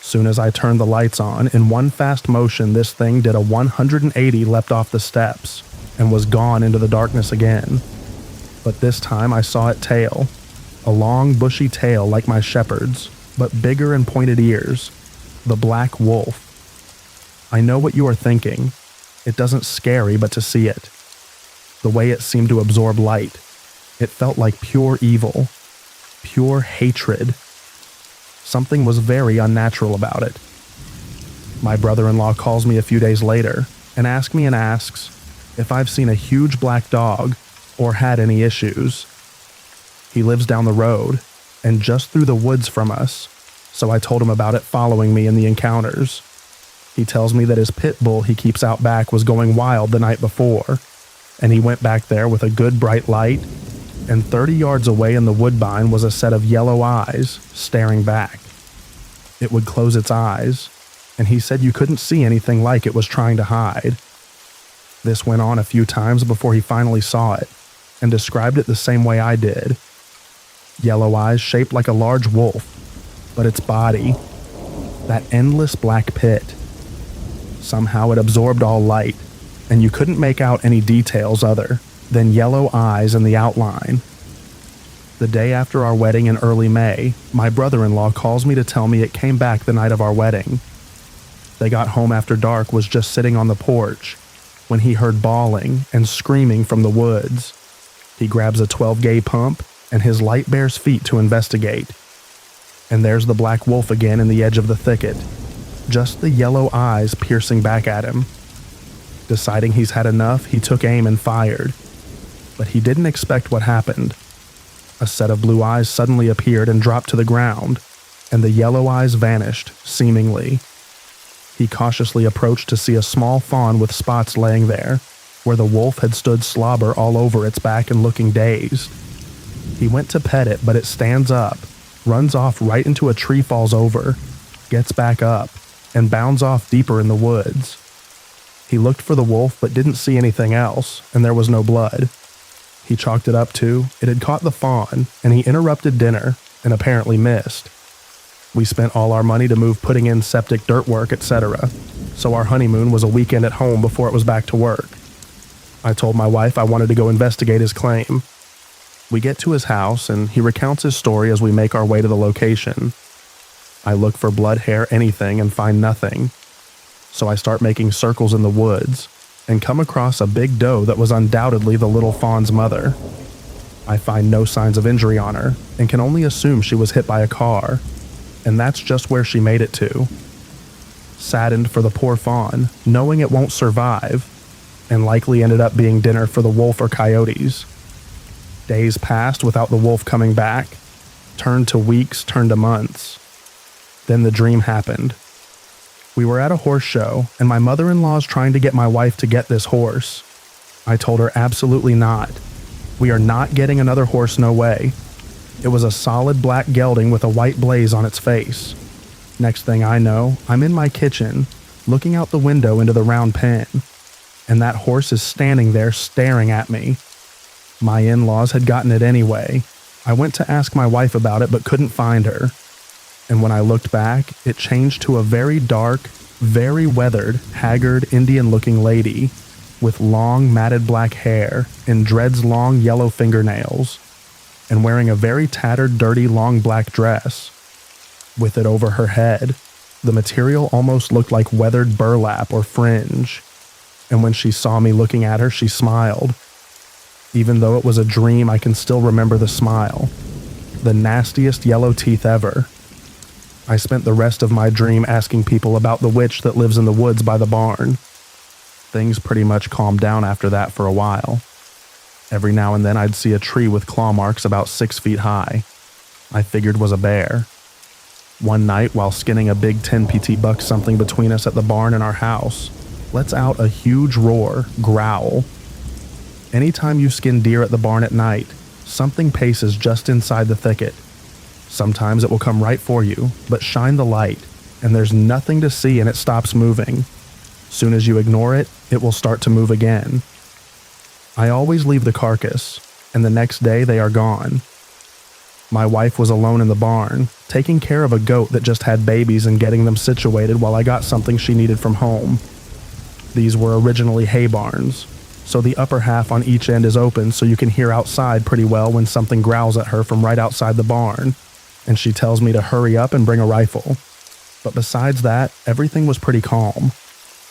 Soon as I turned the lights on, in one fast motion this thing did a 180, leapt off the steps, and was gone into the darkness again. But this time I saw it tail. A long, bushy tail like my shepherd's, but bigger and pointed ears. The black wolf. I know what you are thinking. It doesn't scary but to see it. The way it seemed to absorb light. It felt like pure evil. Pure hatred. Something was very unnatural about it. My brother-in-law calls me a few days later and asks if I've seen a huge black dog or had any issues. He lives down the road and just through the woods from us, so I told him about it following me in the encounters. He tells me that his pit bull he keeps out back was going wild the night before, and he went back there with a good bright light, and 30 yards away in the woodbine was a set of yellow eyes staring back. It would close its eyes, and he said you couldn't see anything like it was trying to hide. This went on a few times before he finally saw it, and described it the same way I did. Yellow eyes shaped like a large wolf, but its body, that endless black pit. Somehow it absorbed all light, and you couldn't make out any details other than yellow eyes in the outline. The day after our wedding in early May, my brother-in-law calls me to tell me it came back the night of our wedding. They got home after dark, was just sitting on the porch, when he heard bawling and screaming from the woods. He grabs a 12-gauge pump, and his light bears feet to investigate. And there's the black wolf again in the edge of the thicket, just the yellow eyes piercing back at him. Deciding he's had enough, he took aim and fired. But he didn't expect what happened. A set of blue eyes suddenly appeared and dropped to the ground, and the yellow eyes vanished, seemingly. He cautiously approached to see a small fawn with spots laying there, where the wolf had stood slobber all over its back and looking dazed. He went to pet it, but it stands up, runs off right into a tree, falls over, gets back up, and bounds off deeper in the woods. He looked for the wolf but didn't see anything else, and there was no blood. He chalked it up to it had caught the fawn, and he interrupted dinner and apparently missed. We spent all our money to move putting in septic dirt work, etc., so our honeymoon was a weekend at home before it was back to work. I told my wife I wanted to go investigate his claim. We get to his house, and he recounts his story as we make our way to the location. I look for blood, hair, anything, and find nothing. So I start making circles in the woods, and come across a big doe that was undoubtedly the little fawn's mother. I find no signs of injury on her, and can only assume she was hit by a car, and that's just where she made it to. Saddened for the poor fawn, knowing it won't survive, and likely ended up being dinner for the wolf or coyotes. Days passed without the wolf coming back, turned to weeks, turned to months. Then the dream happened. We were at a horse show, and my mother-in-law's trying to get my wife to get this horse. I told her absolutely not. We are not getting another horse, no way. It was a solid black gelding with a white blaze on its face. Next thing I know, I'm in my kitchen, looking out the window into the round pen, and that horse is standing there staring at me. My in-laws had gotten it anyway. I went to ask my wife about it but couldn't find her. And when I looked back, it changed to a very dark, very weathered, haggard Indian-looking lady with long, matted black hair and dreads long yellow fingernails, and wearing a very tattered, dirty, long black dress. With it over her head, the material almost looked like weathered burlap or fringe. And when she saw me looking at her, she smiled. Even though it was a dream, I can still remember the smile. The nastiest yellow teeth ever. I spent the rest of my dream asking people about the witch that lives in the woods by the barn. Things pretty much calmed down after that for a while. Every now and then I'd see a tree with claw marks about 6 feet high. I figured was a bear. One night, while skinning a big 10 PT buck something between us at the barn and our house, lets out a huge roar, growl. Anytime you skin deer at the barn at night, something paces just inside the thicket. Sometimes it will come right for you, but shine the light, and there's nothing to see and it stops moving. Soon as you ignore it, it will start to move again. I always leave the carcass, and the next day they are gone. My wife was alone in the barn, taking care of a goat that just had babies and getting them situated while I got something she needed from home. These were originally hay barns, so the upper half on each end is open so you can hear outside pretty well when something growls at her from right outside the barn, and she tells me to hurry up and bring a rifle. But besides that, everything was pretty calm.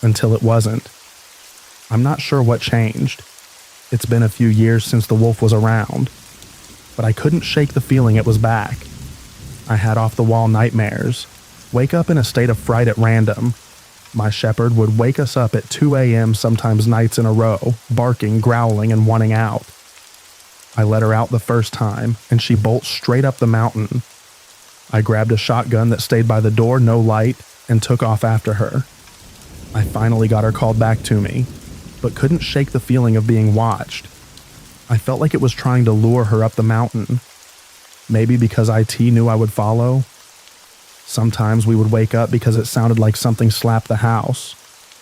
Until it wasn't. I'm not sure what changed. It's been a few years since the wolf was around, but I couldn't shake the feeling it was back. I had off-the-wall nightmares, wake up in a state of fright at random. My shepherd would wake us up at 2 a.m. sometimes nights in a row, barking, growling, and wanting out. I let her out the first time, and she bolts straight up the mountain. I grabbed a shotgun that stayed by the door, no light, and took off after her. I finally got her called back to me, but couldn't shake the feeling of being watched. I felt like it was trying to lure her up the mountain. Maybe because IT knew I would follow. Sometimes we would wake up because it sounded like something slapped the house,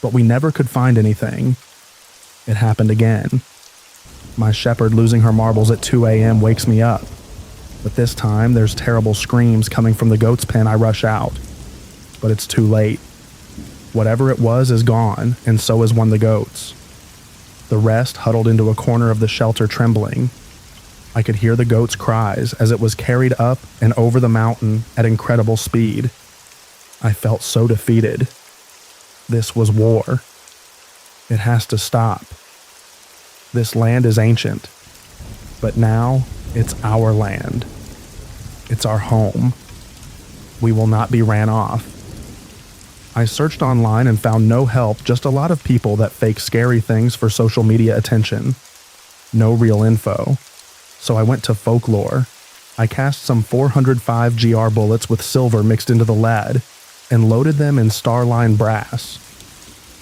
but we never could find anything. It happened again. My shepherd losing her marbles at 2 a.m. wakes me up, but this time there's terrible screams coming from the goat's pen. I rush out, but it's too late. Whatever it was is gone, and so is one of the goats. The rest huddled into a corner of the shelter trembling. I could hear the goat's cries as it was carried up and over the mountain at incredible speed. I felt so defeated. This was war. It has to stop. This land is ancient, but now it's our land. It's our home. We will not be ran off. I searched online and found no help, just a lot of people that fake scary things for social media attention. No real info. So I went to folklore. I cast some 405 GR bullets with silver mixed into the lead and loaded them in Starline brass.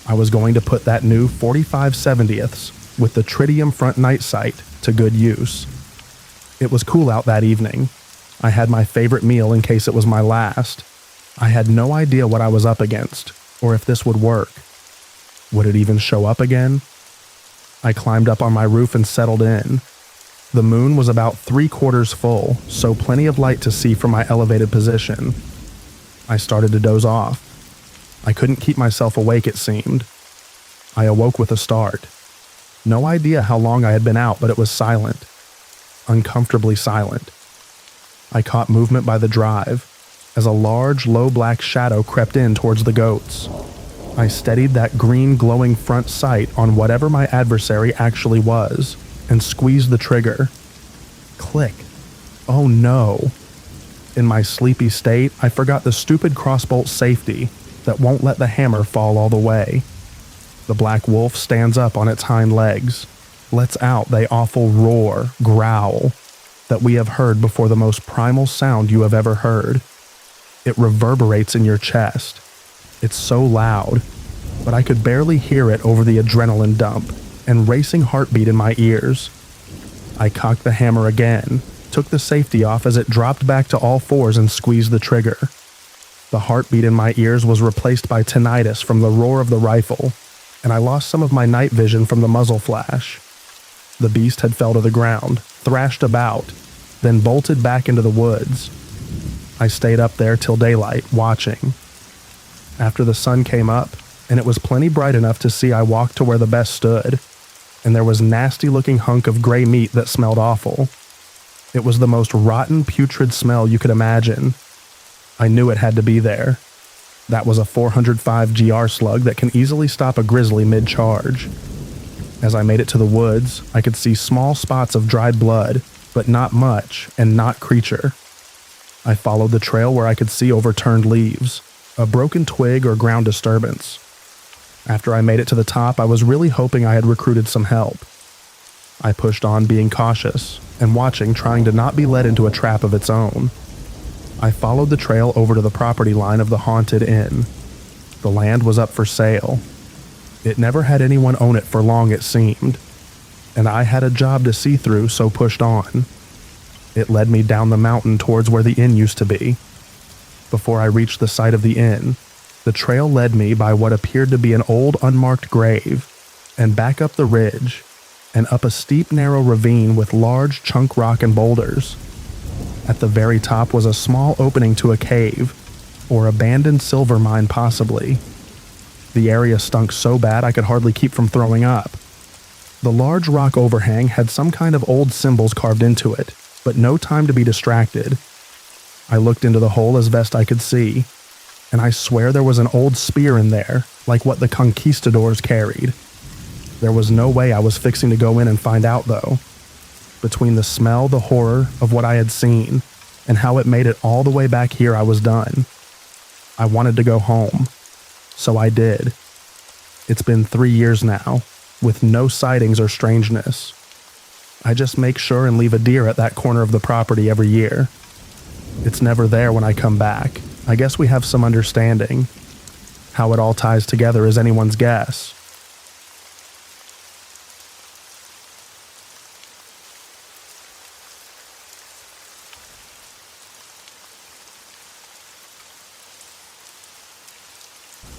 I was going to put that new 45/70ths with the tritium front night sight to good use. It was cool out that evening. I had my favorite meal in case it was my last. I had no idea what I was up against, or if this would work. Would it even show up again? I climbed up on my roof and settled in. The moon was about 3/4 full, so plenty of light to see from my elevated position. I started to doze off. I couldn't keep myself awake, it seemed. I awoke with a start. No idea how long I had been out, but it was silent. Uncomfortably silent. I caught movement by the drive, as a large, low black shadow crept in towards the goats. I steadied that green glowing front sight on whatever my adversary actually was, and squeezed the trigger. Click. Oh no. In my sleepy state, I forgot the stupid crossbolt safety that won't let the hammer fall all the way. The black wolf stands up on its hind legs, lets out the awful roar, growl, that we have heard before the most primal sound you have ever heard. It reverberates in your chest. It's so loud, but I could barely hear it over the adrenaline dump and racing heartbeat in my ears. I cocked the hammer again, took the safety off as it dropped back to all fours and squeezed the trigger. The heartbeat in my ears was replaced by tinnitus from the roar of the rifle, and I lost some of my night vision from the muzzle flash. The beast had fell to the ground, thrashed about, then bolted back into the woods. I stayed up there till daylight, watching. After the sun came up, and it was plenty bright enough to see, I walked to where the best stood, and there was nasty-looking hunk of gray meat that smelled awful. It was the most rotten, putrid smell you could imagine. I knew it had to be there. That was a 405 GR slug that can easily stop a grizzly mid-charge. As I made it to the woods, I could see small spots of dried blood, but not much, and not creature. I followed the trail where I could see overturned leaves, a broken twig or ground disturbance. After I made it to the top, I was really hoping I had recruited some help. I pushed on, being cautious, and watching, trying to not be led into a trap of its own. I followed the trail over to the property line of the haunted inn. The land was up for sale. It never had anyone own it for long, it seemed, and I had a job to see through, so pushed on. It led me down the mountain towards where the inn used to be. Before I reached the site of the inn, the trail led me by what appeared to be an old unmarked grave, and back up the ridge, and up a steep narrow ravine with large chunk rock and boulders. At the very top was a small opening to a cave, or abandoned silver mine possibly. The area stunk so bad I could hardly keep from throwing up. The large rock overhang had some kind of old symbols carved into it, but no time to be distracted. I looked into the hole as best I could see, and I swear there was an old spear in there, like what the conquistadors carried. There was no way I was fixing to go in and find out, though. Between the smell, the horror of what I had seen, and how it made it all the way back here, I was done. I wanted to go home. So I did. It's been 3 years now, with no sightings or strangeness. I just make sure and leave a deer at that corner of the property every year. It's never there when I come back. I guess we have some understanding. How it all ties together is anyone's guess.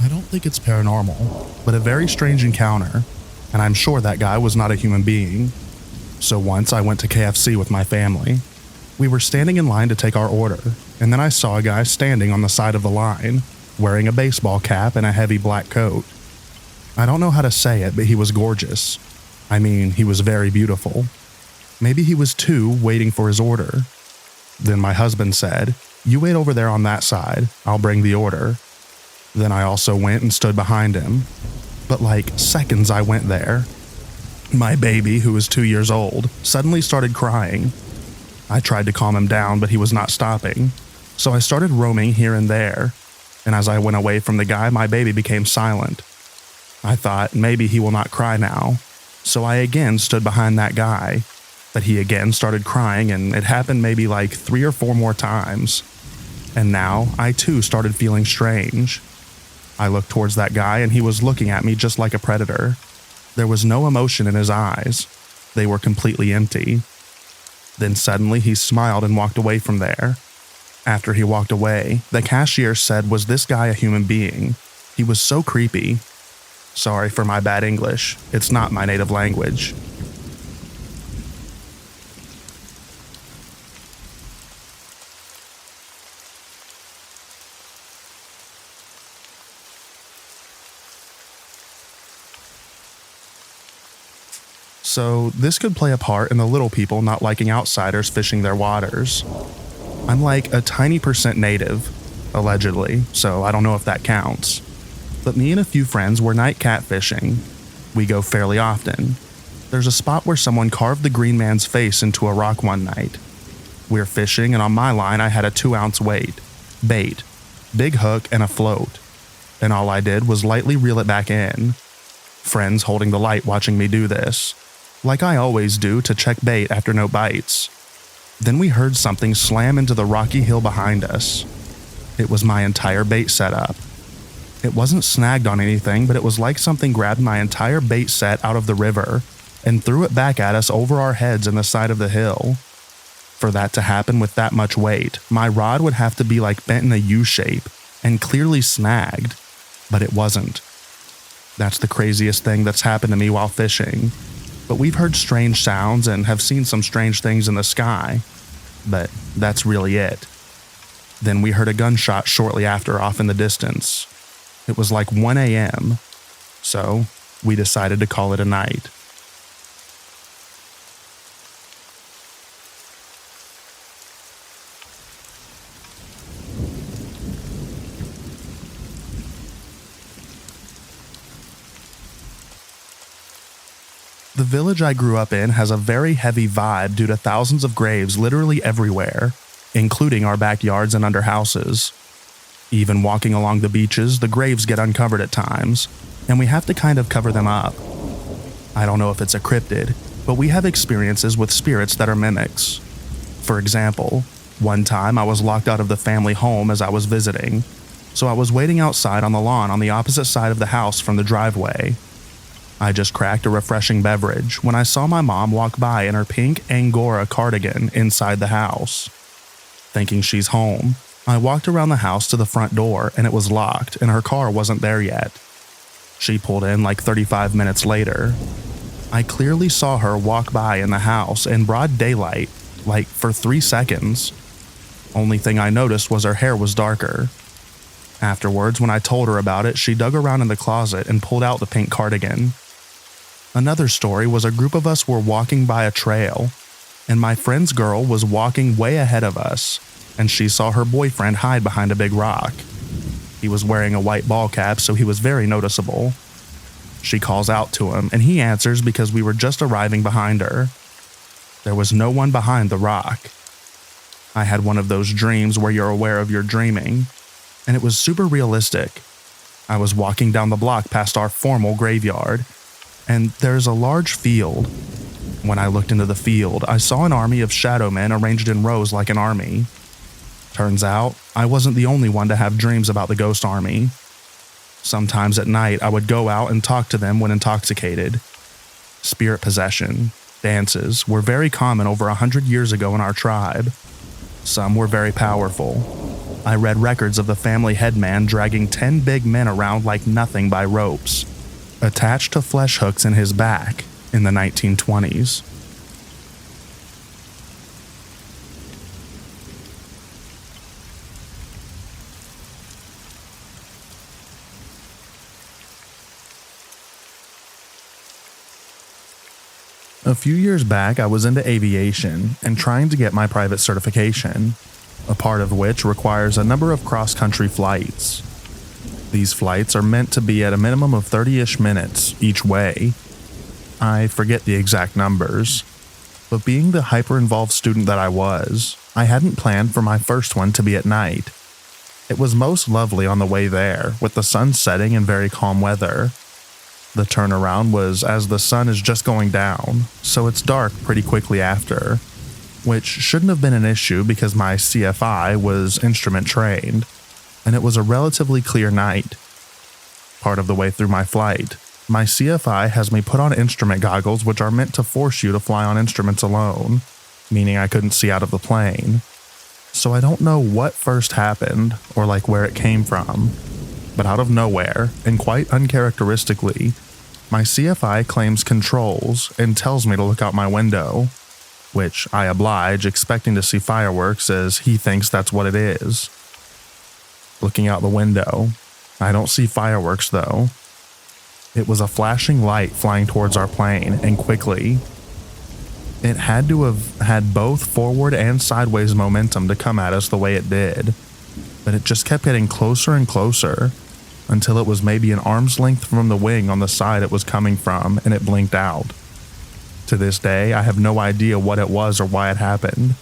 I don't think it's paranormal, but a very strange encounter, and I'm sure that guy was not a human being. So once I went to KFC with my family. We were standing in line to take our order, and then I saw a guy standing on the side of the line, wearing a baseball cap and a heavy black coat. I don't know how to say it, but he was gorgeous. I mean, he was very beautiful. Maybe he was too, waiting for his order. Then my husband said, "You wait over there on that side, I'll bring the order." Then I also went and stood behind him. But like seconds I went there, my baby, who was 2 years old, suddenly started crying. I tried to calm him down, but he was not stopping. So I started roaming here and there, and as I went away from the guy, my baby became silent. I thought maybe he will not cry now, so I again stood behind that guy, but he again started crying, and it happened maybe like 3 or 4 more times. And now I too started feeling strange. I looked towards that guy and he was looking at me just like a predator. There was no emotion in his eyes. They were completely empty. Then suddenly he smiled and walked away from there. After he walked away, the cashier said, "Was this guy a human being? He was so creepy." Sorry for my bad English. It's not my native language. So this could play a part in the little people not liking outsiders fishing their waters. I'm like a tiny percent native, allegedly, so I don't know if that counts. But me and a few friends were night catfishing. We go fairly often. There's a spot where someone carved the green man's face into a rock one night. We're fishing, and on my line I had a 2-ounce weight, bait, big hook, and a float. And all I did was lightly reel it back in. Friends holding the light watching me do this, like I always do to check bait after no bites. Then we heard something slam into the rocky hill behind us. It was my entire bait setup. It wasn't snagged on anything, but it was like something grabbed my entire bait set out of the river and threw it back at us over our heads in the side of the hill. For that to happen with that much weight, my rod would have to be like bent in a U shape and clearly snagged, but it wasn't. That's the craziest thing that's happened to me while fishing. But we've heard strange sounds and have seen some strange things in the sky, but that's really it. Then we heard a gunshot shortly after off in the distance. It was like 1 a.m., so we decided to call it a night. The village I grew up in has a very heavy vibe due to thousands of graves literally everywhere, including our backyards and under houses. Even walking along the beaches, the graves get uncovered at times, and we have to kind of cover them up. I don't know if it's a cryptid, but we have experiences with spirits that are mimics. For example, one time I was locked out of the family home as I was visiting, so I was waiting outside on the lawn on the opposite side of the house from the driveway. I just cracked a refreshing beverage when I saw my mom walk by in her pink Angora cardigan inside the house. Thinking she's home, I walked around the house to the front door and it was locked and her car wasn't there yet. She pulled in like 35 minutes later. I clearly saw her walk by in the house in broad daylight, like for 3 seconds. Only thing I noticed was her hair was darker. Afterwards, when I told her about it, she dug around in the closet and pulled out the pink cardigan. Another story was a group of us were walking by a trail, and my friend's girl was walking way ahead of us, and she saw her boyfriend hide behind a big rock. He was wearing a white ball cap, so he was very noticeable. She calls out to him, and he answers because we were just arriving behind her. There was no one behind the rock. I had one of those dreams where you're aware of your dreaming, and it was super realistic. I was walking down the block past our formal graveyard, and there's a large field. When I looked into the field, I saw an army of shadow men arranged in rows like an army. Turns out, I wasn't the only one to have dreams about the ghost army. Sometimes at night, I would go out and talk to them when intoxicated. Spirit possession, dances, were very common over 100 years ago in our tribe. Some were very powerful. I read records of the family headman dragging 10 big men around like nothing by ropes, attached to flesh hooks in his back in the 1920s. A few years back, I was into aviation and trying to get my private certification, a part of which requires a number of cross-country flights. These flights are meant to be at a minimum of 30-ish minutes each way. I forget the exact numbers. But being the hyper-involved student that I was, I hadn't planned for my first one to be at night. It was most lovely on the way there, with the sun setting and very calm weather. The turnaround was as the sun is just going down, so it's dark pretty quickly after, which shouldn't have been an issue because my CFI was instrument trained, and it was a relatively clear night. Part of the way through my flight, my CFI has me put on instrument goggles which are meant to force you to fly on instruments alone, meaning I couldn't see out of the plane. So I don't know what first happened or where it came from, but out of nowhere, and quite uncharacteristically, my CFI claims controls and tells me to look out my window, which I oblige, expecting to see fireworks as he thinks that's what it is. Looking out the window, I don't see fireworks though. It was a flashing light flying towards our plane, and quickly. It had to have had both forward and sideways momentum to come at us the way it did, but it just kept getting closer and closer until it was maybe an arm's length from the wing on the side it was coming from, and it blinked out. To this day, I have no idea what it was or why it happened,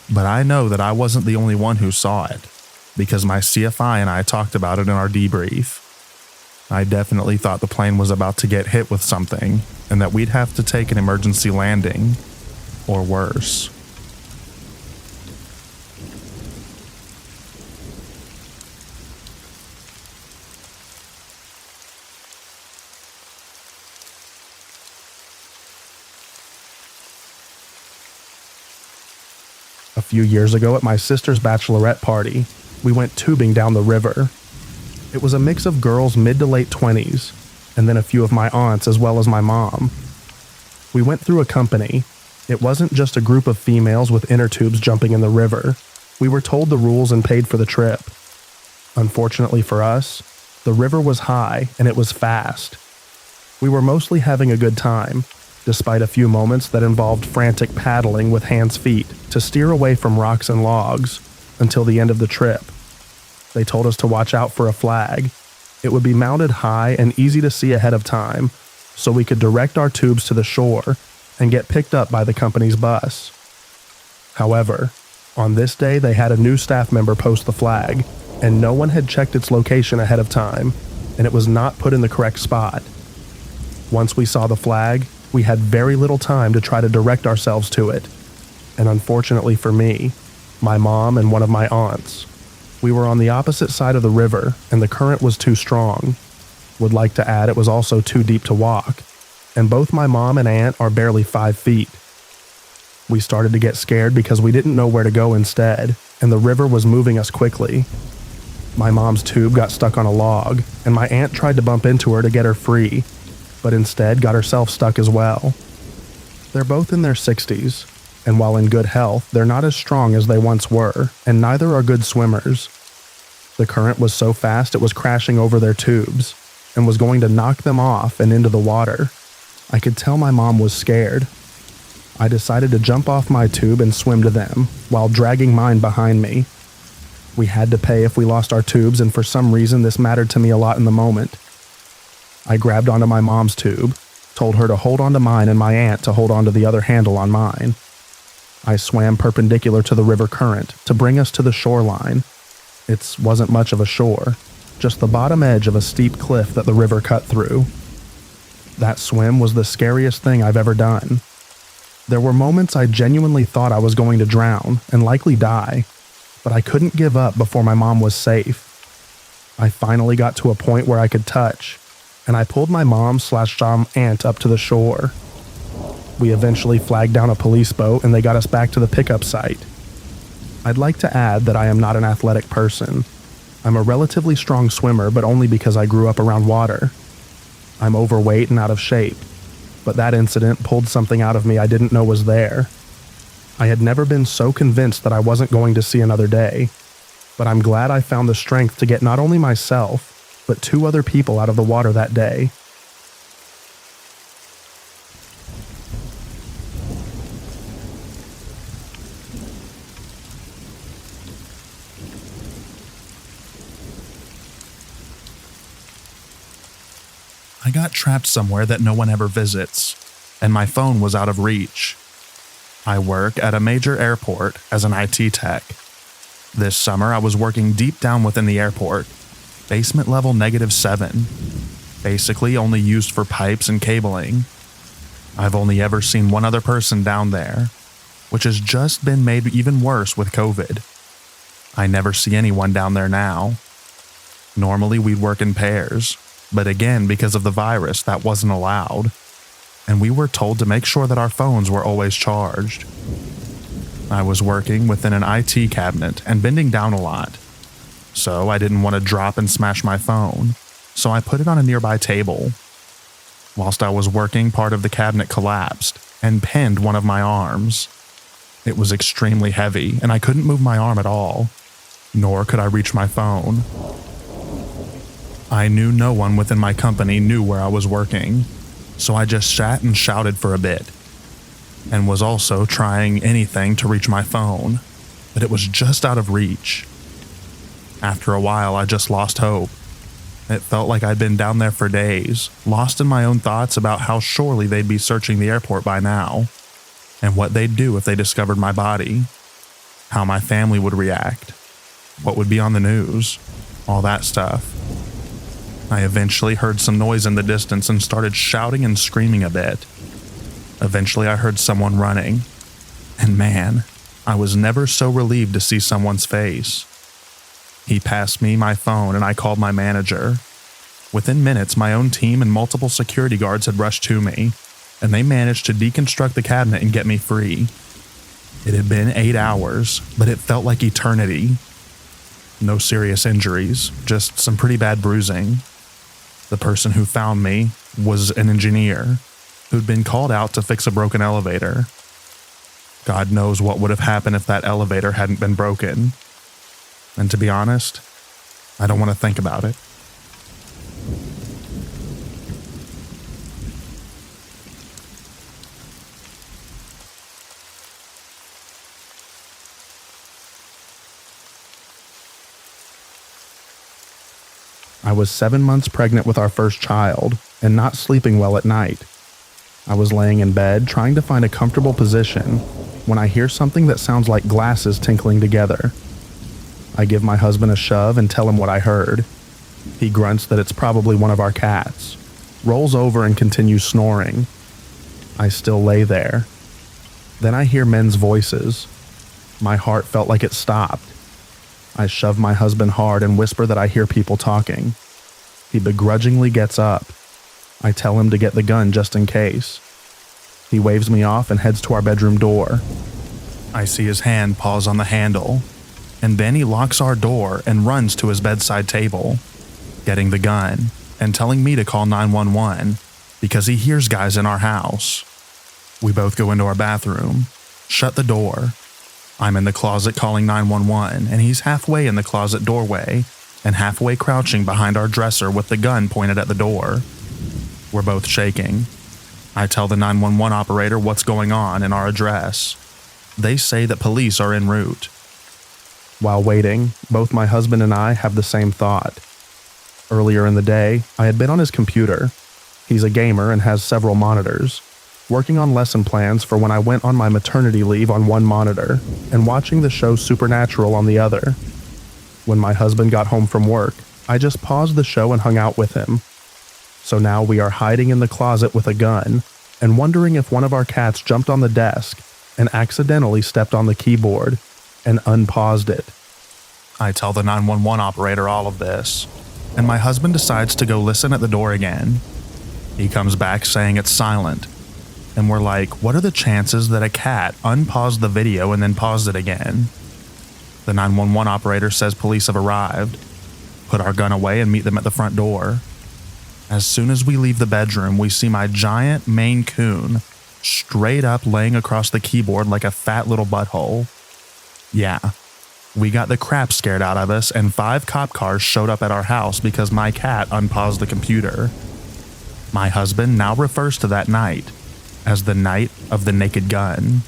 but I know that I wasn't the only one who saw it, because my CFI and I talked about it in our debrief. I definitely thought the plane was about to get hit with something, and that we'd have to take an emergency landing, or worse. A few years ago at my sister's bachelorette party, we went tubing down the river. It was a mix of girls mid to late 20s, and then a few of my aunts as well as my mom. We went through a company. It wasn't just a group of females with inner tubes jumping in the river. We were told the rules and paid for the trip. Unfortunately for us, the river was high and it was fast. We were mostly having a good time, despite a few moments that involved frantic paddling with hands-feet to steer away from rocks and logs until the end of the trip. They told us to watch out for a flag. It would be mounted high and easy to see ahead of time, so we could direct our tubes to the shore and get picked up by the company's bus. However, on this day they had a new staff member post the flag, and no one had checked its location ahead of time, and it was not put in the correct spot. Once we saw the flag, we had very little time to try to direct ourselves to it, and unfortunately for me, my mom and one of my aunts, we were on the opposite side of the river and the current was too strong. Would like to add it was also too deep to walk, and both my mom and aunt are barely 5 feet. We started to get scared because we didn't know where to go instead, and the river was moving us quickly. My mom's tube got stuck on a log, and my aunt tried to bump into her to get her free, but instead got herself stuck as well. They're both in their 60s, and while in good health, they're not as strong as they once were, and neither are good swimmers. The current was so fast it was crashing over their tubes, and was going to knock them off and into the water. I could tell my mom was scared. I decided to jump off my tube and swim to them, while dragging mine behind me. We had to pay if we lost our tubes, and for some reason this mattered to me a lot in the moment. I grabbed onto my mom's tube, told her to hold onto mine and my aunt to hold onto the other handle on mine. I swam perpendicular to the river current to bring us to the shoreline. It wasn't much of a shore, just the bottom edge of a steep cliff that the river cut through. That swim was the scariest thing I've ever done. There were moments I genuinely thought I was going to drown and likely die, but I couldn't give up before my mom was safe. I finally got to a point where I could touch, and I pulled my mom/aunt up to the shore. We eventually flagged down a police boat and they got us back to the pickup site. I'd like to add that I am not an athletic person. I'm a relatively strong swimmer, but only because I grew up around water. I'm overweight and out of shape, but that incident pulled something out of me I didn't know was there. I had never been so convinced that I wasn't going to see another day, but I'm glad I found the strength to get not only myself, but 2 other people out of the water that day. I got trapped somewhere that no one ever visits, and my phone was out of reach. I work at a major airport as an IT tech. This summer, I was working deep down within the airport, basement level -7, basically only used for pipes and cabling. I've only ever seen one other person down there, which has just been made even worse with COVID. I never see anyone down there now. Normally we'd work in pairs, but again, because of the virus, that wasn't allowed, and we were told to make sure that our phones were always charged. I was working within an IT cabinet and bending down a lot, so I didn't want to drop and smash my phone, so I put it on a nearby table. Whilst I was working, part of the cabinet collapsed and pinned one of my arms. It was extremely heavy, and I couldn't move my arm at all, nor could I reach my phone. I knew no one within my company knew where I was working, so I just sat and shouted for a bit, and was also trying anything to reach my phone, but it was just out of reach. After a while, I just lost hope. It felt like I'd been down there for days, lost in my own thoughts about how surely they'd be searching the airport by now, and what they'd do if they discovered my body, how my family would react, what would be on the news, all that stuff. I eventually heard some noise in the distance and started shouting and screaming a bit. Eventually I heard someone running, and man, I was never so relieved to see someone's face. He passed me my phone and I called my manager. Within minutes, my own team and multiple security guards had rushed to me, and they managed to deconstruct the cabinet and get me free. It had been 8 hours, but it felt like eternity. No serious injuries, just some pretty bad bruising. The person who found me was an engineer who'd been called out to fix a broken elevator. God knows what would have happened if that elevator hadn't been broken. And to be honest, I don't want to think about it. I was 7 months pregnant with our first child and not sleeping well at night. I was laying in bed trying to find a comfortable position when I hear something that sounds like glasses tinkling together. I give my husband a shove and tell him what I heard. He grunts that it's probably one of our cats, rolls over and continues snoring. I still lay there. Then I hear men's voices. My heart felt like it stopped. I shove my husband hard and whisper that I hear people talking. He begrudgingly gets up. I tell him to get the gun just in case. He waves me off and heads to our bedroom door. I see his hand pause on the handle, and then he locks our door and runs to his bedside table, getting the gun and telling me to call 911 because he hears guys in our house. We both go into our bathroom, shut the door. I'm in the closet calling 911, and he's halfway in the closet doorway and halfway crouching behind our dresser with the gun pointed at the door. We're both shaking. I tell the 911 operator what's going on and our address. They say that police are en route. While waiting, both my husband and I have the same thought. Earlier in the day, I had been on his computer. He's a gamer and has several monitors, working on lesson plans for when I went on my maternity leave on one monitor and watching the show Supernatural on the other. When my husband got home from work, I just paused the show and hung out with him. So now we are hiding in the closet with a gun and wondering if one of our cats jumped on the desk and accidentally stepped on the keyboard and unpaused it. I tell the 911 operator all of this, and my husband decides to go listen at the door again. He comes back saying it's silent. And we're like, what are the chances that a cat unpaused the video and then paused it again? The 911 operator says police have arrived. Put our gun away and meet them at the front door. As soon as we leave the bedroom, we see my giant Maine Coon straight up laying across the keyboard like a fat little butthole. Yeah, we got the crap scared out of us, and 5 cop cars showed up at our house because my cat unpaused the computer. My husband now refers to that night as the night of the naked gun.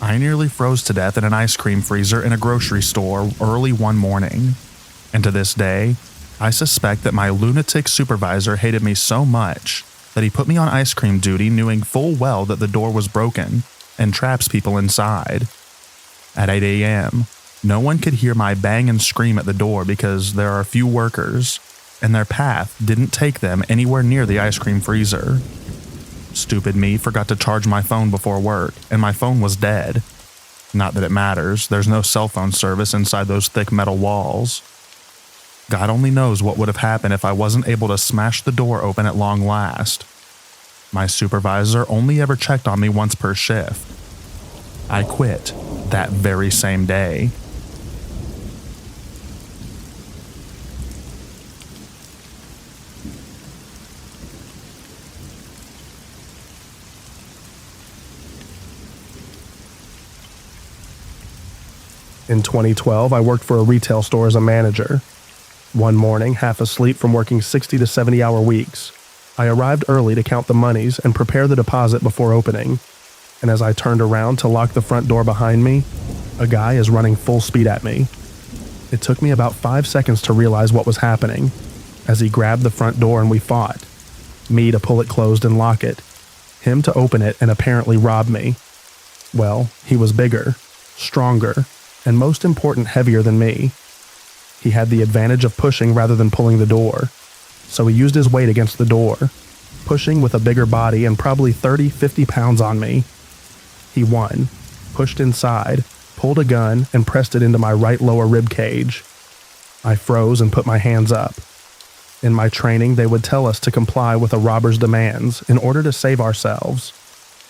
I nearly froze to death in an ice cream freezer in a grocery store early one morning. And to this day, I suspect that my lunatic supervisor hated me so much that he put me on ice cream duty knowing full well that the door was broken and traps people inside. At 8 a.m., no one could hear my bang and scream at the door because there are few workers, and their path didn't take them anywhere near the ice cream freezer. Stupid me forgot to charge my phone before work, and my phone was dead. Not that it matters, there's no cell phone service inside those thick metal walls. God only knows what would have happened if I wasn't able to smash the door open at long last. My supervisor only ever checked on me once per shift. I quit that very same day. In 2012, I worked for a retail store as a manager. One morning, half asleep from working 60 to 70-hour weeks, I arrived early to count the monies and prepare the deposit before opening. And as I turned around to lock the front door behind me, a guy is running full speed at me. It took me about 5 seconds to realize what was happening, as he grabbed the front door and we fought. Me to pull it closed and lock it, him to open it and apparently rob me. Well, he was bigger, stronger, and most important, heavier than me. He had the advantage of pushing rather than pulling the door, so he used his weight against the door, pushing with a bigger body and probably 30-50 pounds on me. He won, pushed inside, pulled a gun, and pressed it into my right lower rib cage. I froze and put my hands up. In my training, they would tell us to comply with a robber's demands in order to save ourselves.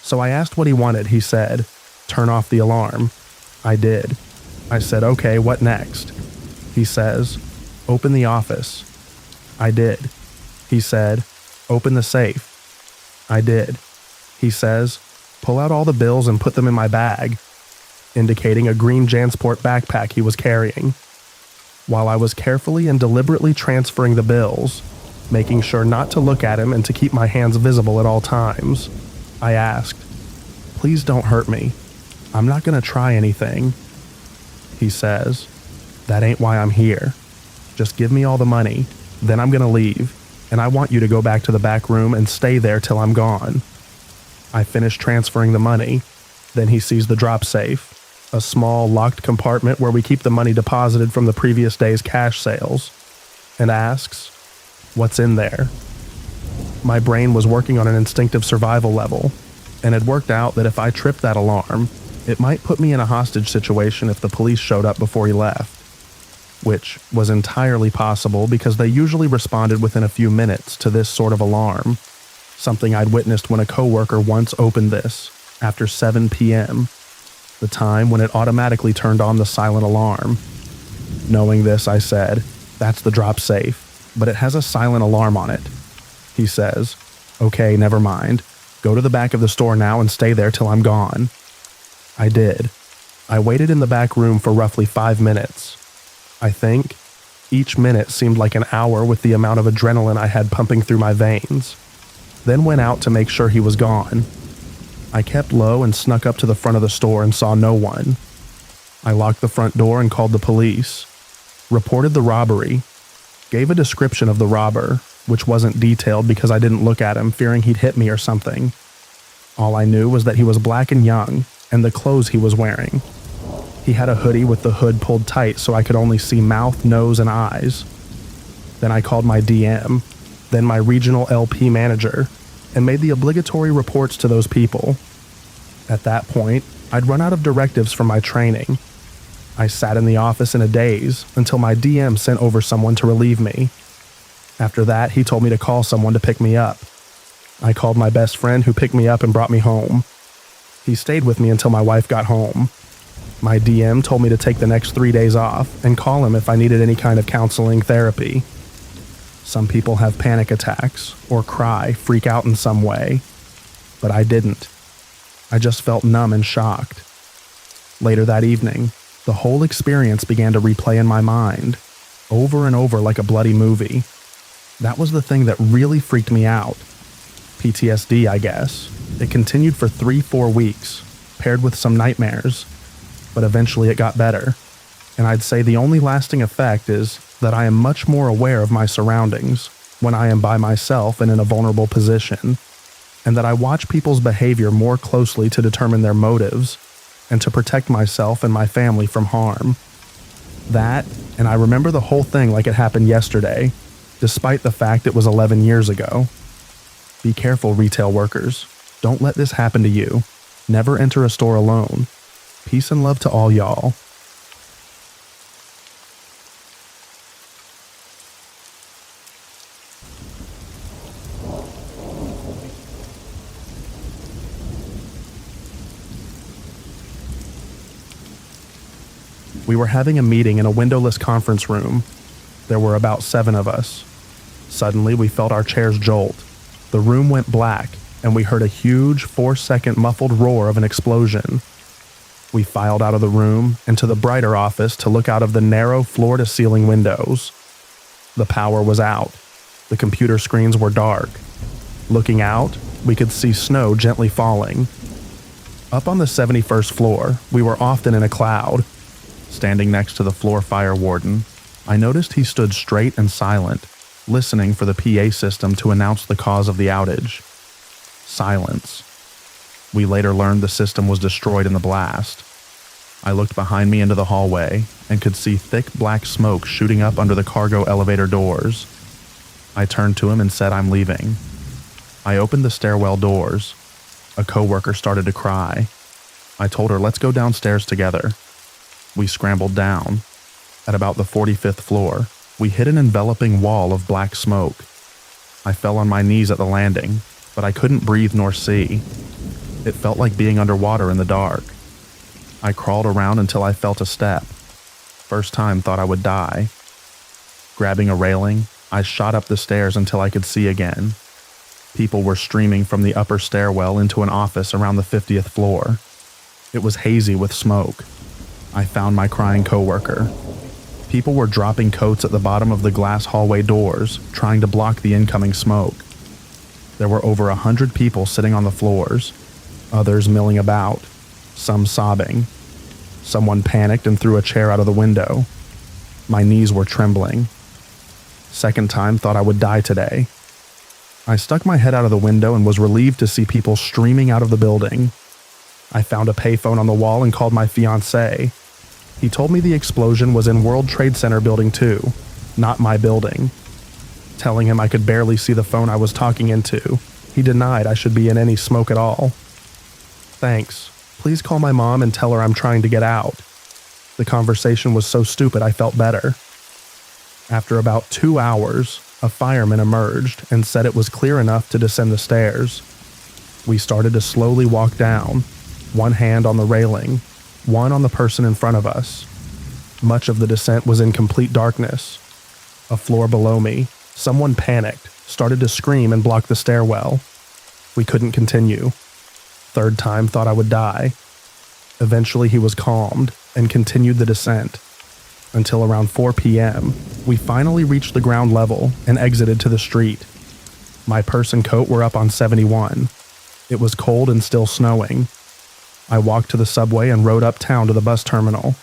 So I asked what he wanted. He said, "Turn off the alarm." I did. I said, "Okay, what next?" He says, "Open the office." I did. He said, "Open the safe." I did. He says, "Pull out all the bills and put them in my bag," indicating a green JanSport backpack he was carrying. While I was carefully and deliberately transferring the bills, making sure not to look at him and to keep my hands visible at all times, I asked, "Please don't hurt me. I'm not going to try anything." He says, "That ain't why I'm here. Just give me all the money, then I'm going to leave, and I want you to go back to the back room and stay there till I'm gone." I finish transferring the money, then he sees the drop safe, a small locked compartment where we keep the money deposited from the previous day's cash sales, and asks, "What's in there?" My brain was working on an instinctive survival level, and had worked out that if I tripped that alarm, it might put me in a hostage situation if the police showed up before he left, which was entirely possible because they usually responded within a few minutes to this sort of alarm, something I'd witnessed when a coworker once opened this after 7 p.m., the time when it automatically turned on the silent alarm. Knowing this, I said, "That's the drop safe, but it has a silent alarm on it." He says, "Okay, never mind. Go to the back of the store now and stay there till I'm gone." I did. I waited in the back room for roughly 5 minutes. I think each minute seemed like an hour with the amount of adrenaline I had pumping through my veins. Then went out to make sure he was gone. I kept low and snuck up to the front of the store and saw no one. I locked the front door and called the police. Reported the robbery. Gave a description of the robber, which wasn't detailed because I didn't look at him, fearing he'd hit me or something. All I knew was that he was black and young, and the clothes he was wearing. He had a hoodie with the hood pulled tight so I could only see mouth, nose, and eyes. Then I called my DM, then my regional LP manager, and made the obligatory reports to those people. At that point, I'd run out of directives from my training. I sat in the office in a daze until my DM sent over someone to relieve me. After that, he told me to call someone to pick me up. I called my best friend who picked me up and brought me home. He stayed with me until my wife got home. My DM told me to take the next 3 days off and call him if I needed any kind of counseling therapy. Some people have panic attacks or cry, freak out in some way, but I didn't. I just felt numb and shocked. Later that evening, the whole experience began to replay in my mind, over and over like a bloody movie. That was the thing that really freaked me out. PTSD, I guess. It continued for 3-4 weeks, paired with some nightmares, but eventually it got better. And I'd say the only lasting effect is that I am much more aware of my surroundings when I am by myself and in a vulnerable position, and that I watch people's behavior more closely to determine their motives and to protect myself and my family from harm. That, and I remember the whole thing like it happened yesterday, despite the fact it was 11 years ago. Be careful, retail workers. Don't let this happen to you. Never enter a store alone. Peace and love to all y'all. We were having a meeting in a windowless conference room. There were about 7 of us. Suddenly, we felt our chairs jolt. The room went black, and we heard a huge 4-second muffled roar of an explosion. We filed out of the room and to the brighter office to look out of the narrow floor-to-ceiling windows. The power was out. The computer screens were dark. Looking out, we could see snow gently falling. Up on the 71st floor, we were often in a cloud. Standing next to the floor fire warden, I noticed he stood straight and silent, listening for the PA system to announce the cause of the outage. Silence. We later learned the system was destroyed in the blast. I looked behind me into the hallway and could see thick black smoke shooting up under the cargo elevator doors. I turned to him and said I'm leaving. I opened the stairwell doors. A coworker started to cry. I told her, let's go downstairs together. We scrambled down. At about the 45th floor, we hit an enveloping wall of black smoke. I fell on my knees at the landing, but I couldn't breathe nor see. It felt like being underwater in the dark. I crawled around until I felt a step. First time thought I would die. Grabbing a railing, I shot up the stairs until I could see again. People were streaming from the upper stairwell into an office around the 50th floor. It was hazy with smoke. I found my crying coworker. People were dropping coats at the bottom of the glass hallway doors, trying to block the incoming smoke. There were over 100 people sitting on the floors, others milling about, some sobbing. Someone panicked and threw a chair out of the window. My knees were trembling. Second time thought I would die today. I stuck my head out of the window and was relieved to see people streaming out of the building. I found a payphone on the wall and called my fiancé. He told me the explosion was in World Trade Center Building 2, not my building. Telling him I could barely see the phone I was talking into, he denied I should be in any smoke at all. Thanks. Please call my mom and tell her I'm trying to get out. The conversation was so stupid I felt better. After about 2 hours, a fireman emerged and said it was clear enough to descend the stairs. We started to slowly walk down, one hand on the railing, one on the person in front of us. Much of the descent was in complete darkness. A floor below me, someone panicked, started to scream and block the stairwell. We couldn't continue. Third time thought I would die. Eventually he was calmed and continued the descent. Until around 4 p.m., we finally reached the ground level and exited to the street. My purse and coat were up on 71. It was cold and still snowing. I walked to the subway and rode uptown to the bus terminal.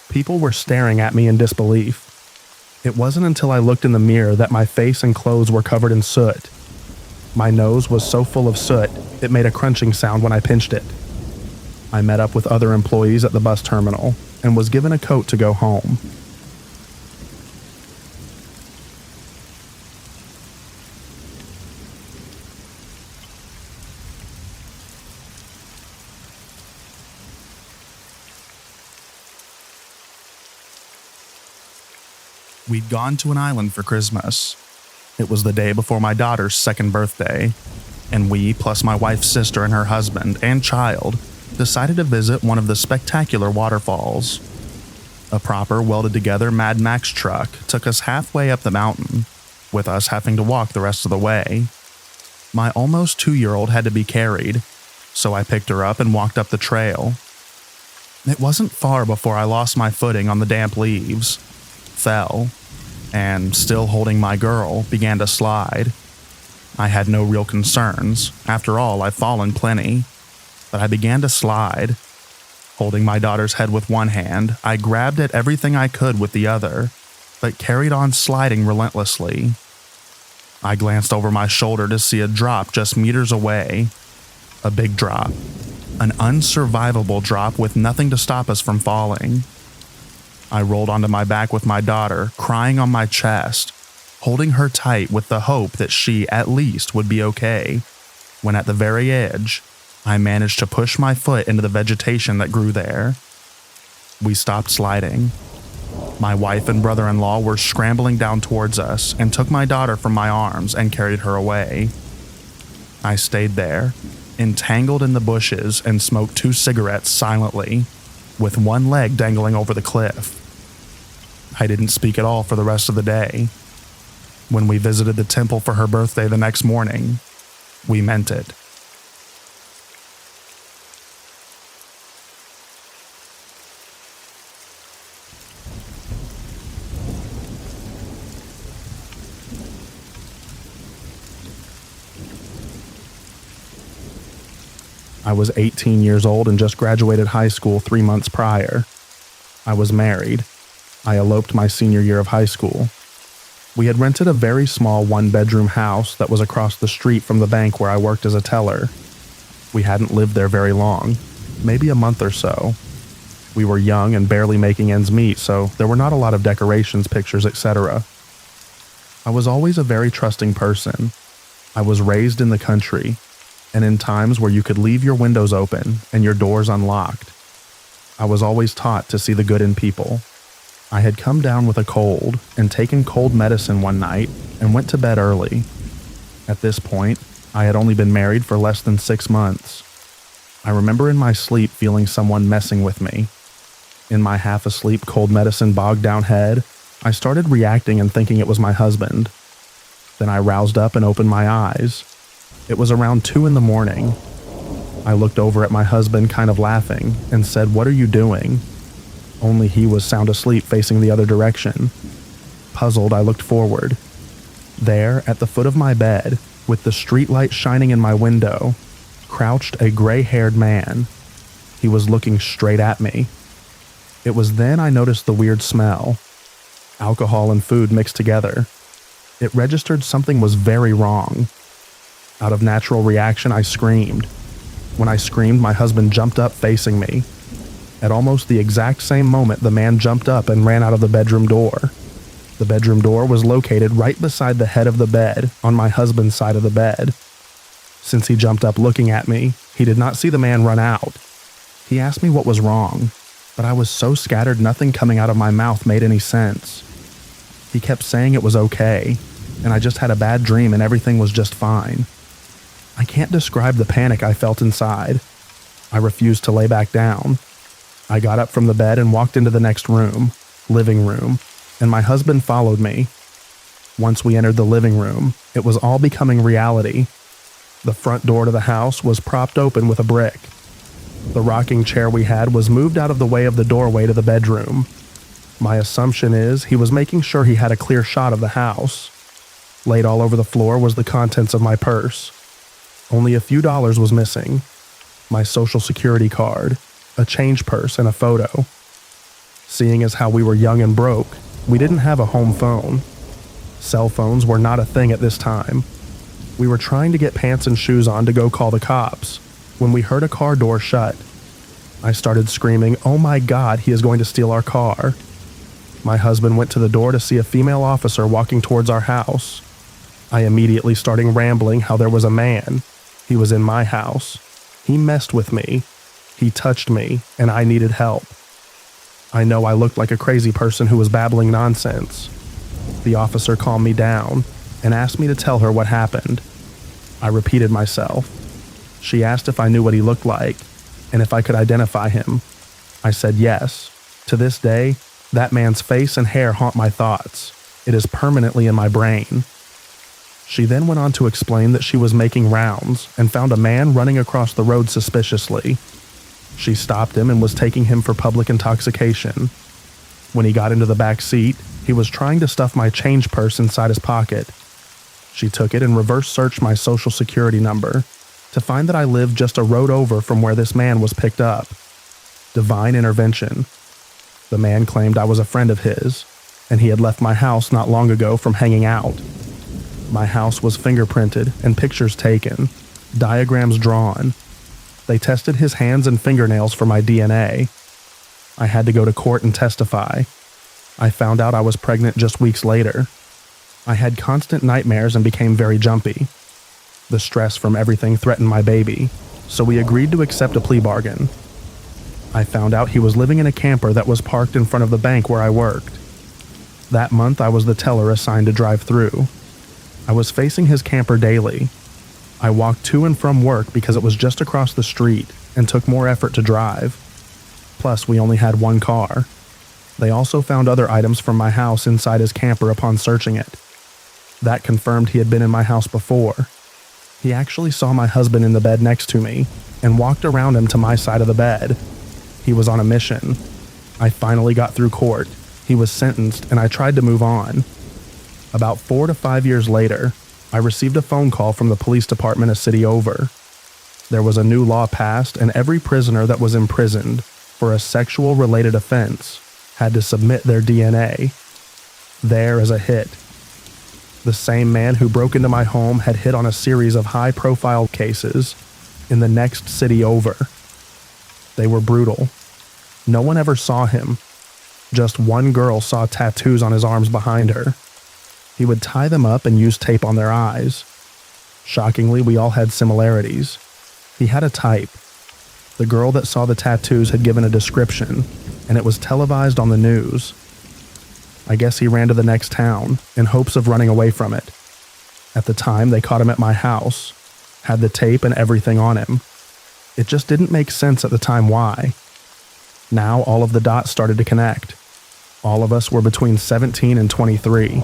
People were staring at me in disbelief. It wasn't until I looked in the mirror that my face and clothes were covered in soot. My nose was so full of soot, it made a crunching sound when I pinched it. I met up with other employees at the bus terminal and was given a coat to go home. We'd gone to an island for Christmas. It was the day before my daughter's 2nd birthday, and we, plus my wife's sister and her husband and child, decided to visit one of the spectacular waterfalls. A proper welded-together Mad Max truck took us halfway up the mountain, with us having to walk the rest of the way. My almost 2-year-old had to be carried, so I picked her up and walked up the trail. It wasn't far before I lost my footing on the damp leaves, fell, and, still holding my girl, began to slide. I had no real concerns. After all, I've fallen plenty. but I began to slide. Holding my daughter's head with one hand, I grabbed at everything I could with the other, but carried on sliding relentlessly. I glanced over my shoulder to see a drop just meters away. A big drop. An unsurvivable drop with nothing to stop us from falling. I rolled onto my back with my daughter, crying on my chest, holding her tight with the hope that she, at least, would be okay, when at the very edge, I managed to push my foot into the vegetation that grew there. We stopped sliding. My wife and brother-in-law were scrambling down towards us and took my daughter from my arms and carried her away. I stayed there, entangled in the bushes, and smoked 2 cigarettes silently, with one leg dangling over the cliff. I didn't speak at all for the rest of the day. When we visited the temple for her birthday the next morning, we meant it. I was 18 years old and just graduated high school 3 months prior. I was married. I eloped my senior year of high school. We had rented a very small 1-bedroom house that was across the street from the bank where I worked as a teller. We hadn't lived there very long, maybe a month or so. We were young and barely making ends meet, so there were not a lot of decorations, pictures, etc. I was always a very trusting person. I was raised in the country, and in times where you could leave your windows open and your doors unlocked. I was always taught to see the good in people. I had come down with a cold and taken cold medicine one night and went to bed early. At this point, I had only been married for less than 6 months. I remember in my sleep feeling someone messing with me. In my half-asleep cold medicine bogged down head, I started reacting and thinking it was my husband. Then I roused up and opened my eyes. It was around 2 a.m. I looked over at my husband kind of laughing and said, "What are you doing?" Only he was sound asleep facing the other direction. Puzzled, I looked forward. There, at the foot of my bed, with the streetlight shining in my window, crouched a gray-haired man. He was looking straight at me. It was then I noticed the weird smell. Alcohol and food mixed together. It registered something was very wrong. Out of natural reaction, I screamed. When I screamed, my husband jumped up facing me. At almost the exact same moment, the man jumped up and ran out of the bedroom door. The bedroom door was located right beside the head of the bed, on my husband's side of the bed. Since he jumped up looking at me, he did not see the man run out. He asked me what was wrong, but I was so scattered nothing coming out of my mouth made any sense. He kept saying it was okay, and I just had a bad dream and everything was just fine. I can't describe the panic I felt inside. I refused to lay back down. I got up from the bed and walked into the next room, living room, and my husband followed me. Once we entered the living room, it was all becoming reality. The front door to the house was propped open with a brick. The rocking chair we had was moved out of the way of the doorway to the bedroom. My assumption is he was making sure he had a clear shot of the house. Laid all over the floor was the contents of my purse. Only a few dollars was missing. My social security card, a change purse, and a photo. Seeing as how we were young and broke, we didn't have a home phone. Cell phones were not a thing at this time. We were trying to get pants and shoes on to go call the cops when we heard a car door shut. I started screaming, "Oh my God, he is going to steal our car." My husband went to the door to see a female officer walking towards our house. I immediately started rambling how there was a man. He was in my house. He messed with me. He touched me, and I needed help. I know I looked like a crazy person who was babbling nonsense. The officer calmed me down and asked me to tell her what happened. I repeated myself. She asked if I knew what he looked like and if I could identify him. I said yes. To this day, that man's face and hair haunt my thoughts. It is permanently in my brain. She then went on to explain that she was making rounds and found a man running across the road suspiciously. She stopped him and was taking him for public intoxication. When he got into the back seat, he was trying to stuff my change purse inside his pocket. She took it and reverse searched my social security number, to find that I lived just a road over from where this man was picked up. Divine intervention. The man claimed I was a friend of his, and he had left my house not long ago from hanging out. My house was fingerprinted and pictures taken, diagrams drawn. They tested his hands and fingernails for my DNA. I had to go to court and testify. I found out I was pregnant just weeks later. I had constant nightmares and became very jumpy. The stress from everything threatened my baby, so we agreed to accept a plea bargain. I found out he was living in a camper that was parked in front of the bank where I worked. That month, I was the teller assigned to drive through. I was facing his camper daily. I walked to and from work because it was just across the street and took more effort to drive. Plus, we only had one car. They also found other items from my house inside his camper upon searching it. That confirmed he had been in my house before. He actually saw my husband in the bed next to me and walked around him to my side of the bed. He was on a mission. I finally got through court. He was sentenced, and I tried to move on. About 4 to 5 years later, I received a phone call from the police department a city over. There was a new law passed, and every prisoner that was imprisoned for a sexual-related offense had to submit their DNA. There as a hit. The same man who broke into my home had hit on a series of high-profile cases in the next city over. They were brutal. No one ever saw him. Just one girl saw tattoos on his arms behind her. He would tie them up and use tape on their eyes. Shockingly, we all had similarities. He had a type. The girl that saw the tattoos had given a description, and it was televised on the news. I guess he ran to the next town in hopes of running away from it. At the time, they caught him at my house, had the tape and everything on him. It just didn't make sense at the time why. Now all of the dots started to connect. All of us were between 17 and 23.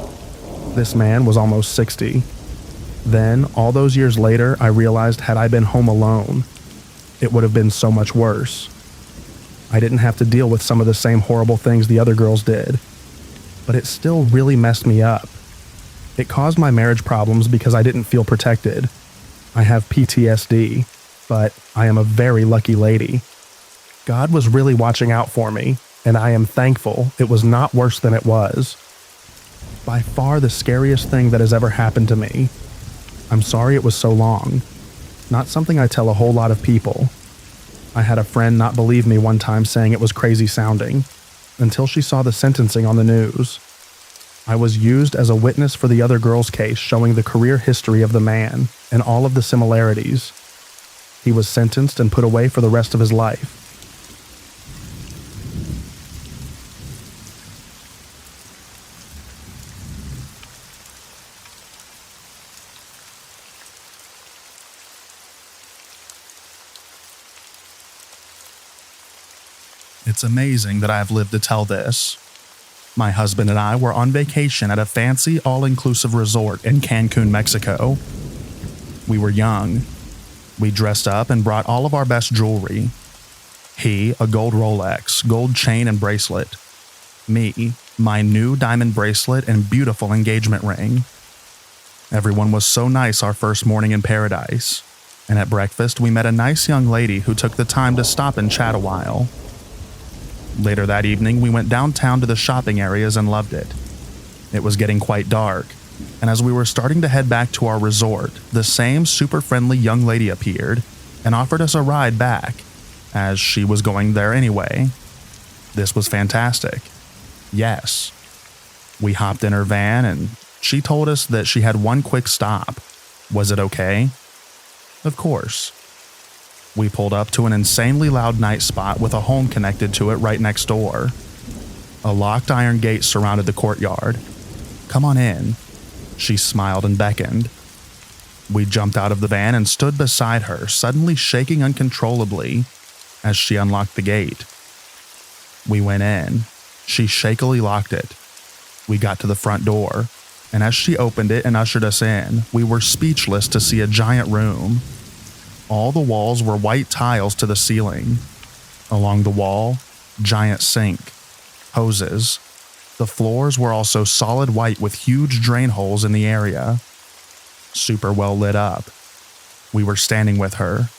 This man was almost 60. Then, all those years later, I realized had I been home alone, it would have been so much worse. I didn't have to deal with some of the same horrible things the other girls did. But it still really messed me up. It caused my marriage problems because I didn't feel protected. I have PTSD, but I am a very lucky lady. God was really watching out for me, and I am thankful it was not worse than it was. By far the scariest thing that has ever happened to me. I'm sorry it was so long. Not something I tell a whole lot of people. I had a friend not believe me one time saying it was crazy sounding, until she saw the sentencing on the news. I was used as a witness for the other girl's case showing the career history of the man and all of the similarities. He was sentenced and put away for the rest of his life. It's amazing that I have lived to tell this. My husband and I were on vacation at a fancy all-inclusive resort in Cancun, Mexico. We were young. We dressed up and brought all of our best jewelry. He, a gold Rolex, gold chain and bracelet. Me, my new diamond bracelet and beautiful engagement ring. Everyone was so nice our first morning in paradise, and at breakfast we met a nice young lady who took the time to stop and chat a while. Later that evening, we went downtown to the shopping areas and loved it. It was getting quite dark, and as we were starting to head back to our resort, the same super friendly young lady appeared and offered us a ride back, as she was going there anyway. This was fantastic. Yes. We hopped in her van and she told us that she had one quick stop. Was it okay? Of course. We pulled up to an insanely loud night spot with a home connected to it right next door. A locked iron gate surrounded the courtyard. Come on in. She smiled and beckoned. We jumped out of the van and stood beside her, suddenly shaking uncontrollably as she unlocked the gate. We went in. She shakily locked it. We got to the front door, and as she opened it and ushered us in, we were speechless to see a giant room. All the walls were white tiles to the ceiling. Along the wall, giant sink, hoses. The floors were also solid white with huge drain holes in the area. Super well lit up. We were standing with her,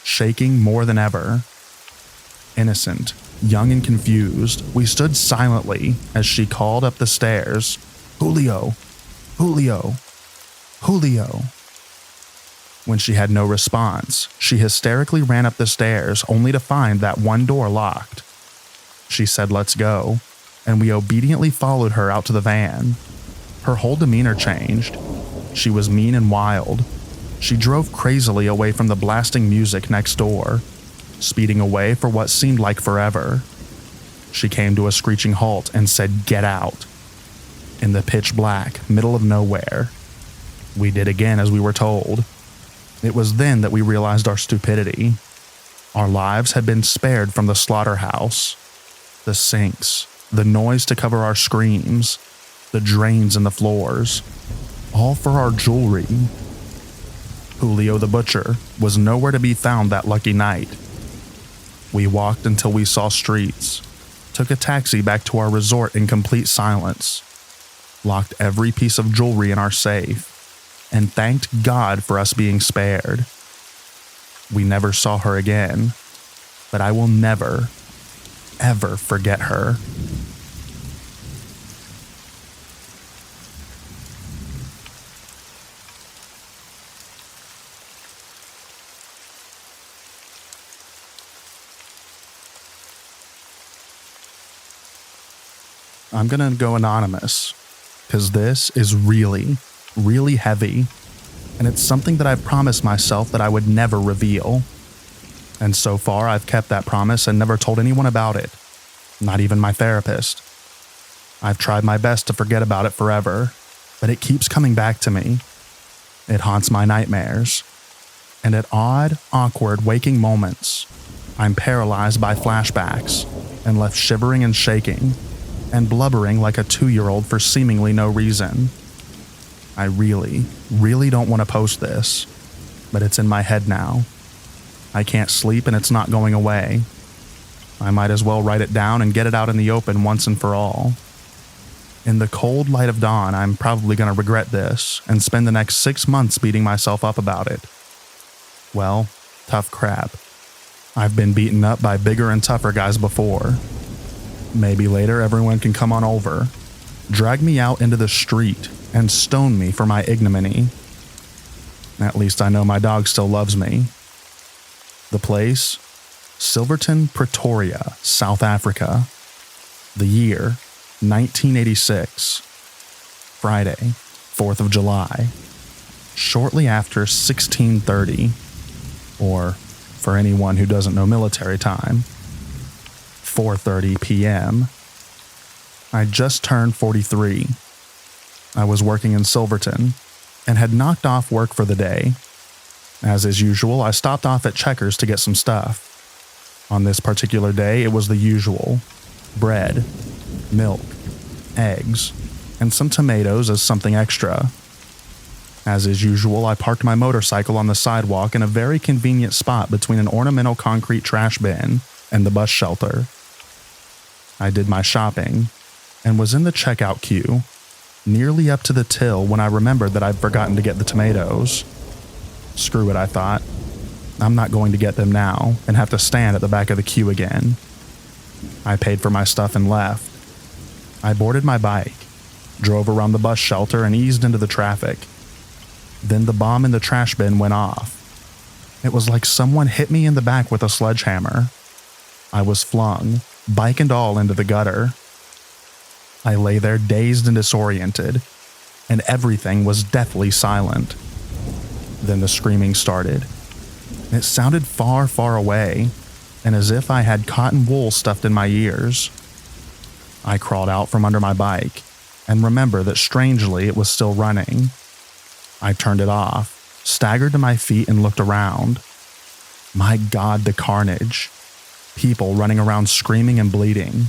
shaking more than ever. Innocent, young and confused, we stood silently as she called up the stairs, "Julio! Julio! Julio!" When she had no response, she hysterically ran up the stairs only to find that one door locked. She said, "Let's go," and we obediently followed her out to the van. Her whole demeanor changed. She was mean and wild. She drove crazily away from the blasting music next door, speeding away for what seemed like forever. She came to a screeching halt and said, "Get out." In the pitch black, middle of nowhere. We did again as we were told. It was then that we realized our stupidity. Our lives had been spared from the slaughterhouse. The sinks, the noise to cover our screams, the drains in the floors, all for our jewelry. Julio the butcher was nowhere to be found that lucky night. We walked until we saw streets, took a taxi back to our resort in complete silence, locked every piece of jewelry in our safe, and thanked God for us being spared. We never saw her again, but I will never, ever forget her. I'm gonna go anonymous, because this is really, really heavy, and it's something that I've promised myself that I would never reveal. And so far, I've kept that promise and never told anyone about it, not even my therapist. I've tried my best to forget about it forever, but it keeps coming back to me. It haunts my nightmares, and at odd, awkward waking moments, I'm paralyzed by flashbacks and left shivering and shaking, and blubbering like a 2-year-old for seemingly no reason. I really, really don't want to post this, but it's in my head now. I can't sleep and it's not going away. I might as well write it down and get it out in the open once and for all. In the cold light of dawn, I'm probably going to regret this and spend the next 6 months beating myself up about it. Well, tough crap. I've been beaten up by bigger and tougher guys before. Maybe later everyone can come on over, drag me out into the street, and stone me for my ignominy. At least I know my dog still loves me. The place? Silverton, Pretoria, South Africa. The year? 1986. Friday, 4th of July. Shortly after 16:30, or, for anyone who doesn't know military time, 4:30 p.m. I just turned 43. I was working in Silverton and had knocked off work for the day. As is usual, I stopped off at Checkers to get some stuff. On this particular day, it was the usual: bread, milk, eggs, and some tomatoes as something extra. As is usual, I parked my motorcycle on the sidewalk in a very convenient spot between an ornamental concrete trash bin and the bus shelter. I did my shopping and was in the checkout queue, nearly up to the till when I remembered that I'd forgotten to get the tomatoes. Screw it, I thought. I'm not going to get them now and have to stand at the back of the queue again. I paid for my stuff and left. I boarded my bike, drove around the bus shelter and eased into the traffic. Then the bomb in the trash bin went off. It was like someone hit me in the back with a sledgehammer. I was flung, bike and all, into the gutter. I lay there dazed and disoriented, and everything was deathly silent. Then the screaming started. It sounded far, far away, and as if I had cotton wool stuffed in my ears. I crawled out from under my bike, and remember that strangely it was still running. I turned it off, staggered to my feet and looked around. My God, the carnage. People running around screaming and bleeding.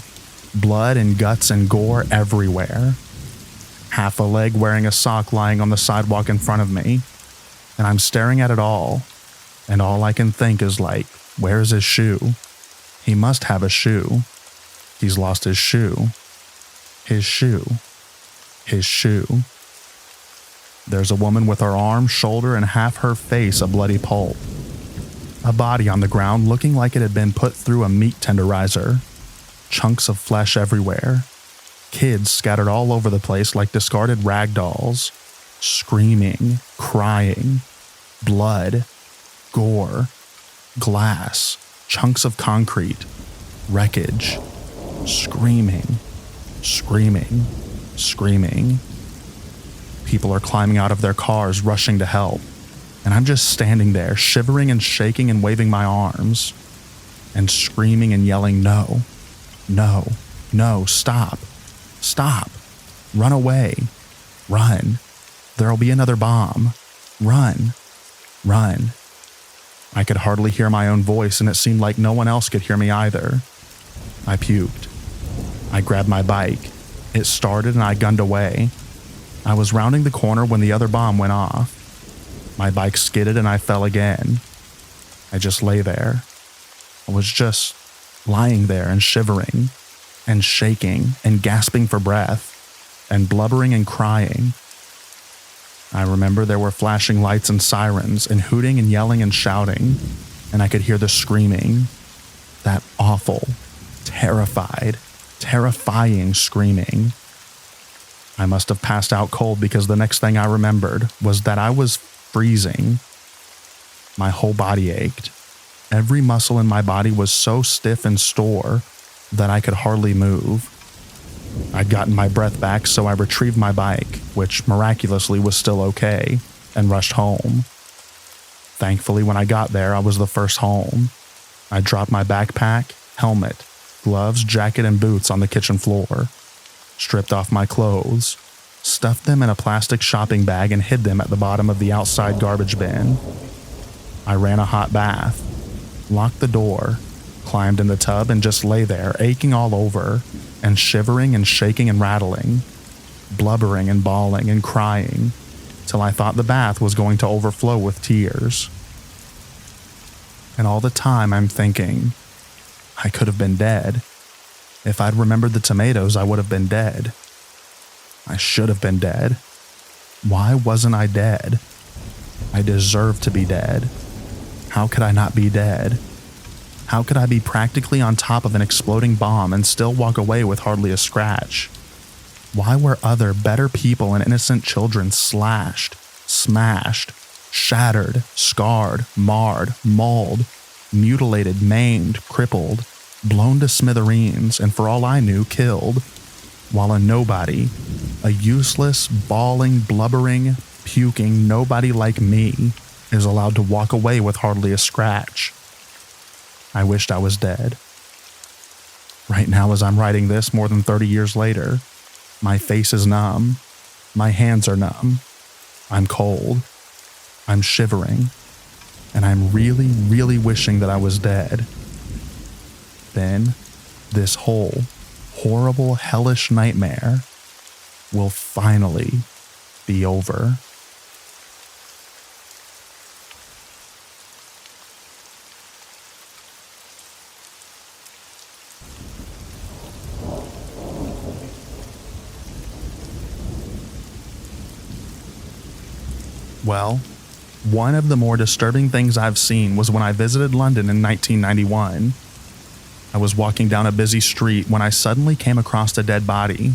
Blood and guts and gore everywhere. Half a leg wearing a sock lying on the sidewalk in front of me. And I'm staring at it all. And all I can think is like, where's his shoe? He must have a shoe. He's lost his shoe. His shoe. His shoe. There's a woman with her arm, shoulder, and half her face a bloody pulp. A body on the ground looking like it had been put through a meat tenderizer. Chunks of flesh everywhere. Kids scattered all over the place like discarded rag dolls. Screaming, crying. Blood. Gore. Glass. Chunks of concrete. Wreckage. Screaming. Screaming. Screaming. People are climbing out of their cars, rushing to help. And I'm just standing there, shivering and shaking and waving my arms. And screaming and yelling, no. No. No. Stop. Stop. Run away. Run. There'll be another bomb. Run. Run. I could hardly hear my own voice, and it seemed like no one else could hear me either. I puked. I grabbed my bike. It started and I gunned away. I was rounding the corner when the other bomb went off. My bike skidded and I fell again. I just lay there. I was just lying there and shivering and shaking and gasping for breath and blubbering and crying. I remember there were flashing lights and sirens and hooting and yelling and shouting, and I could hear the screaming. That awful, terrified, terrifying screaming. I must have passed out cold because the next thing I remembered was that I was freezing. My whole body ached. Every muscle in my body was so stiff and sore that I could hardly move. I'd gotten my breath back, so I retrieved my bike, which miraculously was still okay, and rushed home. Thankfully, when I got there, I was the first home. I dropped my backpack, helmet, gloves, jacket, and boots on the kitchen floor, stripped off my clothes, stuffed them in a plastic shopping bag, and hid them at the bottom of the outside garbage bin. I ran a hot bath, locked the door, climbed in the tub, and just lay there, aching all over, and shivering and shaking and rattling, blubbering and bawling and crying, till I thought the bath was going to overflow with tears. And all the time I'm thinking, I could have been dead. If I'd remembered the tomatoes, I would have been dead. I should have been dead. Why wasn't I dead? I deserved to be dead. How could I not be dead? How could I be practically on top of an exploding bomb and still walk away with hardly a scratch? Why were other, better people and innocent children slashed, smashed, shattered, scarred, marred, mauled, mutilated, maimed, crippled, blown to smithereens, and for all I knew, killed, while a nobody, a useless, bawling, blubbering, puking nobody like me, is allowed to walk away with hardly a scratch? I wished I was dead. Right now, as I'm writing this more than 30 years later, my face is numb. My hands are numb. I'm cold. I'm shivering. And I'm really, really wishing that I was dead. Then, this whole horrible, hellish nightmare will finally be over. Well, one of the more disturbing things I've seen was when I visited London in 1991. I was walking down a busy street when I suddenly came across a dead body.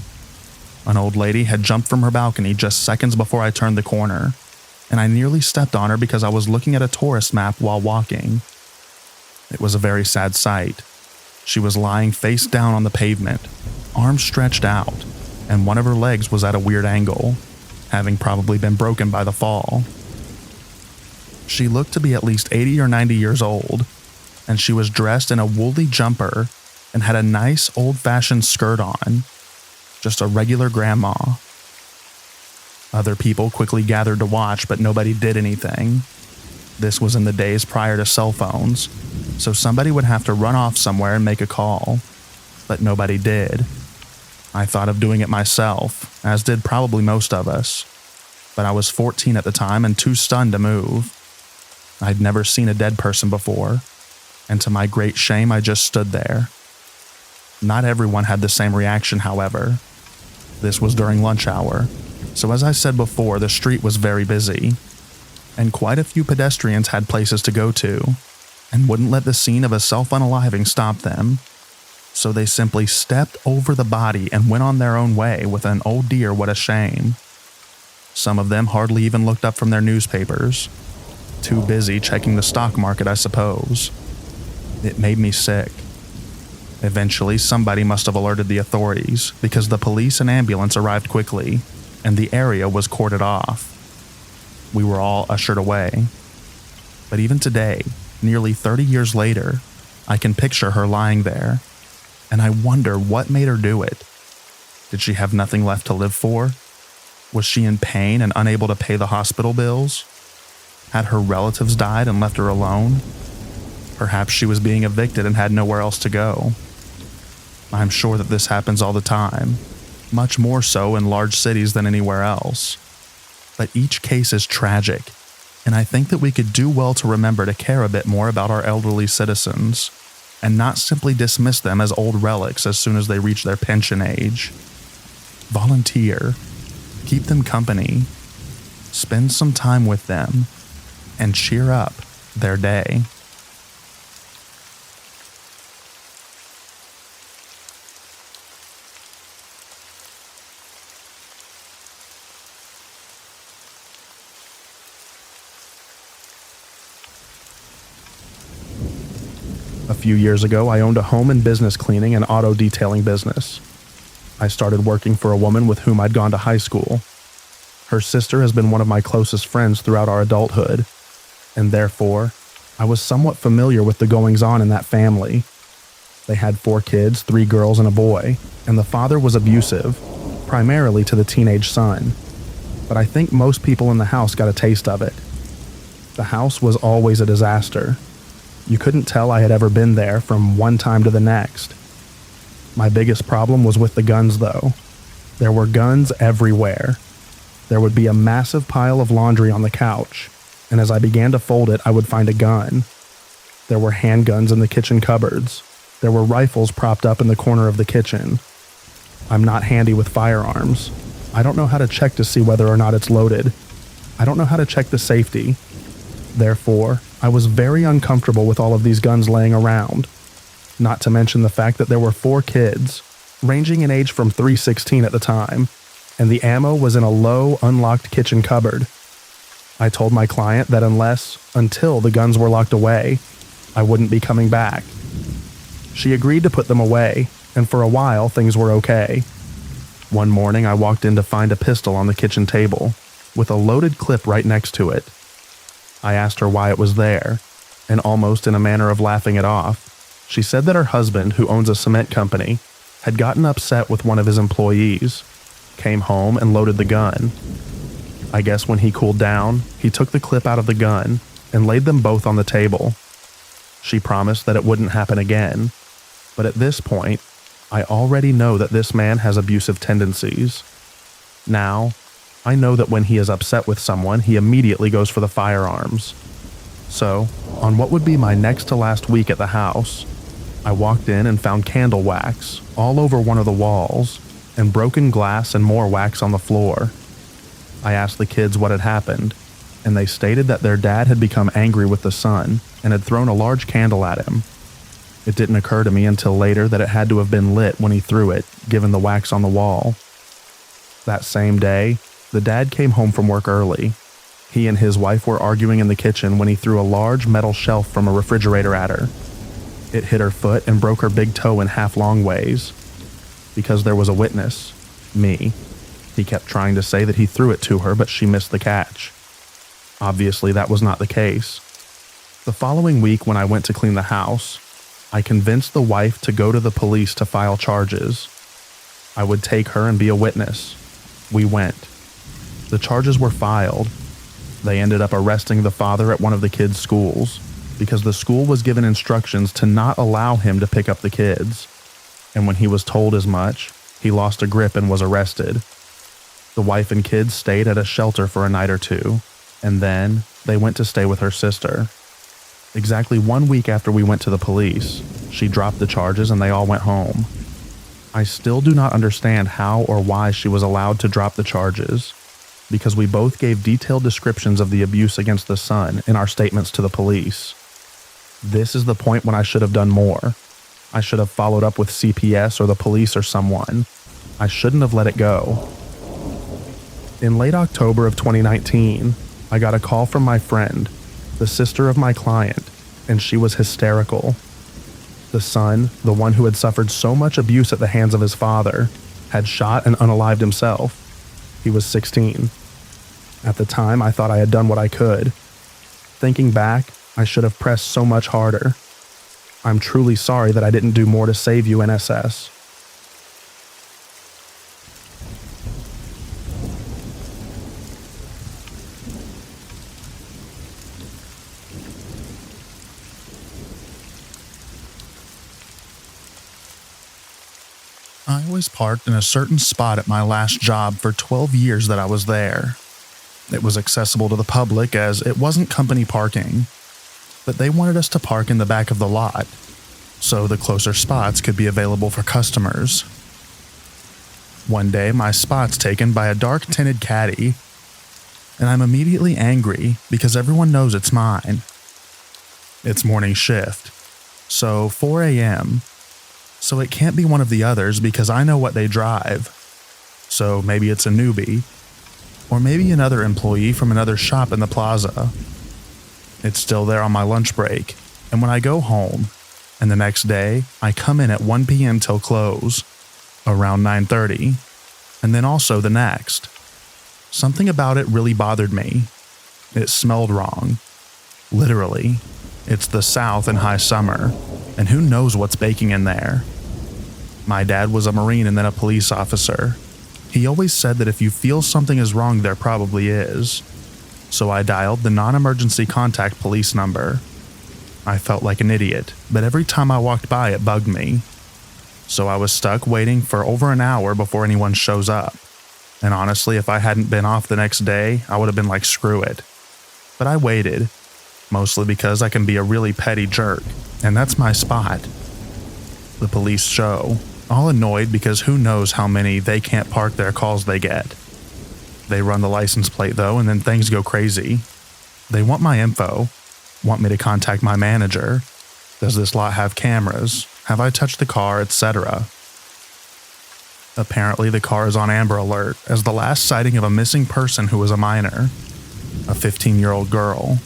An old lady had jumped from her balcony just seconds before I turned the corner, and I nearly stepped on her because I was looking at a tourist map while walking. It was a very sad sight. She was lying face down on the pavement, arms stretched out, and one of her legs was at a weird angle, having probably been broken by the fall. She looked to be at least 80 or 90 years old, and she was dressed in a woolly jumper and had a nice old-fashioned skirt on, just a regular grandma. Other people quickly gathered to watch, but nobody did anything. This was in the days prior to cell phones, so somebody would have to run off somewhere and make a call, but nobody did. I thought of doing it myself, as did probably most of us, but I was 14 at the time and too stunned to move. I'd never seen a dead person before, and to my great shame, I just stood there. Not everyone had the same reaction, however. This was during lunch hour, So as I said before, the street was very busy, and quite a few pedestrians had places to go to, and wouldn't let the scene of a self-unaliving stop them. So they simply stepped over the body and went on their own way with an "oh dear, what a shame." Some of them hardly even looked up from their newspapers. Too busy checking the stock market, I suppose. It made me sick. Eventually, somebody must have alerted the authorities because the police and ambulance arrived quickly, and the area was cordoned off. We were all ushered away. But even today, nearly 30 years later, I can picture her lying there, and I wonder what made her do it. Did she have nothing left to live for? Was she in pain and unable to pay the hospital bills? Had her relatives died and left her alone? Perhaps she was being evicted and had nowhere else to go. I'm sure that this happens all the time, much more so in large cities than anywhere else. But each case is tragic, and I think that we could do well to remember to care a bit more about our elderly citizens, and not simply dismiss them as old relics as soon as they reach their pension age. Volunteer, keep them company, spend some time with them, and cheer up their day. A few years ago, I owned a home and business cleaning and auto detailing business. I started working for a woman with whom I'd gone to high school. Her sister has been one of my closest friends throughout our adulthood, and therefore, I was somewhat familiar with the goings-on in that family. They had 4 kids, 3 girls and a boy, and the father was abusive, primarily to the teenage son. But I think most people in the house got a taste of it. The house was always a disaster. You couldn't tell I had ever been there from one time to the next. My biggest problem was with the guns, though. There were guns everywhere. There would be a massive pile of laundry on the couch, and as I began to fold it, I would find a gun. There were handguns in the kitchen cupboards. There were rifles propped up in the corner of the kitchen. I'm not handy with firearms. I don't know how to check to see whether or not it's loaded. I don't know how to check the safety. Therefore, I was very uncomfortable with all of these guns laying around. Not to mention the fact that there were 4 kids, ranging in age from 3-16 at the time, and the ammo was in a low, unlocked kitchen cupboard. I told my client that until the guns were locked away, I wouldn't be coming back. She agreed to put them away, and for a while things were okay. One morning I walked in to find a pistol on the kitchen table, with a loaded clip right next to it. I asked her why it was there, and almost in a manner of laughing it off, she said that her husband, who owns a cement company, had gotten upset with one of his employees, came home and loaded the gun. I guess when he cooled down, he took the clip out of the gun and laid them both on the table. She promised that it wouldn't happen again, but at this point, I already know that this man has abusive tendencies. Now, I know that when he is upset with someone, he immediately goes for the firearms. So, on what would be my next to last week at the house, I walked in and found candle wax all over one of the walls, and broken glass and more wax on the floor. I asked the kids what had happened, and they stated that their dad had become angry with the son and had thrown a large candle at him. It didn't occur to me until later that it had to have been lit when he threw it, given the wax on the wall. That same day, the dad came home from work early. He and his wife were arguing in the kitchen when he threw a large metal shelf from a refrigerator at her. It hit her foot and broke her big toe in half long ways. Because there was a witness, me. He kept trying to say that he threw it to her, but she missed the catch. Obviously, that was not the case. The following week, when I went to clean the house, I convinced the wife to go to the police to file charges. I would take her and be a witness. We went. The charges were filed. They ended up arresting the father at one of the kids' schools because the school was given instructions to not allow him to pick up the kids. And when he was told as much, he lost a grip and was arrested. The wife and kids stayed at a shelter for a night or 2, and then they went to stay with her sister. Exactly 1 week after we went to the police, she dropped the charges and they all went home. I still do not understand how or why she was allowed to drop the charges, because we both gave detailed descriptions of the abuse against the son in our statements to the police. This is the point when I should have done more. I should have followed up with CPS or the police or someone. I shouldn't have let it go. In late October of 2019, I got a call from my friend, the sister of my client, and she was hysterical. The son, the one who had suffered so much abuse at the hands of his father, had shot and unalived himself. He was 16. At the time, I thought I had done what I could. Thinking back, I should have pressed so much harder. I'm truly sorry that I didn't do more to save you, NSS. I always parked in a certain spot at my last job for 12 years that I was there. It was accessible to the public as it wasn't company parking, but they wanted us to park in the back of the lot, so the closer spots could be available for customers. One day, my spot's taken by a dark-tinted caddy, and I'm immediately angry because everyone knows it's mine. It's morning shift, so 4 a.m., so it can't be one of the others because I know what they drive. So maybe it's a newbie, or maybe another employee from another shop in the plaza. It's still there on my lunch break, and when I go home, and the next day, I come in at 1 p.m. till close, around 9:30, and then also the next. Something about it really bothered me. It smelled wrong. Literally. It's the South in high summer, and who knows what's baking in there. My dad was a Marine and then a police officer. He always said that if you feel something is wrong, there probably is. So I dialed the non-emergency contact police number. I felt like an idiot, but every time I walked by it bugged me. So I was stuck waiting for over an hour before anyone shows up. And honestly, if I hadn't been off the next day, I would have been like, screw it. But I waited. Mostly because I can be a really petty jerk, and that's my spot. The police show, all annoyed because who knows how many they can't park their calls they get. They run the license plate though, and then things go crazy. They want my info, want me to contact my manager. Does this lot have cameras? Have I touched the car, etc.? Apparently the car is on Amber Alert as the last sighting of a missing person who was a minor, a 15-year-old girl.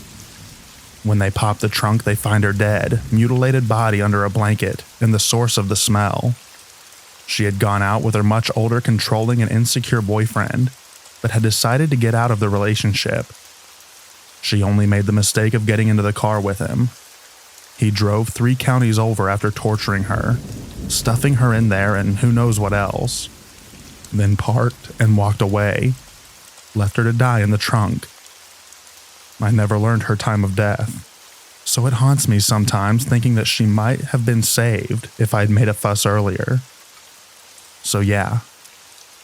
When they pop the trunk, they find her dead, mutilated body under a blanket, and the source of the smell. She had gone out with her much older, controlling and insecure boyfriend, but had decided to get out of the relationship. She only made the mistake of getting into the car with him. He drove 3 counties over after torturing her, stuffing her in there and who knows what else. Then parked and walked away, left her to die in the trunk. I never learned her time of death, so it haunts me sometimes thinking that she might have been saved if I'd made a fuss earlier. So yeah,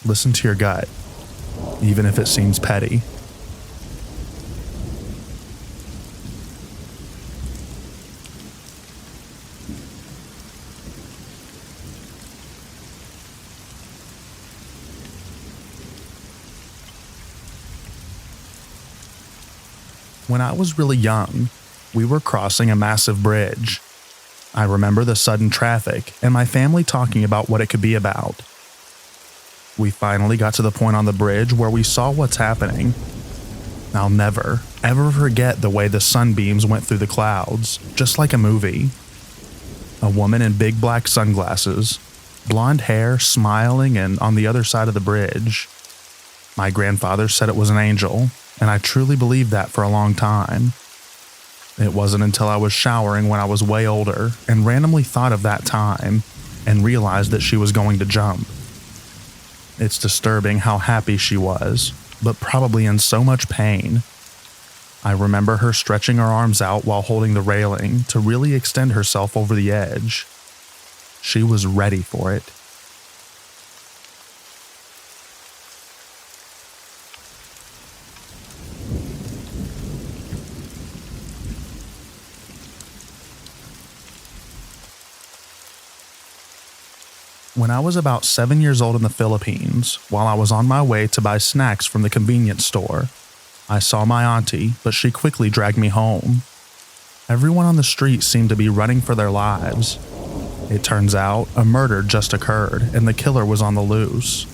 listen to your gut, even if it seems petty. When I was really young, we were crossing a massive bridge. I remember the sudden traffic and my family talking about what it could be about. We finally got to the point on the bridge where we saw what's happening. I'll never, ever forget the way the sunbeams went through the clouds, just like a movie. A woman in big black sunglasses, blonde hair, smiling, and on the other side of the bridge. My grandfather said it was an angel, and I truly believed that for a long time. It wasn't until I was showering when I was way older and randomly thought of that time and realized that she was going to jump. It's disturbing how happy she was, but probably in so much pain. I remember her stretching her arms out while holding the railing to really extend herself over the edge. She was ready for it. When I was about 7 years old in the Philippines, while I was on my way to buy snacks from the convenience store, I saw my auntie, but she quickly dragged me home. Everyone on the street seemed to be running for their lives. It turns out a murder just occurred and the killer was on the loose.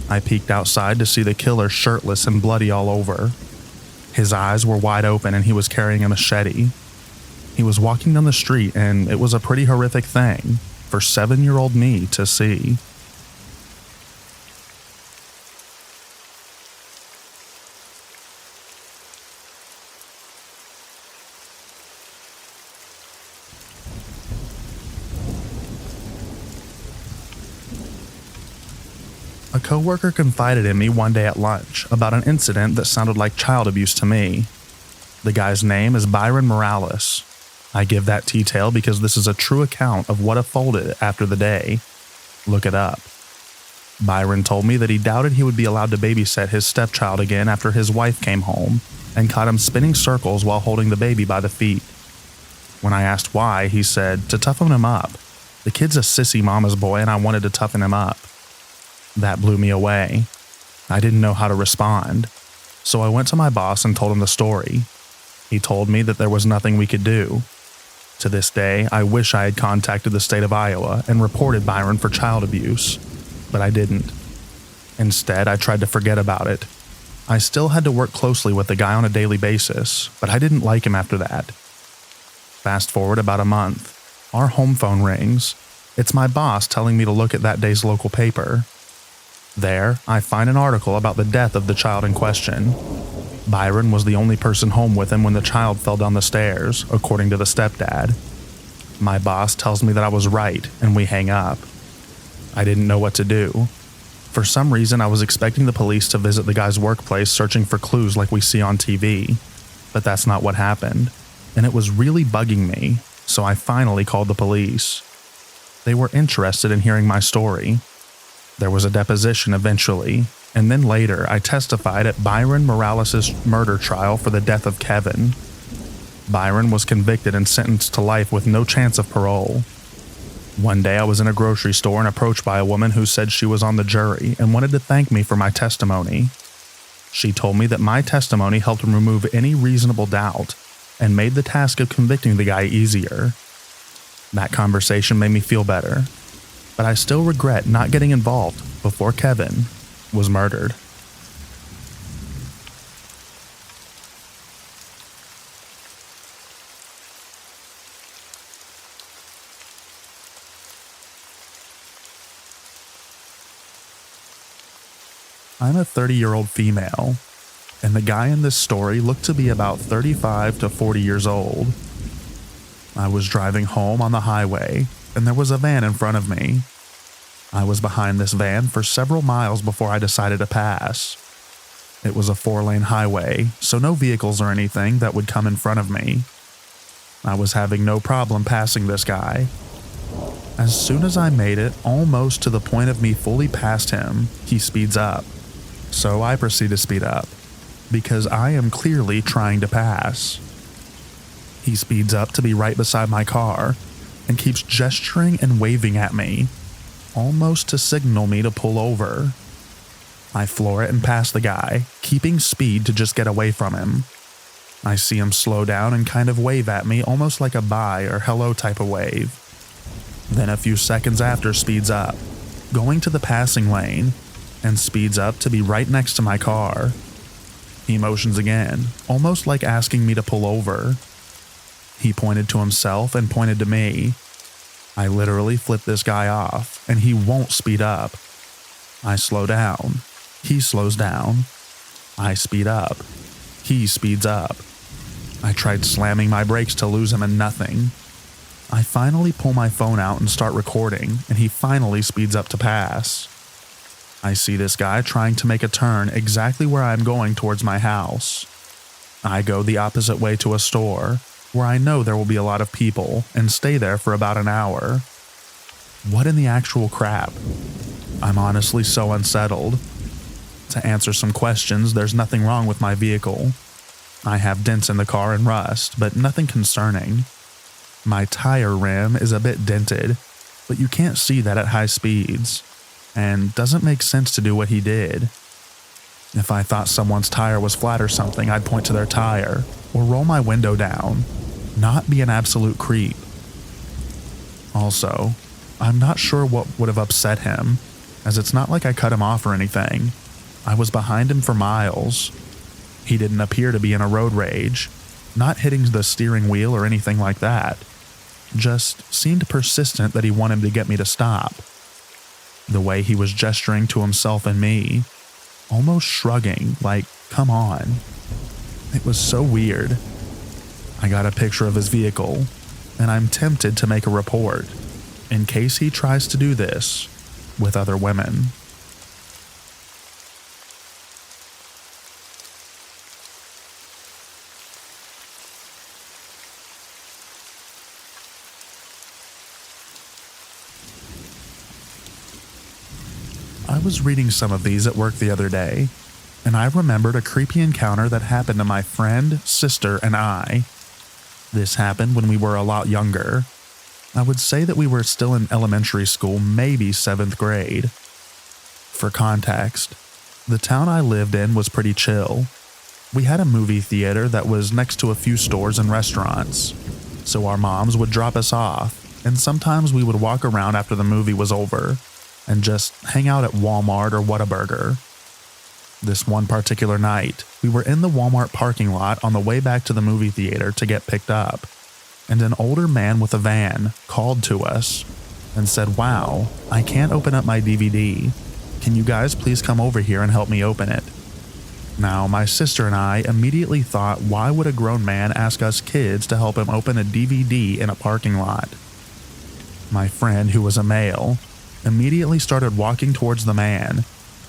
I peeked outside to see the killer shirtless and bloody all over. His eyes were wide open and he was carrying a machete. He was walking down the street and it was a pretty horrific thing for 7-year-old me to see. A coworker confided in me one day at lunch about an incident that sounded like child abuse to me. The guy's name is Byron Morales. I give that detail because this is a true account of what unfolded after the day. Look it up. Byron told me that he doubted he would be allowed to babysit his stepchild again after his wife came home and caught him spinning circles while holding the baby by the feet. When I asked why, he said, to toughen him up. The kid's a sissy mama's boy and I wanted to toughen him up. That blew me away. I didn't know how to respond, so I went to my boss and told him the story. He told me that there was nothing we could do. To this day, I wish I had contacted the state of Iowa and reported Byron for child abuse, but I didn't. Instead, I tried to forget about it. I still had to work closely with the guy on a daily basis, but I didn't like him after that. Fast forward about a month. Our home phone rings. It's my boss telling me to look at that day's local paper. There, I find an article about the death of the child in question. Byron was the only person home with him when the child fell down the stairs, according to the stepdad. My boss tells me that I was right, and we hang up. I didn't know what to do. For some reason, I was expecting the police to visit the guy's workplace searching for clues like we see on TV, but that's not what happened, and it was really bugging me, so I finally called the police. They were interested in hearing my story. There was a deposition eventually, and then later I testified at Byron Morales' murder trial for the death of Kevin. Byron was convicted and sentenced to life with no chance of parole. One day I was in a grocery store and approached by a woman who said she was on the jury and wanted to thank me for my testimony. She told me that my testimony helped remove any reasonable doubt and made the task of convicting the guy easier. That conversation made me feel better, but I still regret not getting involved before Kevin was murdered. I'm a 30-year-old female, and the guy in this story looked to be about 35 to 40 years old. I was driving home on the highway, and there was a van in front of me. I was behind this van for several miles before I decided to pass. It was a 4-lane highway, so no vehicles or anything that would come in front of me. I was having no problem passing this guy. As soon as I made it almost to the point of me fully past him, he speeds up. So I proceed to speed up, because I am clearly trying to pass. He speeds up to be right beside my car, and keeps gesturing and waving at me, almost to signal me to pull over. I floor it and pass the guy, keeping speed to just get away from him. I see him slow down and kind of wave at me almost like a bye or hello type of wave. Then a few seconds after speeds up, going to the passing lane, and speeds up to be right next to my car. He motions again, almost like asking me to pull over. He pointed to himself and pointed to me. I literally flip this guy off, and he won't speed up. I slow down. He slows down. I speed up. He speeds up. I tried slamming my brakes to lose him and nothing. I finally pull my phone out and start recording, and he finally speeds up to pass. I see this guy trying to make a turn exactly where I'm going towards my house. I go the opposite way to a store, where I know there will be a lot of people, and stay there for about an hour. What in the actual crap? I'm honestly so unsettled. To answer some questions, there's nothing wrong with my vehicle. I have dents in the car and rust, but nothing concerning. My tire rim is a bit dented, but you can't see that at high speeds, and doesn't make sense to do what he did. If I thought someone's tire was flat or something, I'd point to their tire, or roll my window down, not be an absolute creep. Also, I'm not sure what would have upset him, as it's not like I cut him off or anything. I was behind him for miles. He didn't appear to be in a road rage, not hitting the steering wheel or anything like that. Just seemed persistent that he wanted to get me to stop. The way he was gesturing to himself and me, almost shrugging, like, come on. It was so weird. I got a picture of his vehicle, and I'm tempted to make a report, in case he tries to do this with other women. I was reading some of these at work the other day, and I remembered a creepy encounter that happened to my friend, sister, and I. This happened when we were a lot younger. I would say that we were still in elementary school, maybe 7th grade. For context, the town I lived in was pretty chill. We had a movie theater that was next to a few stores and restaurants, so our moms would drop us off, and sometimes we would walk around after the movie was over and just hang out at Walmart or Whataburger. This one particular night, we were in the Walmart parking lot on the way back to the movie theater to get picked up, and an older man with a van called to us and said, "Wow, I can't open up my DVD. Can you guys please come over here and help me open it?" Now, my sister and I immediately thought, why would a grown man ask us kids to help him open a DVD in a parking lot? My friend, who was a male, immediately started walking towards the man,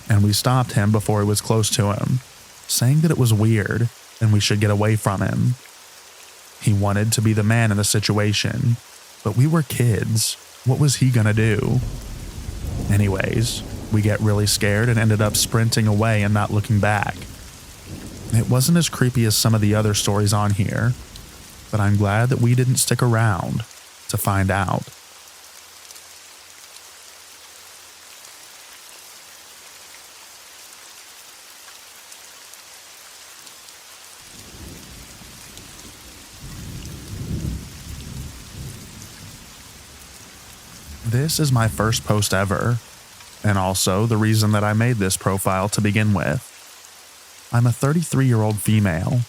and we stopped him before he was close to him, saying that it was weird and we should get away from him. He wanted to be the man in the situation, but we were kids. What was he gonna do? Anyways, we get really scared and ended up sprinting away and not looking back. It wasn't as creepy as some of the other stories on here, but I'm glad that we didn't stick around to find out. This is my first post ever, and also the reason that I made this profile to begin with. I'm a 33-year-old female,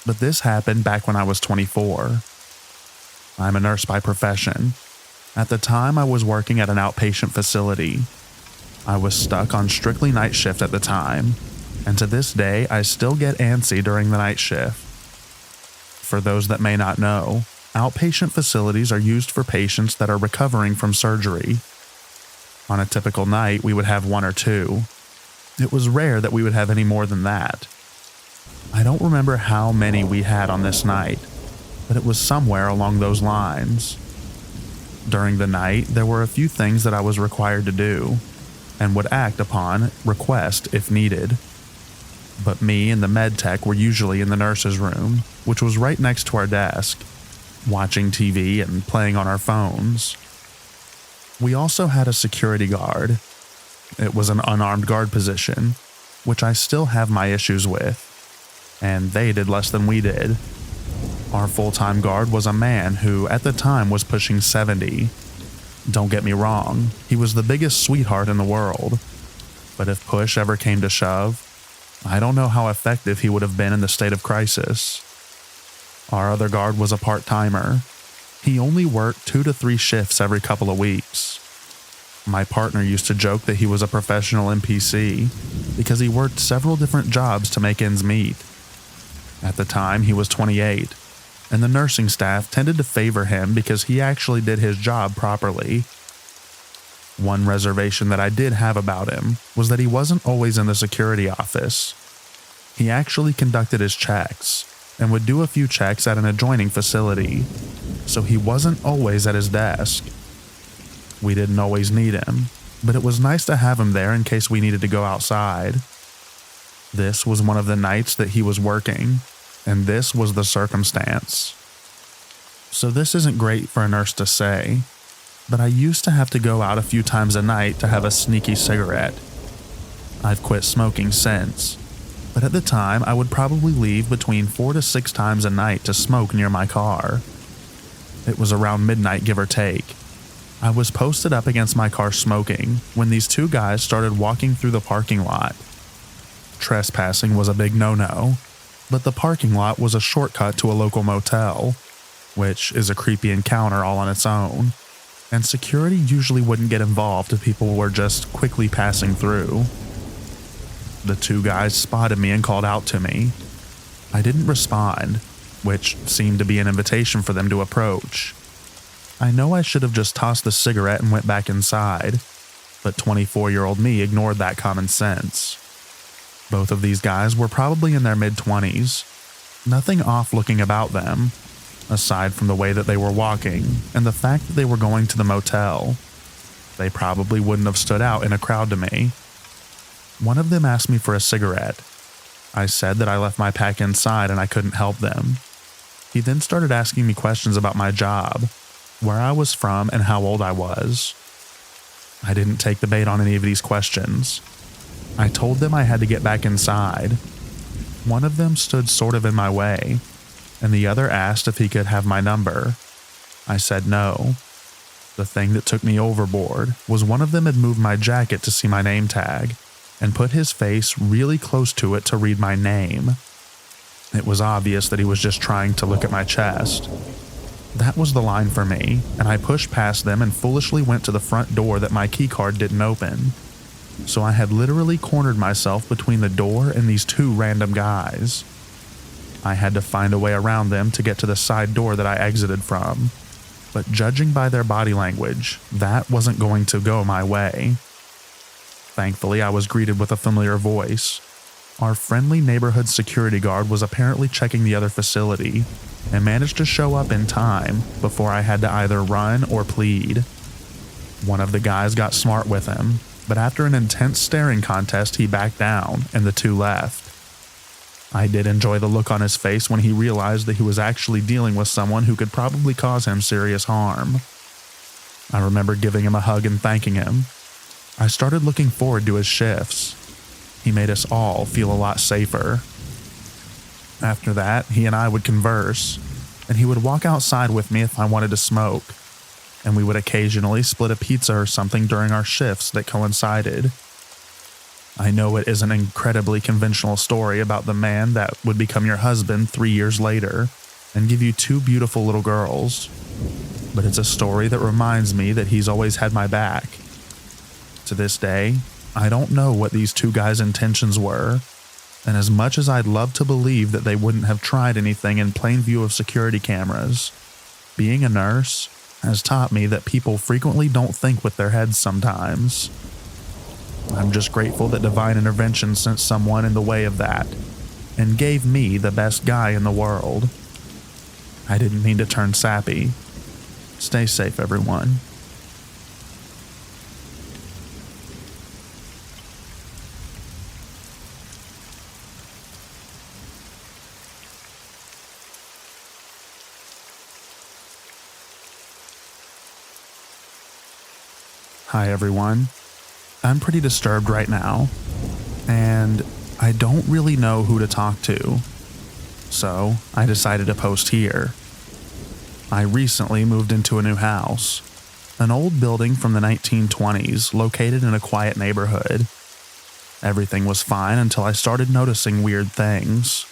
but this happened back when I was 24. I'm a nurse by profession. At the time, I was working at an outpatient facility. I was stuck on strictly night shift at the time, and to this day, I still get antsy during the night shift. For those that may not know, outpatient facilities are used for patients that are recovering from surgery. On a typical night, we would have 1 or 2. It was rare that we would have any more than that. I don't remember how many we had on this night, but it was somewhere along those lines. During the night, there were a few things that I was required to do, and would act upon request if needed. But me and the med tech were usually in the nurse's room, which was right next to our desk, watching TV and playing on our phones. We also had a security guard. It was an unarmed guard position, which I still have my issues with, and they did less than we did. Our full-time guard was a man who, at the time, was pushing 70. Don't get me wrong, he was the biggest sweetheart in the world, but if push ever came to shove, I don't know how effective he would have been in the state of crisis. Our other guard was a part-timer. He only worked 2 to 3 shifts every couple of weeks. My partner used to joke that he was a professional NPC because he worked several different jobs to make ends meet. At the time, he was 28, and the nursing staff tended to favor him because he actually did his job properly. One reservation that I did have about him was that he wasn't always in the security office. He actually conducted his checks and would do a few checks at an adjoining facility, so he wasn't always at his desk. We didn't always need him, but it was nice to have him there in case we needed to go outside. This was one of the nights that he was working, and this was the circumstance. So this isn't great for a nurse to say, but I used to have to go out a few times a night to have a sneaky cigarette. I've quit smoking since, but at the time I would probably leave between 4 to 6 times a night to smoke near my car. It was around midnight, give or take. I was posted up against my car smoking when these two guys started walking through the parking lot. Trespassing was a big no-no, but the parking lot was a shortcut to a local motel, which is a creepy encounter all on its own, and security usually wouldn't get involved if people were just quickly passing through. The two guys spotted me and called out to me. I didn't respond, which seemed to be an invitation for them to approach. I know I should have just tossed the cigarette and went back inside, but 24-year-old me ignored that common sense. Both of these guys were probably in their mid-20s. Nothing off-looking about them, aside from the way that they were walking and the fact that they were going to the motel. They probably wouldn't have stood out in a crowd to me. One of them asked me for a cigarette. I said that I left my pack inside and I couldn't help them. He then started asking me questions about my job, where I was from, and how old I was. I didn't take the bait on any of these questions. I told them I had to get back inside. One of them stood sort of in my way, and the other asked if he could have my number. I said no. The thing that took me overboard was one of them had moved my jacket to see my name tag, and put his face really close to it to read my name. It was obvious that he was just trying to look at my chest. That was the line for me, and I pushed past them and foolishly went to the front door that my keycard didn't open. So I had literally cornered myself between the door and these two random guys. I had to find a way around them to get to the side door that I exited from, but judging by their body language, that wasn't going to go my way. Thankfully, I was greeted with a familiar voice. Our friendly neighborhood security guard was apparently checking the other facility and managed to show up in time before I had to either run or plead. One of the guys got smart with him, but after an intense staring contest, he backed down and the two left. I did enjoy the look on his face when he realized that he was actually dealing with someone who could probably cause him serious harm. I remember giving him a hug and thanking him. I started looking forward to his shifts. He made us all feel a lot safer. After that, he and I would converse, and he would walk outside with me if I wanted to smoke, and we would occasionally split a pizza or something during our shifts that coincided. I know it is an incredibly conventional story about the man that would become your husband 3 years later and give you 2 beautiful little girls, but it's a story that reminds me that he's always had my back. To this day, I don't know what these two guys' intentions were, and as much as I'd love to believe that they wouldn't have tried anything in plain view of security cameras, being a nurse has taught me that people frequently don't think with their heads sometimes. I'm just grateful that divine intervention sent someone in the way of that, and gave me the best guy in the world. I didn't mean to turn sappy. Stay safe, everyone. Hi everyone. I'm pretty disturbed right now, and I don't really know who to talk to, so I decided to post here. I recently moved into a new house, an old building from the 1920s located in a quiet neighborhood. Everything was fine until I started noticing weird things.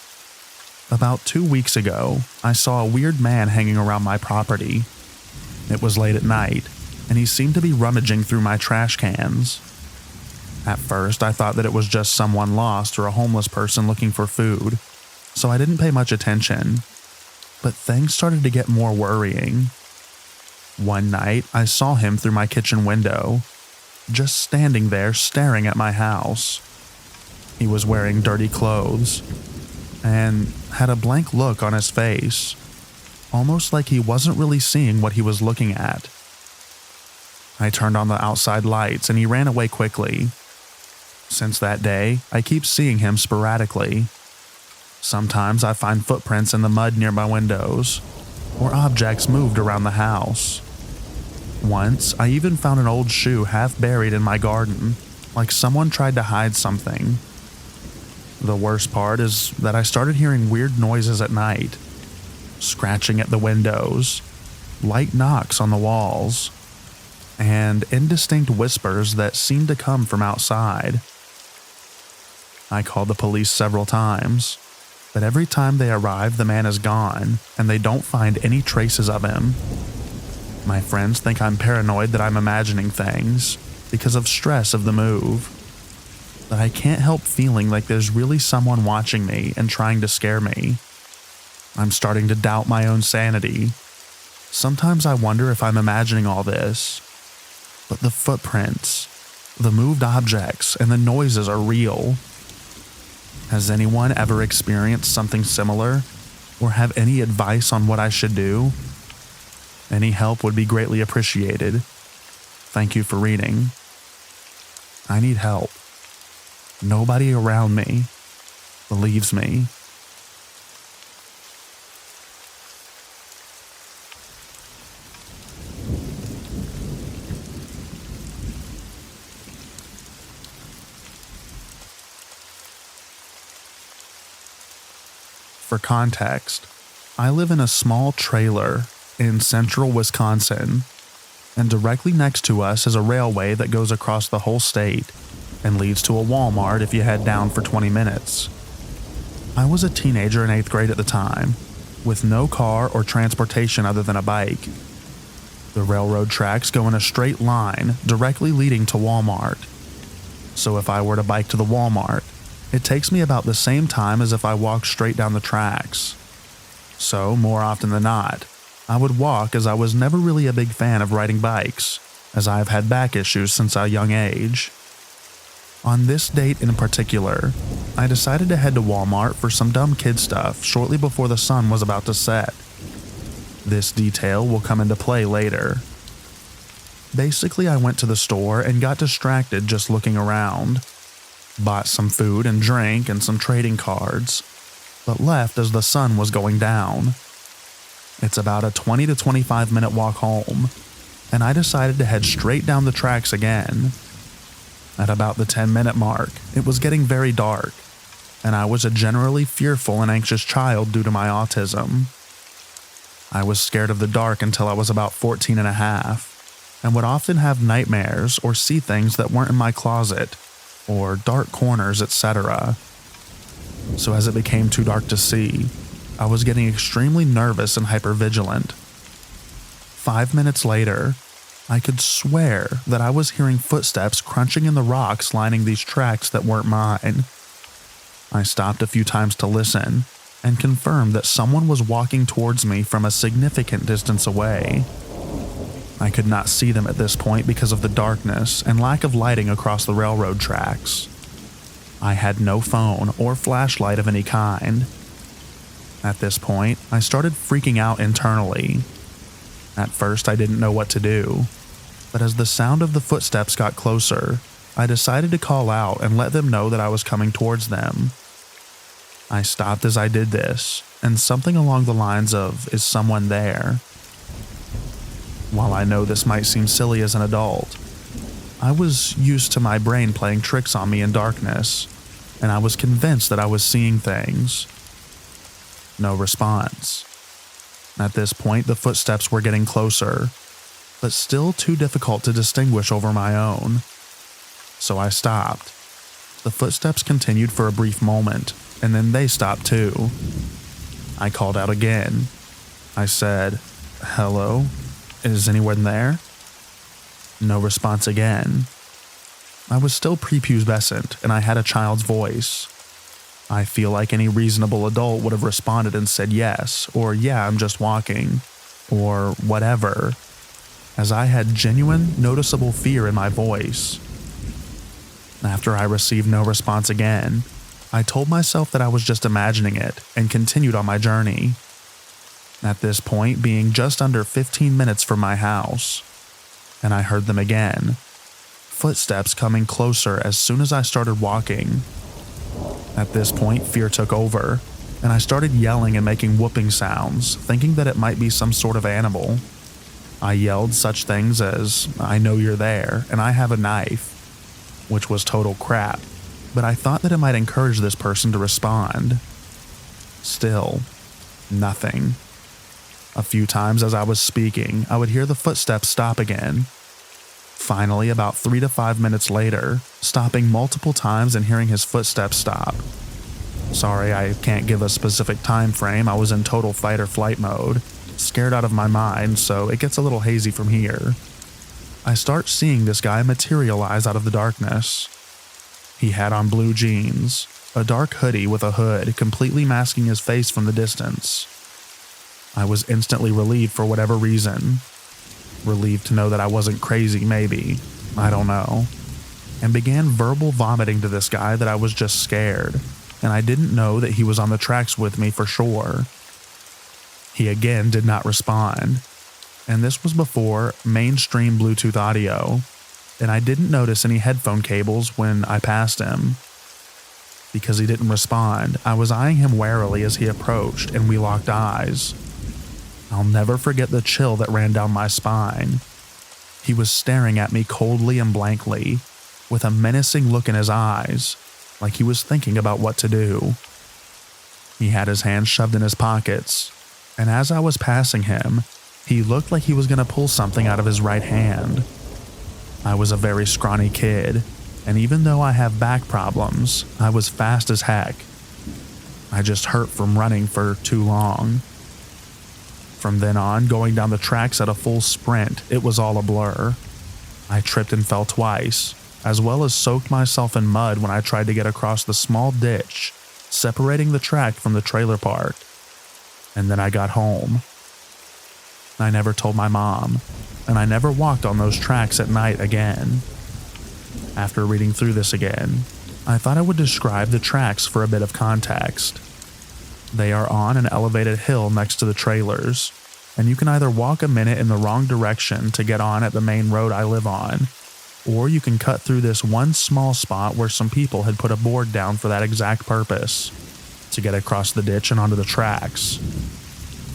About 2 weeks ago, I saw a weird man hanging around my property. It was late at night, and he seemed to be rummaging through my trash cans. At first, I thought that it was just someone lost or a homeless person looking for food, so I didn't pay much attention. But things started to get more worrying. One night, I saw him through my kitchen window, just standing there staring at my house. He was wearing dirty clothes, and had a blank look on his face, almost like he wasn't really seeing what he was looking at. I turned on the outside lights and he ran away quickly. Since that day, I keep seeing him sporadically. Sometimes I find footprints in the mud near my windows, or objects moved around the house. Once, I even found an old shoe half buried in my garden, like someone tried to hide something. The worst part is that I started hearing weird noises at night, scratching at the windows, light knocks on the walls, and indistinct whispers that seemed to come from outside. I called the police several times, but every time they arrive, the man is gone, and they don't find any traces of him. My friends think I'm paranoid that I'm imagining things because of stress of the move, but I can't help feeling like there's really someone watching me and trying to scare me. I'm starting to doubt my own sanity. Sometimes I wonder if I'm imagining all this, but the footprints, the moved objects, and the noises are real. Has anyone ever experienced something similar, or have any advice on what I should do? Any help would be greatly appreciated. Thank you for reading. I need help. Nobody around me believes me. For context, I live in a small trailer in central Wisconsin, and directly next to us is a railway that goes across the whole state and leads to a Walmart if you head down for 20 minutes. I was a teenager in 8th grade at the time, with no car or transportation other than a bike. The railroad tracks go in a straight line directly leading to Walmart. So if I were to bike to the Walmart, it takes me about the same time as if I walked straight down the tracks. So, more often than not, I would walk as I was never really a big fan of riding bikes, as I have had back issues since a young age. On this date in particular, I decided to head to Walmart for some dumb kid stuff shortly before the sun was about to set. This detail will come into play later. Basically, I went to the store and got distracted just looking around. Bought some food and drink and some trading cards, but left as the sun was going down. It's about a 20 to 25 minute walk home, and I decided to head straight down the tracks again. At about the 10-minute mark, it was getting very dark, and I was a generally fearful and anxious child due to my autism. I was scared of the dark until I was about 14 and a half, and would often have nightmares or see things that weren't in my closet, or dark corners, etc. So as it became too dark to see, I was getting extremely nervous and hypervigilant. 5 minutes later, I could swear that I was hearing footsteps crunching in the rocks lining these tracks that weren't mine. I stopped a few times to listen and confirmed that someone was walking towards me from a significant distance away. I could not see them at this point because of the darkness and lack of lighting across the railroad tracks. I had no phone or flashlight of any kind. At this point, I started freaking out internally. At first, I didn't know what to do, but as the sound of the footsteps got closer, I decided to call out and let them know that I was coming towards them. I stopped as I did this, and something along the lines of, "Is someone there?" While I know this might seem silly as an adult, I was used to my brain playing tricks on me in darkness, and I was convinced that I was seeing things. No response. At this point, the footsteps were getting closer, but still too difficult to distinguish over my own. So I stopped. The footsteps continued for a brief moment, and then they stopped too. I called out again. I said, "Hello? Is anyone there?" No response again. I was still prepubescent, and I had a child's voice. I feel like any reasonable adult would have responded and said yes, or "Yeah, I'm just walking," or whatever, as I had genuine, noticeable fear in my voice. After I received no response again, I told myself that I was just imagining it and continued on my journey. At this point being just under 15 minutes from my house, and I heard them again, footsteps coming closer as soon as I started walking. At this point, fear took over, and I started yelling and making whooping sounds, thinking that it might be some sort of animal. I yelled such things as, "I know you're there, and I have a knife," which was total crap, but I thought that it might encourage this person to respond. Still, nothing. A few times as I was speaking, I would hear the footsteps stop again. Finally, about 3 to 5 minutes later, stopping multiple times and hearing his footsteps stop. Sorry, I can't give a specific time frame. I was in total fight or flight mode, scared out of my mind, so it gets a little hazy from here. I start seeing this guy materialize out of the darkness. He had on blue jeans, a dark hoodie with a hood completely masking his face from the distance. I was instantly relieved for whatever reason. Relieved to know that I wasn't crazy, maybe. I don't know. And began verbal vomiting to this guy that I was just scared, and I didn't know that he was on the tracks with me for sure. He again did not respond, and this was before mainstream Bluetooth audio, and I didn't notice any headphone cables when I passed him. Because he didn't respond, I was eyeing him warily as he approached, and we locked eyes. I'll never forget the chill that ran down my spine. He was staring at me coldly and blankly, with a menacing look in his eyes, like he was thinking about what to do. He had his hands shoved in his pockets, and as I was passing him, he looked like he was going to pull something out of his right hand. I was a very scrawny kid, and even though I have back problems, I was fast as heck. I just hurt from running for too long. From then on, going down the tracks at a full sprint, it was all a blur. I tripped and fell twice, as well as soaked myself in mud when I tried to get across the small ditch separating the track from the trailer park. And then I got home. I never told my mom, and I never walked on those tracks at night again. After reading through this again, I thought I would describe the tracks for a bit of context. They are on an elevated hill next to the trailers, and you can either walk a minute in the wrong direction to get on at the main road I live on, or you can cut through this one small spot where some people had put a board down for that exact purpose, to get across the ditch and onto the tracks.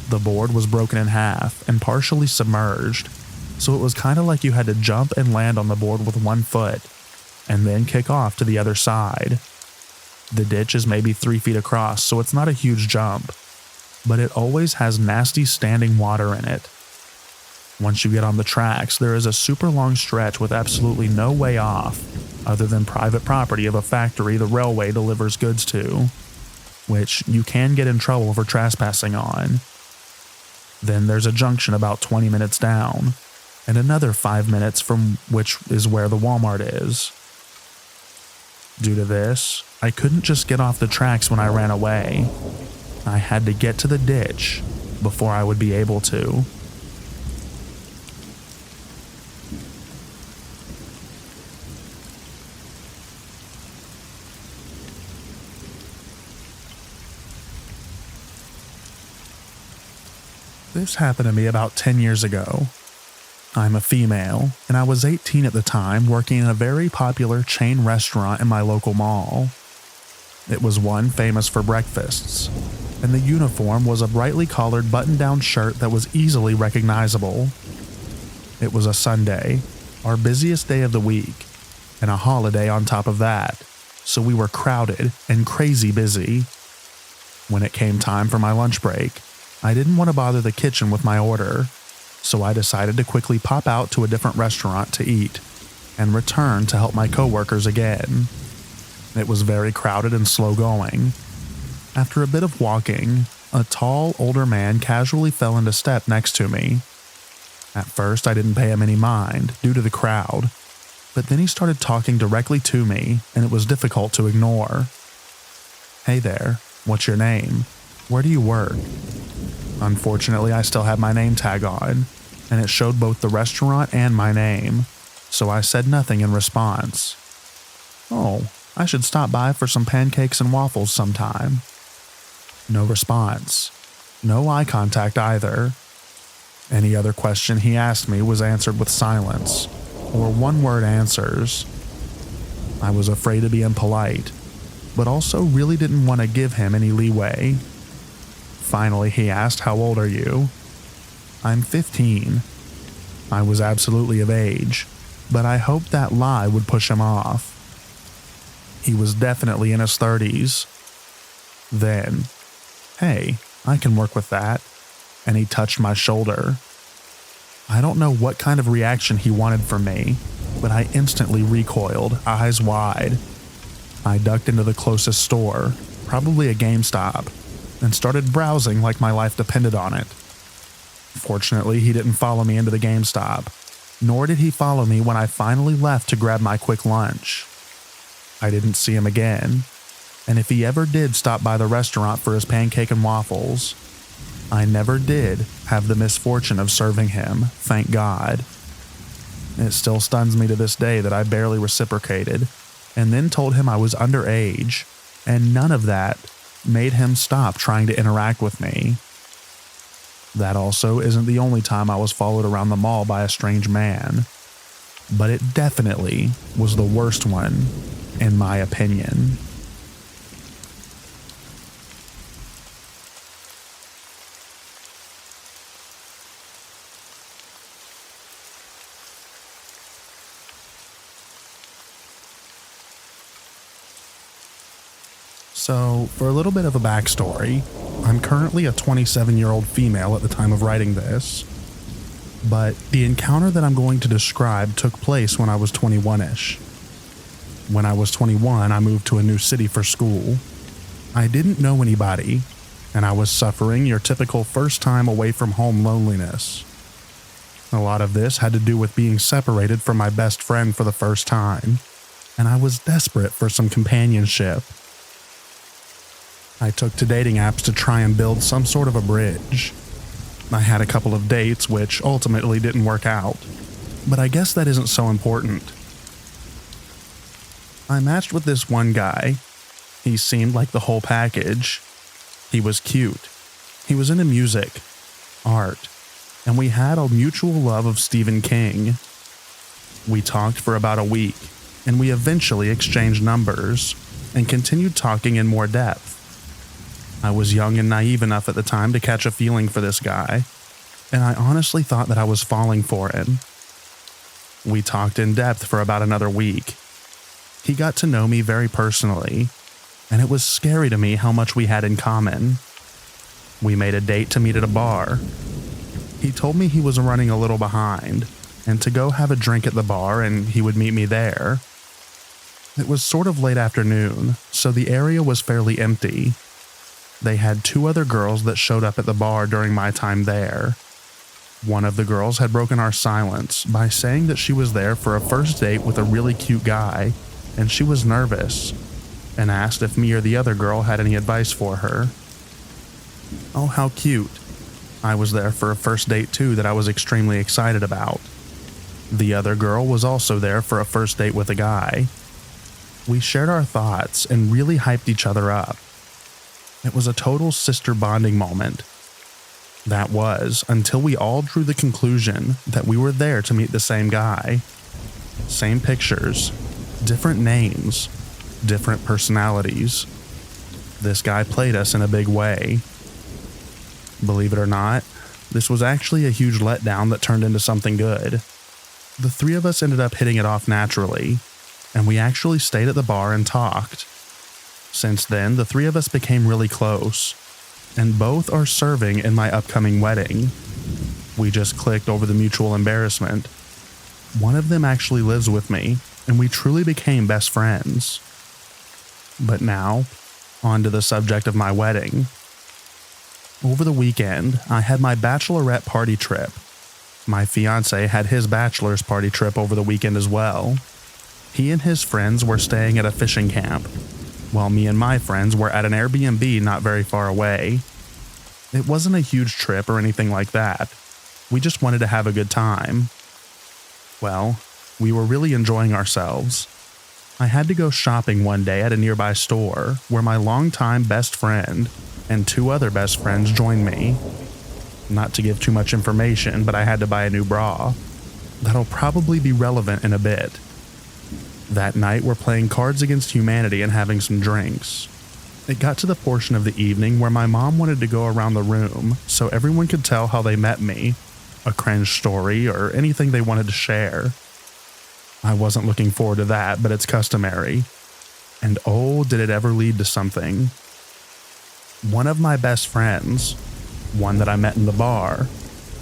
The board was broken in half and partially submerged, so it was kind of like you had to jump and land on the board with one foot, and then kick off to the other side. The ditch is maybe 3 feet across, so it's not a huge jump, but it always has nasty standing water in it. Once you get on the tracks, there is a super long stretch with absolutely no way off, other than private property of a factory the railway delivers goods to, which you can get in trouble for trespassing on. Then there's a junction about 20 minutes down, and another 5 minutes from which is where the Walmart is. Due to this, I couldn't just get off the tracks when I ran away. I had to get to the ditch before I would be able to. This happened to me about 10 years ago. I'm a female, and I was 18 at the time working in a very popular chain restaurant in my local mall. It was one famous for breakfasts, and the uniform was a brightly collared button-down shirt that was easily recognizable. It was a Sunday, our busiest day of the week, and a holiday on top of that, so we were crowded and crazy busy. When it came time for my lunch break, I didn't want to bother the kitchen with my order, so I decided to quickly pop out to a different restaurant to eat, and return to help my coworkers again. It was very crowded and slow going. After a bit of walking, a tall, older man casually fell into step next to me. At first, I didn't pay him any mind due to the crowd, but then he started talking directly to me, and it was difficult to ignore. "Hey there, what's your name? Where do you work?" Unfortunately, I still had my name tag on, and it showed both the restaurant and my name, so I said nothing in response. "Oh, I should stop by for some pancakes and waffles sometime." No response. No eye contact either. Any other question he asked me was answered with silence, or one-word answers. I was afraid to be impolite, but also really didn't want to give him any leeway. Finally, he asked, "How old are you?" "I'm 15. I was absolutely of age, but I hoped that lie would push him off. He was definitely in his 30s. Then, "Hey, I can work with that," and he touched my shoulder. I don't know what kind of reaction he wanted from me, but I instantly recoiled, eyes wide. I ducked into the closest store, probably a GameStop, and started browsing like my life depended on it. Fortunately, he didn't follow me into the GameStop, nor did he follow me when I finally left to grab my quick lunch. I didn't see him again, and if he ever did stop by the restaurant for his pancake and waffles, I never did have the misfortune of serving him, thank God. It still stuns me to this day that I barely reciprocated, and then told him I was underage, and none of that made him stop trying to interact with me. That also isn't the only time I was followed around the mall by a strange man, but it definitely was the worst one, in my opinion. So, for a little bit of a backstory, I'm currently a 27-year-old female at the time of writing this, but the encounter that I'm going to describe took place when I was 21-ish. When I was 21, I moved to a new city for school. I didn't know anybody, and I was suffering your typical first time away from home loneliness. A lot of this had to do with being separated from my best friend for the first time, and I was desperate for some companionship. I took to dating apps to try and build some sort of a bridge. I had a couple of dates which ultimately didn't work out, but I guess that isn't so important. I matched with this one guy. He seemed like the whole package. He was cute. He was into music, art, and we had a mutual love of Stephen King. We talked for about a week, and we eventually exchanged numbers and continued talking in more depth. I was young and naive enough at the time to catch a feeling for this guy, and I honestly thought that I was falling for him. We talked in depth for about another week. He got to know me very personally, and it was scary to me how much we had in common. We made a date to meet at a bar. He told me he was running a little behind, and to go have a drink at the bar and he would meet me there. It was sort of late afternoon, so the area was fairly empty. They had two other girls that showed up at the bar during my time there. One of the girls had broken our silence by saying that she was there for a first date with a really cute guy, and she was nervous, and asked if me or the other girl had any advice for her. Oh, how cute. I was there for a first date too that I was extremely excited about. The other girl was also there for a first date with a guy. We shared our thoughts and really hyped each other up. It was a total sister bonding moment. That was until we all drew the conclusion that we were there to meet the same guy. Same pictures, different names, different personalities. This guy played us in a big way. Believe it or not, this was actually a huge letdown that turned into something good. The three of us ended up hitting it off naturally, and we actually stayed at the bar and talked. Since then, the three of us became really close, and both are serving in my upcoming wedding. We just clicked over the mutual embarrassment. One of them actually lives with me, and we truly became best friends. But now, on to the subject of my wedding. Over the weekend, I had my bachelorette party trip. My fiancé had his bachelor's party trip over the weekend as well. He and his friends were staying at a fishing camp, while me and my friends were at an Airbnb not very far away. It wasn't a huge trip or anything like that. We just wanted to have a good time. Well, we were really enjoying ourselves. I had to go shopping one day at a nearby store where my longtime best friend and two other best friends joined me. Not to give too much information, but I had to buy a new bra. That'll probably be relevant in a bit. That night, we're playing Cards Against Humanity and having some drinks. It got to the portion of the evening where my mom wanted to go around the room so everyone could tell how they met me. a cringe story, or anything they wanted to share. I wasn't looking forward to that, but it's customary. And oh, did it ever lead to something. One of my best friends, one that I met in the bar,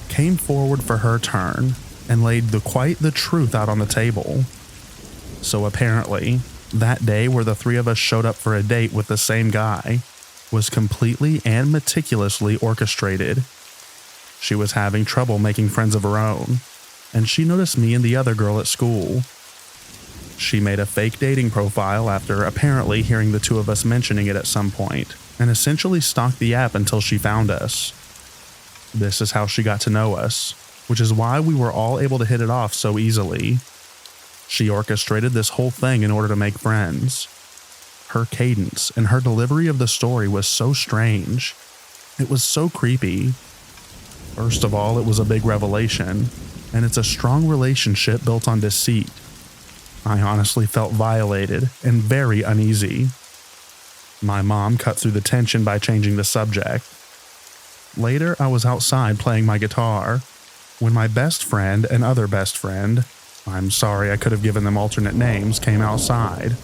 came forward for her turn and laid quite the truth out on the table. So apparently, that day where the three of us showed up for a date with the same guy was completely and meticulously orchestrated. She was having trouble making friends of her own, and she noticed me and the other girl at school. She made a fake dating profile after apparently hearing the two of us mentioning it at some point, and essentially stalked the app until she found us. This is how she got to know us, which is why we were all able to hit it off so easily. She orchestrated this whole thing in order to make friends. Her cadence and her delivery of the story was so strange. It was so creepy. First of all, it was a big revelation, and it's a strong relationship built on deceit. I honestly felt violated and very uneasy. My mom cut through the tension by changing the subject. Later, I was outside playing my guitar when my best friend and other best friend, I'm sorry I could have given them alternate names, came outside.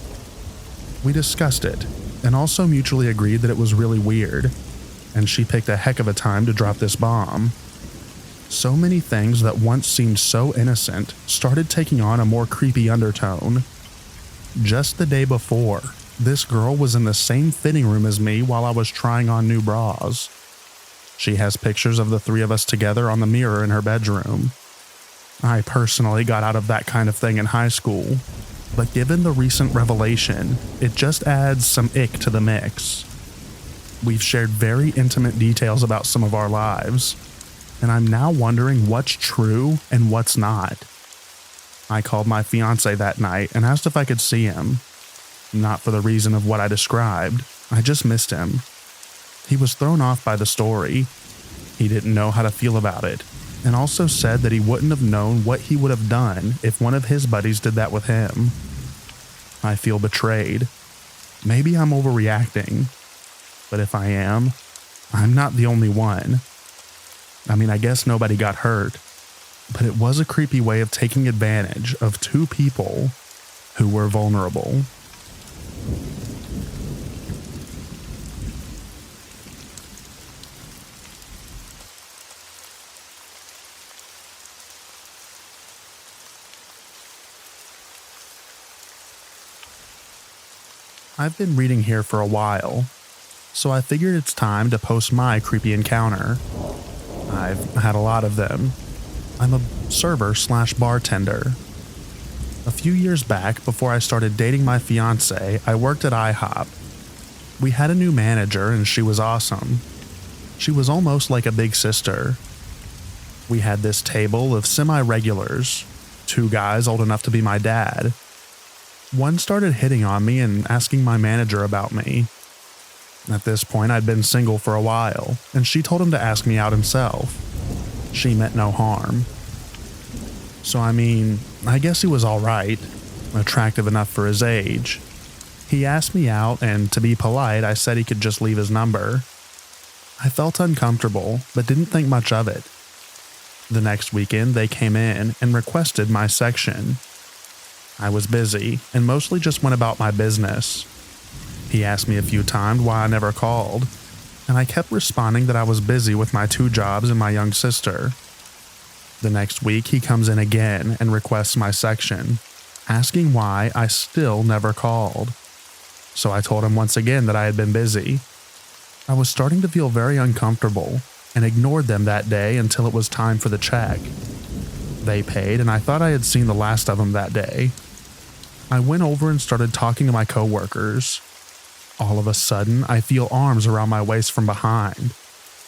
We discussed it and also mutually agreed that it was really weird, and she picked a heck of a time to drop this bomb. So many things that once seemed so innocent started taking on a more creepy undertone. Just the day before, this girl was in the same fitting room as me while I was trying on new bras. She has pictures of the three of us together on the mirror in her bedroom. I personally got out of that kind of thing in high school, but given the recent revelation, it just adds some ick to the mix. We've shared very intimate details about some of our lives, and I'm now wondering what's true and what's not. I called my fiance that night and asked if I could see him. Not for the reason of what I described, I just missed him. He was thrown off by the story. He didn't know how to feel about it, and also said that he wouldn't have known what he would have done if one of his buddies did that with him. I feel betrayed. Maybe I'm overreacting, but if I am, I'm not the only one. I mean, I guess nobody got hurt, but it was a creepy way of taking advantage of two people who were vulnerable. I've been reading here for a while, so I figured it's time to post my creepy encounter. I've had a lot of them. I'm a server/bartender. A few years back, before I started dating my fiance, I worked at IHOP. We had a new manager and she was awesome. She was almost like a big sister. We had this table of semi-regulars, two guys old enough to be my dad. One started hitting on me and asking my manager about me. At this point, I'd been single for a while, and she told him to ask me out himself. She meant no harm. So I guess he was alright, attractive enough for his age. He asked me out, and to be polite, I said he could just leave his number. I felt uncomfortable, but didn't think much of it. The next weekend, they came in and requested my section. I was busy, and mostly just went about my business. He asked me a few times why I never called, and I kept responding that I was busy with my 2 jobs and my young sister. The next week, he comes in again and requests my section, asking why I still never called. So I told him once again that I had been busy. I was starting to feel very uncomfortable and ignored them that day until it was time for the check. They paid, and I thought I had seen the last of them that day. I went over and started talking to my coworkers. All of a sudden, I feel arms around my waist from behind,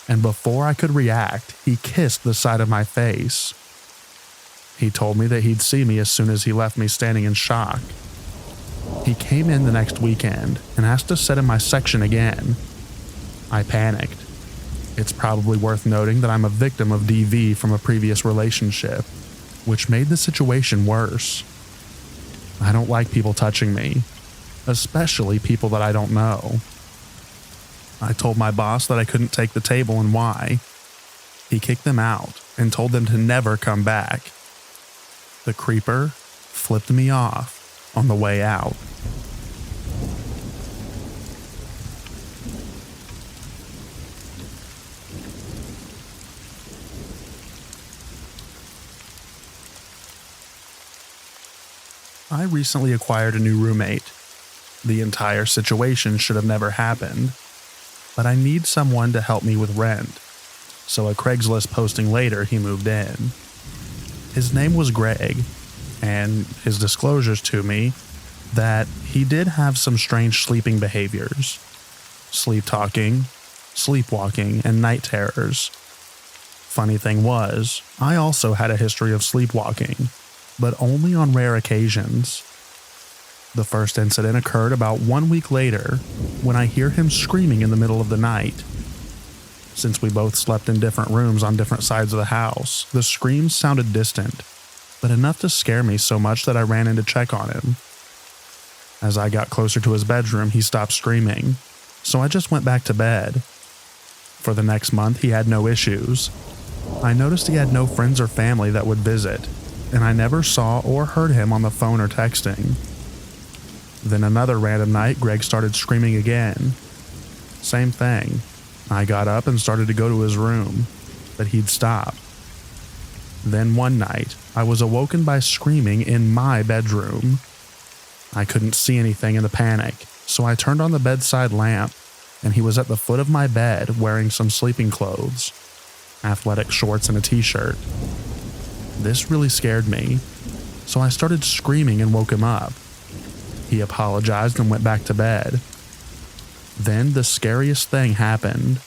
and before I could react, he kissed the side of my face. He told me that he'd see me as soon as he left me standing in shock. He came in the next weekend and asked to sit in my section again. I panicked. It's probably worth noting that I'm a victim of DV from a previous relationship, which made the situation worse. I don't like people touching me, especially people that I don't know. I told my boss that I couldn't take the table and why. He kicked them out and told them to never come back. The creeper flipped me off on the way out. I recently acquired a new roommate. The entire situation should have never happened, but I need someone to help me with rent. So a Craigslist posting later, he moved in. His name was Greg, and his disclosures to me that he did have some strange sleeping behaviors. Sleep talking, sleepwalking, and night terrors. Funny thing was, I also had a history of sleepwalking, but only on rare occasions. The first incident occurred about 1 week later when I hear him screaming in the middle of the night. Since we both slept in different rooms on different sides of the house, the screams sounded distant, but enough to scare me so much that I ran in to check on him. As I got closer to his bedroom, he stopped screaming, so I just went back to bed. For the next month, he had no issues. I noticed he had no friends or family that would visit, and I never saw or heard him on the phone or texting. Then another random night, Greg started screaming again. Same thing. I got up and started to go to his room, but he'd stop. Then one night, I was awoken by screaming in my bedroom. I couldn't see anything in the panic, so I turned on the bedside lamp, and he was at the foot of my bed wearing some sleeping clothes, athletic shorts and a t-shirt. This really scared me, so I started screaming and woke him up. He apologized and went back to bed. Then the scariest thing happened.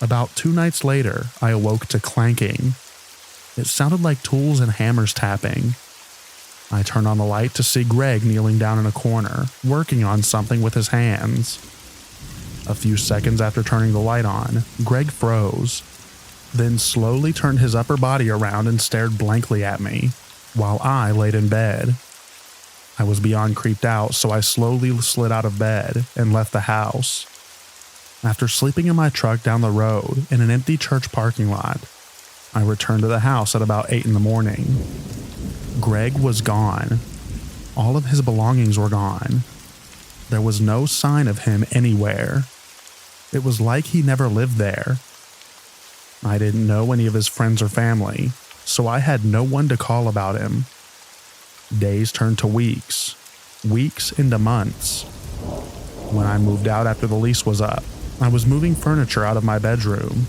About 2 nights later, I awoke to clanking. It sounded like tools and hammers tapping. I turned on the light to see Greg kneeling down in a corner, working on something with his hands. A few seconds after turning the light on, Greg froze, then slowly turned his upper body around and stared blankly at me, while I laid in bed. I was beyond creeped out, so I slowly slid out of bed and left the house. After sleeping in my truck down the road in an empty church parking lot, I returned to the house at about 8 in the morning. Greg was gone. All of his belongings were gone. There was no sign of him anywhere. It was like he never lived there. I didn't know any of his friends or family, so I had no one to call about him. Days turned to weeks, weeks into months. When I moved out after the lease was up, I was moving furniture out of my bedroom.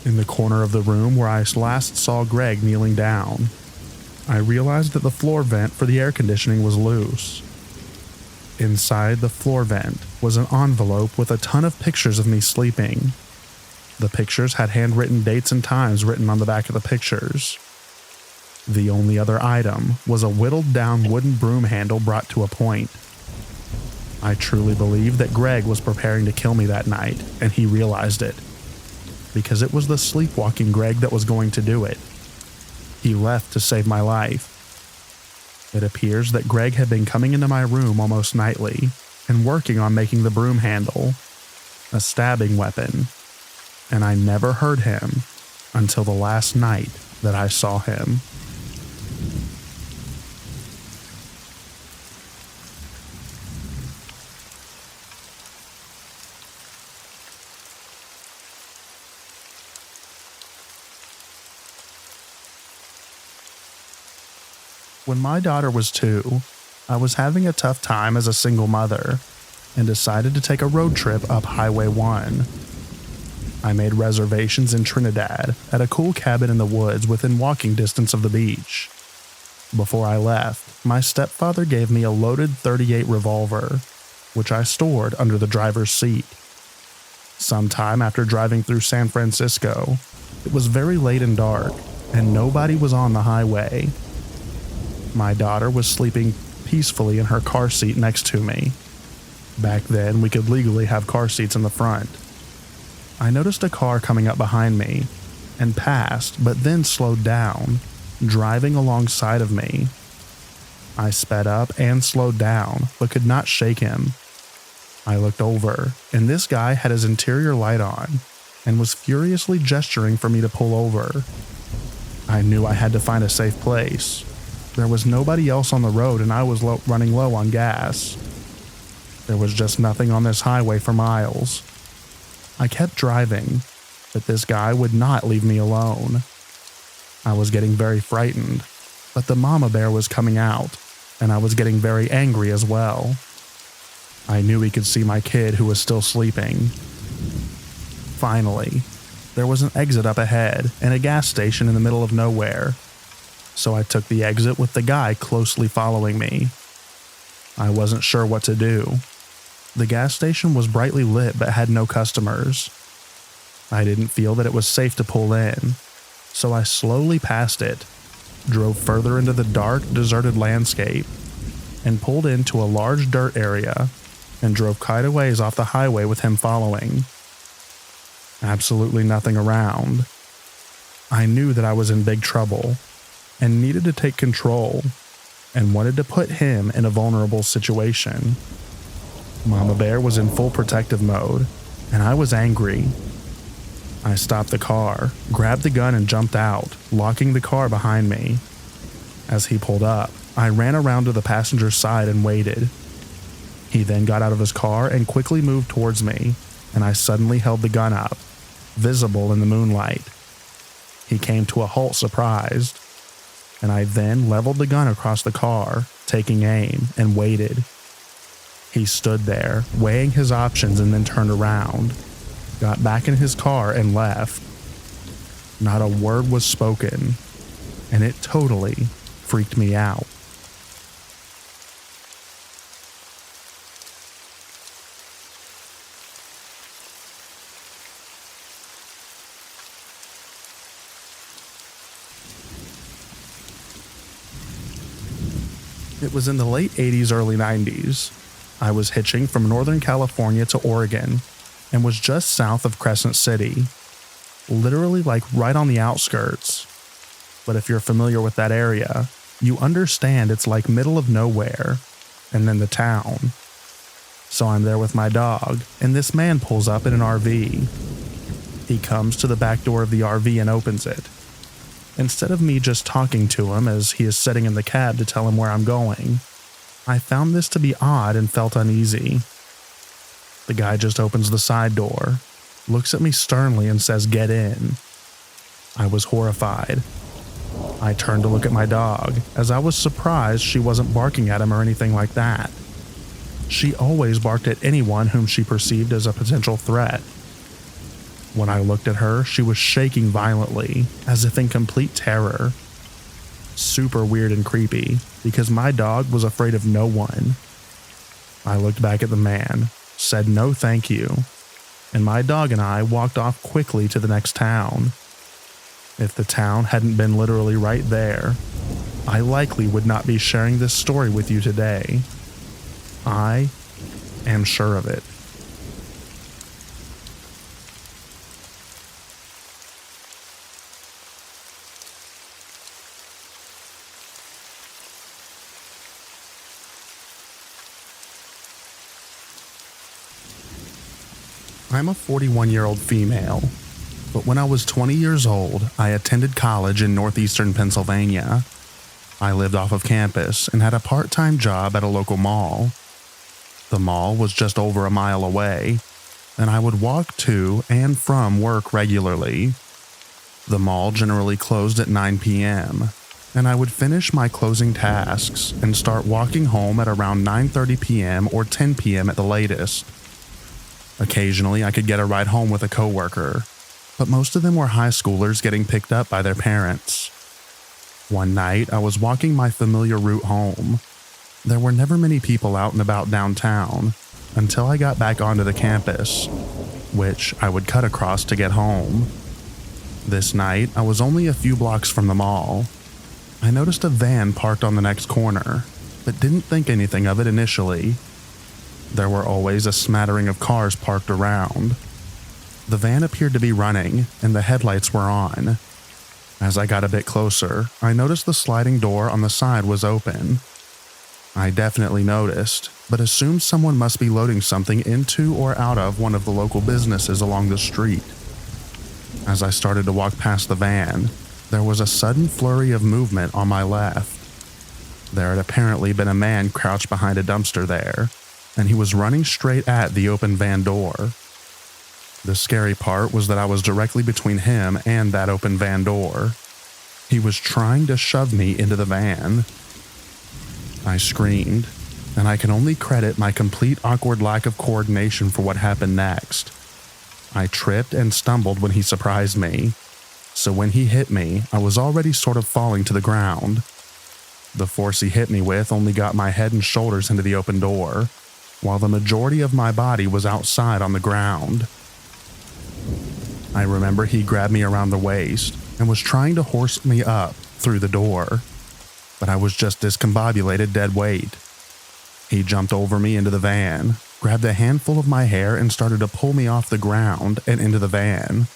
In the corner of the room where I last saw Greg kneeling down, I realized that the floor vent for the air conditioning was loose. Inside the floor vent was an envelope with a ton of pictures of me sleeping. The pictures had handwritten dates and times written on the back of the pictures. The only other item was a whittled down wooden broom handle brought to a point. I truly believe that Greg was preparing to kill me that night, and he realized it. Because it was the sleepwalking Greg that was going to do it. He left to save my life. It appears that Greg had been coming into my room almost nightly and working on making the broom handle, a stabbing weapon, and I never heard him until the last night that I saw him. When my daughter was 2, I was having a tough time as a single mother and decided to take a road trip up Highway 1. I made reservations in Trinidad at a cool cabin in the woods within walking distance of the beach. Before I left, my stepfather gave me a loaded .38 revolver, which I stored under the driver's seat. Sometime after driving through San Francisco, it was very late and dark, and nobody was on the highway. My daughter was sleeping peacefully in her car seat next to me. Back then, we could legally have car seats in the front. I noticed a car coming up behind me and passed, but then slowed down, driving alongside of me. I sped up and slowed down, but could not shake him. I looked over, and this guy had his interior light on, and was furiously gesturing for me to pull over. I knew I had to find a safe place. There was nobody else on the road and I was running low on gas. There was just nothing on this highway for miles. I kept driving, but this guy would not leave me alone. I was getting very frightened, but the mama bear was coming out, and I was getting very angry as well. I knew he could see my kid who was still sleeping. Finally, there was an exit up ahead and a gas station in the middle of nowhere, so I took the exit with the guy closely following me. I wasn't sure what to do. The gas station was brightly lit but had no customers. I didn't feel that it was safe to pull in, so I slowly passed it, drove further into the dark, deserted landscape, and pulled into a large dirt area and drove quite a ways off the highway with him following. Absolutely nothing around. I knew that I was in big trouble and needed to take control and wanted to put him in a vulnerable situation. Mama Bear was in full protective mode, and I was angry. I stopped the car, grabbed the gun and jumped out, locking the car behind me. As he pulled up, I ran around to the passenger side and waited. He then got out of his car and quickly moved towards me, and I suddenly held the gun up, visible in the moonlight. He came to a halt surprised, and I then leveled the gun across the car, taking aim, and waited. He stood there, weighing his options, and then turned around, got back in his car and left. Not a word was spoken, and it totally freaked me out. It was in the late 80s, early 90s. I was hitching from Northern California to Oregon and was just south of Crescent City, literally like right on the outskirts. But if you're familiar with that area, you understand it's like middle of nowhere and then the town. So I'm there with my dog, and this man pulls up in an RV. He comes to the back door of the RV and opens it. Instead of me just talking to him as he is sitting in the cab to tell him where I'm going, I found this to be odd and felt uneasy. The guy just opens the side door, looks at me sternly and says, "Get in." I was horrified. I turned to look at my dog, as I was surprised she wasn't barking at him or anything like that. She always barked at anyone whom she perceived as a potential threat. When I looked at her, she was shaking violently, as if in complete terror. Super weird and creepy, because my dog was afraid of no one. I looked back at the man, said no thank you, and my dog and I walked off quickly to the next town. If the town hadn't been literally right there, I likely would not be sharing this story with you today. I am sure of it. I'm a 41-year-old female, but when I was 20 years old, I attended college in northeastern Pennsylvania. I lived off of campus and had a part-time job at a local mall. The mall was just over a mile away, and I would walk to and from work regularly. The mall generally closed at 9 p.m., and I would finish my closing tasks and start walking home at around 9:30 p.m. or 10 p.m. at the latest. Occasionally, I could get a ride home with a coworker, but most of them were high schoolers getting picked up by their parents. One night, I was walking my familiar route home. There were never many people out and about downtown until I got back onto the campus, which I would cut across to get home. This night, I was only a few blocks from the mall. I noticed a van parked on the next corner, but didn't think anything of it initially. There were always a smattering of cars parked around. The van appeared to be running, and the headlights were on. As I got a bit closer, I noticed the sliding door on the side was open. I definitely noticed, but assumed someone must be loading something into or out of one of the local businesses along the street. As I started to walk past the van, there was a sudden flurry of movement on my left. There had apparently been a man crouched behind a dumpster there, and he was running straight at the open van door. The scary part was that I was directly between him and that open van door. He was trying to shove me into the van. I screamed, and I can only credit my complete awkward lack of coordination for what happened next. I tripped and stumbled when he surprised me, so when he hit me, I was already sort of falling to the ground. The force he hit me with only got my head and shoulders into the open door, while the majority of my body was outside on the ground. I remember he grabbed me around the waist and was trying to horse me up through the door, but I was just discombobulated dead weight. He jumped over me into the van, grabbed a handful of my hair and started to pull me off the ground and into the van.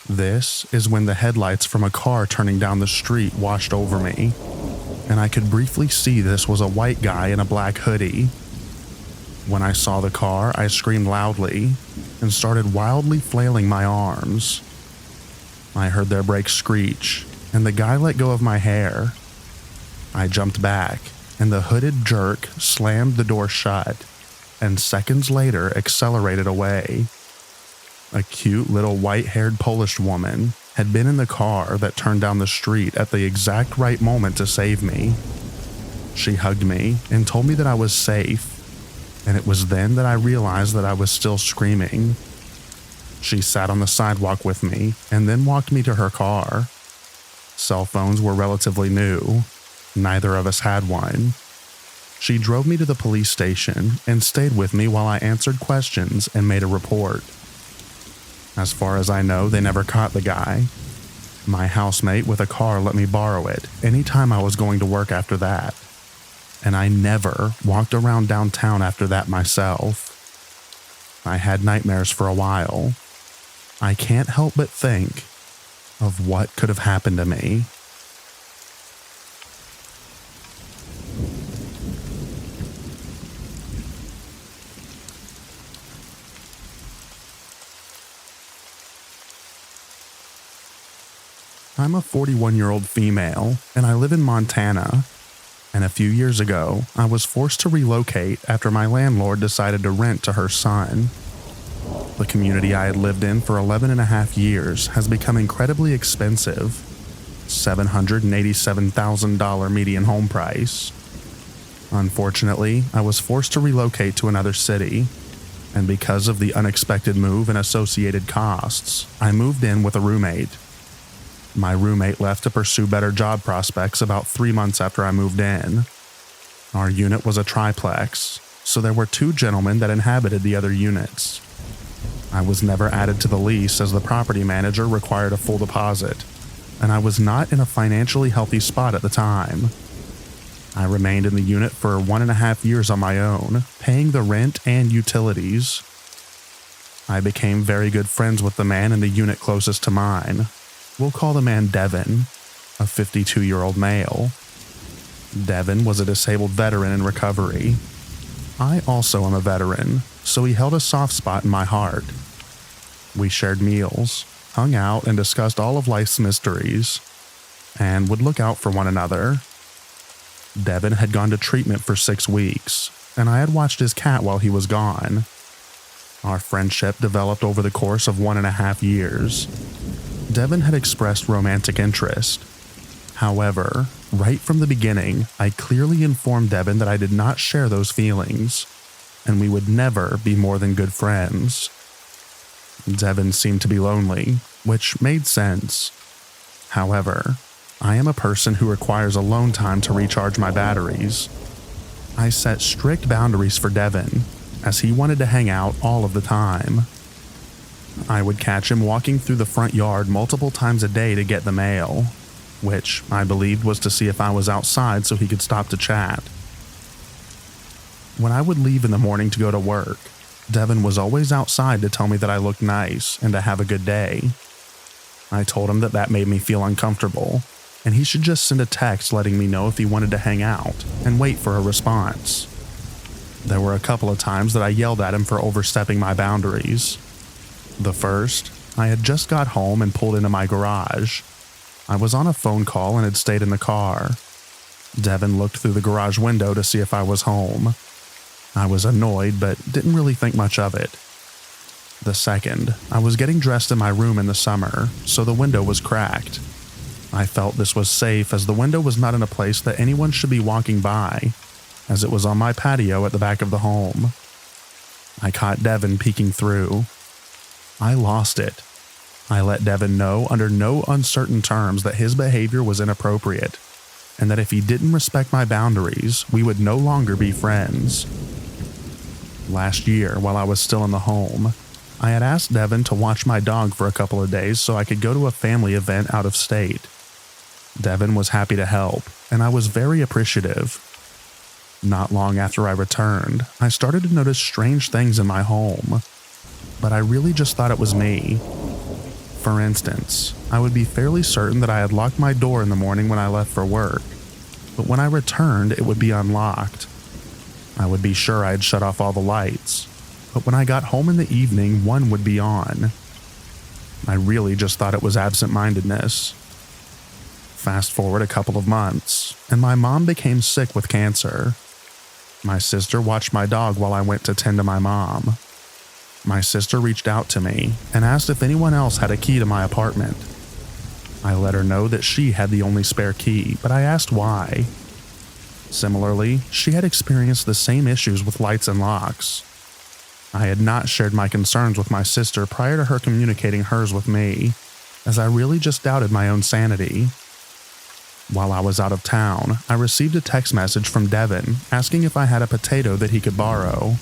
This is when the headlights from a car turning down the street washed over me, and I could briefly see this was a white guy in a black hoodie. When I saw the car, I screamed loudly and started wildly flailing my arms. I heard their brakes screech, and the guy let go of my hair. I jumped back, and the hooded jerk slammed the door shut, and seconds later accelerated away. A cute little white-haired Polish woman had been in the car that turned down the street at the exact right moment to save me. She hugged me and told me that I was safe, and it was then that I realized that I was still screaming. She sat on the sidewalk with me and then walked me to her car. Cell phones were relatively new. Neither of us had one. She drove me to the police station and stayed with me while I answered questions and made a report. As far as I know, they never caught the guy. My housemate with a car let me borrow it anytime I was going to work after that. And I never walked around downtown after that myself. I had nightmares for a while. I can't help but think of what could have happened to me. I'm a 41-year-old female, and I live in Montana. And a few years ago, I was forced to relocate after my landlord decided to rent to her son. The community I had lived in for 11 and a half years has become incredibly expensive. $787,000 median home price. Unfortunately, I was forced to relocate to another city, and because of the unexpected move and associated costs, I moved in with a roommate. My roommate left to pursue better job prospects about 3 months after I moved in. Our unit was a triplex, so there were 2 gentlemen that inhabited the other units. I was never added to the lease as the property manager required a full deposit, and I was not in a financially healthy spot at the time. I remained in the unit for 1.5 years on my own, paying the rent and utilities. I became very good friends with the man in the unit closest to mine. We'll call the man Devin, a 52-year-old male. Devin was a disabled veteran in recovery. I also am a veteran, so he held a soft spot in my heart. We shared meals, hung out, and discussed all of life's mysteries, and would look out for one another. Devin had gone to treatment for 6 weeks, and I had watched his cat while he was gone. Our friendship developed over the course of 1.5 years. Devin had expressed romantic interest. However, right from the beginning, I clearly informed Devin that I did not share those feelings, and we would never be more than good friends. Devin seemed to be lonely, which made sense. However, I am a person who requires alone time to recharge my batteries. I set strict boundaries for Devin, as he wanted to hang out all of the time. I would catch him walking through the front yard multiple times a day to get the mail, which I believed was to see if I was outside so he could stop to chat. When I would leave in the morning to go to work, Devin was always outside to tell me that I looked nice and to have a good day. I told him that that made me feel uncomfortable, and he should just send a text letting me know if he wanted to hang out and wait for a response. There were a couple of times that I yelled at him for overstepping my boundaries. The first, I had just got home and pulled into my garage. I was on a phone call and had stayed in the car. Devin looked through the garage window to see if I was home. I was annoyed, but didn't really think much of it. The second, I was getting dressed in my room in the summer, so the window was cracked. I felt this was safe as the window was not in a place that anyone should be walking by, as it was on my patio at the back of the home. I caught Devin peeking through. I lost it. I let Devin know under no uncertain terms that his behavior was inappropriate, and that if he didn't respect my boundaries, we would no longer be friends. Last year, while I was still in the home, I had asked Devin to watch my dog for a couple of days so I could go to a family event out of state. Devin was happy to help, and I was very appreciative. Not long after I returned, I started to notice strange things in my home, but I really just thought it was me. For instance, I would be fairly certain that I had locked my door in the morning when I left for work, but when I returned, it would be unlocked. I would be sure I had shut off all the lights, but when I got home in the evening, one would be on. I really just thought it was absent-mindedness. Fast forward a couple of months, and my mom became sick with cancer. My sister watched my dog while I went to tend to my mom. My sister reached out to me and asked if anyone else had a key to my apartment. I let her know that she had the only spare key, but I asked why. Similarly, she had experienced the same issues with lights and locks. I had not shared my concerns with my sister prior to her communicating hers with me, as I really just doubted my own sanity. While I was out of town, I received a text message from Devin asking if I had a potato that he could borrow.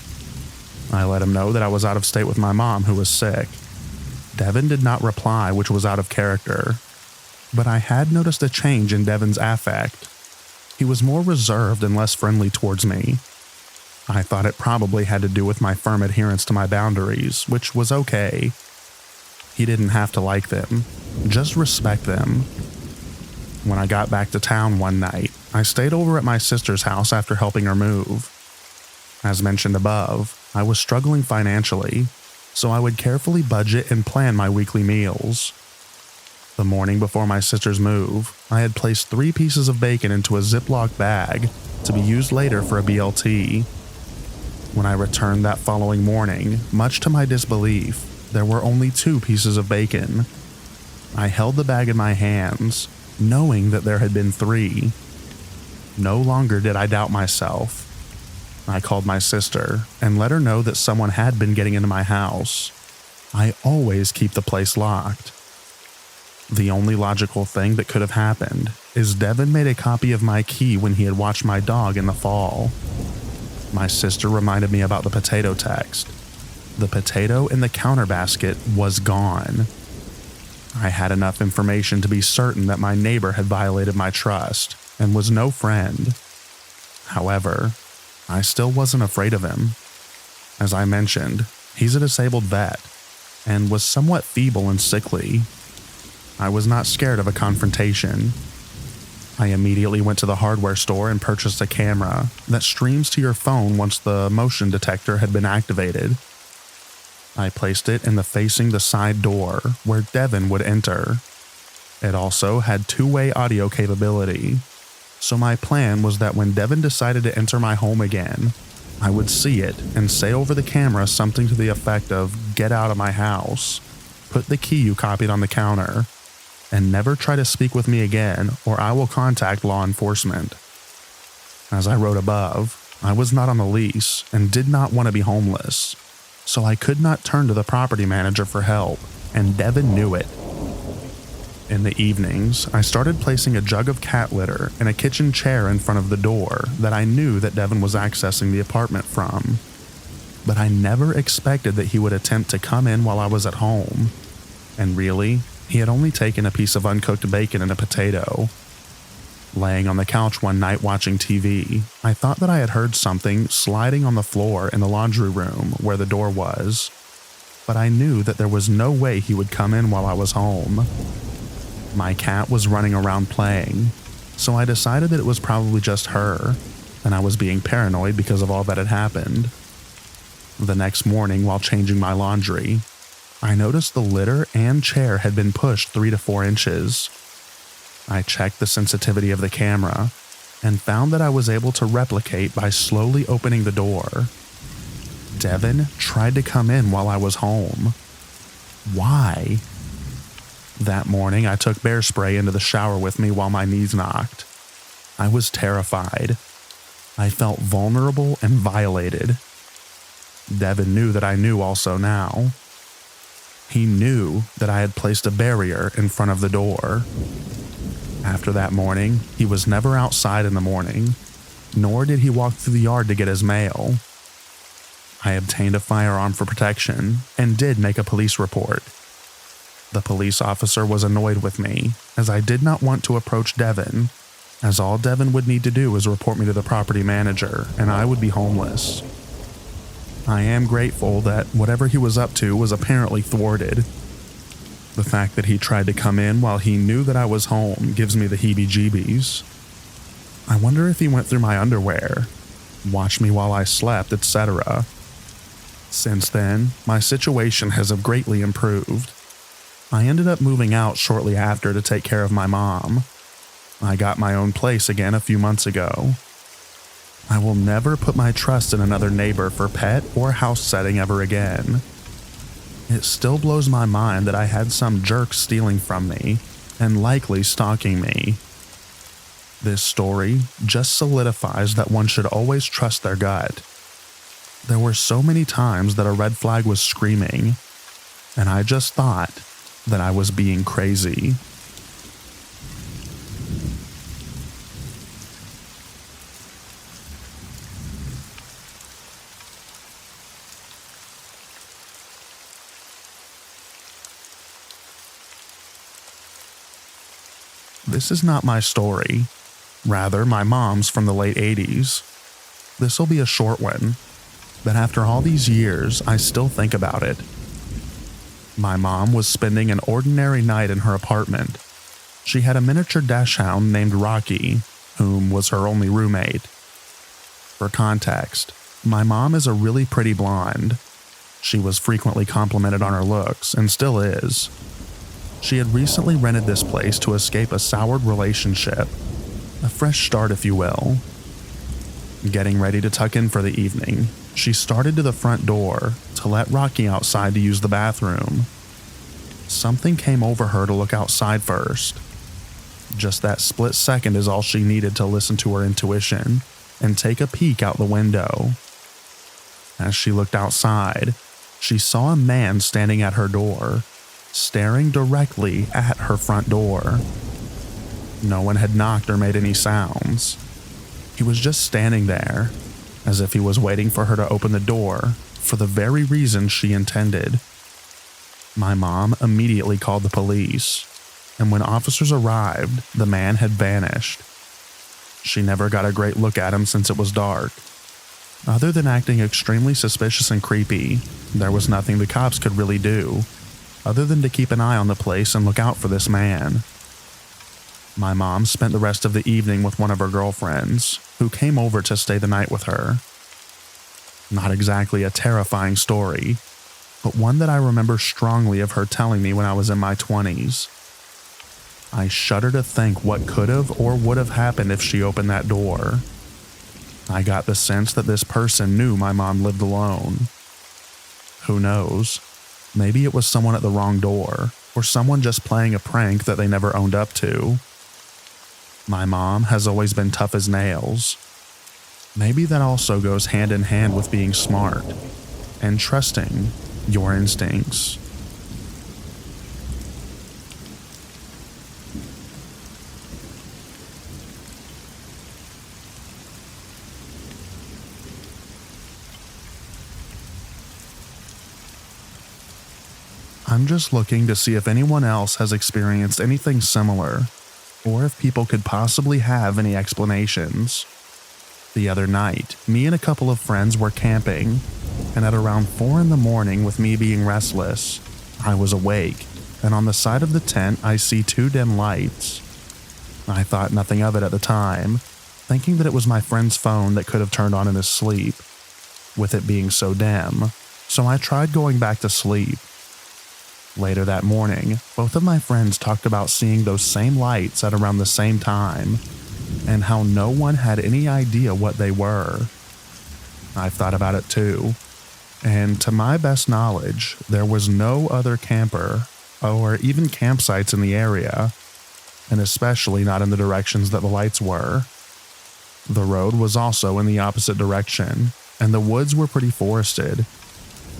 I let him know that I was out of state with my mom, who was sick. Devin did not reply, which was out of character, but I had noticed a change in Devin's affect. He was more reserved and less friendly towards me. I thought it probably had to do with my firm adherence to my boundaries, which was okay. He didn't have to like them, just respect them. When I got back to town one night, I stayed over at my sister's house after helping her move. As mentioned above, I was struggling financially, so I would carefully budget and plan my weekly meals. The morning before my sister's move, I had placed 3 pieces of bacon into a Ziploc bag to be used later for a BLT. When I returned that following morning, much to my disbelief, there were only 2 pieces of bacon. I held the bag in my hands, knowing that there had been 3. No longer did I doubt myself. I called my sister and let her know that someone had been getting into my house. I always keep the place locked. The only logical thing that could have happened is Devin made a copy of my key when he had watched my dog in the fall. My sister reminded me about the potato text. The potato in the counter basket was gone. I had enough information to be certain that my neighbor had violated my trust and was no friend. However, I still wasn't afraid of him. As I mentioned, he's a disabled vet and was somewhat feeble and sickly. I was not scared of a confrontation. I immediately went to the hardware store and purchased a camera that streams to your phone once the motion detector had been activated. I placed it in the facing the side door where Devin would enter. It also had 2-way audio capability, so my plan was that when Devin decided to enter my home again, I would see it and say over the camera something to the effect of, "Get out of my house, put the key you copied on the counter, and never try to speak with me again or I will contact law enforcement." As I wrote above, I was not on the lease and did not want to be homeless, so I could not turn to the property manager for help, and Devin knew it. In the evenings, I started placing a jug of cat litter and a kitchen chair in front of the door that I knew that Devin was accessing the apartment from. But I never expected that he would attempt to come in while I was at home. And really, he had only taken a piece of uncooked bacon and a potato. Laying on the couch one night watching TV, I thought that I had heard something sliding on the floor in the laundry room where the door was. But I knew that there was no way he would come in while I was home. My cat was running around playing, so I decided that it was probably just her, and I was being paranoid because of all that had happened. The next morning, while changing my laundry, I noticed the litter and chair had been pushed 3 to 4 inches. I checked the sensitivity of the camera and found that I was able to replicate by slowly opening the door. Devin tried to come in while I was home. Why? That morning, I took bear spray into the shower with me while my knees knocked. I was terrified. I felt vulnerable and violated. Devin knew that I knew also now. He knew that I had placed a barrier in front of the door. After that morning, he was never outside in the morning, nor did he walk through the yard to get his mail. I obtained a firearm for protection and did make a police report. The police officer was annoyed with me, as I did not want to approach Devin, as all Devin would need to do was report me to the property manager and I would be homeless. I am grateful that whatever he was up to was apparently thwarted. The fact that he tried to come in while he knew that I was home gives me the heebie-jeebies. I wonder if he went through my underwear, watched me while I slept, etc. Since then, my situation has greatly improved. I ended up moving out shortly after to take care of my mom. I got my own place again a few months ago. I will never put my trust in another neighbor for pet or house setting ever again. It still blows my mind that I had some jerk stealing from me and likely stalking me. This story just solidifies that one should always trust their gut. There were so many times that a red flag was screaming, and I just thought that I was being crazy. This is not my story. Rather, my mom's from the late 80s. This'll be a short one, but after all these years, I still think about it. My mom was spending an ordinary night in her apartment. She had a miniature dachshund named Rocky, whom was her only roommate. For context, my mom is a really pretty blonde. She was frequently complimented on her looks, and still is. She had recently rented this place to escape a soured relationship, a fresh start if you will. Getting ready to tuck in for the evening, she started to the front door to let Rocky outside to use the bathroom. Something came over her to look outside first. Just that split second is all she needed to listen to her intuition and take a peek out the window. As she looked outside, she saw a man standing at her door, staring directly at her front door. No one had knocked or made any sounds. He was just standing there, as if he was waiting for her to open the door for the very reason she intended. My mom immediately called the police, and when officers arrived, the man had vanished. She never got a great look at him since it was dark. Other than acting extremely suspicious and creepy, there was nothing the cops could really do, other than to keep an eye on the place and look out for this man. My mom spent the rest of the evening with one of her girlfriends, who came over to stay the night with her. Not exactly a terrifying story, but one that I remember strongly of her telling me when I was in my 20s. I shudder to think what could have or would have happened if she opened that door. I got the sense that this person knew my mom lived alone. Who knows? Maybe it was someone at the wrong door, or someone just playing a prank that they never owned up to. My mom has always been tough as nails. Maybe that also goes hand in hand with being smart and trusting your instincts. I'm just looking to see if anyone else has experienced anything similar, or if people could possibly have any explanations. The other night, me and a couple of friends were camping, and at around 4 a.m, with me being restless, I was awake, and on the side of the tent I see 2 dim lights. I thought nothing of it at the time, thinking that it was my friend's phone that could have turned on in his sleep, with it being so dim, so I tried going back to sleep. Later that morning, both of my friends talked about seeing those same lights at around the same time, and how no one had any idea what they were. I've thought about it too, and to my best knowledge, there was no other camper or even campsites in the area, and especially not in the directions that the lights were. The road was also in the opposite direction, and the woods were pretty forested,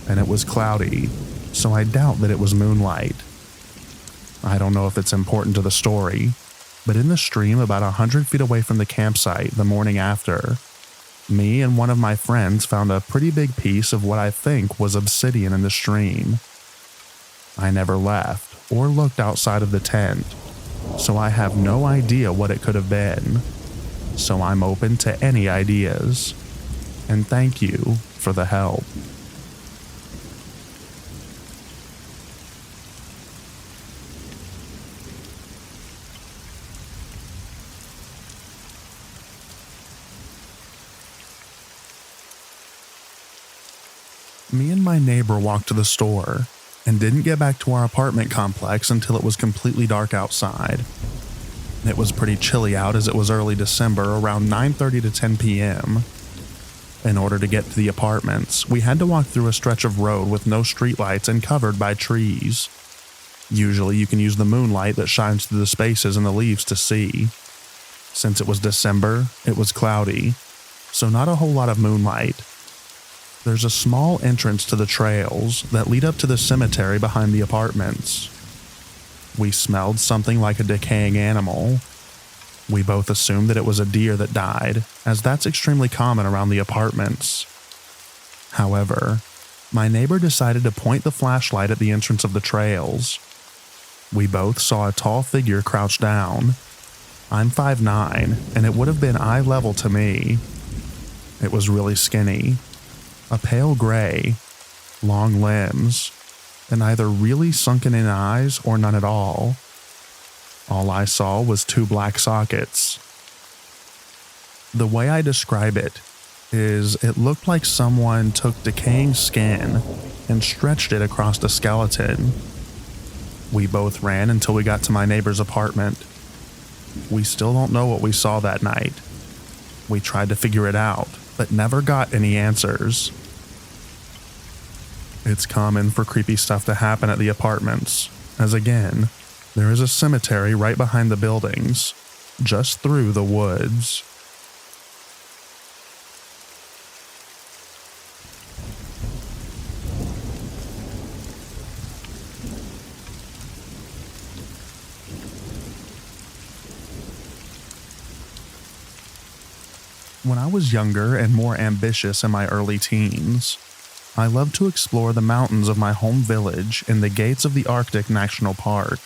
and it was cloudy, so I doubt that it was moonlight. I don't know if it's important to the story, but in the stream about 100 feet away from the campsite the morning after, me and one of my friends found a pretty big piece of what I think was obsidian in the stream. I never left or looked outside of the tent, so I have no idea what it could have been. So I'm open to any ideas. And thank you for the help. Me and my neighbor walked to the store and didn't get back to our apartment complex until it was completely dark outside. It was pretty chilly out as it was early December, around 9:30 to 10 p.m. In order to get to the apartments, we had to walk through a stretch of road with no streetlights and covered by trees. Usually you can use the moonlight that shines through the spaces in the leaves to see. Since it was December, it was cloudy, so not a whole lot of moonlight. There's a small entrance to the trails that lead up to the cemetery behind the apartments. We smelled something like a decaying animal. We both assumed that it was a deer that died, as that's extremely common around the apartments. However, my neighbor decided to point the flashlight at the entrance of the trails. We both saw a tall figure crouched down. I'm 5'9", and it would have been eye level to me. It was really skinny, a pale gray, long limbs, and either really sunken in eyes or none at all. All I saw was 2 black sockets. The way I describe it is it looked like someone took decaying skin and stretched it across the skeleton. We both ran until we got to my neighbor's apartment. We still don't know what we saw that night. We tried to figure it out, but never got any answers. It's common for creepy stuff to happen at the apartments, as again, there is a cemetery right behind the buildings, just through the woods. When I was younger and more ambitious in my early teens, I loved to explore the mountains of my home village in the gates of the Arctic National Park.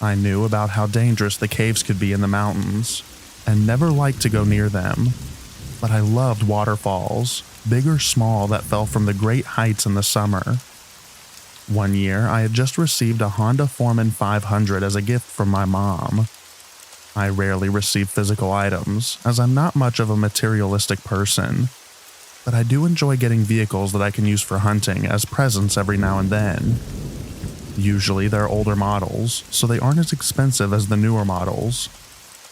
I knew about how dangerous the caves could be in the mountains, and never liked to go near them, but I loved waterfalls, big or small, that fell from the great heights in the summer. One year, I had just received a Honda Foreman 500 as a gift from my mom. I rarely receive physical items, as I'm not much of a materialistic person, but I do enjoy getting vehicles that I can use for hunting as presents every now and then. Usually they're older models, so they aren't as expensive as the newer models,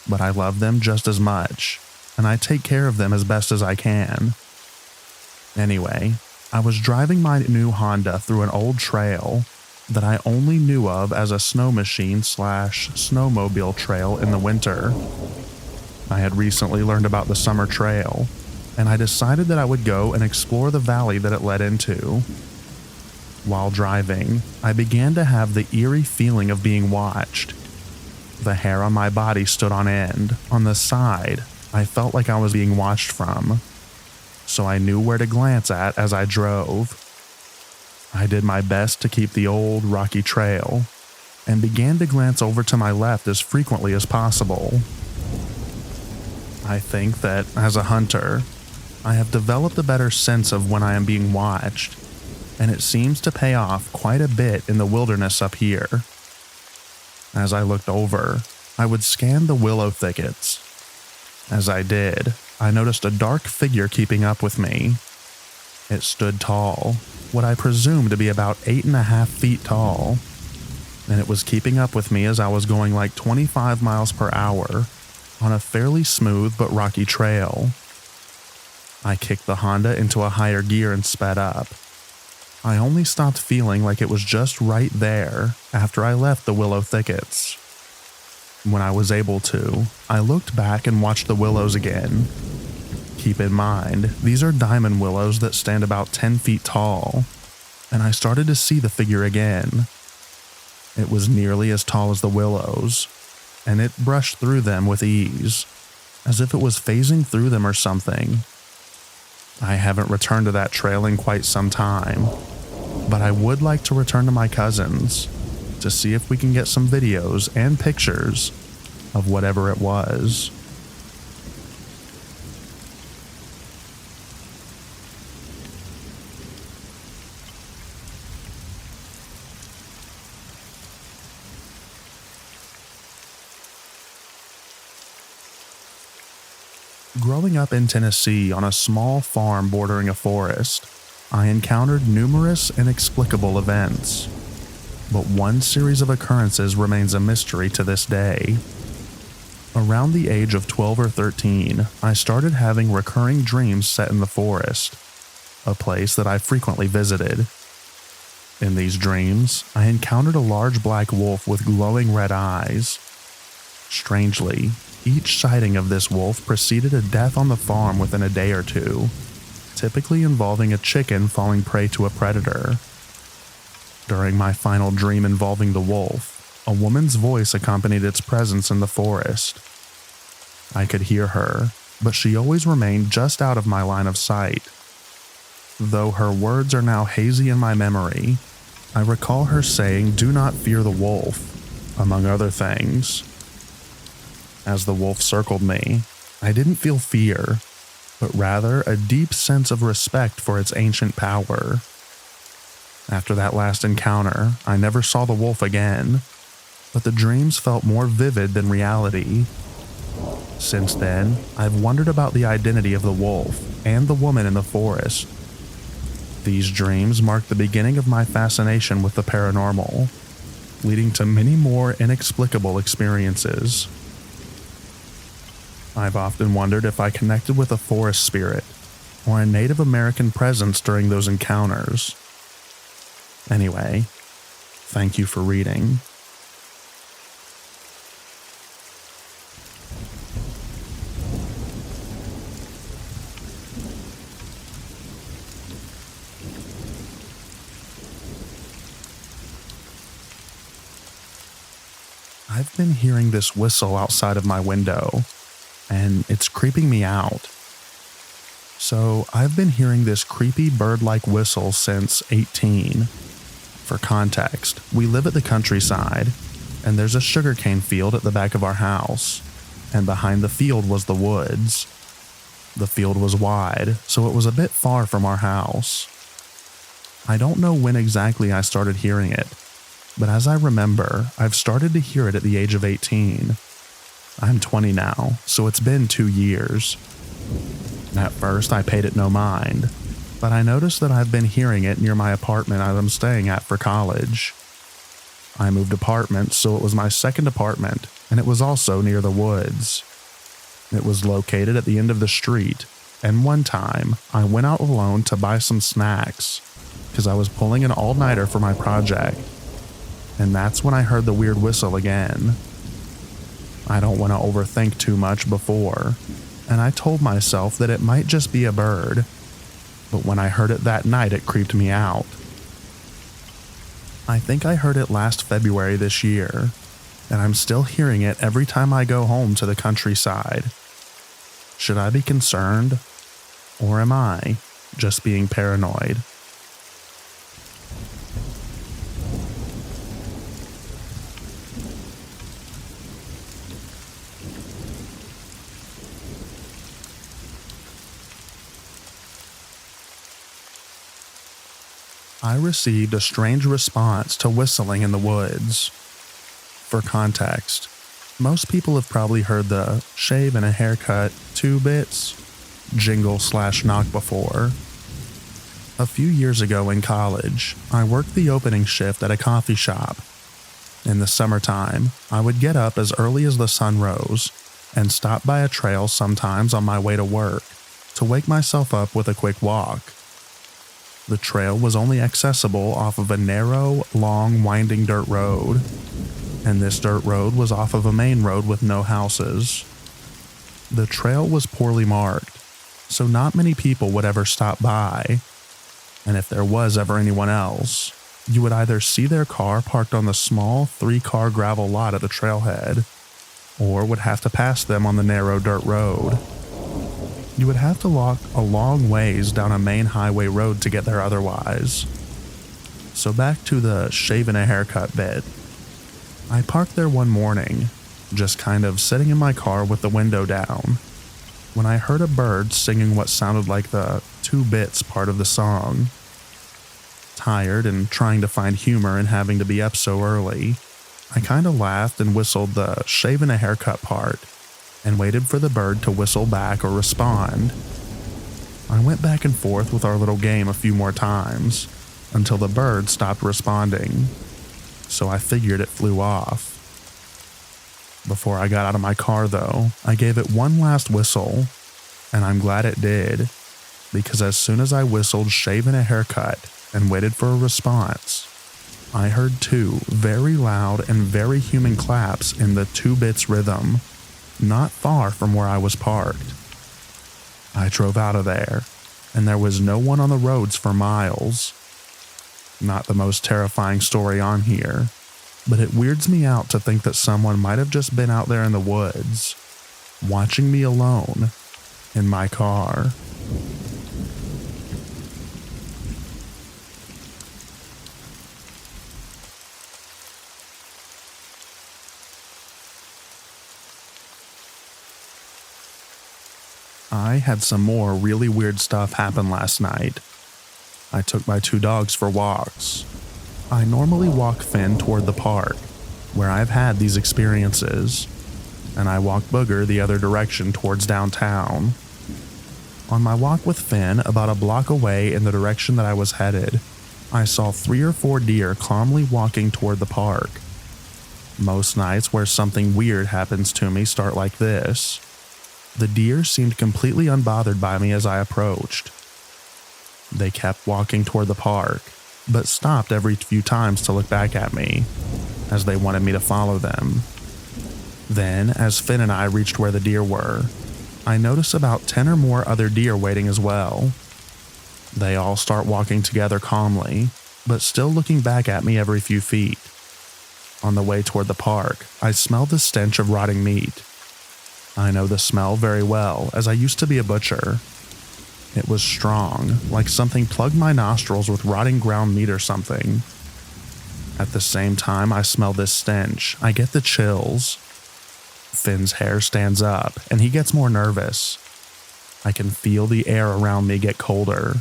but I love them just as much, and I take care of them as best as I can. Anyway, I was driving my new Honda through an old trail that I only knew of as a snow machine / snowmobile trail in the winter. I had recently learned about the summer trail, and I decided that I would go and explore the valley that it led into. While driving, I began to have the eerie feeling of being watched. The hair on my body stood on end. On the side, I felt like I was being watched from, so I knew where to glance at as I drove. I did my best to keep the old, rocky trail, and began to glance over to my left as frequently as possible. I think that, as a hunter, I have developed a better sense of when I am being watched, and it seems to pay off quite a bit in the wilderness up here. As I looked over, I would scan the willow thickets. As I did, I noticed a dark figure keeping up with me. It stood tall, what I presume to be about 8.5 feet tall, and it was keeping up with me as I was going like 25 miles per hour on a fairly smooth but rocky trail. I kicked the Honda into a higher gear and sped up. I only stopped feeling like it was just right there after I left the willow thickets. When I was able to, I looked back and watched the willows again. Keep in mind, these are diamond willows that stand about 10 feet tall, and I started to see the figure again. It was nearly as tall as the willows, and it brushed through them with ease, as if it was phasing through them or something. I haven't returned to that trail in quite some time, but I would like to return to my cousin's to see if we can get some videos and pictures of whatever it was. Growing up in Tennessee on a small farm bordering a forest, I encountered numerous inexplicable events. But one series of occurrences remains a mystery to this day. Around the age of 12 or 13, I started having recurring dreams set in the forest, a place that I frequently visited. In these dreams, I encountered a large black wolf with glowing red eyes. Strangely, each sighting of this wolf preceded a death on the farm within a day or two, typically involving a chicken falling prey to a predator. During my final dream involving the wolf, a woman's voice accompanied its presence in the forest. I could hear her, but she always remained just out of my line of sight. Though her words are now hazy in my memory, I recall her saying, "Do not fear the wolf," among other things. As the wolf circled me, I didn't feel fear, but rather a deep sense of respect for its ancient power. After that last encounter, I never saw the wolf again, but the dreams felt more vivid than reality. Since then, I've wondered about the identity of the wolf and the woman in the forest. These dreams marked the beginning of my fascination with the paranormal, leading to many more inexplicable experiences. I've often wondered if I connected with a forest spirit or a Native American presence during those encounters. Anyway, thank you for reading. I've been hearing this whistle outside of my window, and it's creeping me out. So I've been hearing this creepy bird-like whistle since 18. For context, we live at the countryside, and there's a sugarcane field at the back of our house, and behind the field was the woods. The field was wide, so it was a bit far from our house. I don't know when exactly I started hearing it, but as I remember, I've started to hear it at the age of 18. I'm 20 now, so it's been 2 years. At first, I paid it no mind, but I noticed that I've been hearing it near my apartment I'm staying at for college. I moved apartments, so it was my second apartment, and it was also near the woods. It was located at the end of the street, and one time, I went out alone to buy some snacks, because I was pulling an all-nighter for my project, and that's when I heard the weird whistle again. I don't want to overthink too much before, and I told myself that it might just be a bird, but when I heard it that night, it creeped me out. I think I heard it last February this year, and I'm still hearing it every time I go home to the countryside. Should I be concerned, or am I just being paranoid? I received a strange response to whistling in the woods. For context, most people have probably heard the shave and a haircut 2 bits jingle/knock before. A few years ago in college, I worked the opening shift at a coffee shop. In the summertime, I would get up as early as the sun rose and stop by a trail sometimes on my way to work to wake myself up with a quick walk. The trail was only accessible off of a narrow, long, winding dirt road, and this dirt road was off of a main road with no houses. The trail was poorly marked, so not many people would ever stop by, and if there was ever anyone else, you would either see their car parked on the small 3-car gravel lot at the trailhead, or would have to pass them on the narrow dirt road. You would have to walk a long ways down a main highway road to get there otherwise. So back to the shaving a haircut bit. I parked there one morning, just kind of sitting in my car with the window down, when I heard a bird singing what sounded like the 2 bits part of the song. Tired and trying to find humor in having to be up so early, I kind of laughed and whistled the shaving a haircut part and waited for the bird to whistle back or respond. I went back and forth with our little game a few more times until the bird stopped responding, so I figured it flew off. Before I got out of my car though, I gave it one last whistle, and I'm glad it did, because as soon as I whistled shaving a haircut and waited for a response, I heard 2 very loud and very human claps in the 2 bits rhythm, not far from where I was parked. I drove out of there, and there was no one on the roads for miles. Not the most terrifying story on here, but it weirds me out to think that someone might have just been out there in the woods, watching me alone in my car. I had some more really weird stuff happen last night. I took my 2 dogs for walks. I normally walk Finn toward the park, where I've had these experiences, and I walk Booger the other direction towards downtown. On my walk with Finn, about a block away in the direction that I was headed, I saw 3 or 4 deer calmly walking toward the park. Most nights where something weird happens to me start like this. The deer seemed completely unbothered by me as I approached. They kept walking toward the park, but stopped every few times to look back at me, as they wanted me to follow them. Then, as Finn and I reached where the deer were, I noticed about 10 or more other deer waiting as well. They all start walking together calmly, but still looking back at me every few feet. On the way toward the park, I smelled the stench of rotting meat. I know the smell very well, as I used to be a butcher. It was strong, like something plugged my nostrils with rotting ground meat or something. At the same time I smell this stench, I get the chills. Finn's hair stands up, and he gets more nervous. I can feel the air around me get colder.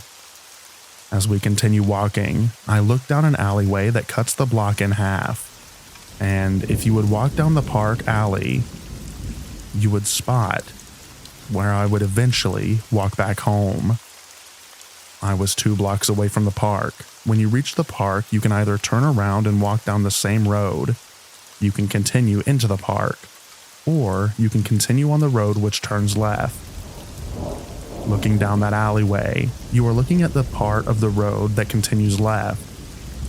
As we continue walking, I look down an alleyway that cuts the block in half. And if you would walk down the park alley, you would spot where I would eventually walk back home. I was 2 blocks away from the park. When you reach the park, you can either turn around and walk down the same road, you can continue into the park, or you can continue on the road which turns left. Looking down that alleyway, you are looking at the part of the road that continues left,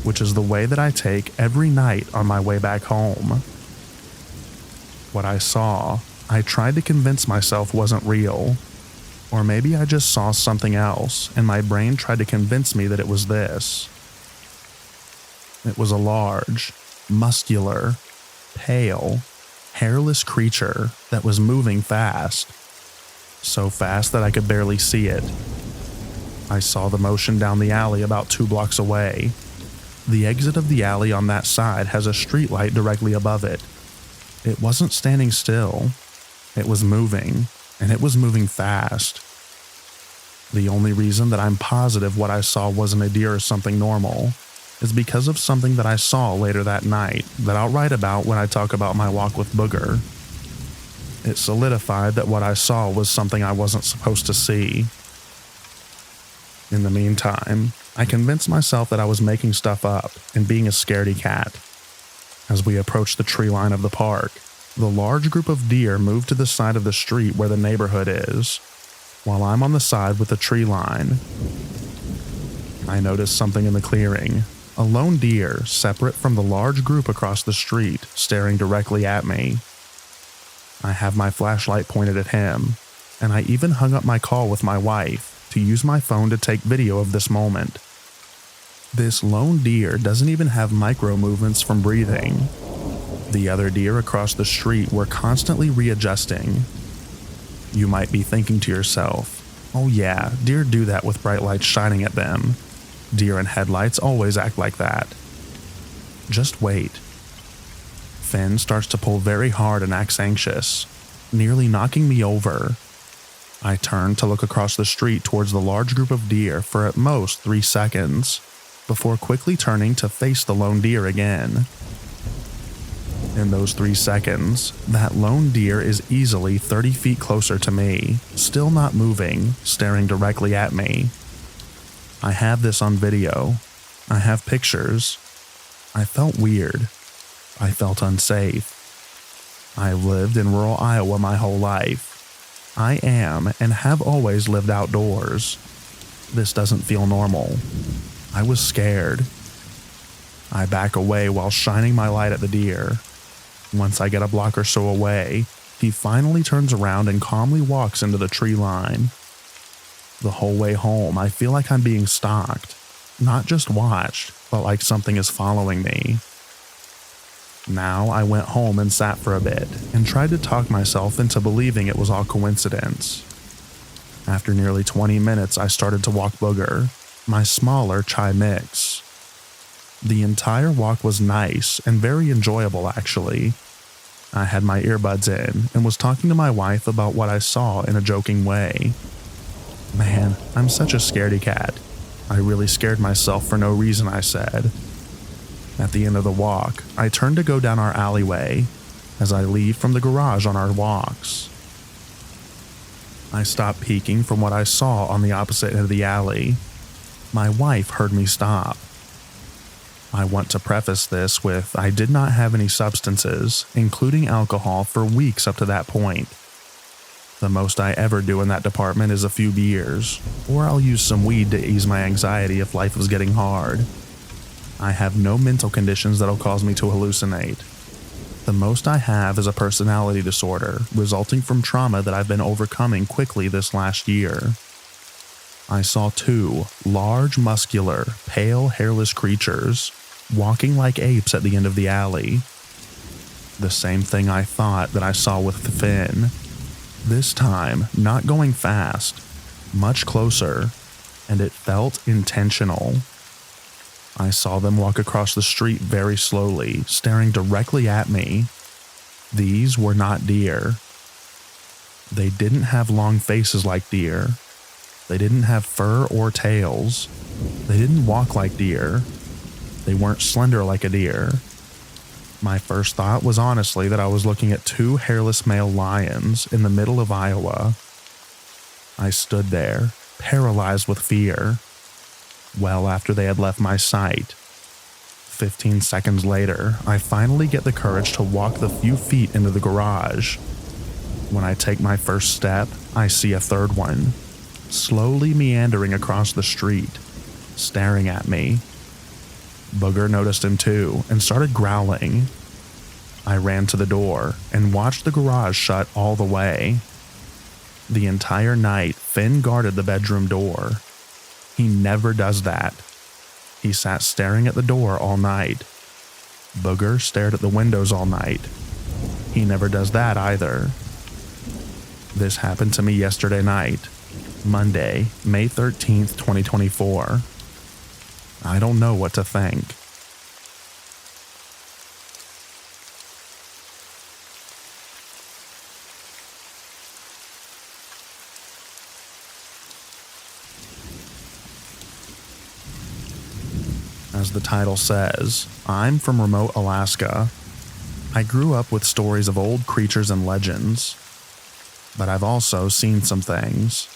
which is the way that I take every night on my way back home. What I saw, I tried to convince myself wasn't real, or maybe I just saw something else and my brain tried to convince me that it was this. It was a large, muscular, pale, hairless creature that was moving fast, so fast that I could barely see it. I saw the motion down the alley about 2 blocks away. The exit of the alley on that side has a streetlight directly above it. It wasn't standing still. It was moving, and it was moving fast. The only reason that I'm positive what I saw wasn't a deer or something normal is because of something that I saw later that night that I'll write about when I talk about my walk with Booger. It solidified that what I saw was something I wasn't supposed to see. In the meantime, I convinced myself that I was making stuff up and being a scaredy cat. As we approached the tree line of the park, the large group of deer moved to the side of the street where the neighborhood is, while I'm on the side with the tree line. I noticed something in the clearing, a lone deer separate from the large group across the street staring directly at me. I have my flashlight pointed at him, and I even hung up my call with my wife to use my phone to take video of this moment. This lone deer doesn't even have micro movements from breathing. The other deer across the street were constantly readjusting. You might be thinking to yourself, oh yeah, deer do that with bright lights shining at them. Deer in headlights always act like that. Just wait. Finn starts to pull very hard and acts anxious, nearly knocking me over. I turn to look across the street towards the large group of deer for at most 3 seconds, before quickly turning to face the lone deer again. In those 3 seconds, that lone deer is easily 30 feet closer to me, still not moving, staring directly at me. I have this on video. I have pictures. I felt weird. I felt unsafe. I've lived in rural Iowa my whole life. I am and have always lived outdoors. This doesn't feel normal. I was scared. I back away while shining my light at the deer. Once I get a block or so away, he finally turns around and calmly walks into the tree line. The whole way home, I feel like I'm being stalked. Not just watched, but like something is following me. Now I went home and sat for a bit and tried to talk myself into believing it was all coincidence. After nearly 20 minutes, I started to walk Booger, my smaller chai mix. The entire walk was nice and very enjoyable, actually. I had my earbuds in and was talking to my wife about what I saw in a joking way. Man, I'm such a scaredy cat. I really scared myself for no reason, I said. At the end of the walk, I turned to go down our alleyway as I leave from the garage on our walks. I stopped peeking from what I saw on the opposite end of the alley. My wife heard me stop. I want to preface this with I did not have any substances, including alcohol, for weeks up to that point. The most I ever do in that department is a few beers, or I'll use some weed to ease my anxiety if life is getting hard. I have no mental conditions that'll cause me to hallucinate. The most I have is a personality disorder resulting from trauma that I've been overcoming quickly this last year. I saw 2 large, muscular, pale, hairless creatures walking like apes at the end of the alley. The same thing I thought that I saw with Finn. This time, not going fast, much closer, and it felt intentional. I saw them walk across the street very slowly, staring directly at me. These were not deer. They didn't have long faces like deer. They didn't have fur or tails. They didn't walk like deer. They weren't slender like a deer. My first thought was honestly that I was looking at 2 hairless male lions in the middle of Iowa. I stood there, paralyzed with fear. Well after they had left my sight. 15 seconds later, I finally get the courage to walk the few feet into the garage. When I take my first step, I see a third one, slowly meandering across the street, staring at me. Booger noticed him too and started growling. I ran to the door and watched the garage shut all the way. The entire night, Finn guarded the bedroom door. He never does that. He sat staring at the door all night. Booger stared at the windows all night. He never does that either. This happened to me yesterday night, Monday, May 13th, 2024. I don't know what to think. As the title says, I'm from remote Alaska. I grew up with stories of old creatures and legends, but I've also seen some things.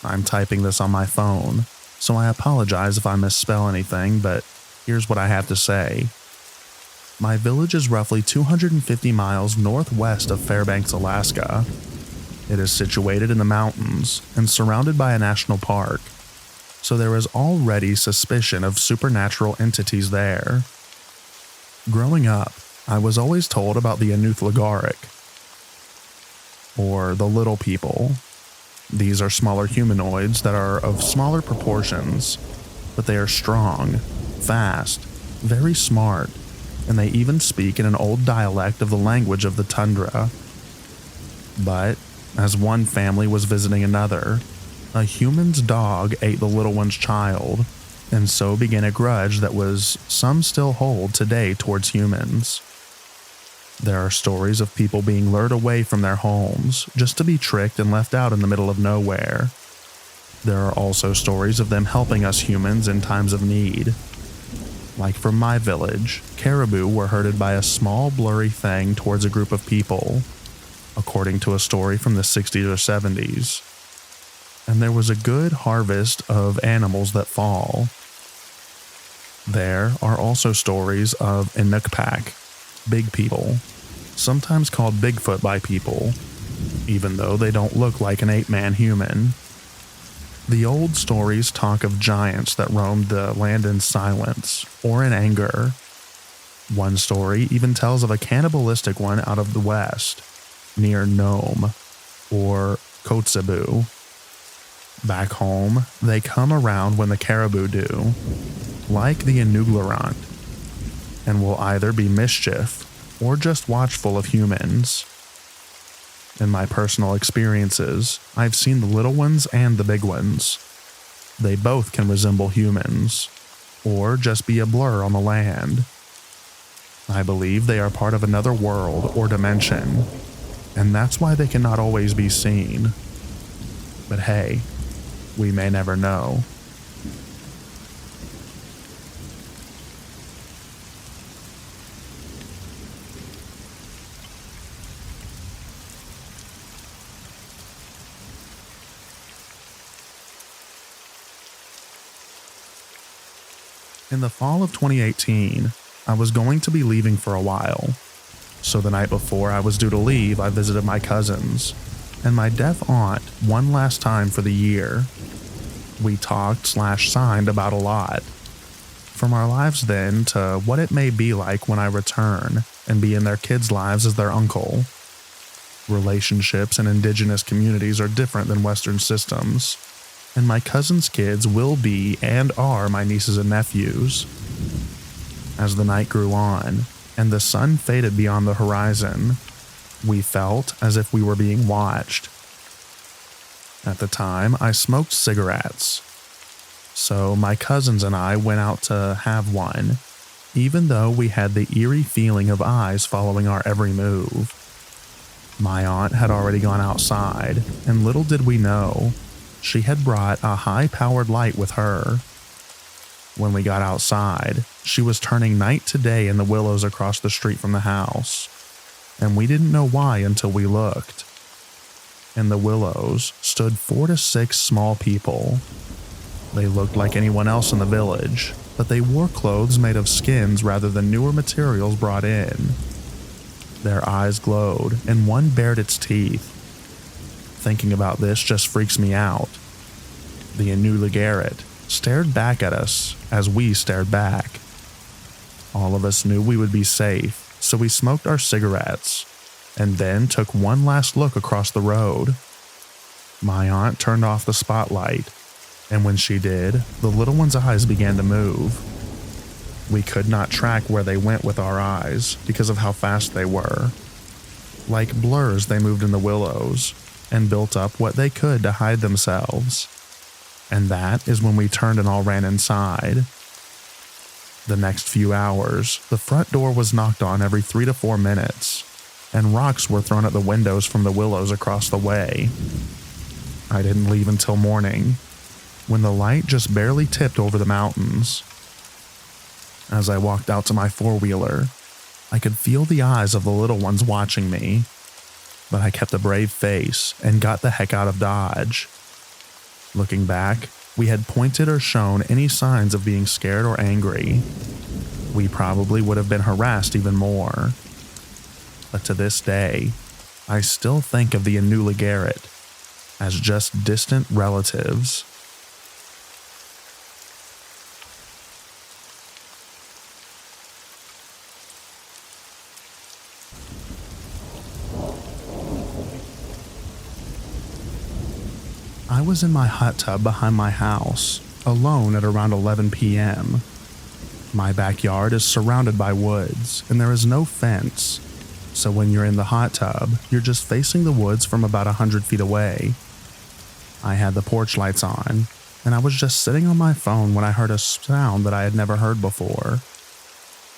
I'm typing this on my phone, so I apologize if I misspell anything, but here's what I have to say. My village is roughly 250 miles northwest of Fairbanks, Alaska. It is situated in the mountains and surrounded by a national park, so there is already suspicion of supernatural entities there. Growing up, I was always told about the Anuth-Lagaric, or the Little People. These are smaller humanoids that are of smaller proportions, but they are strong, fast, very smart, and they even speak in an old dialect of the language of the tundra. But, as one family was visiting another, a human's dog ate the little one's child, and so began a grudge that some still hold today towards humans. There are stories of people being lured away from their homes just to be tricked and left out in the middle of nowhere. There are also stories of them helping us humans in times of need. Like from my village, caribou were herded by a small blurry thing towards a group of people, according to a story from the 60s or 70s. And there was a good harvest of animals that fall. There are also stories of Inukpak, big people, sometimes called Bigfoot by people, even though they don't look like an 8-man human. The old stories talk of giants that roamed the land in silence or in anger. One story even tells of a cannibalistic one out of the west, near Nome, or Kotzebue. Back home, they come around when the caribou do, like the Inuglerant, and will either be mischief or just watchful of humans. In my personal experiences, I've seen the little ones and the big ones. They both can resemble humans, or just be a blur on the land. I believe they are part of another world or dimension, and that's why they cannot always be seen. But hey, we may never know. In the fall of 2018, I was going to be leaving for a while. So the night before I was due to leave, I visited my cousins and my deaf aunt one last time for the year. We talked/signed about a lot. From our lives then to what it may be like when I return and be in their kids' lives as their uncle. Relationships in indigenous communities are different than Western systems, and my cousins' kids will be and are my nieces and nephews. As the night grew on, and the sun faded beyond the horizon, we felt as if we were being watched. At the time, I smoked cigarettes, so my cousins and I went out to have one, even though we had the eerie feeling of eyes following our every move. My aunt had already gone outside, and little did we know, she had brought a high-powered light with her. When we got outside, she was turning night to day in the willows across the street from the house, and we didn't know why until we looked. In the willows stood 4 to 6 small people. They looked like anyone else in the village, but they wore clothes made of skins rather than newer materials brought in. Their eyes glowed, and one bared its teeth. Thinking about this just freaks me out. The Anuth-Lagaric stared back at us as we stared back. All of us knew we would be safe, so we smoked our cigarettes, and then took one last look across the road. My aunt turned off the spotlight, and when she did, the little one's eyes began to move. We could not track where they went with our eyes because of how fast they were. Like blurs, they moved in the willows and built up what they could to hide themselves. And that is when we turned and all ran inside. The next few hours, the front door was knocked on every 3 to 4 minutes, and rocks were thrown at the windows from the willows across the way. I didn't leave until morning, when the light just barely tipped over the mountains. As I walked out to my four-wheeler, I could feel the eyes of the little ones watching me, but I kept a brave face and got the heck out of Dodge. Looking back, we had pointed or shown any signs of being scared or angry, we probably would have been harassed even more. But to this day, I still think of the Anula Garrett as just distant relatives. I was in my hot tub behind my house, alone at around 11 p.m. My backyard is surrounded by woods, and there is no fence, so when you're in the hot tub, you're just facing the woods from about 100 feet away. I had the porch lights on, and I was just sitting on my phone when I heard a sound that I had never heard before.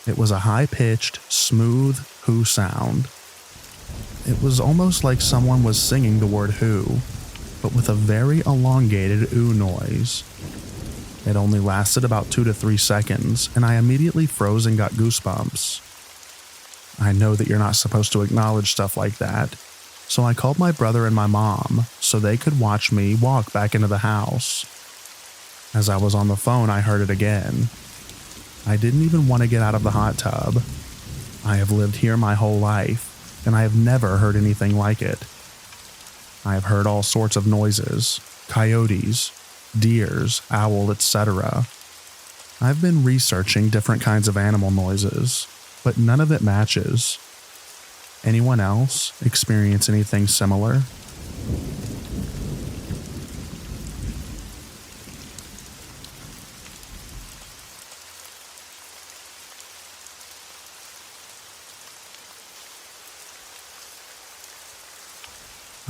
It was a high-pitched, smooth who sound. It was almost like someone was singing the word who, but with a very elongated ooh noise. It only lasted about 2 to 3 seconds, and I immediately froze and got goosebumps. I know that you're not supposed to acknowledge stuff like that, so I called my brother and my mom so they could watch me walk back into the house. As I was on the phone, I heard it again. I didn't even want to get out of the hot tub. I have lived here my whole life, and I have never heard anything like it. I have heard all sorts of noises, coyotes, deers, owl, etc. I've been researching different kinds of animal noises, but none of it matches. Anyone else experience anything similar?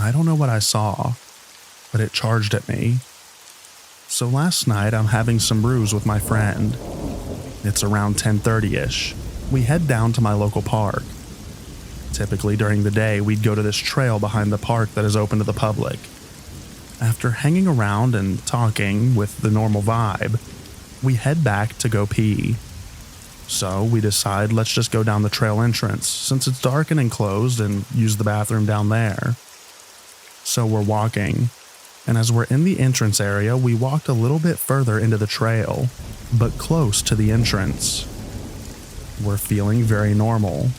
I don't know what I saw, but it charged at me. So last night I'm having some brews with my friend. It's around 10:30ish. We head down to my local park. Typically during the day we'd go to this trail behind the park that is open to the public. After hanging around and talking with the normal vibe, we head back to go pee. So we decide let's just go down the trail entrance since it's dark and enclosed and use the bathroom down there. So we're walking, and as we're in the entrance area, we walked a little bit further into the trail, but close to the entrance. We're feeling very normal,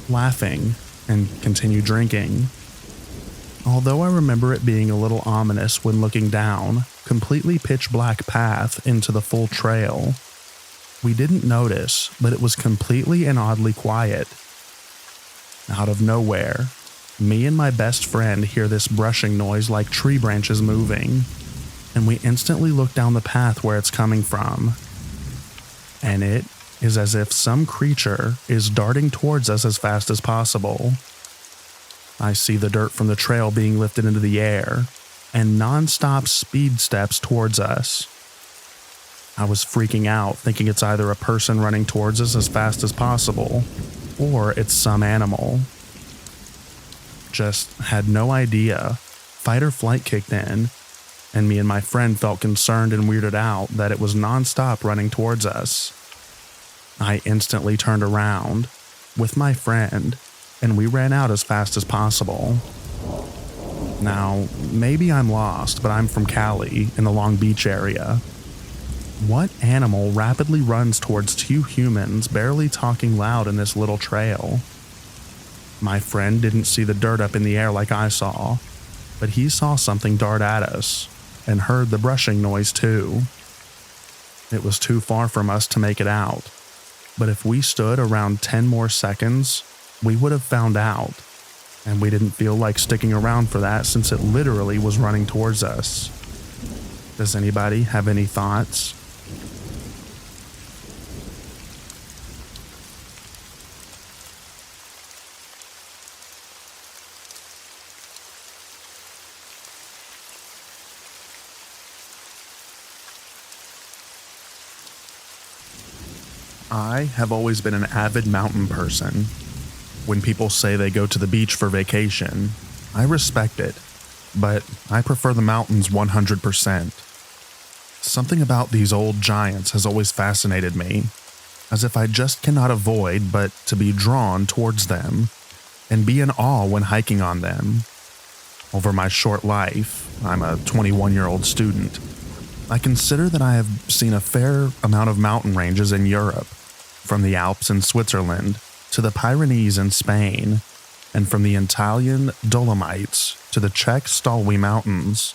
laughing, and continue drinking. Although I remember it being a little ominous when looking down, completely pitch black path into the full trail. We didn't notice, but it was completely and oddly quiet. Out of nowhere, me and my best friend hear this brushing noise like tree branches moving, and we instantly look down the path where it's coming from. And it is as if some creature is darting towards us as fast as possible. I see the dirt from the trail being lifted into the air, and non-stop speed steps towards us. I was freaking out, thinking it's either a person running towards us as fast as possible, or it's some animal. Just had no idea. Fight or flight kicked in, and me and my friend felt concerned and weirded out that it was non-stop running towards us. I instantly turned around with my friend, and we ran out as fast as possible. Now, maybe I'm lost, but I'm from Cali in the Long Beach area. What animal rapidly runs towards two humans barely talking loud in this little trail? My friend didn't see the dirt up in the air like I saw, but he saw something dart at us and heard the brushing noise too. It was too far from us to make it out, but if we stood around 10 more seconds, we would have found out, and we didn't feel like sticking around for that since it literally was running towards us. Does anybody have any thoughts? I have always been an avid mountain person. When people say they go to the beach for vacation, I respect it, but I prefer the mountains 100%. Something about these old giants has always fascinated me, as if I just cannot avoid but to be drawn towards them and be in awe when hiking on them. Over my short life, I'm a 21-year-old student. I consider that I have seen a fair amount of mountain ranges in Europe, from the Alps in Switzerland to the Pyrenees in Spain, and from the Italian Dolomites to the Czech Stalwy Mountains.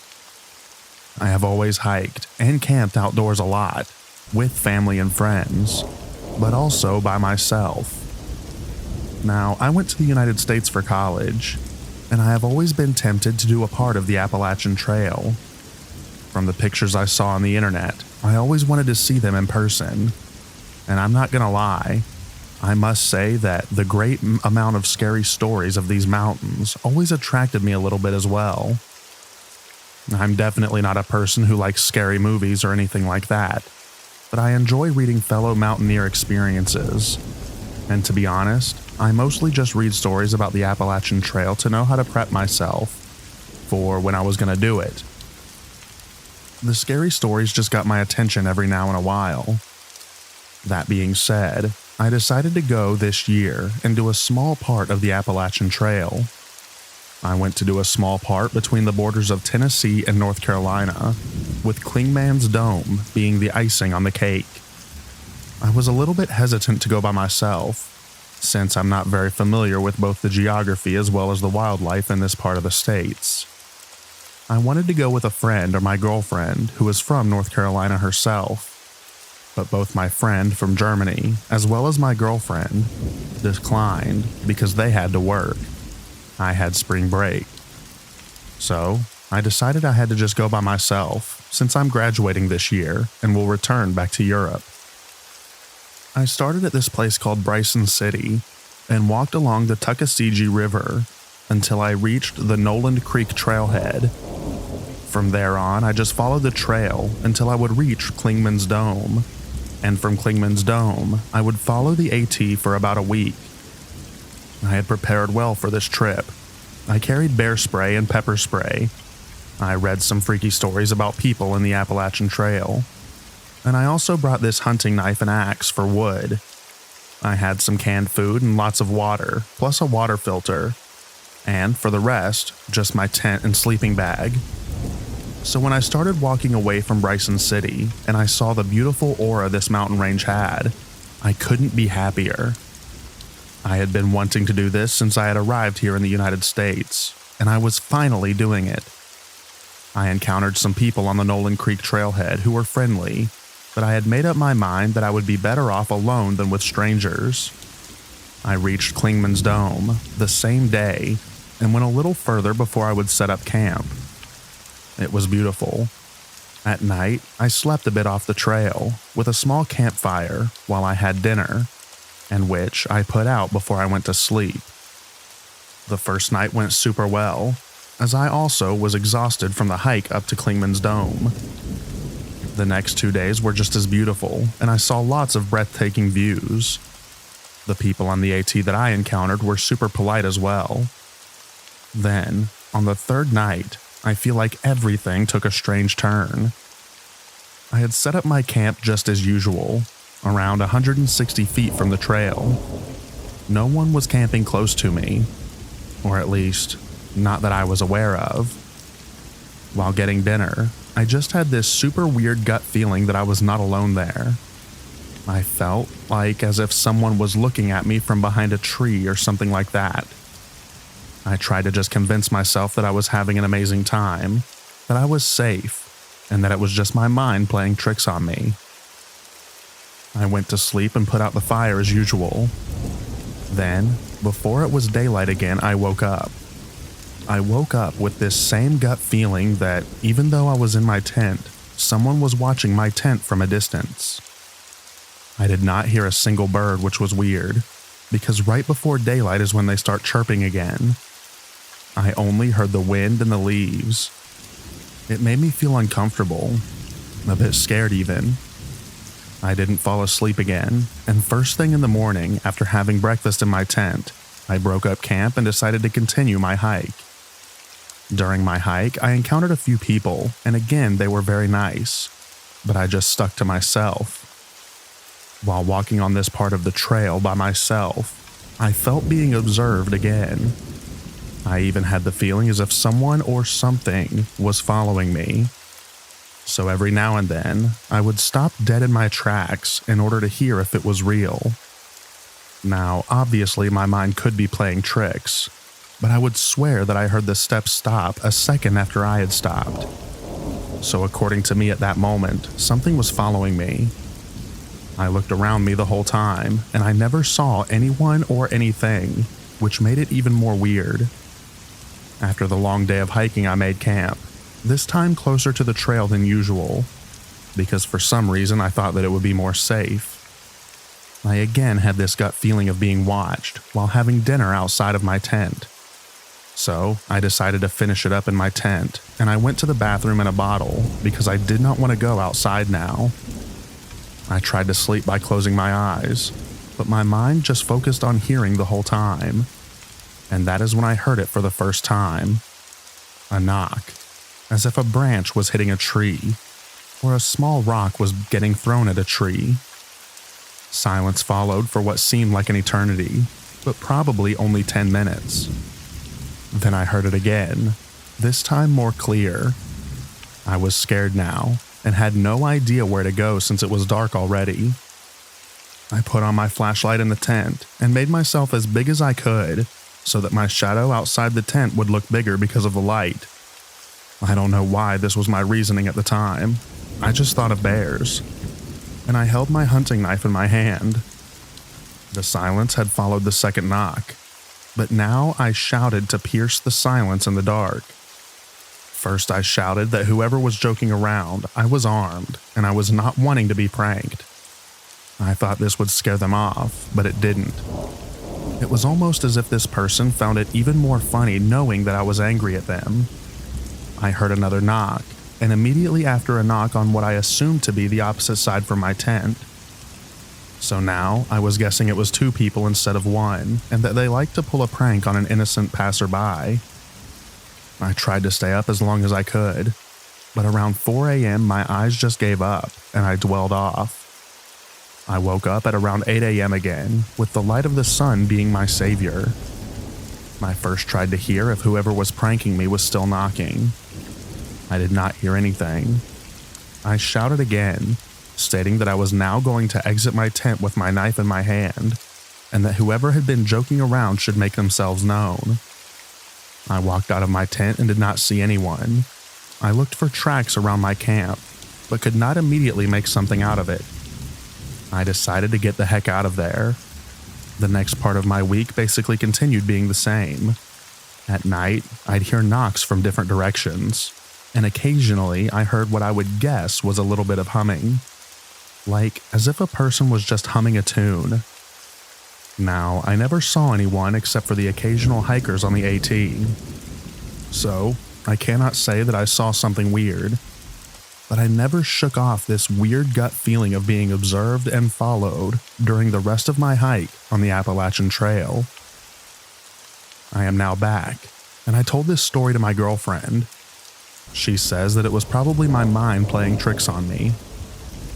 I have always hiked and camped outdoors a lot, with family and friends, but also by myself. Now, I went to the United States for college, and I have always been tempted to do a part of the Appalachian Trail. From the pictures I saw on the internet, I always wanted to see them in person. And I'm not gonna lie, I must say that the great amount of scary stories of these mountains always attracted me a little bit as well. I'm definitely not a person who likes scary movies or anything like that, but I enjoy reading fellow mountaineer experiences. And to be honest, I mostly just read stories about the Appalachian Trail to know how to prep myself for when I was gonna do it. The scary stories just got my attention every now and a while. That being said, I decided to go this year and do a small part of the Appalachian Trail. I went to do a small part between the borders of Tennessee and North Carolina, with Clingman's Dome being the icing on the cake. I was a little bit hesitant to go by myself, since I'm not very familiar with both the geography as well as the wildlife in this part of the states. I wanted to go with a friend or my girlfriend who is from North Carolina herself, but both my friend from Germany as well as my girlfriend declined because they had to work. I had spring break. So I decided I had to just go by myself since I'm graduating this year and will return back to Europe. I started at this place called Bryson City and walked along the Tuckasegee River until I reached the Noland Creek trailhead. From there on, I just followed the trail until I would reach Clingman's Dome, and from Clingman's Dome, I would follow the AT for about a week. I had prepared well for this trip. I carried bear spray and pepper spray. I read some freaky stories about people in the Appalachian Trail, and I also brought this hunting knife and axe for wood. I had some canned food and lots of water, plus a water filter, and for the rest, just my tent and sleeping bag. So when I started walking away from Bryson City and I saw the beautiful aura this mountain range had, I couldn't be happier. I had been wanting to do this since I had arrived here in the United States, and I was finally doing it. I encountered some people on the Noland Creek trailhead who were friendly, but I had made up my mind that I would be better off alone than with strangers. I reached Clingman's Dome the same day and went a little further before I would set up camp. It was beautiful. At night, I slept a bit off the trail with a small campfire while I had dinner, and which I put out before I went to sleep. The first night went super well, as I also was exhausted from the hike up to Clingman's Dome. The next 2 days were just as beautiful, and I saw lots of breathtaking views. The people on the AT that I encountered were super polite as well. Then, on the third night, I feel like everything took a strange turn. I had set up my camp just as usual, around 160 feet from the trail. No one was camping close to me, or at least, not that I was aware of. While getting dinner, I just had this super weird gut feeling that I was not alone there. I felt like as if someone was looking at me from behind a tree or something like that. I tried to just convince myself that I was having an amazing time, that I was safe, and that it was just my mind playing tricks on me. I went to sleep and put out the fire as usual. Then, before it was daylight again, I woke up. I woke up with this same gut feeling that even though I was in my tent, someone was watching my tent from a distance. I did not hear a single bird, which was weird, because right before daylight is when they start chirping again. I only heard the wind and the leaves. It made me feel uncomfortable, a bit scared even. I didn't fall asleep again, and first thing in the morning, after having breakfast in my tent, I broke up camp and decided to continue my hike. During my hike, I encountered a few people, and again they were very nice, but I just stuck to myself. While walking on this part of the trail by myself, I felt being observed again. I even had the feeling as if someone or something was following me. So every now and then, I would stop dead in my tracks in order to hear if it was real. Now, obviously my mind could be playing tricks, but I would swear that I heard the steps stop a second after I had stopped. So according to me at that moment, something was following me. I looked around me the whole time, and I never saw anyone or anything, which made it even more weird. After the long day of hiking, I made camp, this time closer to the trail than usual, because for some reason I thought that it would be more safe. I again had this gut feeling of being watched while having dinner outside of my tent. So I decided to finish it up in my tent, and I went to the bathroom in a bottle because I did not want to go outside now. I tried to sleep by closing my eyes, but my mind just focused on hearing the whole time. And that is when I heard it for the first time. A knock, as if a branch was hitting a tree, or a small rock was getting thrown at a tree. Silence followed for what seemed like an eternity, but probably only 10 minutes. Then I heard it again, this time more clear. I was scared now, and had no idea where to go since it was dark already. I put on my flashlight in the tent and made myself as big as I could so that my shadow outside the tent would look bigger because of the light. I don't know why this was my reasoning at the time. I just thought of bears. And I held my hunting knife in my hand. The silence had followed the second knock, but now I shouted to pierce the silence in the dark. First I shouted that whoever was joking around, I was armed, and I was not wanting to be pranked. I thought this would scare them off, but it didn't. It was almost as if this person found it even more funny knowing that I was angry at them. I heard another knock, and immediately after a knock on what I assumed to be the opposite side from my tent. So now I was guessing it was 2 people instead of 1, and that they liked to pull a prank on an innocent passerby. I tried to stay up as long as I could, but around 4 a.m. my eyes just gave up, and I dwelled off. I woke up at around 8 a.m. again, with the light of the sun being my savior. I first tried to hear if whoever was pranking me was still knocking. I did not hear anything. I shouted again, stating that I was now going to exit my tent with my knife in my hand, and that whoever had been joking around should make themselves known. I walked out of my tent and did not see anyone. I looked for tracks around my camp, but could not immediately make something out of it. I decided to get the heck out of there. The next part of my week basically continued being the same. At night, I'd hear knocks from different directions, and occasionally I heard what I would guess was a little bit of humming. Like as if a person was just humming a tune. Now, I never saw anyone except for the occasional hikers on the AT. So, I cannot say that I saw something weird, but I never shook off this weird gut feeling of being observed and followed during the rest of my hike on the Appalachian Trail. I am now back, and I told this story to my girlfriend. She says that it was probably my mind playing tricks on me,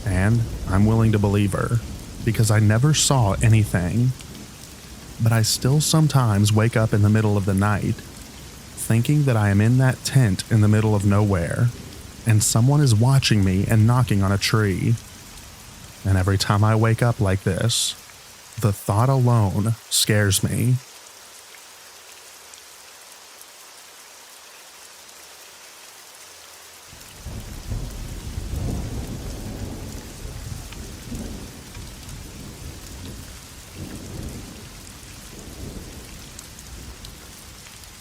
and I'm willing to believe her, because I never saw anything. But I still sometimes wake up in the middle of the night, thinking that I am in that tent in the middle of nowhere, and someone is watching me and knocking on a tree. And every time I wake up like this, the thought alone scares me.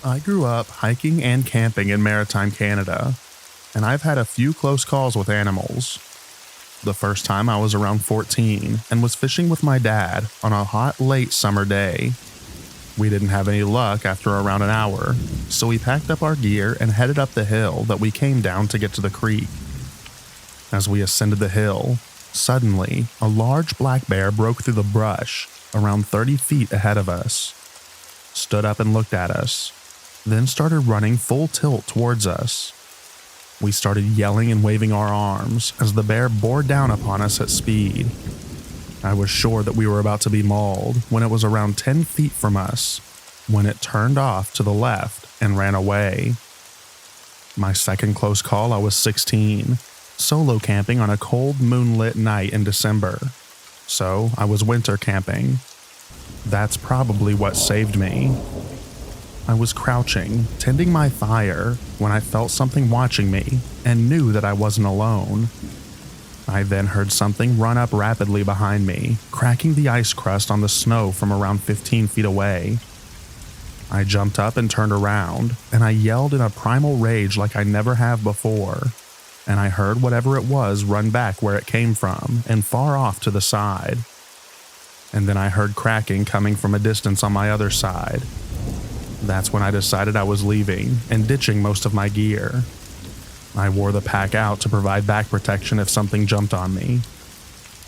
I grew up hiking and camping in maritime Canada, and I've had a few close calls with animals. The first time I was around 14 and was fishing with my dad on a hot, late summer day. We didn't have any luck after around an hour, so we packed up our gear and headed up the hill that we came down to get to the creek. As we ascended the hill, suddenly, a large black bear broke through the brush around 30 feet ahead of us, stood up and looked at us, then started running full tilt towards us. We started yelling and waving our arms as the bear bore down upon us at speed. I was sure that we were about to be mauled when it was around 10 feet from us, when it turned off to the left and ran away. My second close call, I was 16, solo camping on a cold moonlit night in December. So I was winter camping. That's probably what saved me. I was crouching, tending my fire, when I felt something watching me and knew that I wasn't alone. I then heard something run up rapidly behind me, cracking the ice crust on the snow from around 15 feet away. I jumped up and turned around, and I yelled in a primal rage like I never have before, and I heard whatever it was run back where it came from and far off to the side. And then I heard cracking coming from a distance on my other side. That's when I decided I was leaving and ditching most of my gear. I wore the pack out to provide back protection if something jumped on me.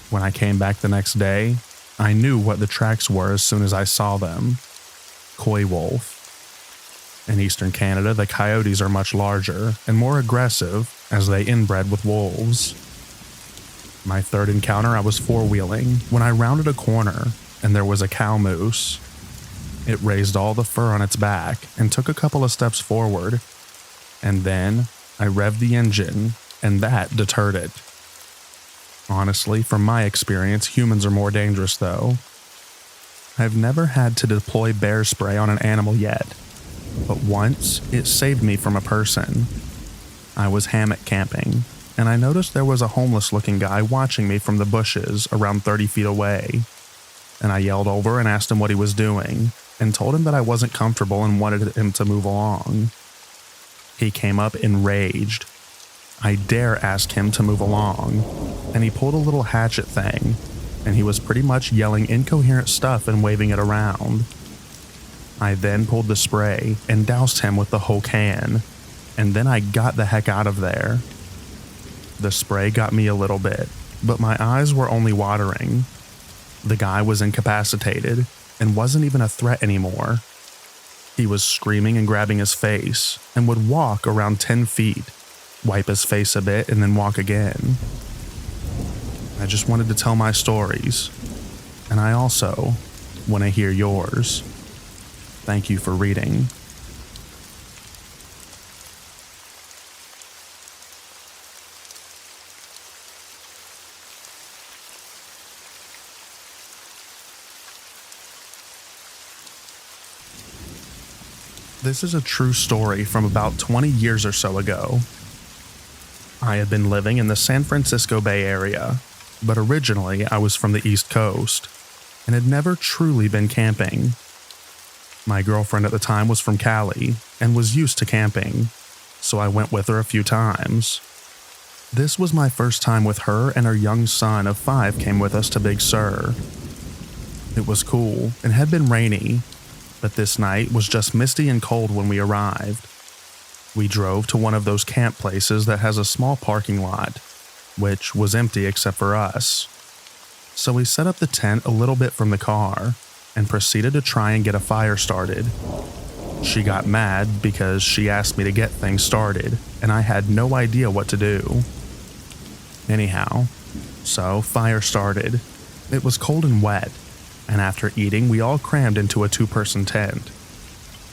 When I came back the next day, I knew what the tracks were as soon as I saw them. Coy wolf. In eastern Canada, the coyotes are much larger and more aggressive as they inbred with wolves. My third encounter, I was four-wheeling when I rounded a corner and there was a cow moose. It raised all the fur on its back and took a couple of steps forward, and then I revved the engine, and that deterred it. Honestly, from my experience, humans are more dangerous though. I've never had to deploy bear spray on an animal yet, but once it saved me from a person. I was hammock camping, and I noticed there was a homeless-looking guy watching me from the bushes around 30 feet away, and I yelled over and asked him what he was doing, and told him that I wasn't comfortable and wanted him to move along. He came up enraged. I dare ask him to move along, and he pulled a little hatchet thing, and he was pretty much yelling incoherent stuff and waving it around. I then pulled the spray and doused him with the whole can, and then I got the heck out of there. The spray got me a little bit, but my eyes were only watering. The guy was incapacitated and wasn't even a threat anymore. He was screaming and grabbing his face and would walk around 10 feet, wipe his face a bit, and then walk again. I just wanted to tell my stories, and I also want to hear yours. Thank you for reading. This is a true story from about 20 years or so ago. I had been living in the San Francisco Bay Area, but originally I was from the East Coast and had never truly been camping. My girlfriend at the time was from Cali and was used to camping, so I went with her a few times. This was my first time with her, and her young son of 5 came with us to Big Sur. It was cool and had been rainy, but this night was just misty and cold when we arrived. We drove to one of those camp places that has a small parking lot, which was empty except for us. So we set up the tent a little bit from the car and proceeded to try and get a fire started. She got mad because she asked me to get things started, and I had no idea what to do. Anyhow, so fire started. It was cold and wet, and after eating, we all crammed into a 2-person tent.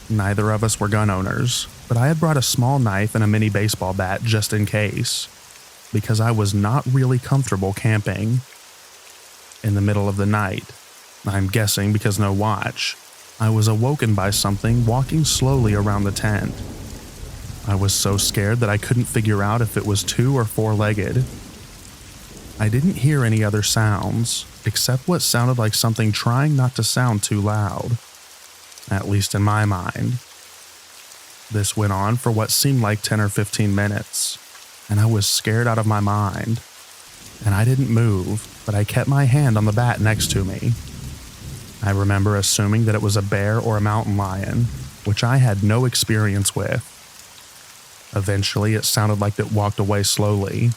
Neither of us were gun owners, but I had brought a small knife and a mini baseball bat just in case, because I was not really comfortable camping. In the middle of the night, I'm guessing because no watch, I was awoken by something walking slowly around the tent. I was so scared that I couldn't figure out if it was 2 or 4-legged. I didn't hear any other sounds, except what sounded like something trying not to sound too loud, at least in my mind. This went on for what seemed like 10 or 15 minutes, and I was scared out of my mind. And I didn't move, but I kept my hand on the bat next to me. I remember assuming that it was a bear or a mountain lion, which I had no experience with. Eventually, it sounded like it walked away slowly,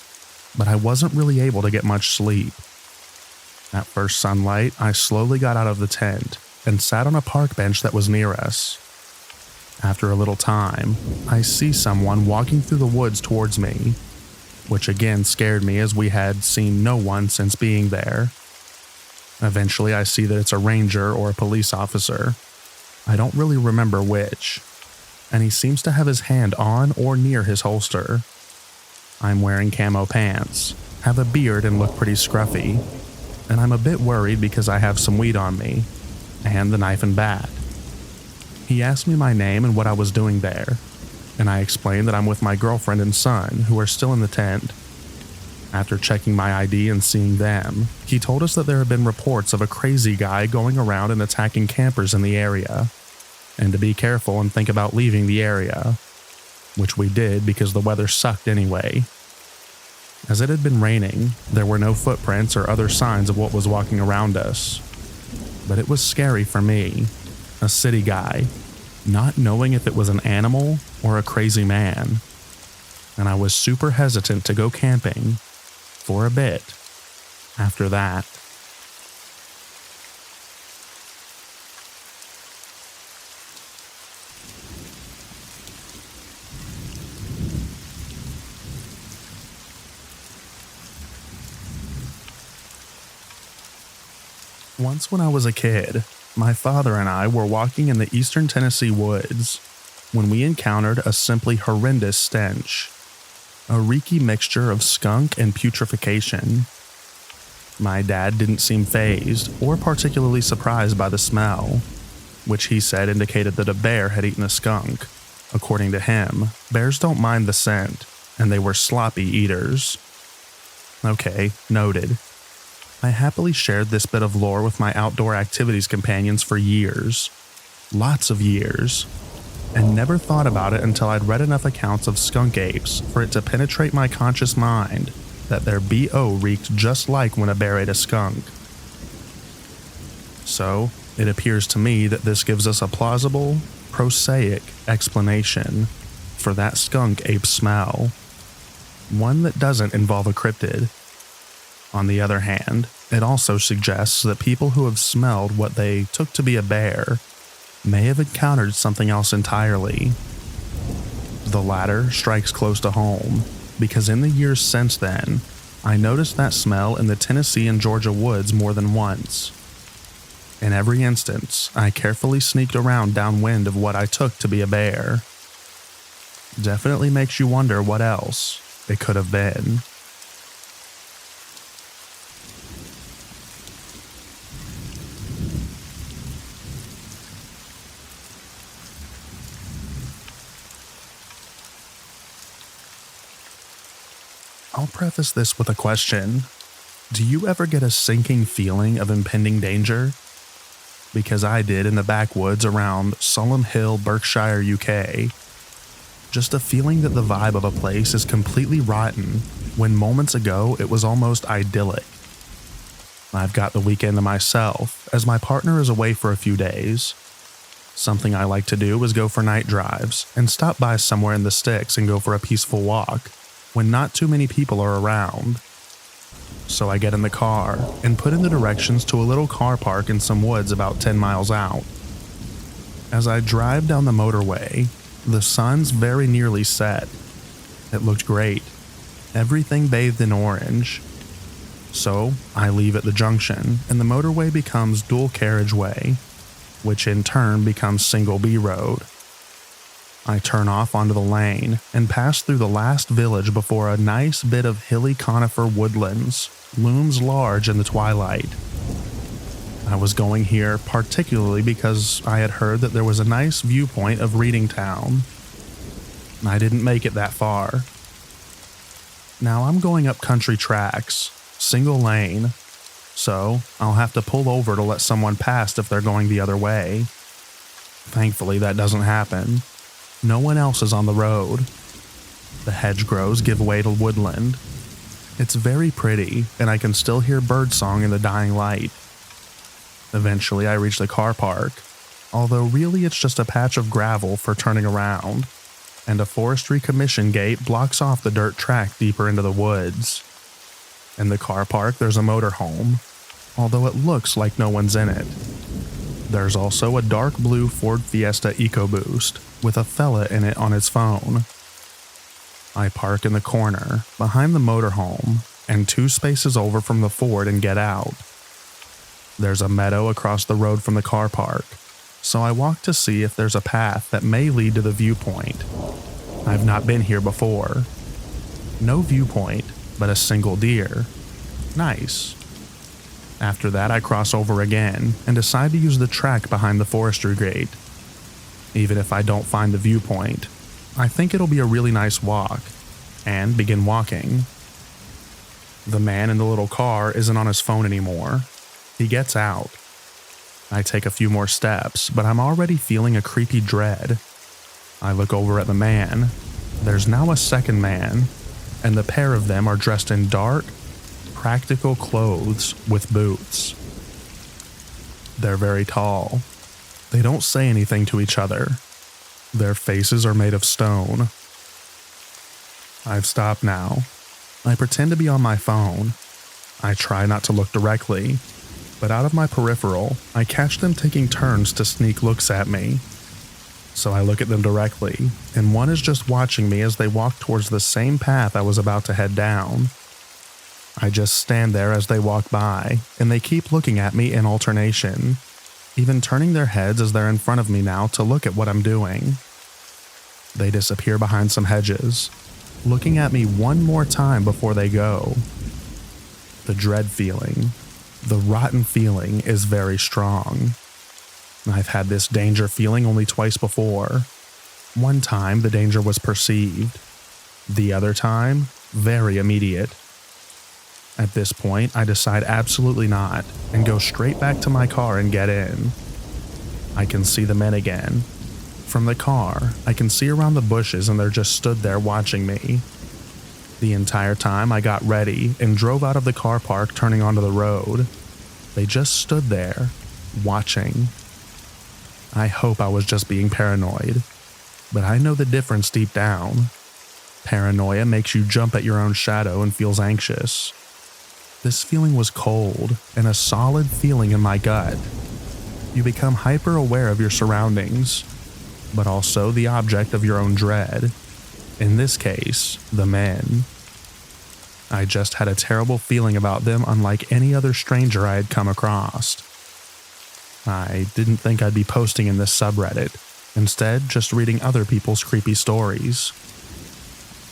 but I wasn't really able to get much sleep. At first sunlight, I slowly got out of the tent and sat on a park bench that was near us. After a little time, I see someone walking through the woods towards me, which again scared me as we had seen no one since being there. Eventually, I see that it's a ranger or a police officer. I don't really remember which, and he seems to have his hand on or near his holster. I'm wearing camo pants, have a beard and look pretty scruffy, and I'm a bit worried because I have some weed on me, and the knife and bat. He asked me my name and what I was doing there, and I explained that I'm with my girlfriend and son, who are still in the tent. After checking my ID and seeing them, he told us that there had been reports of a crazy guy going around and attacking campers in the area, and to be careful and think about leaving the area, which we did because the weather sucked anyway. As it had been raining, there were no footprints or other signs of what was walking around us. But it was scary for me, a city guy, not knowing if it was an animal or a crazy man. And I was super hesitant to go camping for a bit after that. Once when I was a kid, my father and I were walking in the eastern Tennessee woods when we encountered a simply horrendous stench, a reeky mixture of skunk and putrefaction. My dad didn't seem fazed or particularly surprised by the smell, which he said indicated that a bear had eaten a skunk. According to him, bears don't mind the scent, and they were sloppy eaters. Okay, noted. I happily shared this bit of lore with my outdoor activities companions for years, lots of years, and never thought about it until I'd read enough accounts of skunk apes for it to penetrate my conscious mind that their BO reeked just like when a bear ate a skunk. So, it appears to me that this gives us a plausible, prosaic explanation for that skunk ape smell, one that doesn't involve a cryptid. On the other hand, it also suggests that people who have smelled what they took to be a bear may have encountered something else entirely. The latter strikes close to home, because in the years since then, I noticed that smell in the Tennessee and Georgia woods more than once. In every instance, I carefully sneaked around downwind of what I took to be a bear. Definitely makes you wonder what else it could have been. I'll preface this with a question. Do you ever get a sinking feeling of impending danger? Because I did in the backwoods around Solomon Hill, Berkshire, UK. Just a feeling that the vibe of a place is completely rotten when moments ago it was almost idyllic. I've got the weekend to myself as my partner is away for a few days. Something I like to do is go for night drives and stop by somewhere in the sticks and go for a peaceful walk when not too many people are around. So I get in the car and put in the directions to a little car park in some woods about 10 miles out. As I drive down the motorway, the sun's very nearly set. It looked great, everything bathed in orange. So I leave at the junction and the motorway becomes dual carriageway, which in turn becomes single B road. I turn off onto the lane and pass through the last village before a nice bit of hilly conifer woodlands looms large in the twilight. I was going here particularly because I had heard that there was a nice viewpoint of Reading Town. I didn't make it that far. Now I'm going up country tracks, single lane, so I'll have to pull over to let someone pass if they're going the other way. Thankfully that doesn't happen. No one else is on the road. The hedgerows give way to woodland. It's very pretty, and I can still hear birdsong in the dying light. Eventually I reach the car park, although really it's just a patch of gravel for turning around, and a forestry commission gate blocks off the dirt track deeper into the woods. In the car park there's a motorhome, although it looks like no one's in it. There's also a dark blue Ford Fiesta EcoBoost with a fella in it on his phone. I park in the corner, behind the motorhome, and 2 spaces over from the Ford and get out. There's a meadow across the road from the car park, so I walk to see if there's a path that may lead to the viewpoint. I've not been here before. No viewpoint, but a single deer. Nice. After that, I cross over again and decide to use the track behind the forestry gate. Even if I don't find the viewpoint, I think it'll be a really nice walk, and begin walking. The man in the little car isn't on his phone anymore. He gets out. I take a few more steps, but I'm already feeling a creepy dread. I look over at the man. There's now a second man, and the pair of them are dressed in dark, practical clothes with boots. They're very tall. They don't say anything to each other. Their faces are made of stone. I've stopped now. I pretend to be on my phone. I try not to look directly, but out of my peripheral, I catch them taking turns to sneak looks at me. So I look at them directly, and one is just watching me as they walk towards the same path I was about to head down. I just stand there as they walk by, and they keep looking at me in alternation, even turning their heads as they're in front of me now to look at what I'm doing. They disappear behind some hedges, looking at me one more time before they go. The dread feeling, the rotten feeling, is very strong. I've had this danger feeling only twice before. One time, the danger was perceived. The other time, very immediate. At this point, I decide absolutely not, and go straight back to my car and get in. I can see the men again. From the car, I can see around the bushes and they're just stood there watching me. The entire time I got ready and drove out of the car park turning onto the road. They just stood there, watching. I hope I was just being paranoid, but I know the difference deep down. Paranoia makes you jump at your own shadow and feels anxious. This feeling was cold and a solid feeling in my gut. You become hyper aware of your surroundings, but also the object of your own dread. In this case, the men. I just had a terrible feeling about them unlike any other stranger I had come across. I didn't think I'd be posting in this subreddit, instead just reading other people's creepy stories.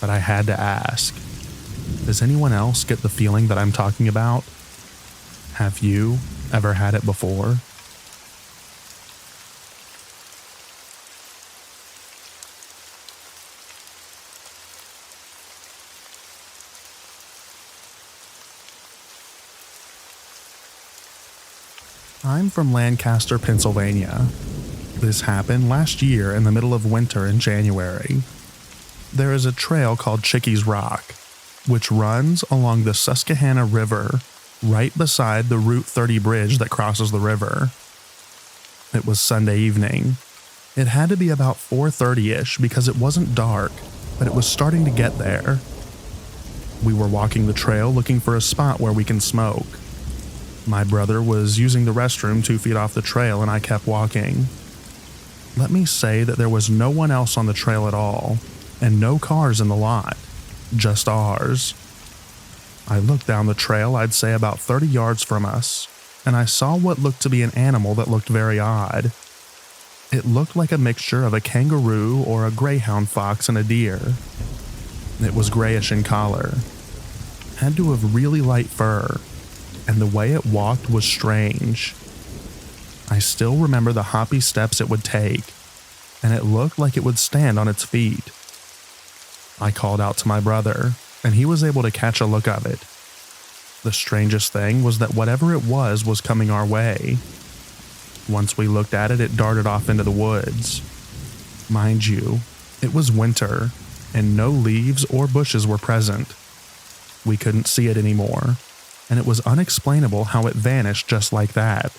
But I had to ask, does anyone else get the feeling that I'm talking about? Have you ever had it before? I'm from Lancaster, Pennsylvania. This happened last year in the middle of winter in January. There is a trail called Chickies Rock, which runs along the Susquehanna River right beside the Route 30 bridge that crosses the river. It was Sunday evening. It had to be about 4:30-ish because it wasn't dark, but it was starting to get there. We were walking the trail looking for a spot where we can smoke. My brother was using the restroom 2 feet off the trail and I kept walking. Let me say that there was no one else on the trail at all, and no cars in the lot, just ours. I looked down the trail, I'd say about 30 yards from us, and I saw what looked to be an animal that looked very odd. It looked like a mixture of a kangaroo or a greyhound fox and a deer. It was grayish in color, had to have really light fur, and the way it walked was strange. I still remember the hoppy steps it would take, and it looked like it would stand on its feet. I called out to my brother, and he was able to catch a look of it. The strangest thing was that whatever it was coming our way. Once we looked at it, it darted off into the woods. Mind you, it was winter, and no leaves or bushes were present. We couldn't see it anymore, and it was unexplainable how it vanished just like that.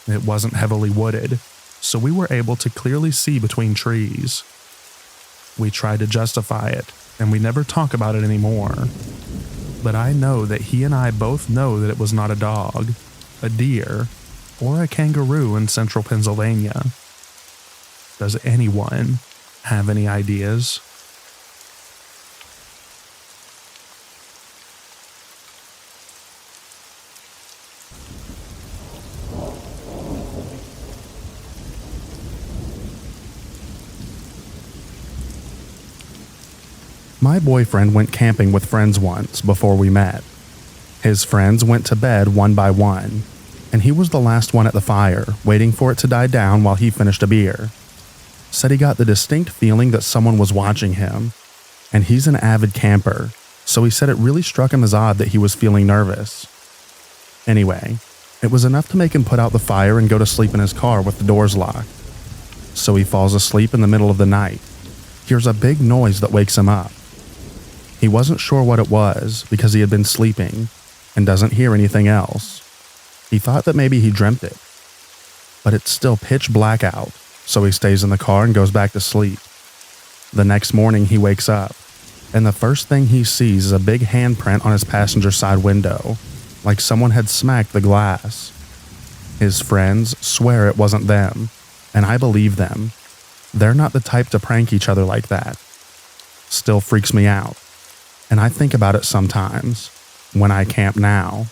It wasn't heavily wooded, so we were able to clearly see between trees. We tried to justify it, and we never talk about it anymore. But I know that he and I both know that it was not a dog, a deer, or a kangaroo in central Pennsylvania. Does anyone have any ideas? My boyfriend went camping with friends once before we met. His friends went to bed one by one, and he was the last one at the fire, waiting for it to die down while he finished a beer. Said he got the distinct feeling that someone was watching him, and he's an avid camper, so he said it really struck him as odd that he was feeling nervous. Anyway, it was enough to make him put out the fire and go to sleep in his car with the doors locked. So he falls asleep in the middle of the night, hears a big noise that wakes him up. He wasn't sure what it was because he had been sleeping and doesn't hear anything else. He thought that maybe he dreamt it. But it's still pitch black out, so he stays in the car and goes back to sleep. The next morning he wakes up, and the first thing he sees is a big handprint on his passenger side window, like someone had smacked the glass. His friends swear it wasn't them, and I believe them. They're not the type to prank each other like that. Still freaks me out, and I think about it sometimes when I camp now.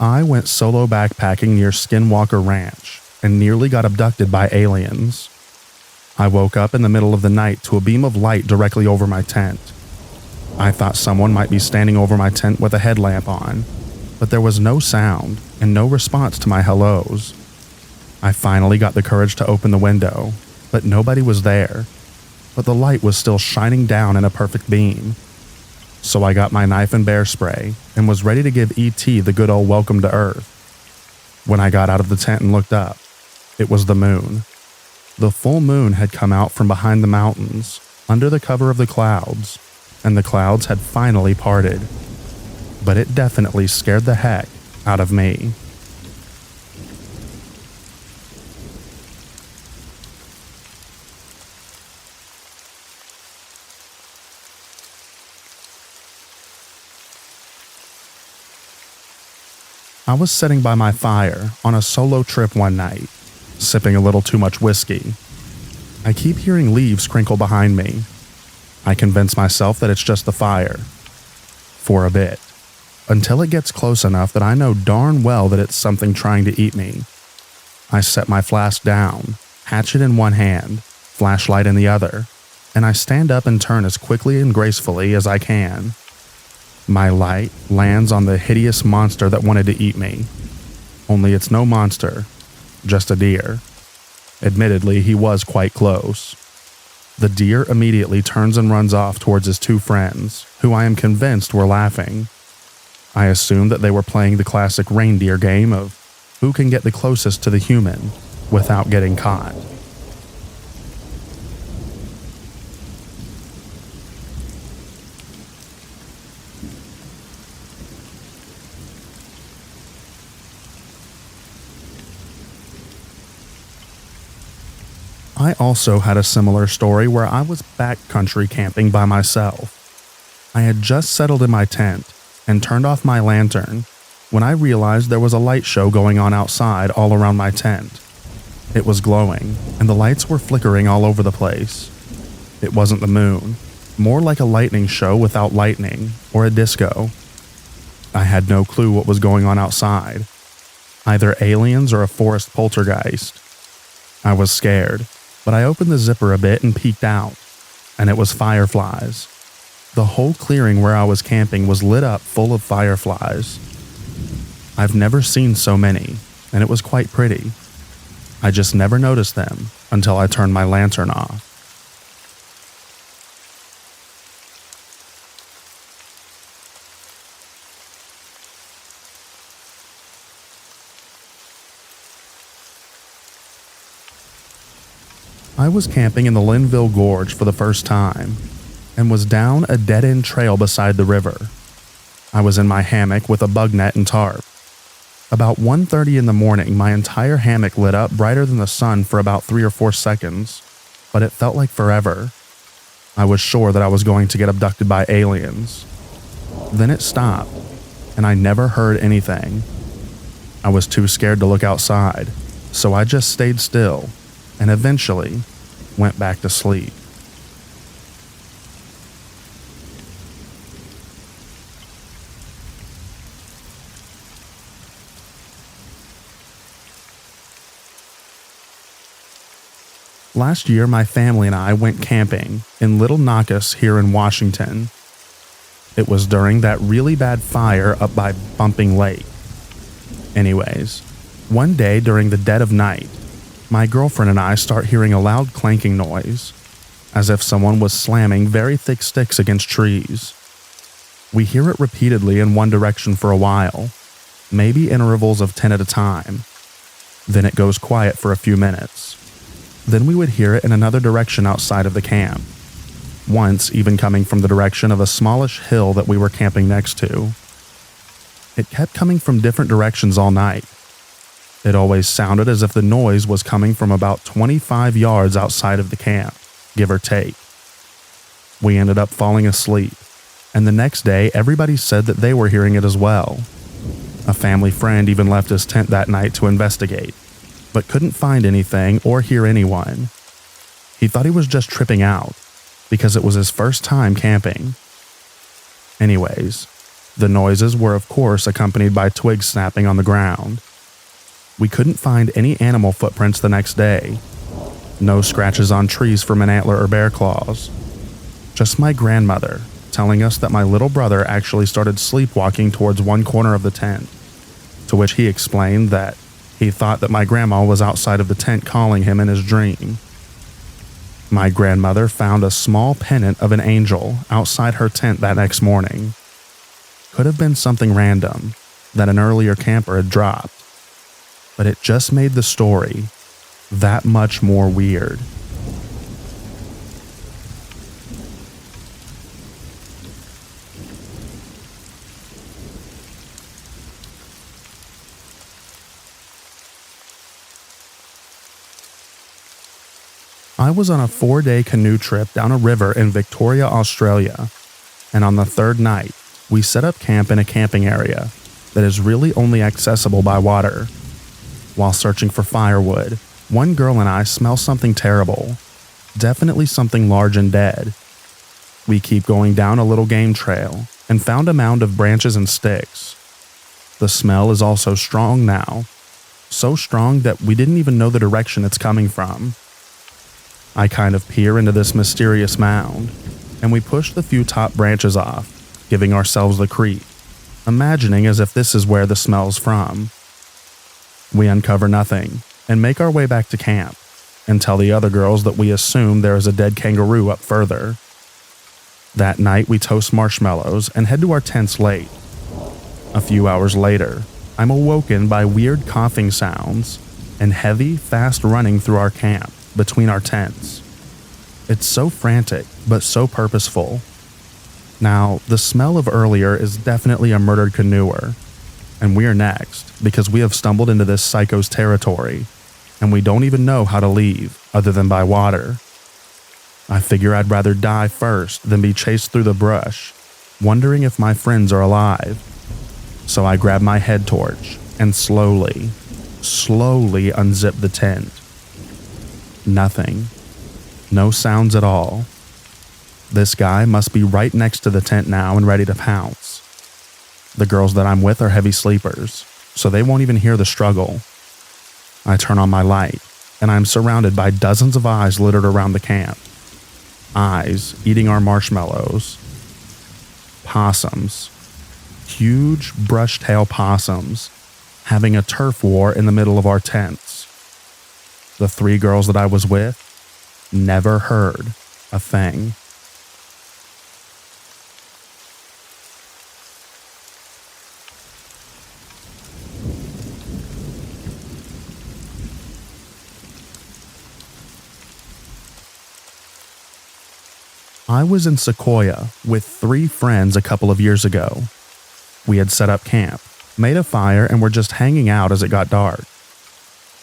I went solo backpacking near Skinwalker Ranch and nearly got abducted by aliens. I woke up in the middle of the night to a beam of light directly over my tent. I thought someone might be standing over my tent with a headlamp on, but there was no sound and no response to my hellos. I finally got the courage to open the window, but nobody was there. But the light was still shining down in a perfect beam. So I got my knife and bear spray and was ready to give E.T. the good old welcome to Earth. When I got out of the tent and looked up, it was the moon. The full moon had come out from behind the mountains, under the cover of the clouds, and the clouds had finally parted. But it definitely scared the heck out of me. I was sitting by my fire on a solo trip one night, sipping a little too much whiskey. I keep hearing leaves crinkle behind me. I convince myself that it's just the fire. For a bit. Until it gets close enough that I know darn well that it's something trying to eat me. I set my flask down, hatchet in one hand, flashlight in the other, and I stand up and turn as quickly and gracefully as I can. My light lands on the hideous monster that wanted to eat me. Only it's no monster, just a deer. Admittedly, he was quite close. The deer immediately turns and runs off towards his two friends, who I am convinced were laughing. I assume that they were playing the classic reindeer game of who can get the closest to the human without getting caught. I also had a similar story where I was backcountry camping by myself. I had just settled in my tent and turned off my lantern when I realized there was a light show going on outside all around my tent. It was glowing, and the lights were flickering all over the place. It wasn't the moon, more like a lightning show without lightning, or a disco. I had no clue what was going on outside, either aliens or a forest poltergeist. I was scared, but I opened the zipper a bit and peeked out, and it was fireflies. The whole clearing where I was camping was lit up full of fireflies. I've never seen so many, and it was quite pretty. I just never noticed them until I turned my lantern off. I was camping in the Linville Gorge for the first time, and was down a dead-end trail beside the river. I was in my hammock with a bug net and tarp. About 1:30 in the morning, my entire hammock lit up brighter than the sun for about 3 or 4 seconds, but it felt like forever. I was sure that I was going to get abducted by aliens. Then it stopped, and I never heard anything. I was too scared to look outside, so I just stayed still, and eventually went back to sleep. Last year, my family and I went camping in Little Naucus here in Washington. It was during that really bad fire up by Bumping Lake. Anyways, one day during the dead of night, my girlfriend and I start hearing a loud clanking noise, as if someone was slamming very thick sticks against trees. We hear it repeatedly in one direction for a while, maybe intervals of 10 at a time. Then it goes quiet for a few minutes. Then we would hear it in another direction outside of the camp, once even coming from the direction of a smallish hill that we were camping next to. It kept coming from different directions all night. It always sounded as if the noise was coming from about 25 yards outside of the camp, give or take. We ended up falling asleep, and the next day everybody said that they were hearing it as well. A family friend even left his tent that night to investigate, but couldn't find anything or hear anyone. He thought he was just tripping out, because it was his first time camping. Anyways, the noises were of course accompanied by twigs snapping on the ground. We couldn't find any animal footprints the next day. No scratches on trees from an antler or bear claws. Just my grandmother telling us that my little brother actually started sleepwalking towards one corner of the tent, to which he explained that he thought that my grandma was outside of the tent calling him in his dream. My grandmother found a small pennant of an angel outside her tent that next morning. Could have been something random that an earlier camper had dropped, but it just made the story that much more weird. I was on a 4-day canoe trip down a river in Victoria, Australia, and on the third night, we set up camp in a camping area that is really only accessible by water. While searching for firewood, one girl and I smell something terrible, definitely something large and dead. We keep going down a little game trail and found a mound of branches and sticks. The smell is also strong now, so strong that we didn't even know the direction it's coming from. I kind of peer into this mysterious mound, and we push the few top branches off, giving ourselves the creep, imagining as if this is where the smell's from. We uncover nothing, and make our way back to camp, and tell the other girls that we assume there is a dead kangaroo up further. That night we toast marshmallows and head to our tents late. A few hours later, I'm awoken by weird coughing sounds and heavy, fast running through our camp, between our tents. It's so frantic, but so purposeful. Now, the smell of earlier is definitely a murdered canoer, and we're next because we have stumbled into this psycho's territory, and we don't even know how to leave other than by water. I figure I'd rather die first than be chased through the brush, wondering if my friends are alive. So I grab my head torch and slowly unzip the tent. Nothing. No sounds at all. This guy must be right next to the tent now and ready to pounce. The girls that I'm with are heavy sleepers, so they won't even hear the struggle. I turn on my light, and I'm surrounded by dozens of eyes littered around the camp. Eyes eating our marshmallows. Possums. Huge brush-tail possums having a turf war in the middle of our tents. The 3 girls that I was with never heard a thing. I was in Sequoia with 3 friends a couple of years ago. We had set up camp, made a fire, and were just hanging out as it got dark.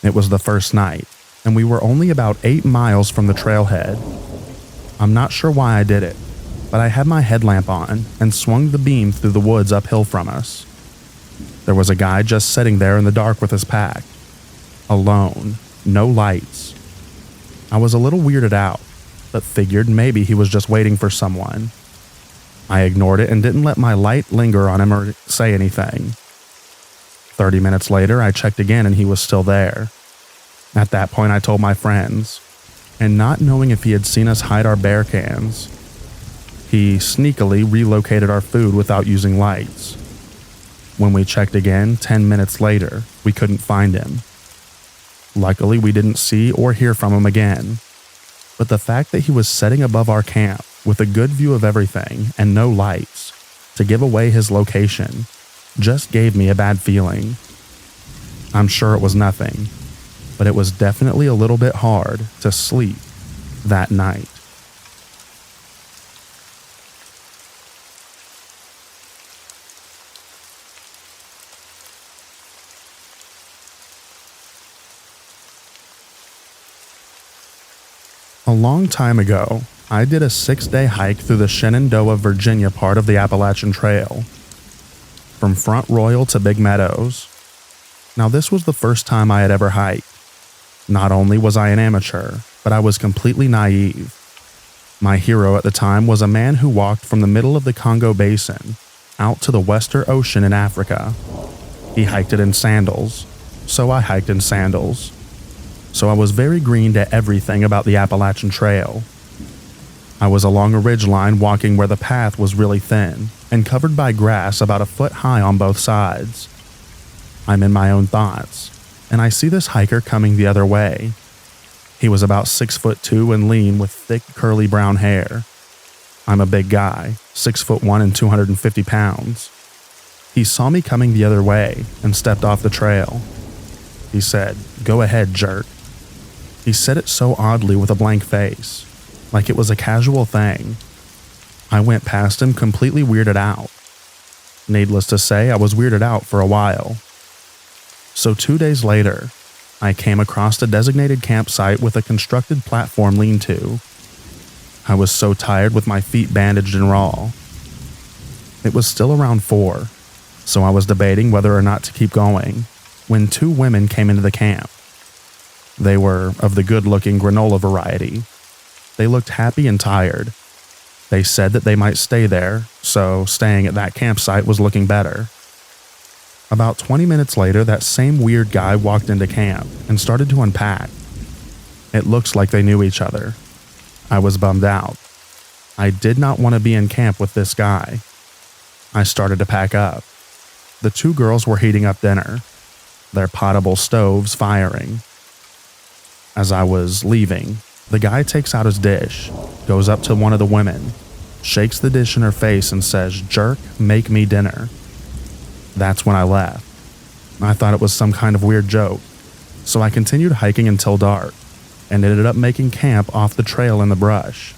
It was the first night, and we were only about 8 miles from the trailhead. I'm not sure why I did it, but I had my headlamp on and swung the beam through the woods uphill from us. There was a guy just sitting there in the dark with his pack. Alone, no lights. I was a little weirded out, but figured maybe he was just waiting for someone. I ignored it and didn't let my light linger on him or say anything. 30 minutes later, I checked again and he was still there. At that point, I told my friends, and not knowing if he had seen us hide our bear cans, he sneakily relocated our food without using lights. When we checked again 10 minutes later, we couldn't find him. Luckily, we didn't see or hear from him again, but the fact that he was sitting above our camp with a good view of everything and no lights to give away his location just gave me a bad feeling. I'm sure it was nothing, but it was definitely a little bit hard to sleep that night. A long time ago, I did a 6-day hike through the Shenandoah, Virginia part of the Appalachian Trail, from Front Royal to Big Meadows. Now, this was the first time I had ever hiked. Not only was I an amateur, but I was completely naive. My hero at the time was a man who walked from the middle of the Congo Basin out to the Western Ocean in Africa. He hiked it in sandals, so I hiked in sandals. So I was very green to everything about the Appalachian Trail. I was along a ridgeline walking where the path was really thin and covered by grass about a foot high on both sides. I'm in my own thoughts, and I see this hiker coming the other way. He was about 6'2" and lean with thick curly brown hair. I'm a big guy, 6'1" and 250 pounds. He saw me coming the other way and stepped off the trail. He said, "Go ahead, jerk." He said it so oddly with a blank face, like it was a casual thing. I went past him completely weirded out. Needless to say, I was weirded out for a while. So 2 days later, I came across a designated campsite with a constructed platform lean-to. I was so tired with my feet bandaged and raw. It was still around 4, so I was debating whether or not to keep going when 2 women came into the camp. They were of the good-looking granola variety. They looked happy and tired. They said that they might stay there, so staying at that campsite was looking better. About 20 minutes later, that same weird guy walked into camp and started to unpack. It looks like they knew each other. I was bummed out. I did not want to be in camp with this guy. I started to pack up. The 2 girls were heating up dinner, their potable stoves firing. As I was leaving, the guy takes out his dish, goes up to one of the women, shakes the dish in her face and says, "Jerk, make me dinner." That's when I left. I thought it was some kind of weird joke, so I continued hiking until dark and ended up making camp off the trail in the brush.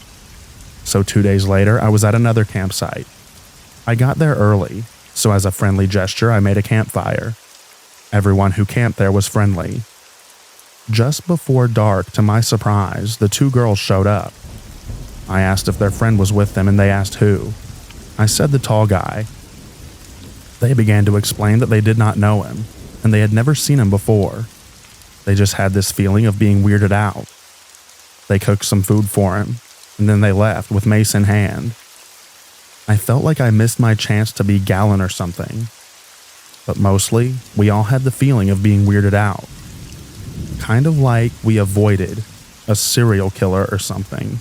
So 2 days later, I was at another campsite. I got there early, so as a friendly gesture, I made a campfire. Everyone who camped there was friendly. Just before dark, to my surprise, the 2 girls showed up. I asked if their friend was with them and they asked who. I said the tall guy. They began to explain that they did not know him and they had never seen him before. They just had this feeling of being weirded out. They cooked some food for him and then they left with mace in hand. I felt like I missed my chance to be Gallon or something. But mostly, we all had the feeling of being weirded out. Kind of like we avoided a serial killer or something.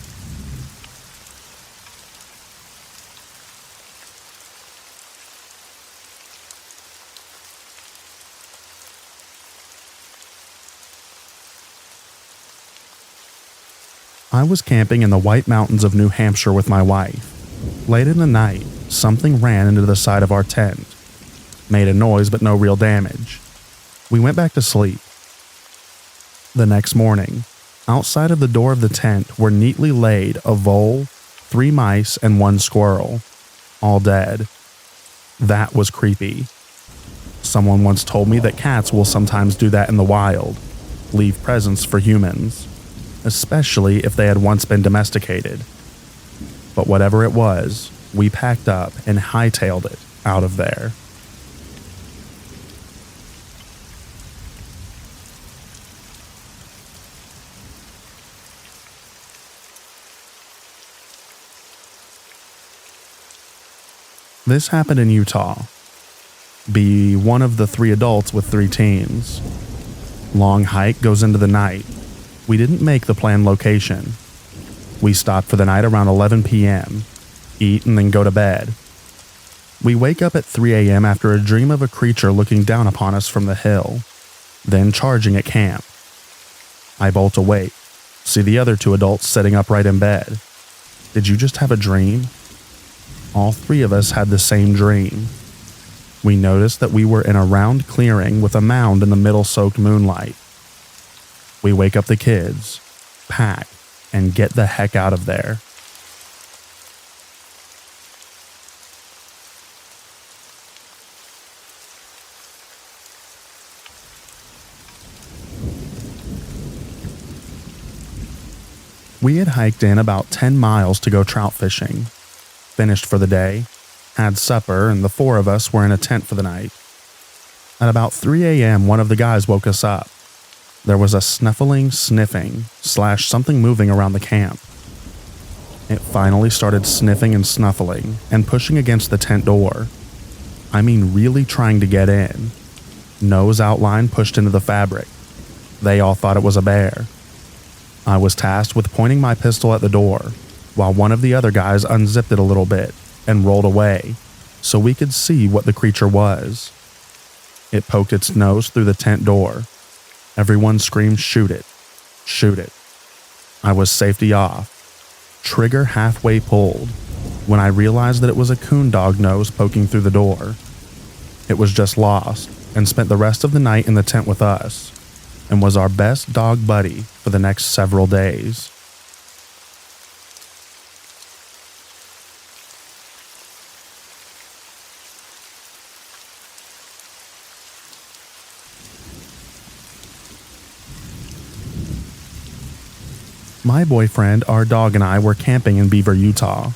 I was camping in the White Mountains of New Hampshire with my wife. Late in the night, something ran into the side of our tent. Made a noise but no real damage. We went back to sleep. The next morning, outside of the door of the tent were neatly laid a vole, 3 mice, and 1 squirrel, all dead. That was creepy. Someone once told me that cats will sometimes do that in the wild, leave presents for humans, especially if they had once been domesticated. But whatever it was, we packed up and hightailed it out of there. This happened in Utah. Be one of the 3 adults with 3 teens. Long hike goes into the night. We didn't make the planned location. We stopped for the night around 11 p.m., eat and then go to bed. We wake up at 3 a.m. after a dream of a creature looking down upon us from the hill, then charging at camp. I bolt awake, see the other two adults sitting upright in bed. Did you just have a dream? All three of us had the same dream. We noticed that we were in a round clearing with a mound in the middle soaked moonlight. We wake up the kids, pack, and get the heck out of there. We had hiked in about 10 miles to go trout fishing. Finished for the day, had supper, and the four of us were in a tent for the night. At about 3 a.m., one of the guys woke us up. There was a sniffing / something moving around the camp. It finally started sniffing and snuffling and pushing against the tent door. I mean, really trying to get in. Nose outline pushed into the fabric. They all thought it was a bear. I was tasked with pointing my pistol at the door, while one of the other guys unzipped it a little bit and rolled away so we could see what the creature was. It poked its nose through the tent door. Everyone screamed, "Shoot it! Shoot it!" I was safety off, trigger halfway pulled, when I realized that it was a coon dog nose poking through the door. It was just lost and spent the rest of the night in the tent with us, and was our best dog buddy for the next several days. My boyfriend, our dog, and I were camping in Beaver, Utah.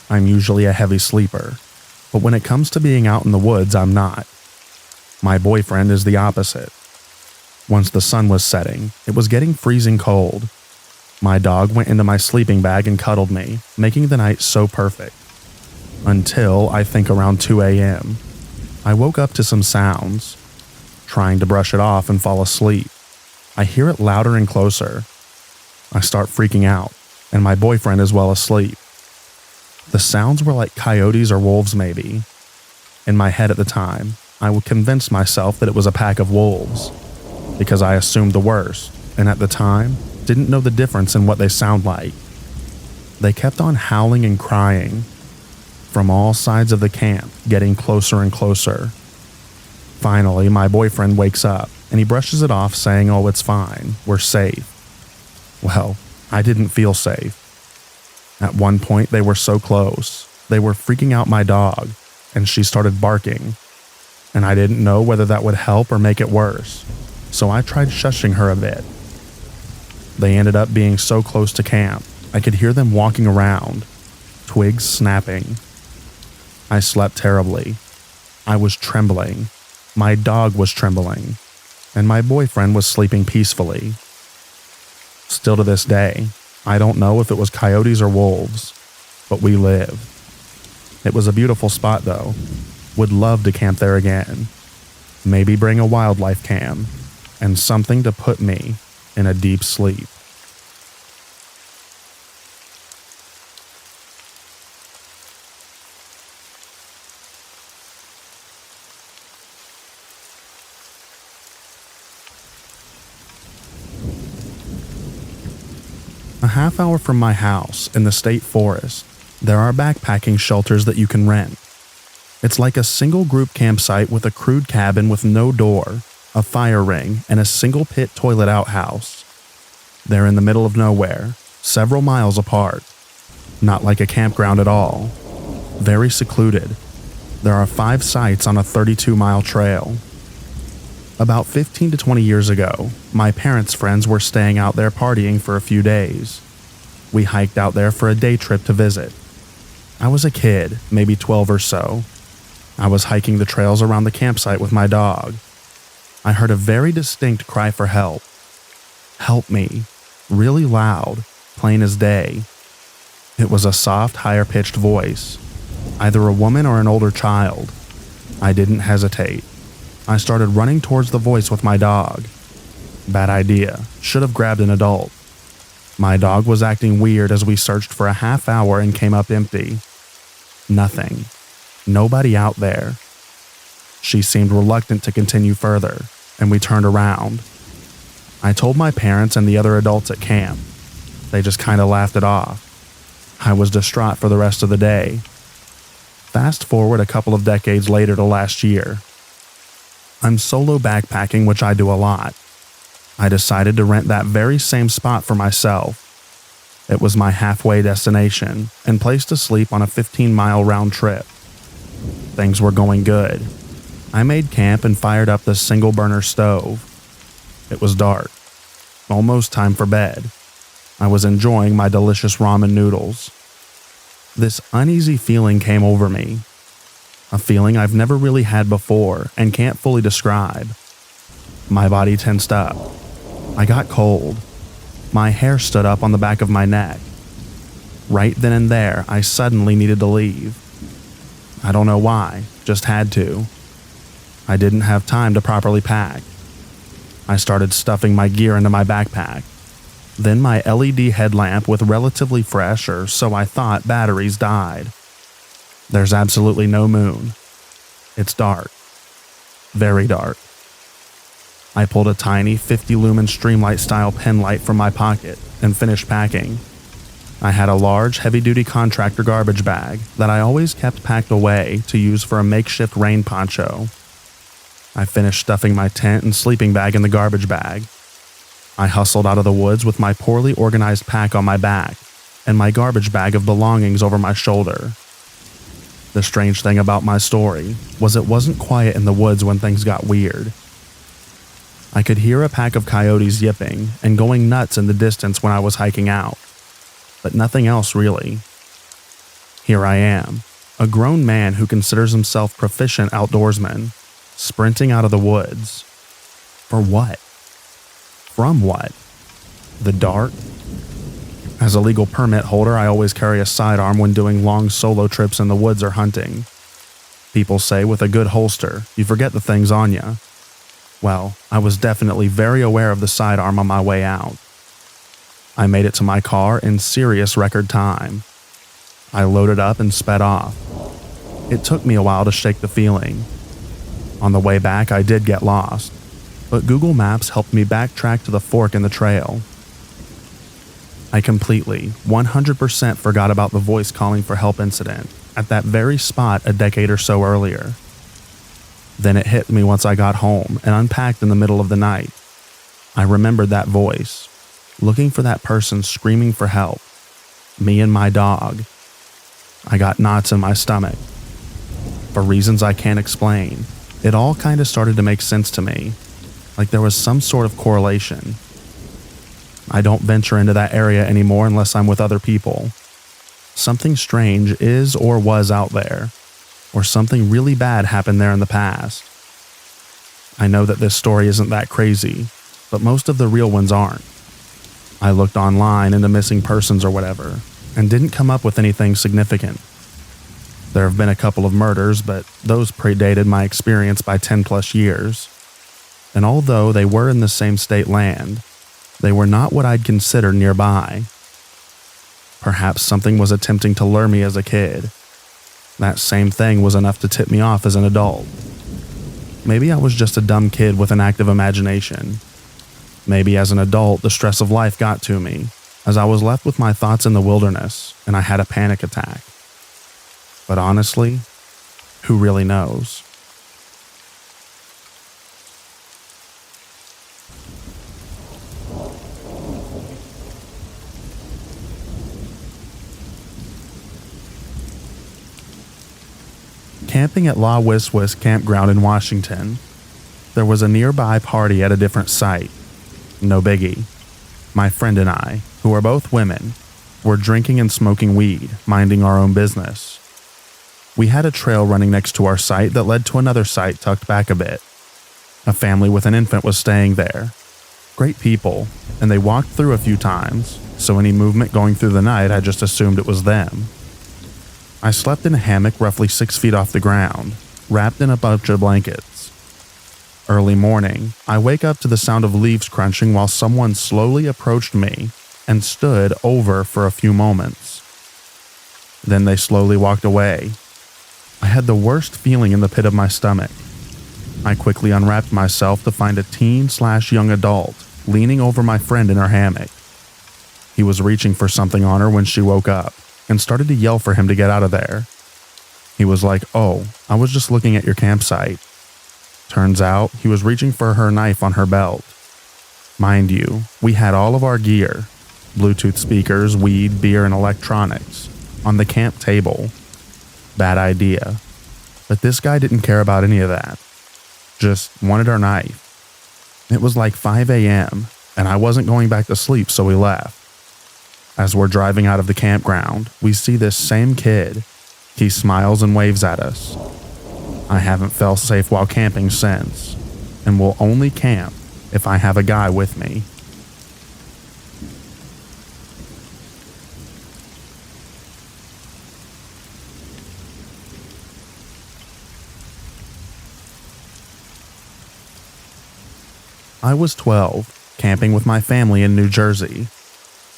I'm usually a heavy sleeper, but when it comes to being out in the woods, I'm not. My boyfriend is the opposite. Once the sun was setting, it was getting freezing cold. My dog went into my sleeping bag and cuddled me, making the night so perfect. Until, I think, around 2 a.m., I woke up to some sounds. Trying to brush it off and fall asleep, I hear it louder and closer. I start freaking out, and my boyfriend is well asleep. The sounds were like coyotes or wolves maybe. In my head at the time, I would convince myself that it was a pack of wolves, because I assumed the worst, and at the time, didn't know the difference in what they sound like. They kept on howling and crying, from all sides of the camp, getting closer and closer. Finally, my boyfriend wakes up, and he brushes it off saying, "Oh, it's fine, we're safe." Well, I didn't feel safe. At one point, they were so close, they were freaking out my dog, and she started barking. And I didn't know whether that would help or make it worse, so I tried shushing her a bit. They ended up being so close to camp, I could hear them walking around, twigs snapping. I slept terribly. I was trembling. My dog was trembling, and my boyfriend was sleeping peacefully. Still to this day, I don't know if it was coyotes or wolves, but we lived. It was a beautiful spot though. Would love to camp there again. Maybe bring a wildlife cam and something to put me in a deep sleep. A half hour from my house in the state forest, there are backpacking shelters that you can rent. It's like a single group campsite with a crude cabin with no door, a fire ring, and a single pit toilet outhouse. They're in the middle of nowhere, several miles apart. Not like a campground at all. Very secluded. There are 5 sites on a 32-mile trail. About 15 to 20 years ago, my parents' friends were staying out there partying for a few days. We hiked out there for a day trip to visit. I was a kid, maybe 12 or so. I was hiking the trails around the campsite with my dog. I heard a very distinct cry for help. "Help me," really loud, plain as day. It was a soft, higher-pitched voice, either a woman or an older child. I didn't hesitate. I started running towards the voice with my dog. Bad idea. Should have grabbed an adult. My dog was acting weird as we searched for a half hour and came up empty. Nothing. Nobody out there. She seemed reluctant to continue further, and we turned around. I told my parents and the other adults at camp. They just kind of laughed it off. I was distraught for the rest of the day. Fast forward a couple of decades later to last year. I'm solo backpacking, which I do a lot. I decided to rent that very same spot for myself. It was my halfway destination and place to sleep on a 15-mile round trip. Things were going good. I made camp and fired up the single burner stove. It was dark. Almost time for bed. I was enjoying my delicious ramen noodles. This uneasy feeling came over me. A feeling I've never really had before and can't fully describe. My body tensed up. I got cold. My hair stood up on the back of my neck. Right then and there, I suddenly needed to leave. I don't know why, just had to. I didn't have time to properly pack. I started stuffing my gear into my backpack. Then my LED headlamp with relatively fresh, or so I thought, batteries died. There's absolutely no moon. It's dark. Very dark. I pulled a tiny 50-lumen Streamlight style pen light from my pocket and finished packing. I had a large, heavy-duty contractor garbage bag that I always kept packed away to use for a makeshift rain poncho. I finished stuffing my tent and sleeping bag in the garbage bag. I hustled out of the woods with my poorly organized pack on my back and my garbage bag of belongings over my shoulder. The strange thing about my story was it wasn't quiet in the woods when things got weird. I could hear a pack of coyotes yipping and going nuts in the distance when I was hiking out, but nothing else really. Here I am, a grown man who considers himself proficient outdoorsman, sprinting out of the woods. For what? From what? The dark? As a legal permit holder, I always carry a sidearm when doing long solo trips in the woods or hunting. People say with a good holster, you forget the things on ya. Well, I was definitely very aware of the sidearm on my way out. I made it to my car in serious record time. I loaded up and sped off. It took me a while to shake the feeling. On the way back, I did get lost, but Google Maps helped me backtrack to the fork in the trail. I completely, 100% forgot about the voice calling for help incident at that very spot a decade or so earlier. Then it hit me once I got home and unpacked in the middle of the night. I remembered that voice, looking for that person screaming for help. Me and my dog. I got knots in my stomach. For reasons I can't explain, it all kind of started to make sense to me, like there was some sort of correlation. I don't venture into that area anymore unless I'm with other people. Something strange is or was out there, or something really bad happened there in the past. I know that this story isn't that crazy, but most of the real ones aren't. I looked online into missing persons or whatever, and didn't come up with anything significant. There have been a couple of murders, but those predated my experience by 10 plus years. And although they were in the same state land, they were not what I'd consider nearby. Perhaps something was attempting to lure me as a kid. That same thing was enough to tip me off as an adult. Maybe I was just a dumb kid with an active imagination. Maybe as an adult, the stress of life got to me, as I was left with my thoughts in the wilderness and I had a panic attack. But honestly, who really knows? Camping at La Wiswis Campground in Washington. There was a nearby party at a different site. No biggie. My friend and I, who are both women, were drinking and smoking weed, minding our own business. We had a trail running next to our site that led to another site tucked back a bit. A family with an infant was staying there. Great people, and they walked through a few times, so any movement going through the night I just assumed it was them. I slept in a hammock roughly 6 feet off the ground, wrapped in a bunch of blankets. Early morning, I wake up to the sound of leaves crunching while someone slowly approached me and stood over for a few moments. Then they slowly walked away. I had the worst feeling in the pit of my stomach. I quickly unwrapped myself to find a teen/young adult leaning over my friend in her hammock. He was reaching for something on her when she woke up and started to yell for him to get out of there. He was like, "Oh, I was just looking at your campsite." Turns out he was reaching for her knife on her belt. Mind you, we had all of our gear, Bluetooth speakers, weed, beer, and electronics, on the camp table. Bad idea. But this guy didn't care about any of that. Just wanted our knife. It was like 5 a.m., and I wasn't going back to sleep, so we left. As we're driving out of the campground, we see this same kid. He smiles and waves at us. I haven't felt safe while camping since, and will only camp if I have a guy with me. I was 12, camping with my family in New Jersey.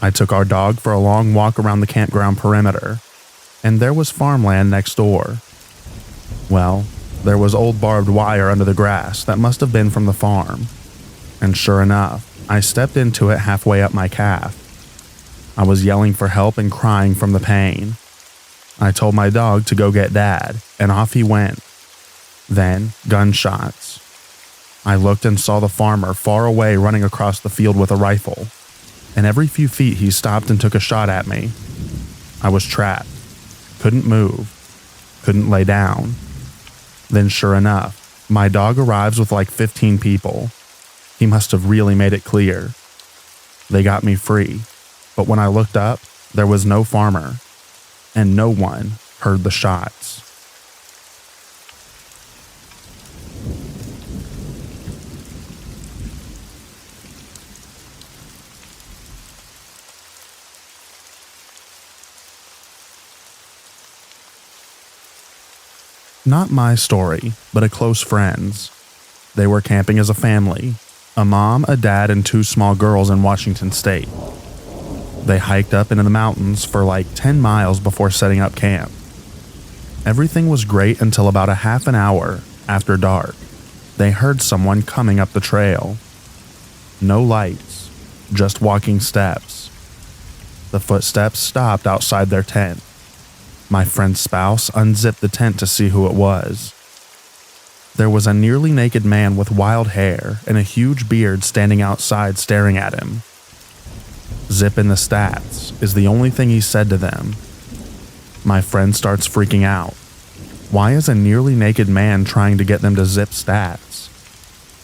I took our dog for a long walk around the campground perimeter, and there was farmland next door. Well, there was old barbed wire under the grass that must have been from the farm. And sure enough, I stepped into it halfway up my calf. I was yelling for help and crying from the pain. I told my dog to go get Dad, and off he went. Then, gunshots. I looked and saw the farmer far away running across the field with a rifle, and every few feet he stopped and took a shot at me. I was trapped. Couldn't move. Couldn't lay down. Then sure enough, my dog arrives with like 15 people. He must have really made it clear. They got me free, but when I looked up, there was no farmer, and no one heard the shots. Not my story, but a close friend's. They were camping as a family, a mom, a dad, and 2 small girls in Washington State. They hiked up into the mountains for like 10 miles before setting up camp. Everything was great until about a half an hour after dark. They heard someone coming up the trail. No lights, just walking steps. The footsteps stopped outside their tent. My friend's spouse unzipped the tent to see who it was. There was a nearly naked man with wild hair and a huge beard standing outside staring at him. "Zip in the stats" is the only thing he said to them. My friend starts freaking out. Why is a nearly naked man trying to get them to zip stats?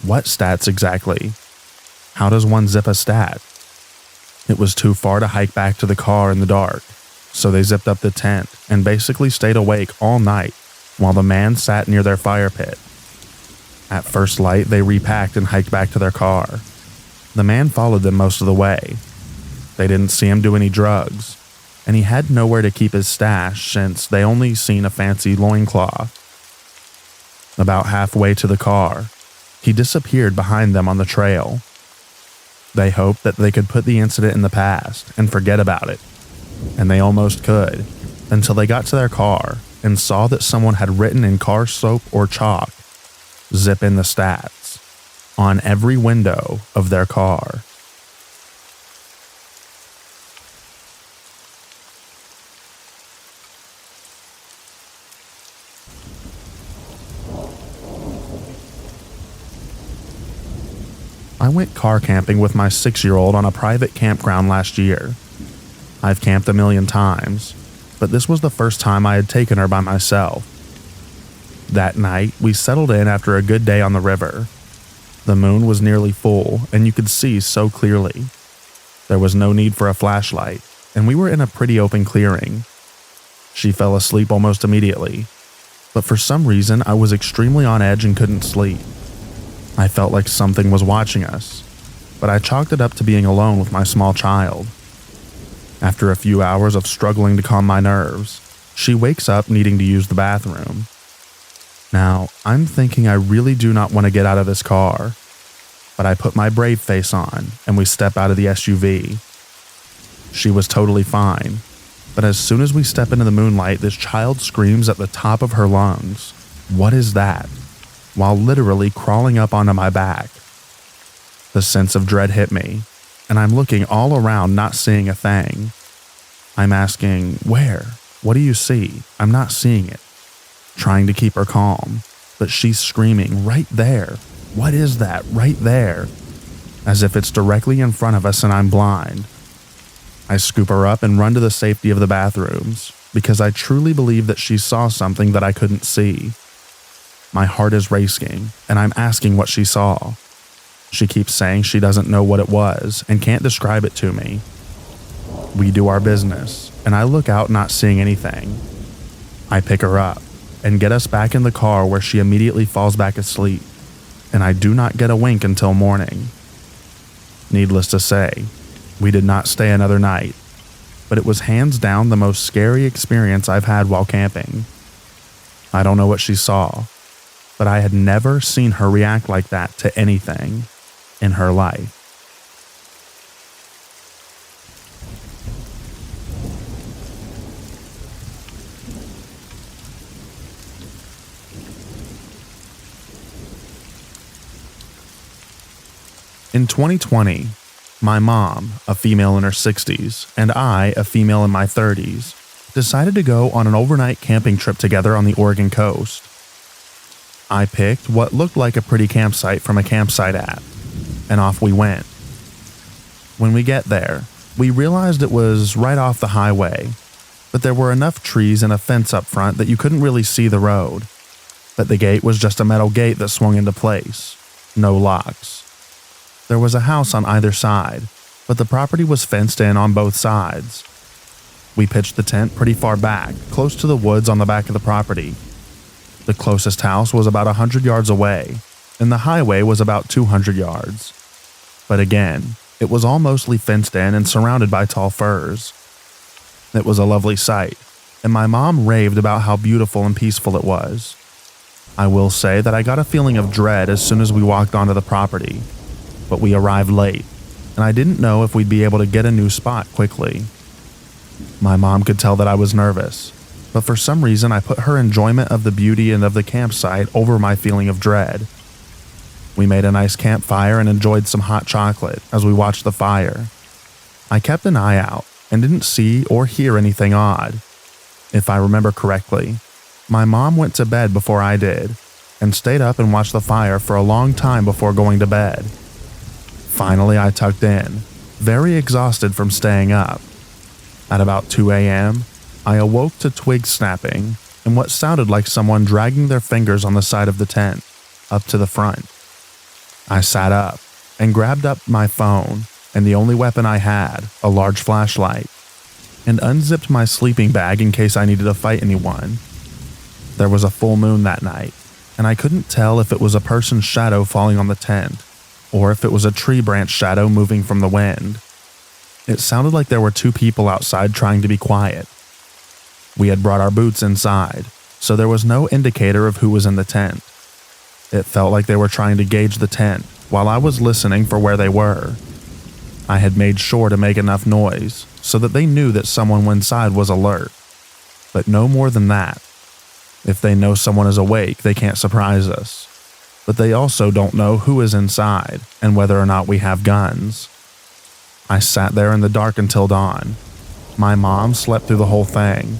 What stats exactly? How does one zip a stat? It was too far to hike back to the car in the dark, so they zipped up the tent and basically stayed awake all night while the man sat near their fire pit. At first light, they repacked and hiked back to their car. The man followed them most of the way. They didn't see him do any drugs, and he had nowhere to keep his stash since they only seen a fancy loincloth. About halfway to the car, he disappeared behind them on the trail. They hoped that they could put the incident in the past and forget about it, and they almost could, until they got to their car and saw that someone had written in car soap or chalk, "Zip in the stats," on every window of their car. I went car camping with my 6-year-old on a private campground last year. I've camped a million times, but this was the first time I had taken her by myself. That night, we settled in after a good day on the river. The moon was nearly full, and you could see so clearly. There was no need for a flashlight, and we were in a pretty open clearing. She fell asleep almost immediately, but for some reason I was extremely on edge and couldn't sleep. I felt like something was watching us, but I chalked it up to being alone with my small child. After a few hours of struggling to calm my nerves, she wakes up needing to use the bathroom. Now, I'm thinking I really do not want to get out of this car, but I put my brave face on and we step out of the SUV. She was totally fine, but as soon as we step into the moonlight, this child screams at the top of her lungs, "What is that?" while literally crawling up onto my back. The sense of dread hit me, and I'm looking all around not seeing a thing. I'm asking, "Where? What do you see? I'm not seeing it." Trying to keep her calm, but she's screaming, "Right there. What is that? Right there." As if it's directly in front of us and I'm blind. I scoop her up and run to the safety of the bathrooms because I truly believe that she saw something that I couldn't see. My heart is racing and I'm asking what she saw. She keeps saying she doesn't know what it was and can't describe it to me. We do our business and I look out not seeing anything. I pick her up and get us back in the car where she immediately falls back asleep, and I do not get a wink until morning. Needless to say, we did not stay another night, but it was hands down the most scary experience I've had while camping. I don't know what she saw, but I had never seen her react like that to anything in her life. In 2020, my mom, a female in her 60s, and I, a female in my 30s, decided to go on an overnight camping trip together on the Oregon coast. I picked what looked like a pretty campsite from a campsite app, and off we went. When we get there, we realized it was right off the highway, but there were enough trees and a fence up front that you couldn't really see the road. But the gate was just a metal gate that swung into place, no locks. There was a house on either side, but the property was fenced in on both sides. We pitched the tent pretty far back, close to the woods on the back of the property. The closest house was about 100 yards away, and the highway was about 200 yards. But again, it was all mostly fenced in and surrounded by tall firs. It was a lovely sight, and my mom raved about how beautiful and peaceful it was. I will say that I got a feeling of dread as soon as we walked onto the property. But we arrived late, and I didn't know if we'd be able to get a new spot quickly. My mom could tell that I was nervous, but for some reason I put her enjoyment of the beauty and of the campsite over my feeling of dread. We made a nice campfire and enjoyed some hot chocolate as we watched the fire. I kept an eye out and didn't see or hear anything odd. If I remember correctly, my mom went to bed before I did and stayed up and watched the fire for a long time before going to bed. Finally, I tucked in, very exhausted from staying up. At about 2 a.m., I awoke to twigs snapping and what sounded like someone dragging their fingers on the side of the tent, up to the front. I sat up and grabbed up my phone and the only weapon I had, a large flashlight, and unzipped my sleeping bag in case I needed to fight anyone. There was a full moon that night, and I couldn't tell if it was a person's shadow falling on the tent, or if it was a tree branch shadow moving from the wind. It sounded like there were two people outside trying to be quiet. We had brought our boots inside, so there was no indicator of who was in the tent. It felt like they were trying to gauge the tent while I was listening for where they were. I had made sure to make enough noise so that they knew that someone inside was alert, but no more than that. If they know someone is awake, they can't surprise us. But they also don't know who is inside and whether or not we have guns. I sat there in the dark until dawn. My mom slept through the whole thing.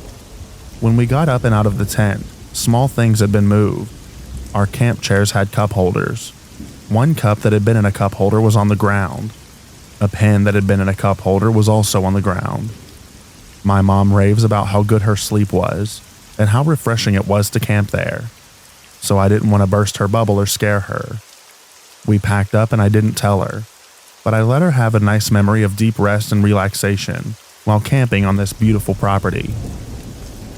When we got up and out of the tent, small things had been moved. Our camp chairs had cup holders. One cup that had been in a cup holder was on the ground. A pen that had been in a cup holder was also on the ground. My mom raves about how good her sleep was and how refreshing it was to camp there. So I didn't want to burst her bubble or scare her. We packed up and I didn't tell her, but I let her have a nice memory of deep rest and relaxation while camping on this beautiful property.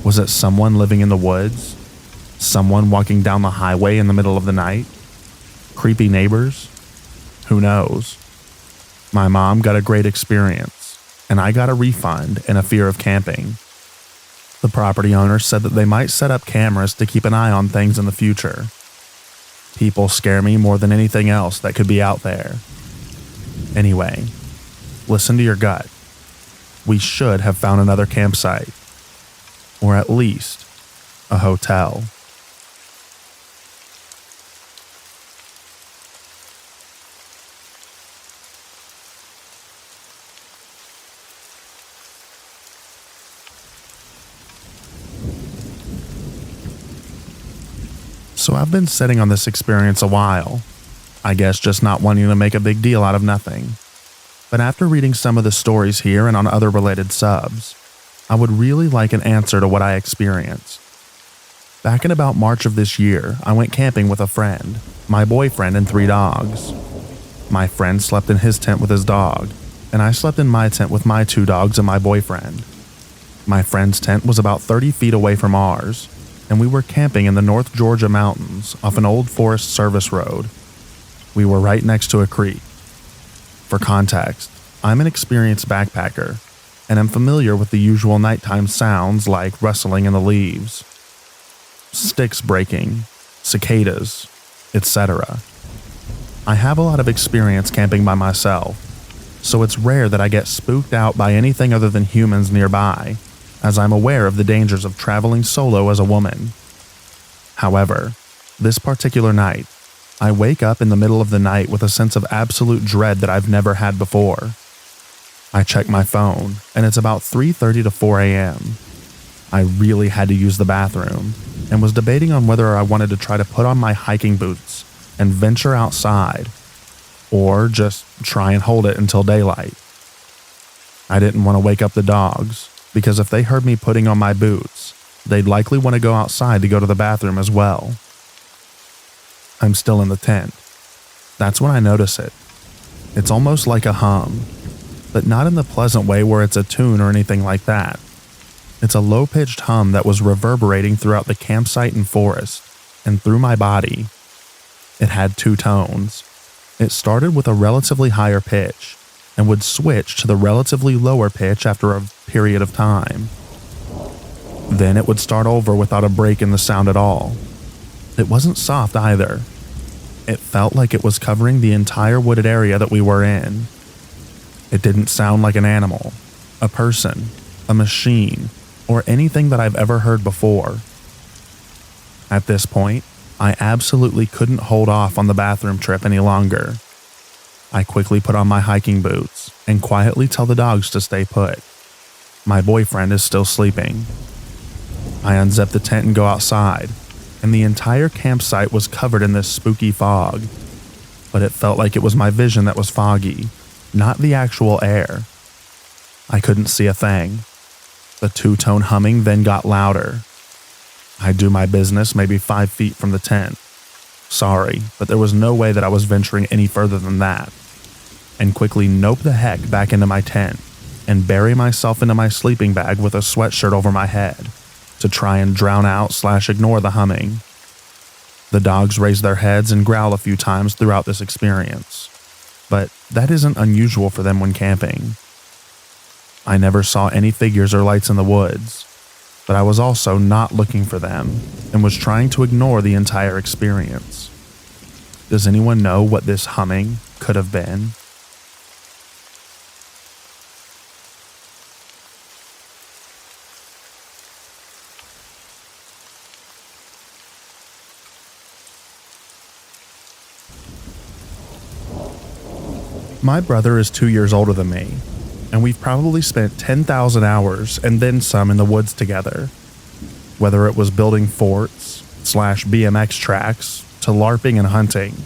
Was it someone living in the woods? Someone walking down the highway in the middle of the night? Creepy neighbors? Who knows? My mom got a great experience, and I got a refund and a fear of camping. The property owner said that they might set up cameras to keep an eye on things in the future. People scare me more than anything else that could be out there. Anyway, listen to your gut. We should have found another campsite. Or at least a hotel. So I've been sitting on this experience a while. I guess just not wanting to make a big deal out of nothing. But after reading some of the stories here and on other related subs, I would really like an answer to what I experienced. Back in about March of this year, I went camping with a friend, my boyfriend, and 3 dogs. My friend slept in his tent with his dog, and I slept in my tent with my 2 dogs and my boyfriend. My friend's tent was about 30 feet away from ours, and we were camping in the North Georgia mountains off an old Forest Service road. We were right next to a creek. For context, I'm an experienced backpacker, and am familiar with the usual nighttime sounds like rustling in the leaves, sticks breaking, cicadas, etc. I have a lot of experience camping by myself, so it's rare that I get spooked out by anything other than humans nearby, as I'm aware of the dangers of traveling solo as a woman. However, this particular night, I wake up in the middle of the night with a sense of absolute dread that I've never had before. I check my phone, and it's about 3:30 to 4 a.m. I really had to use the bathroom, and was debating on whether I wanted to try to put on my hiking boots and venture outside, or just try and hold it until daylight. I didn't want to wake up the dogs, because if they heard me putting on my boots, they'd likely want to go outside to go to the bathroom as well. I'm still in the tent. That's when I notice it. It's almost like a hum, but not in the pleasant way where it's a tune or anything like that. It's a low-pitched hum that was reverberating throughout the campsite and forest, and through my body. It had 2 tones. It started with a relatively higher pitch, and would switch to the relatively lower pitch after a period of time. Then it would start over without a break in the sound at all. It wasn't soft either. It felt like it was covering the entire wooded area that we were in. It didn't sound like an animal, a person, a machine, or anything that I've ever heard before. At this point, I absolutely couldn't hold off on the bathroom trip any longer. I quickly put on my hiking boots and quietly tell the dogs to stay put. My boyfriend is still sleeping. I unzip the tent and go outside, and the entire campsite was covered in this spooky fog. But it felt like it was my vision that was foggy, not the actual air. I couldn't see a thing. The 2-tone humming then got louder. I do my business maybe 5 feet from the tent. Sorry, but there was no way that I was venturing any further than that. And quickly nope the heck back into my tent and bury myself into my sleeping bag with a sweatshirt over my head to try and drown out/ignore the humming. The dogs raise their heads and growl a few times throughout this experience, but that isn't unusual for them when camping. I never saw any figures or lights in the woods, but I was also not looking for them and was trying to ignore the entire experience. Does anyone know what this humming could have been? My brother is 2 years older than me, and we've probably spent 10,000 hours and then some in the woods together. Whether it was building forts/BMX tracks to LARPing and hunting,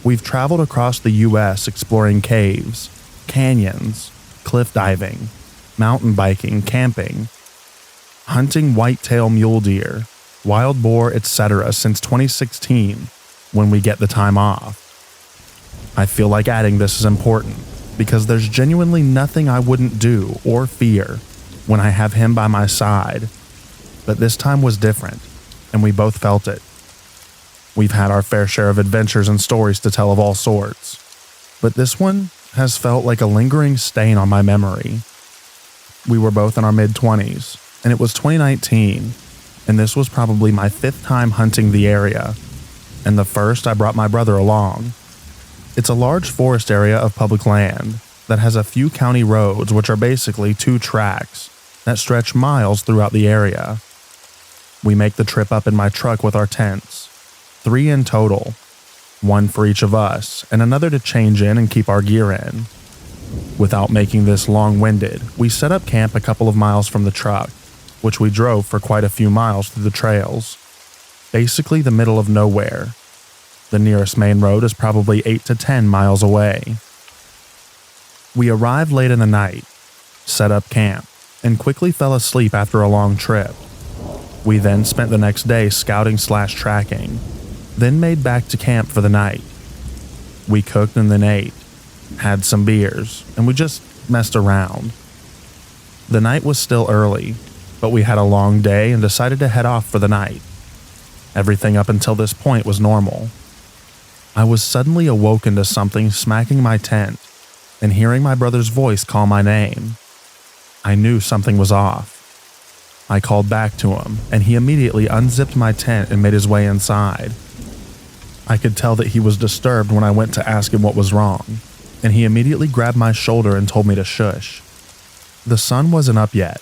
we've traveled across the US exploring caves, canyons, cliff diving, mountain biking, camping, hunting whitetail mule deer, wild boar, etc. since 2016 when we get the time off. I feel like adding this is important because there's genuinely nothing I wouldn't do or fear when I have him by my side. But this time was different, and we both felt it. We've had our fair share of adventures and stories to tell of all sorts, but this one has felt like a lingering stain on my memory. We were both in our mid-20s, and it was 2019, and this was probably my 5th time hunting the area, and the first I brought my brother along. It's a large forest area of public land that has a few county roads, which are basically 2 tracks that stretch miles throughout the area. We make the trip up in my truck with our tents, 3 in total, 1 for each of us and another to change in and keep our gear in. Without making this long-winded, we set up camp a couple of miles from the truck, which we drove for quite a few miles through the trails. Basically the middle of nowhere. The nearest main road is probably 8 to 10 miles away. We arrived late in the night, set up camp, and quickly fell asleep after a long trip. We then spent the next day scouting/tracking, then made back to camp for the night. We cooked and then ate, had some beers, and we just messed around. The night was still early, but we had a long day and decided to head off for the night. Everything up until this point was normal. I was suddenly awoken to something smacking my tent and hearing my brother's voice call my name. I knew something was off. I called back to him, and he immediately unzipped my tent and made his way inside. I could tell that he was disturbed when I went to ask him what was wrong, and he immediately grabbed my shoulder and told me to shush. The sun wasn't up yet,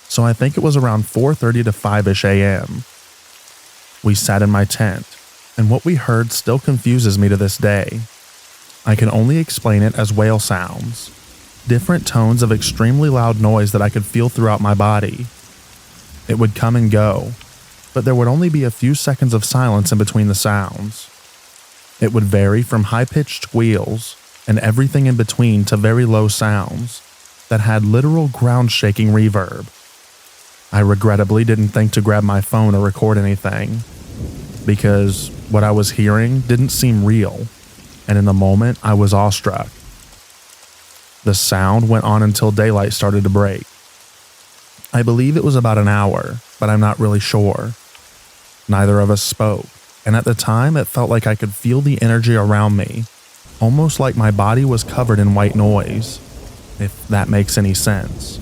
so I think it was around 4:30 to 5-ish a.m. We sat in my tent, and what we heard still confuses me to this day. I can only explain it as whale sounds, different tones of extremely loud noise that I could feel throughout my body. It would come and go, but there would only be a few seconds of silence in between the sounds. It would vary from high-pitched squeals and everything in between to very low sounds that had literal ground-shaking reverb. I regrettably didn't think to grab my phone or record anything, because what I was hearing didn't seem real, and in the moment I was awestruck. The sound went on until daylight started to break. I believe it was about an hour, but I'm not really sure. Neither of us spoke, and at the time it felt like I could feel the energy around me, almost like my body was covered in white noise, if that makes any sense.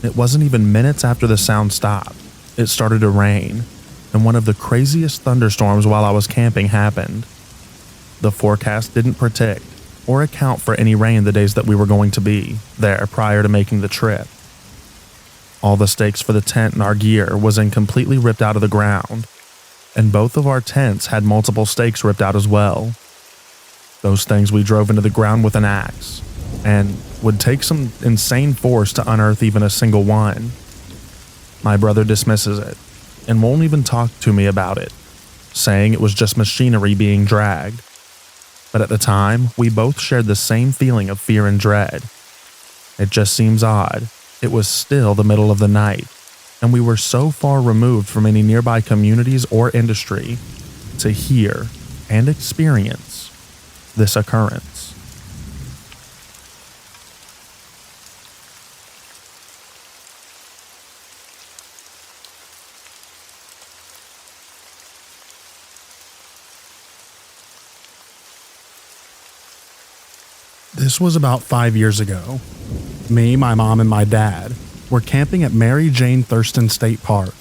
It wasn't even minutes after the sound stopped. It started to rain, and one of the craziest thunderstorms while I was camping happened. The forecast didn't predict or account for any rain the days that we were going to be there prior to making the trip. All the stakes for the tent and our gear was completely ripped out of the ground, and both of our tents had multiple stakes ripped out as well. Those things we drove into the ground with an axe, and would take some insane force to unearth even a single one. My brother dismisses it, and won't even talk to me about it, saying it was just machinery being dragged. But at the time, we both shared the same feeling of fear and dread. It just seems odd. It was still the middle of the night, and we were so far removed from any nearby communities or industry to hear and experience this occurrence. This was about 5 years ago. Me, my mom, and my dad were camping at Mary Jane Thurston State Park,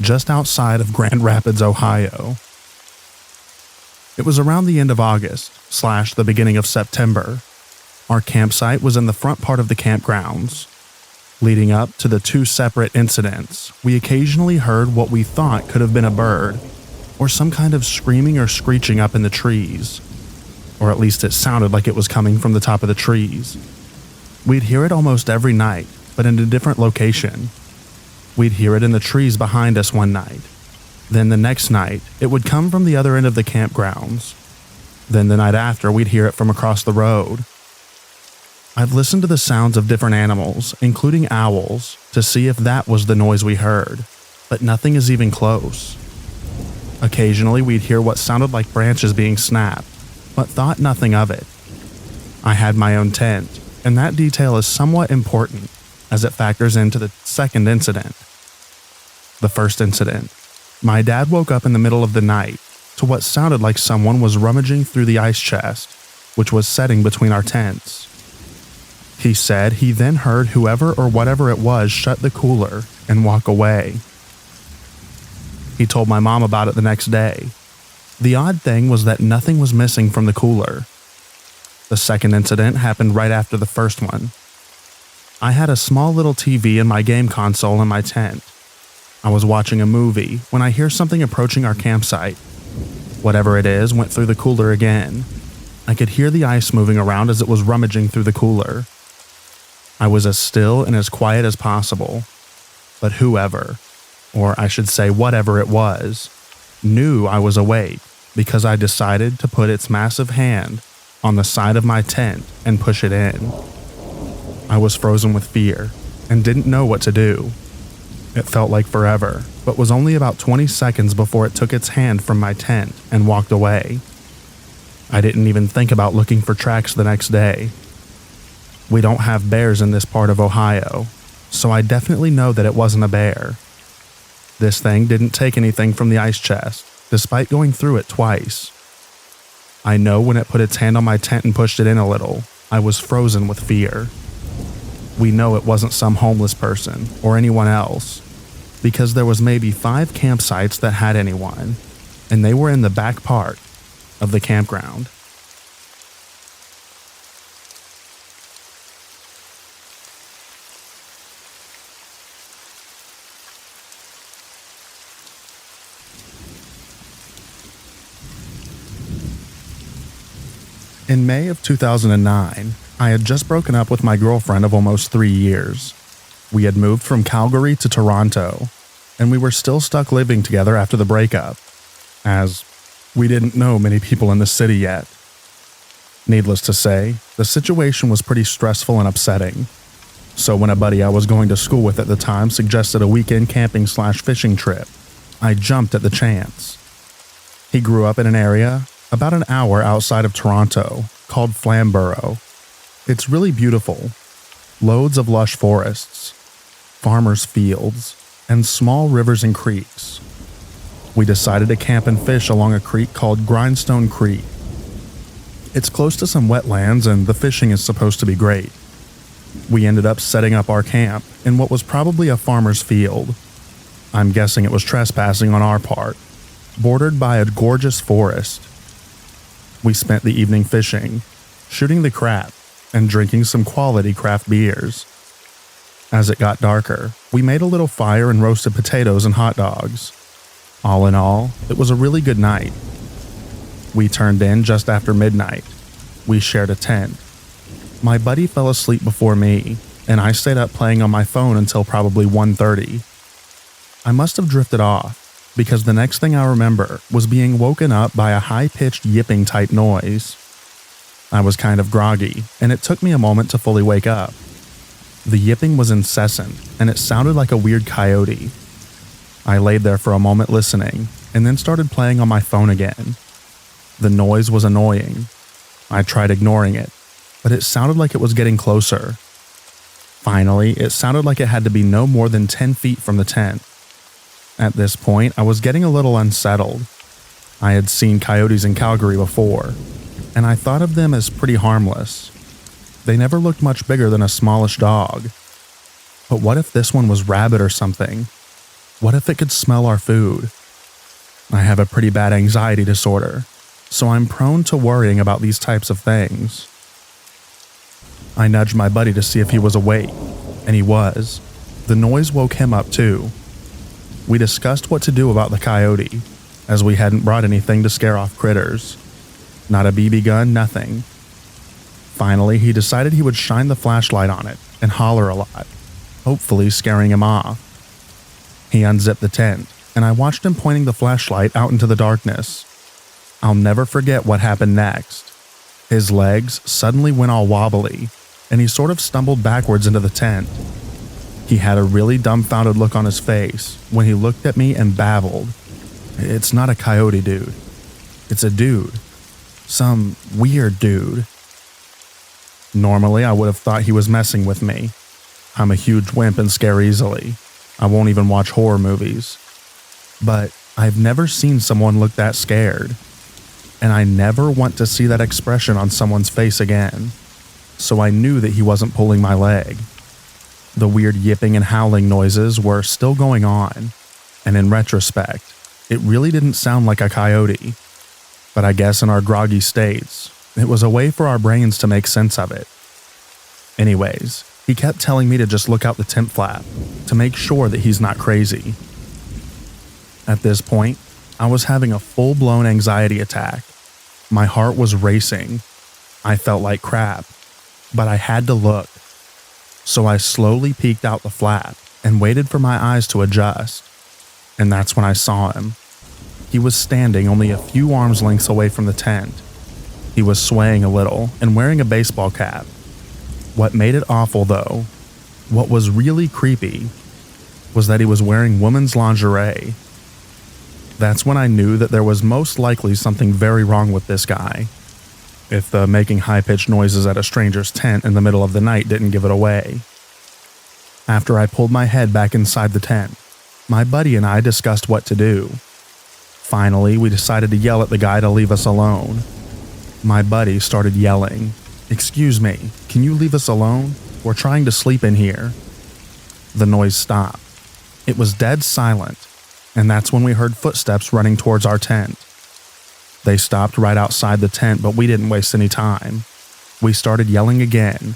just outside of Grand Rapids, Ohio. It was around the end of August / the beginning of September. Our campsite was in the front part of the campgrounds. Leading up to the 2 separate incidents, we occasionally heard what we thought could have been a bird, or some kind of screaming or screeching up in the trees. Or at least it sounded like it was coming from the top of the trees. We'd hear it almost every night, but in a different location. We'd hear it in the trees behind us one night. Then the next night, it would come from the other end of the campgrounds. Then the night after, we'd hear it from across the road. I've listened to the sounds of different animals, including owls, to see if that was the noise we heard, but nothing is even close. Occasionally, we'd hear what sounded like branches being snapped, but thought nothing of it. I had my own tent, and that detail is somewhat important as it factors into the second incident. The first incident, my dad woke up in the middle of the night to what sounded like someone was rummaging through the ice chest, which was setting between our tents. He said he then heard whoever or whatever it was shut the cooler and walk away. He told my mom about it the next day. The odd thing was that nothing was missing from the cooler. The second incident happened right after the first one. I had a small little TV in my game console in my tent. I was watching a movie when I hear something approaching our campsite. Whatever it is went through the cooler again. I could hear the ice moving around as it was rummaging through the cooler. I was as still and as quiet as possible. But whoever, or I should say whatever it was, knew I was awake because I decided to put its massive hand on the side of my tent and push it in. I was frozen with fear and didn't know what to do. It felt like forever, but was only about 20 seconds before it took its hand from my tent and walked away. I didn't even think about looking for tracks the next day. We don't have bears in this part of Ohio, so I definitely know that it wasn't a bear. This thing didn't take anything from the ice chest, despite going through it twice. I know when it put its hand on my tent and pushed it in a little, I was frozen with fear. We know it wasn't some homeless person or anyone else, because there was maybe 5 campsites that had anyone, and they were in the back part of the campground. In May of 2009, I had just broken up with my girlfriend of almost 3 years. We had moved from Calgary to Toronto, and we were still stuck living together after the breakup, as we didn't know many people in the city yet. Needless to say, the situation was pretty stressful and upsetting. So when a buddy I was going to school with at the time suggested a weekend camping/fishing trip, I jumped at the chance. He grew up in an area about an hour outside of Toronto called Flamborough. It's really beautiful. Loads of lush forests, farmers' fields, and small rivers and creeks. We decided to camp and fish along a creek called Grindstone Creek. It's close to some wetlands and the fishing is supposed to be great. We ended up setting up our camp in what was probably a farmer's field. I'm guessing it was trespassing on our part, bordered by a gorgeous forest. We spent the evening fishing, shooting the crap, and drinking some quality craft beers. As it got darker, we made a little fire and roasted potatoes and hot dogs. All in all, it was a really good night. We turned in just after midnight. We shared a tent. My buddy fell asleep before me, and I stayed up playing on my phone until probably 1:30. I must have drifted off, because the next thing I remember was being woken up by a high-pitched yipping type noise. I was kind of groggy, and it took me a moment to fully wake up. The yipping was incessant, and it sounded like a weird coyote. I laid there for a moment listening, and then started playing on my phone again. The noise was annoying. I tried ignoring it, but it sounded like it was getting closer. Finally, it sounded like it had to be no more than 10 feet from the tent. At this point, I was getting a little unsettled. I had seen coyotes in Calgary before, and I thought of them as pretty harmless. They never looked much bigger than a smallish dog. But what if this one was rabid or something? What if it could smell our food? I have a pretty bad anxiety disorder, so I'm prone to worrying about these types of things. I nudged my buddy to see if he was awake, and he was. The noise woke him up too. We discussed what to do about the coyote, as we hadn't brought anything to scare off critters. Not a BB gun, nothing. Finally, he decided he would shine the flashlight on it and holler a lot, hopefully scaring him off. He unzipped the tent, and I watched him pointing the flashlight out into the darkness. I'll never forget what happened next. His legs suddenly went all wobbly, and he sort of stumbled backwards into the tent. He had a really dumbfounded look on his face when he looked at me and babbled. "It's not a coyote, dude. It's a dude. Some weird dude." Normally, I would have thought he was messing with me. I'm a huge wimp and scare easily. I won't even watch horror movies. But I've never seen someone look that scared. And I never want to see that expression on someone's face again. so I knew that he wasn't pulling my leg. The weird yipping and howling noises were still going on, and in retrospect, it really didn't sound like a coyote. But I guess in our groggy states, it was a way for our brains to make sense of it. Anyways, he kept telling me to just look out the tent flap to make sure that he's not crazy. At this point, I was having a full-blown anxiety attack. My heart was racing. I felt like crap, but I had to look. So I slowly peeked out the flap and waited for my eyes to adjust. And that's when I saw him. He was standing only a few arms lengths away from the tent. He was swaying a little and wearing a baseball cap. What made it awful, though, what was really creepy, was that he was wearing women's lingerie. That's when I knew that there was most likely something very wrong with this guy, if the making high-pitched noises at a stranger's tent in the middle of the night didn't give it away. After I pulled my head back inside the tent, my buddy and I discussed what to do. Finally, we decided to yell at the guy to leave us alone. My buddy started yelling, "Excuse me, can you leave us alone? We're trying to sleep in here." The noise stopped. It was dead silent, and that's when we heard footsteps running towards our tent. They stopped right outside the tent, but we didn't waste any time. We started yelling again.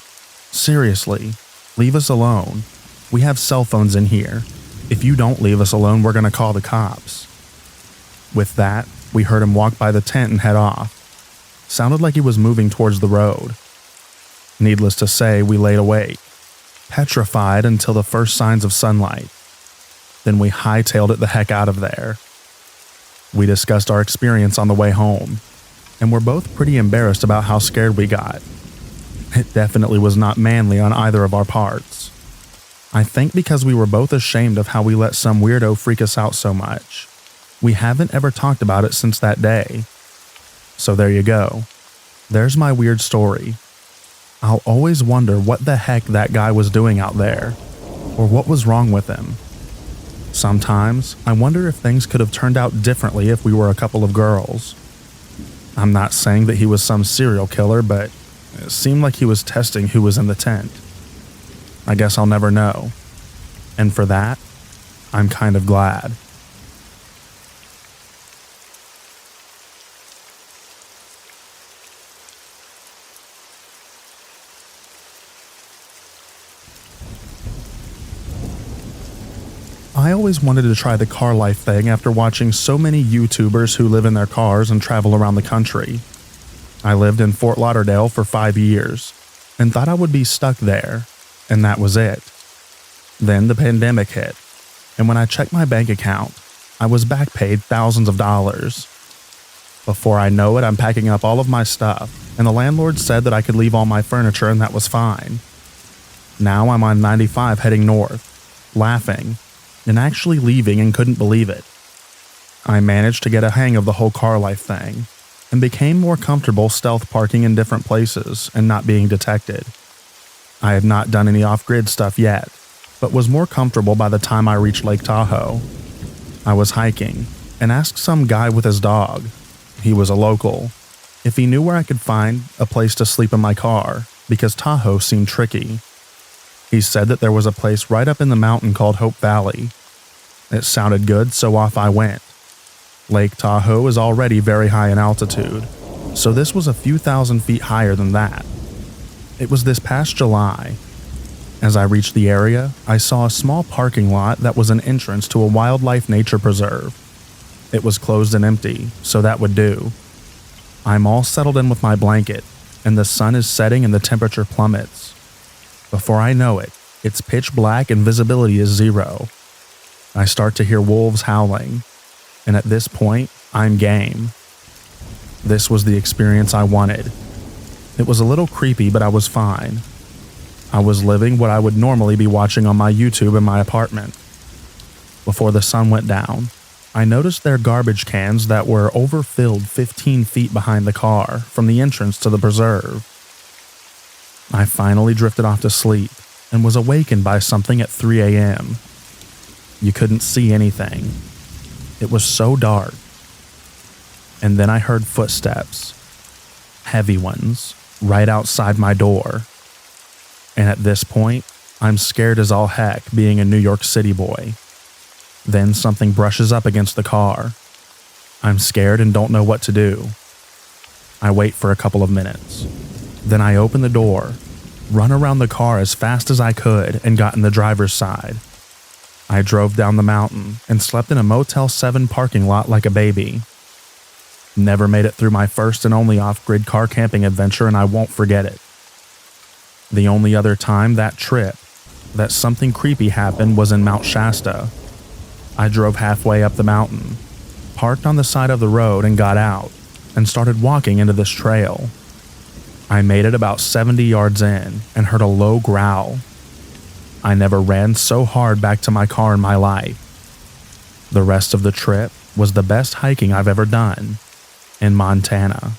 "Seriously, leave us alone. We have cell phones in here. If you don't leave us alone, we're going to call the cops." With that, we heard him walk by the tent and head off. Sounded like he was moving towards the road. Needless to say, we laid awake, petrified until the first signs of sunlight. Then we hightailed it the heck out of there. We discussed our experience on the way home, and we're both pretty embarrassed about how scared we got. It definitely was not manly on either of our parts. I think because we were both ashamed of how we let some weirdo freak us out so much. We haven't ever talked about it since that day. So there you go. There's my weird story. I'll always wonder what the heck that guy was doing out there, or what was wrong with him. Sometimes I wonder if things could have turned out differently if we were a couple of girls. I'm not saying that he was some serial killer, but it seemed like he was testing who was in the tent. I guess I'll never know. And for that, I'm kind of glad. I always wanted to try the car life thing after watching so many YouTubers who live in their cars and travel around the country. I lived in Fort Lauderdale for 5 years and thought I would be stuck there, and that was it. Then the pandemic hit, and when I checked my bank account, I was back paid thousands of dollars. Before I know it, I'm packing up all of my stuff, and the landlord said that I could leave all my furniture and that was fine. Now I'm on 95 heading north, laughing, and actually leaving and couldn't believe it. I managed to get a hang of the whole car life thing, and became more comfortable stealth parking in different places and not being detected. I had not done any off-grid stuff yet, but was more comfortable by the time I reached Lake Tahoe. I was hiking, and asked some guy with his dog, he was a local, if he knew where I could find a place to sleep in my car, because Tahoe seemed tricky. He said that there was a place right up in the mountain called Hope Valley. It sounded good, so off I went. Lake Tahoe is already very high in altitude, so this was a few thousand feet higher than that. It was this past July. As I reached the area, I saw a small parking lot that was an entrance to a wildlife nature preserve. It was closed and empty, so that would do. I'm all settled in with my blanket, and the sun is setting and the temperature plummets. Before I know it, it's pitch black and visibility is 0. I start to hear wolves howling, and at this point, I'm game. This was the experience I wanted. It was a little creepy, but I was fine. I was living what I would normally be watching on my YouTube in my apartment. Before the sun went down, I noticed their garbage cans that were overfilled 15 feet behind the car from the entrance to the preserve. I finally drifted off to sleep and was awakened by something at 3 a.m. You couldn't see anything. It was so dark. And then I heard footsteps. Heavy ones. right outside my door. And at this point, I'm scared as all heck being a New York City boy. Then something brushes up against the car. I'm scared and don't know what to do. I wait for a couple of minutes. Then I open the door, run around the car as fast as I could, and got in the driver's side. I drove down the mountain and slept in a Motel 7 parking lot like a baby. Never made it through my first and only off-grid car camping adventure, and I won't forget it. The only other time that trip that something creepy happened was in Mount Shasta. I drove halfway up the mountain, parked on the side of the road and got out, and started walking into this trail. I made it about 70 yards in and heard a low growl. I never ran so hard back to my car in my life. The rest of the trip was the best hiking I've ever done in Montana.